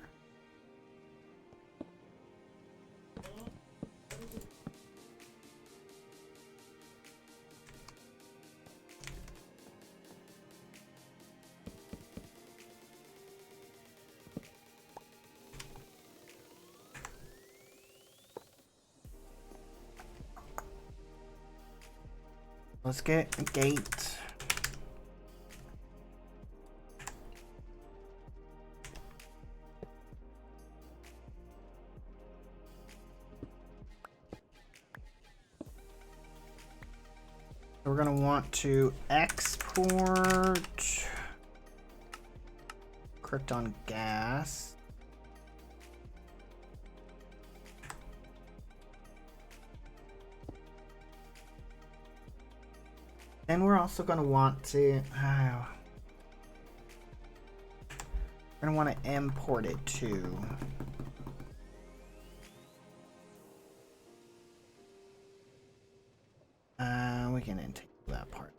A: Let's get a gate. We're going to want to export krypton gas. Then we're also going to want to... we're going to want to import it too. We can take that part.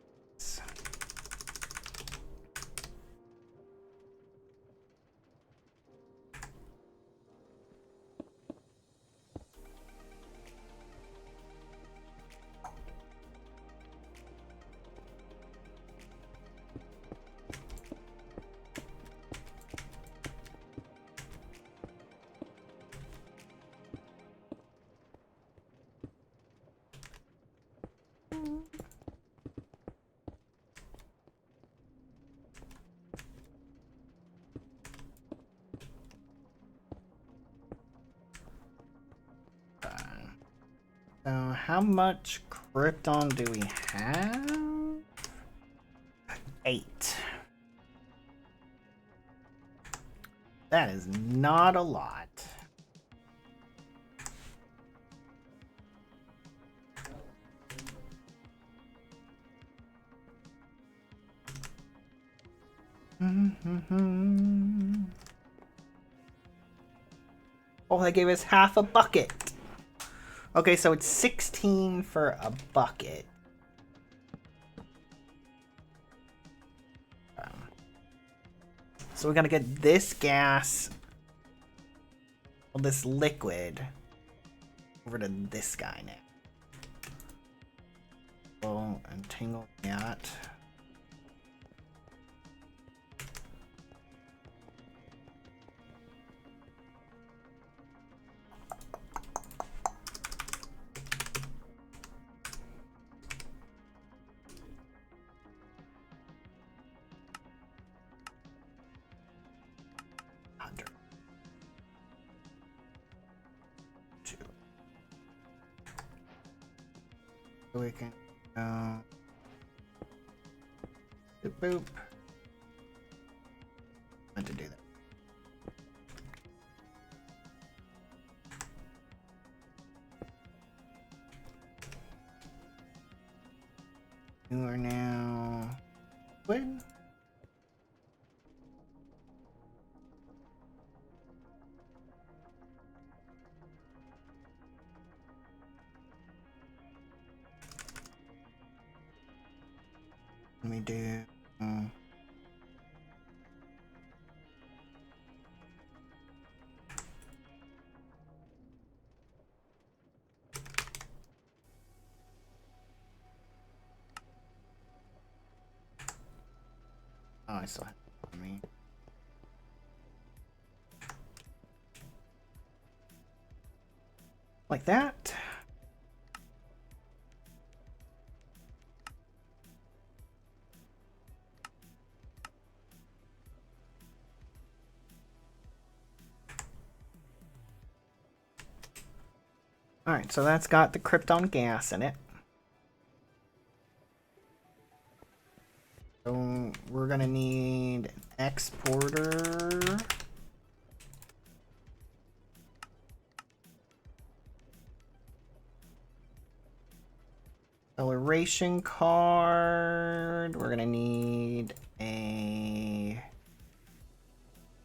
A: So how much Krypton do we have? 8. That is not a lot. Oh, they gave us half a bucket. Okay, so it's 16 for a bucket. So we're gonna get this gas, well, this liquid, over to this guy now. So untangle that. We can go boop. Meant to do that. You are now liquid. Let me do. Oh, I still have it for me. Like that. Alright, so that's got the Krypton gas in it. So we're gonna need an exporter. Acceleration card. We're gonna need a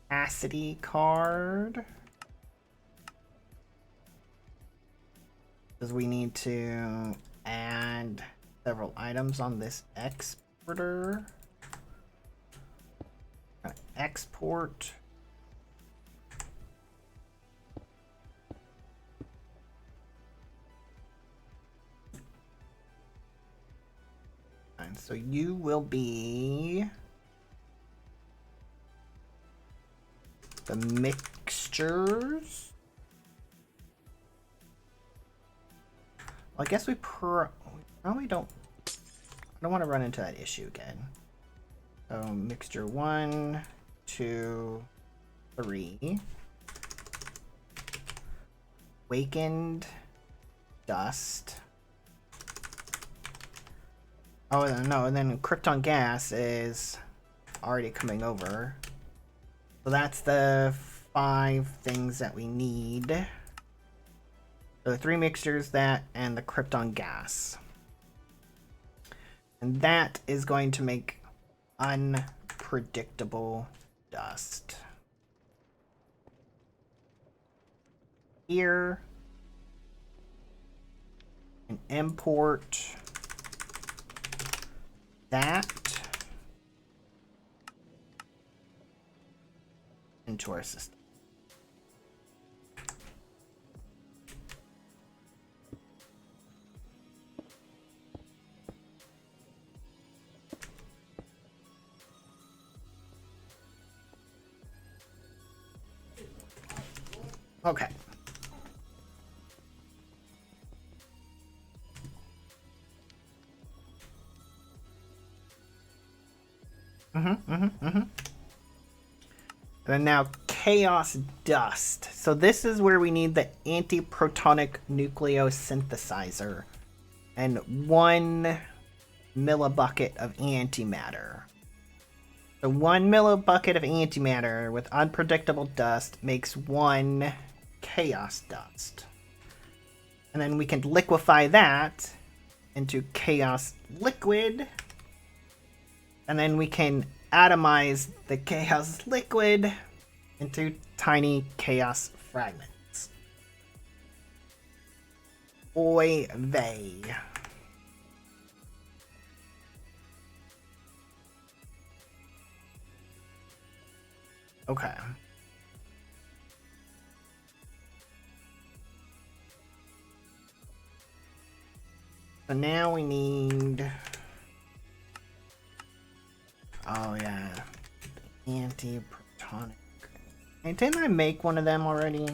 A: capacity card. Because we need to add several items on this exporter. Export. And so you will be the mixtures. Well, I guess we probably don't. I don't want to run into that issue again. So mixture 1, 2, 3. Awakened dust. Oh no, and then Krypton gas is already coming over. So that's the 5 things that we need. So the 3 mixtures, that, and the Krypton gas. And that is going to make unpredictable dust. Here. And import that into our system. Okay. And then now Chaos Dust. So this is where we need the antiprotonic nucleosynthesizer and 1 millibucket of antimatter. So 1 millibucket of antimatter with unpredictable dust makes 1 chaos dust. And then we can liquefy that into chaos liquid. And then we can atomize the chaos liquid into tiny chaos fragments. Oy vey. Okay. So now we need... Oh yeah. Antiprotonic. Hey, didn't I make one of them already?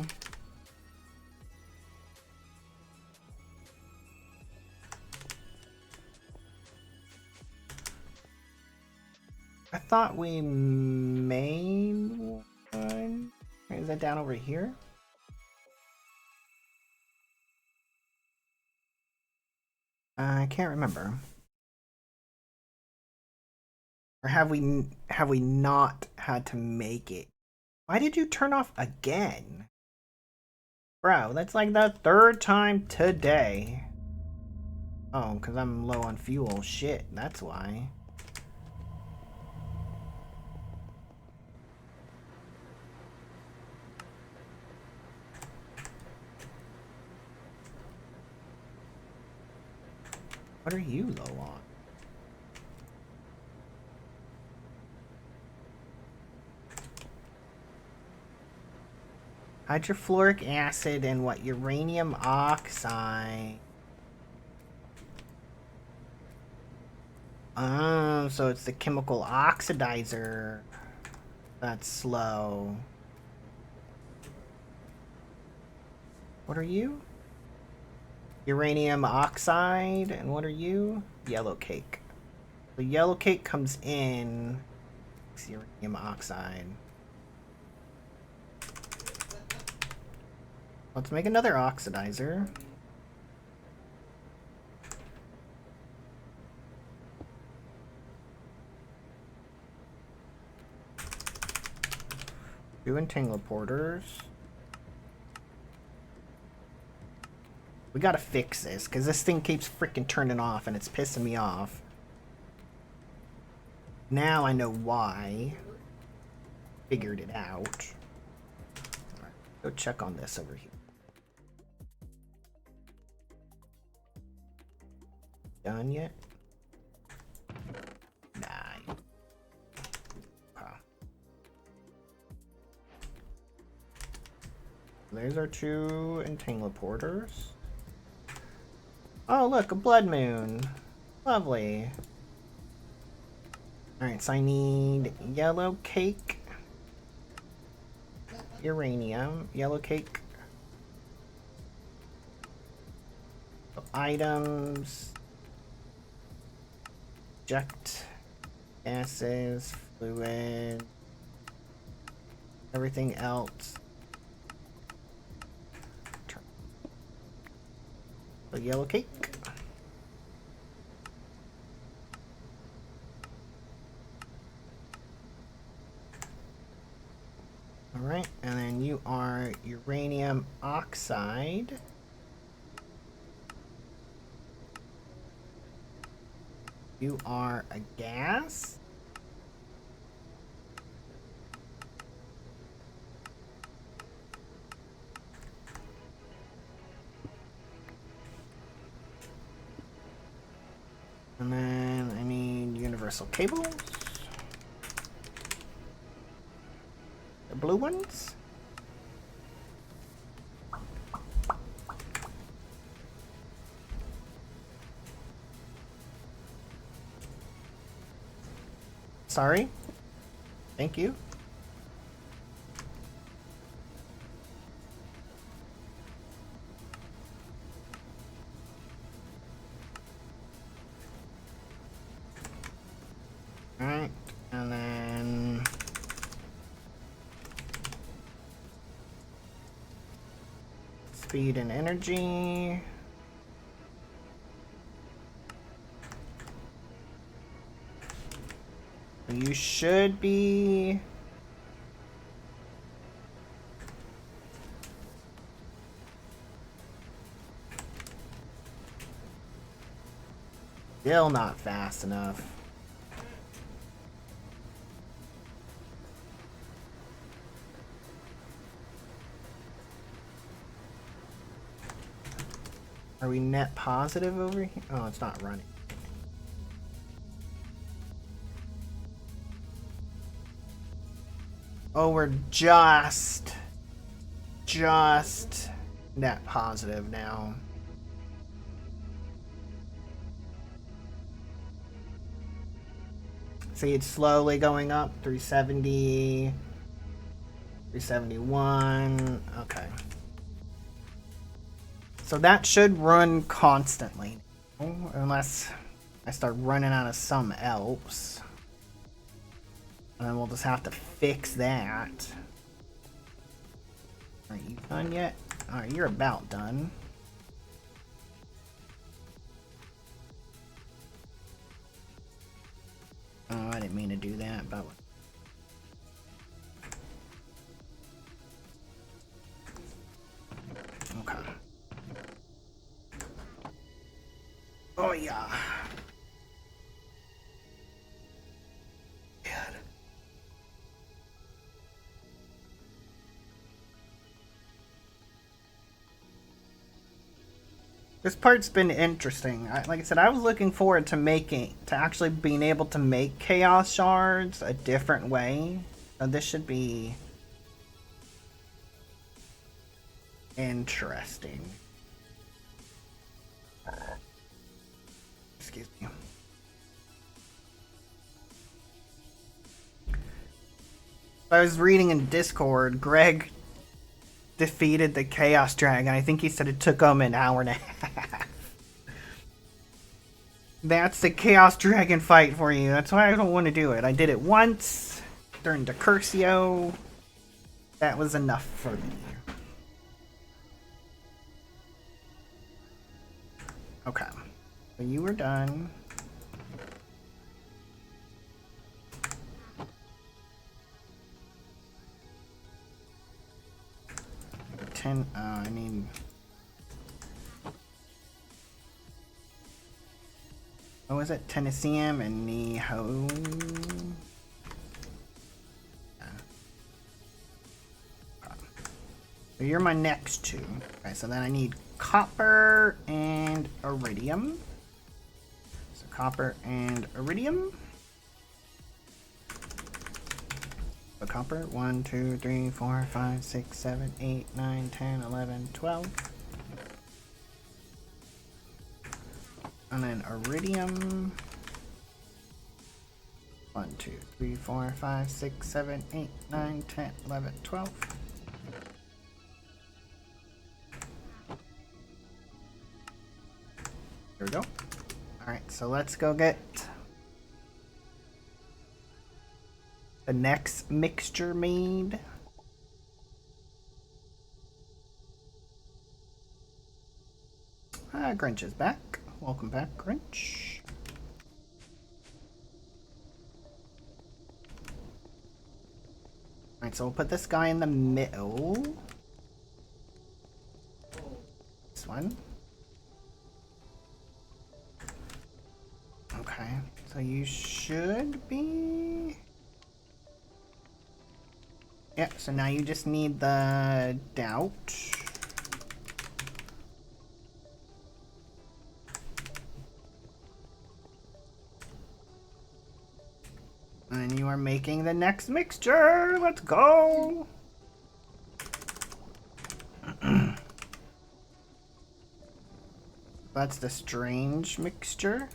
A: I thought we made one. Is that down over here? I can't remember. Or have we not had to make it? Why did you turn off again? Bro, that's like the 3rd time today. Oh, because I'm low on fuel. Shit, that's why. What are you low on? Hydrofluoric acid and what? Uranium oxide. Oh, so it's the chemical oxidizer that's slow. What are you? Uranium oxide, and what are you? Yellow cake. The yellow cake comes in. It's uranium oxide. Let's make another oxidizer. Two entangleporters. We gotta fix this, because this thing keeps freaking turning off and it's pissing me off. Now I know why. Figured it out. Alright, go check on this over here. Done yet? Nah. Okay. There's our 2 entangleporters. Oh, look, a blood moon. Lovely. Alright, so I need yellow cake, uranium, yellow cake, so items, eject, gases, fluid, everything else. So yellow cake. Alright, and then you are uranium oxide. You are a gas. And then I need universal cables. The blue ones. Sorry. Thank you. Alright, and Speed and energy. You should be... Still not fast enough. Are we net positive over here? Oh, it's not running. Oh, we're just net positive now. See, it's slowly going up. 370, 371. Okay. So that should run constantly, unless I start running out of some else. And then we'll just have to fix that. Are you done yet? Alright, you're about done. Oh, I didn't mean to do that, but... Okay. Oh, yeah. God. This part's been interesting. Like I said, I was looking forward to actually being able to make chaos shards a different way. So this should be interesting. Excuse me. I was reading in Discord, Greg defeated the Chaos Dragon. I think he said it took him an hour and a half. That's the Chaos Dragon fight for you. That's why I don't want to do it. I did it once during Decursio. That was enough for me. Okay. So you were done. I need... What was it? Tennesseum and Neho. So you're my next two. Okay, so then I need copper and iridium. So copper and iridium. So copper, 1, 2, 3, 4, 5, 6, 7, 8, 9, 10, 11, 12. And then iridium. 1, 2, 3, 4, 5, 6, 7, 8, 9, 10, 11, 12. There we go. Alright, so let's go get the next mixture made. Grinch is back. Welcome back, Grinch. Alright, so we'll put this guy in the middle. This one. Okay, so you should be... Yep, so now you just need the doubt. And you are making the next mixture. Let's go. That's the strange mixture.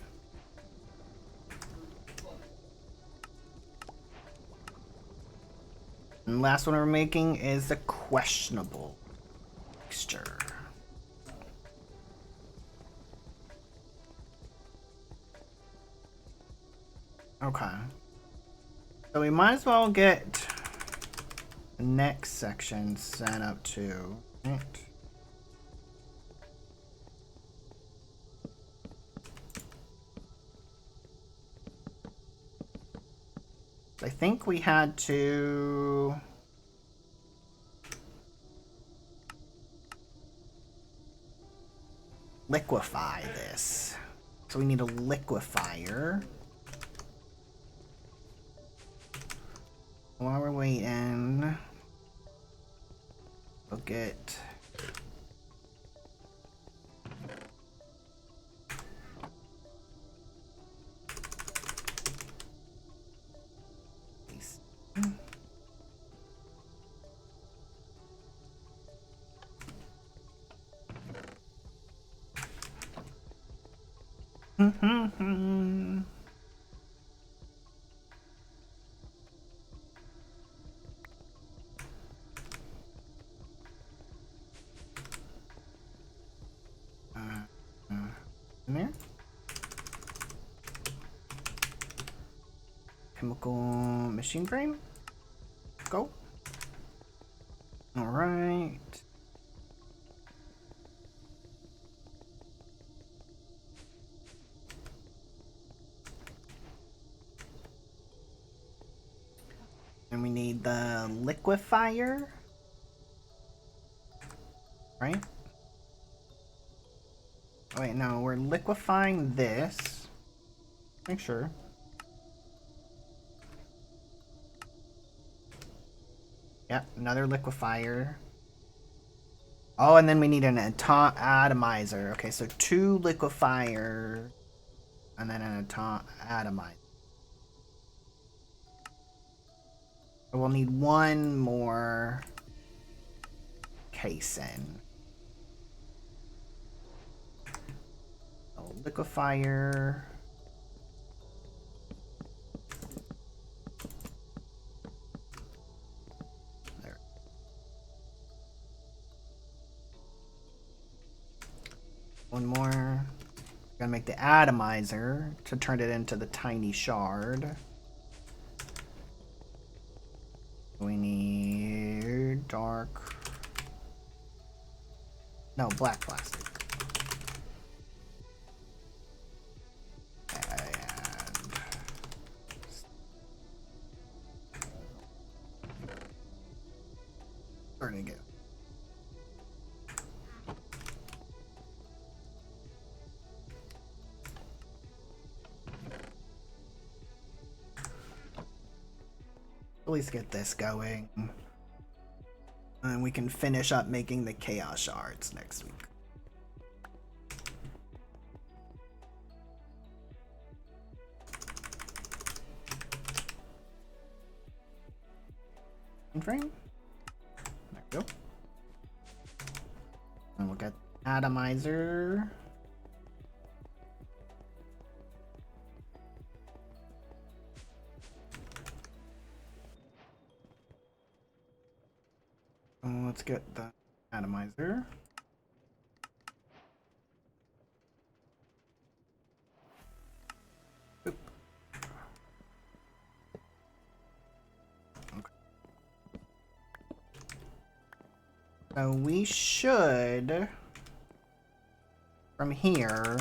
A: And the last one we're making is the questionable mixture. Okay. So we might as well get the next section set up too. Right. I think we had to... liquefy this. So we need a liquefier. While we're waiting, we'll get... in there. Chemical machine frame. Go. All right. And we need the liquefier. Right? Oh, wait, no, we're liquefying this. Make sure. Yep, another liquefier. Oh, and then we need an atomizer. Okay, so 2 liquefiers and then an atomizer. So we'll need 1 more casein. A liquefier. There. One more. Gonna make the atomizer to turn it into the tiny shard. We need dark. No, black plastic. And starting again. At least get this going. And we can finish up making the chaos shards next week. Frame. There we go. And we'll get atomizer. Let's get the atomizer. Oop. Okay. So we should, from here,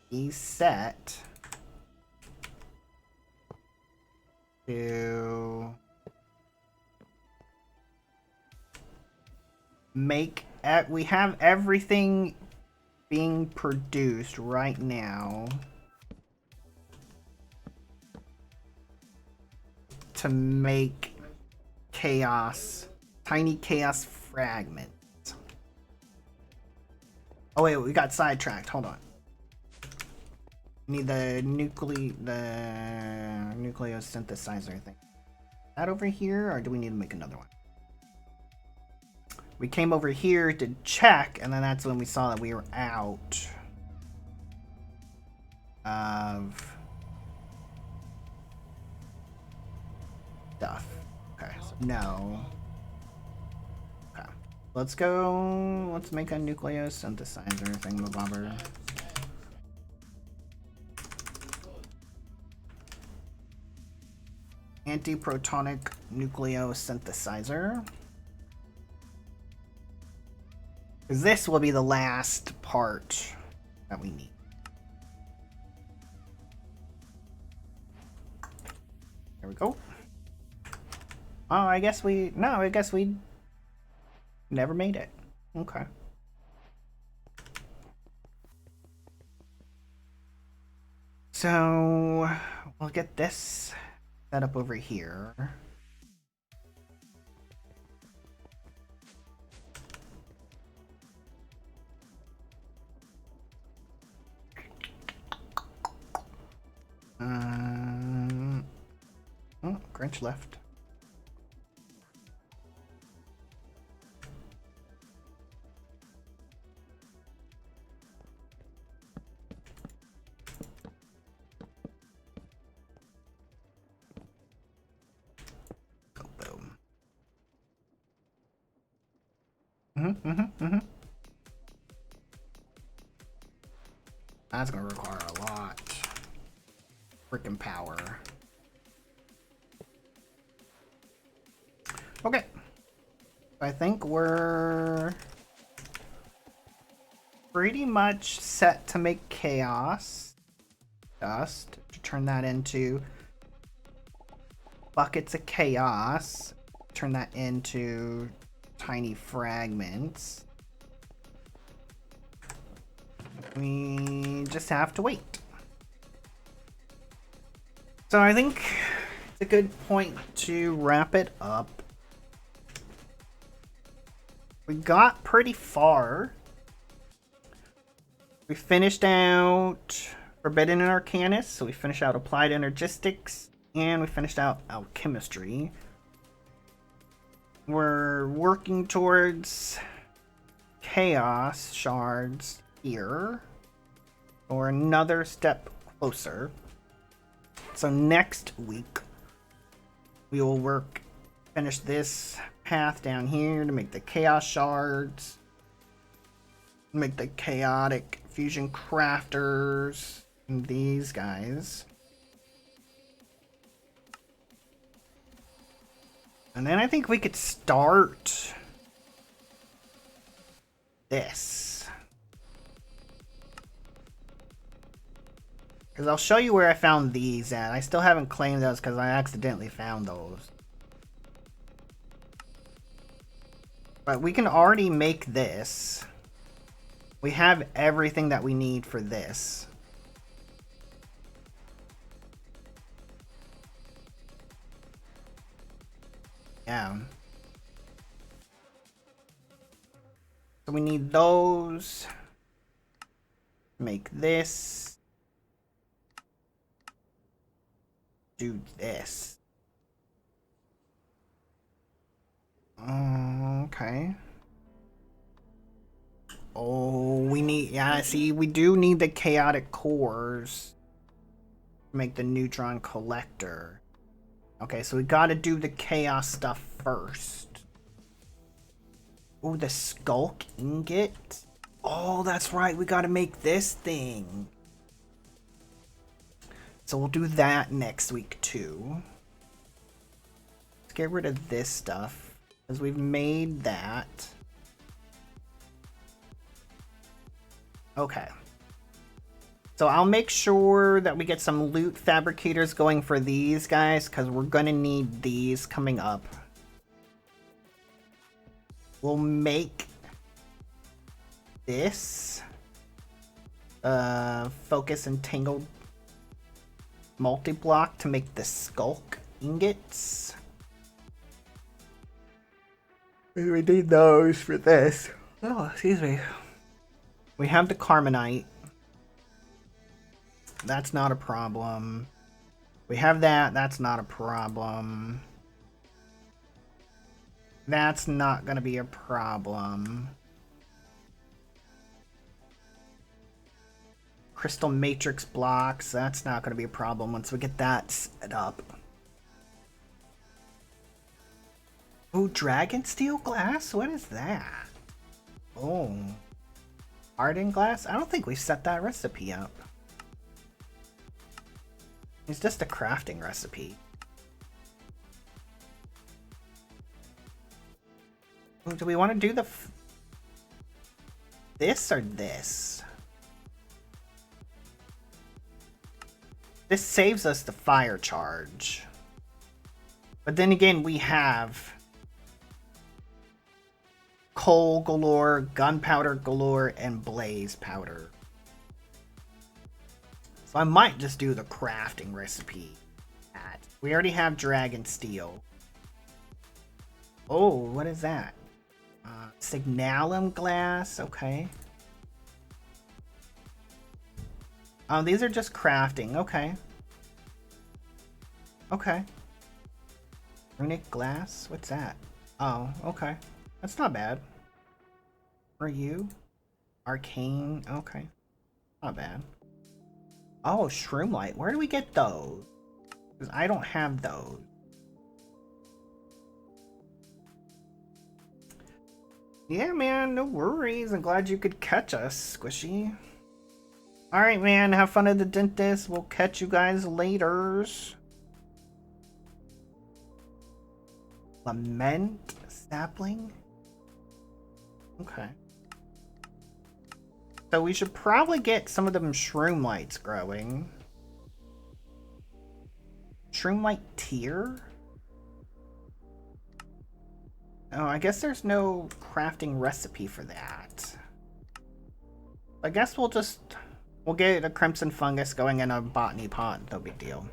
A: be set to make we have everything being produced right now to make tiny chaos fragments. Oh wait, we got sidetracked. Hold on. We need the nucleosynthesizer thing. Is that over here, or do we need to make another one? We came over here to check, and then that's when we saw that we were out of stuff. Okay, so no. Okay. Let's go. Let's make a nucleosynthesizer thingamabobber. Antiprotonic nucleosynthesizer. Because this will be the last part that we need. There we go. Oh, I guess we never made it. Okay. So we'll get this set up over here. Oh, Grinch left. Oh, boom. That's gonna require a lot. Freaking power. Okay. I think we're pretty much set to make chaos dust to turn that into buckets of chaos. Turn that into tiny fragments. We just have to wait. So I think it's a good point to wrap it up. We got pretty far. We finished out Forbidden and Arcanist, so we finished out Applied Energistics, and we finished out Alchemistry. We're working towards Chaos Shards here, or another step closer. So next week, we will finish this path down here to make the Chaos Shards, make the Chaotic Fusion Crafters, and these guys. And then I think we could start this. Because I'll show you where I found these at. I still haven't claimed those because I accidentally found those. But we can already make this. We have everything that we need for this. Yeah. So we need those. Make this. Do this. Okay. Oh, we need, yeah, see, we do need the chaotic cores to make the neutron collector. Okay, so we gotta do the chaos stuff first. Oh, the skulk ingot. Oh, that's right, we gotta make this thing. So we'll do that next week too. Let's get rid of this stuff, because we've made that. Okay. So I'll make sure that we get some loot fabricators going for these guys, because we're going to need these coming up. We'll make this focus and tangled multi-block to make the skulk ingots. We need those for this. Oh, excuse me. We have the Carmenite. That's not a problem. We have that. That's not a problem. That's not going to be a problem. Crystal matrix blocks. That's not going to be a problem once we get that set up. Oh, dragon steel glass? What is that? Oh. Hardened glass? I don't think we set that recipe up. It's just a crafting recipe. Do we want to do the this or this? This saves us the fire charge. But then again, we have coal galore, gunpowder galore, and blaze powder. So I might just do the crafting recipe. We already have dragon steel. Oh, what is that? Signalum glass, okay. Oh, these are just crafting, okay. Okay. Runic glass, what's that? Oh, okay. That's not bad. For you? Arcane, okay. Not bad. Oh, shroom light, where do we get those? Because I don't have those. Yeah, man, no worries. I'm glad you could catch us, Squishy. Alright, man, have fun at the dentist. We'll catch you guys later. Lament sapling? Okay. So we should probably get some of them shroom lights growing. Shroom light tier? Oh, I guess there's no crafting recipe for that. I guess we'll get a crimson fungus going in a botany pot, no big deal.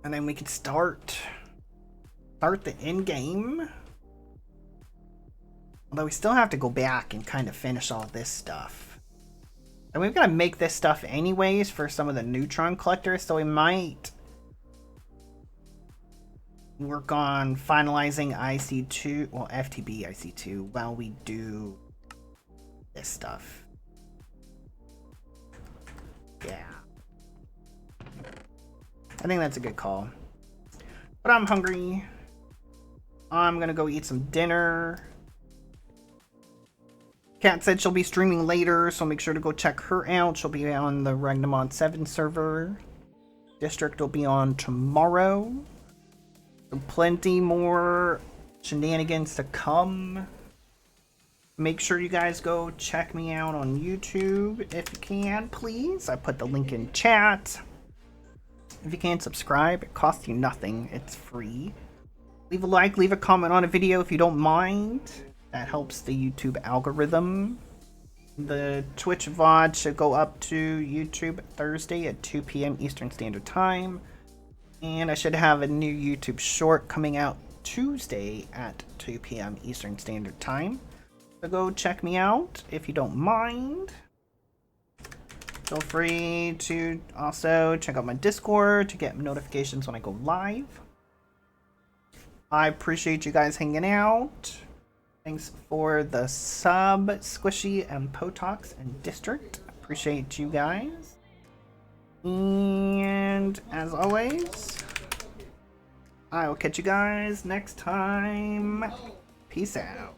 A: And then we can start the end game. Although we still have to go back and kind of finish all this stuff. And we've got to make this stuff anyways for some of the neutron collectors, so we might work on finalizing IC2, well, FTB IC2 while we do this stuff. Yeah. I think that's a good call. But I'm hungry. I'm gonna go eat some dinner. Kat said she'll be streaming later, so make sure to go check her out. She'll be on the Ragnamod VII server. District will be on tomorrow. So plenty more shenanigans to come. Make sure you guys go check me out on YouTube if you can, please. I put the link in chat. If you can, subscribe. It costs you nothing. It's free. Leave a like, leave a comment on a video if you don't mind. That helps the YouTube algorithm. The Twitch VOD should go up to YouTube Thursday at 2 p.m. Eastern Standard Time. And I should have a new YouTube short coming out Tuesday at 2 p.m. Eastern Standard Time. So go check me out if you don't mind. Feel free to also check out my Discord to get notifications when I go live. I appreciate you guys hanging out. Thanks for the sub, Squishy and Potox and District. Appreciate you guys. And as always, I will catch you guys next time. Peace out.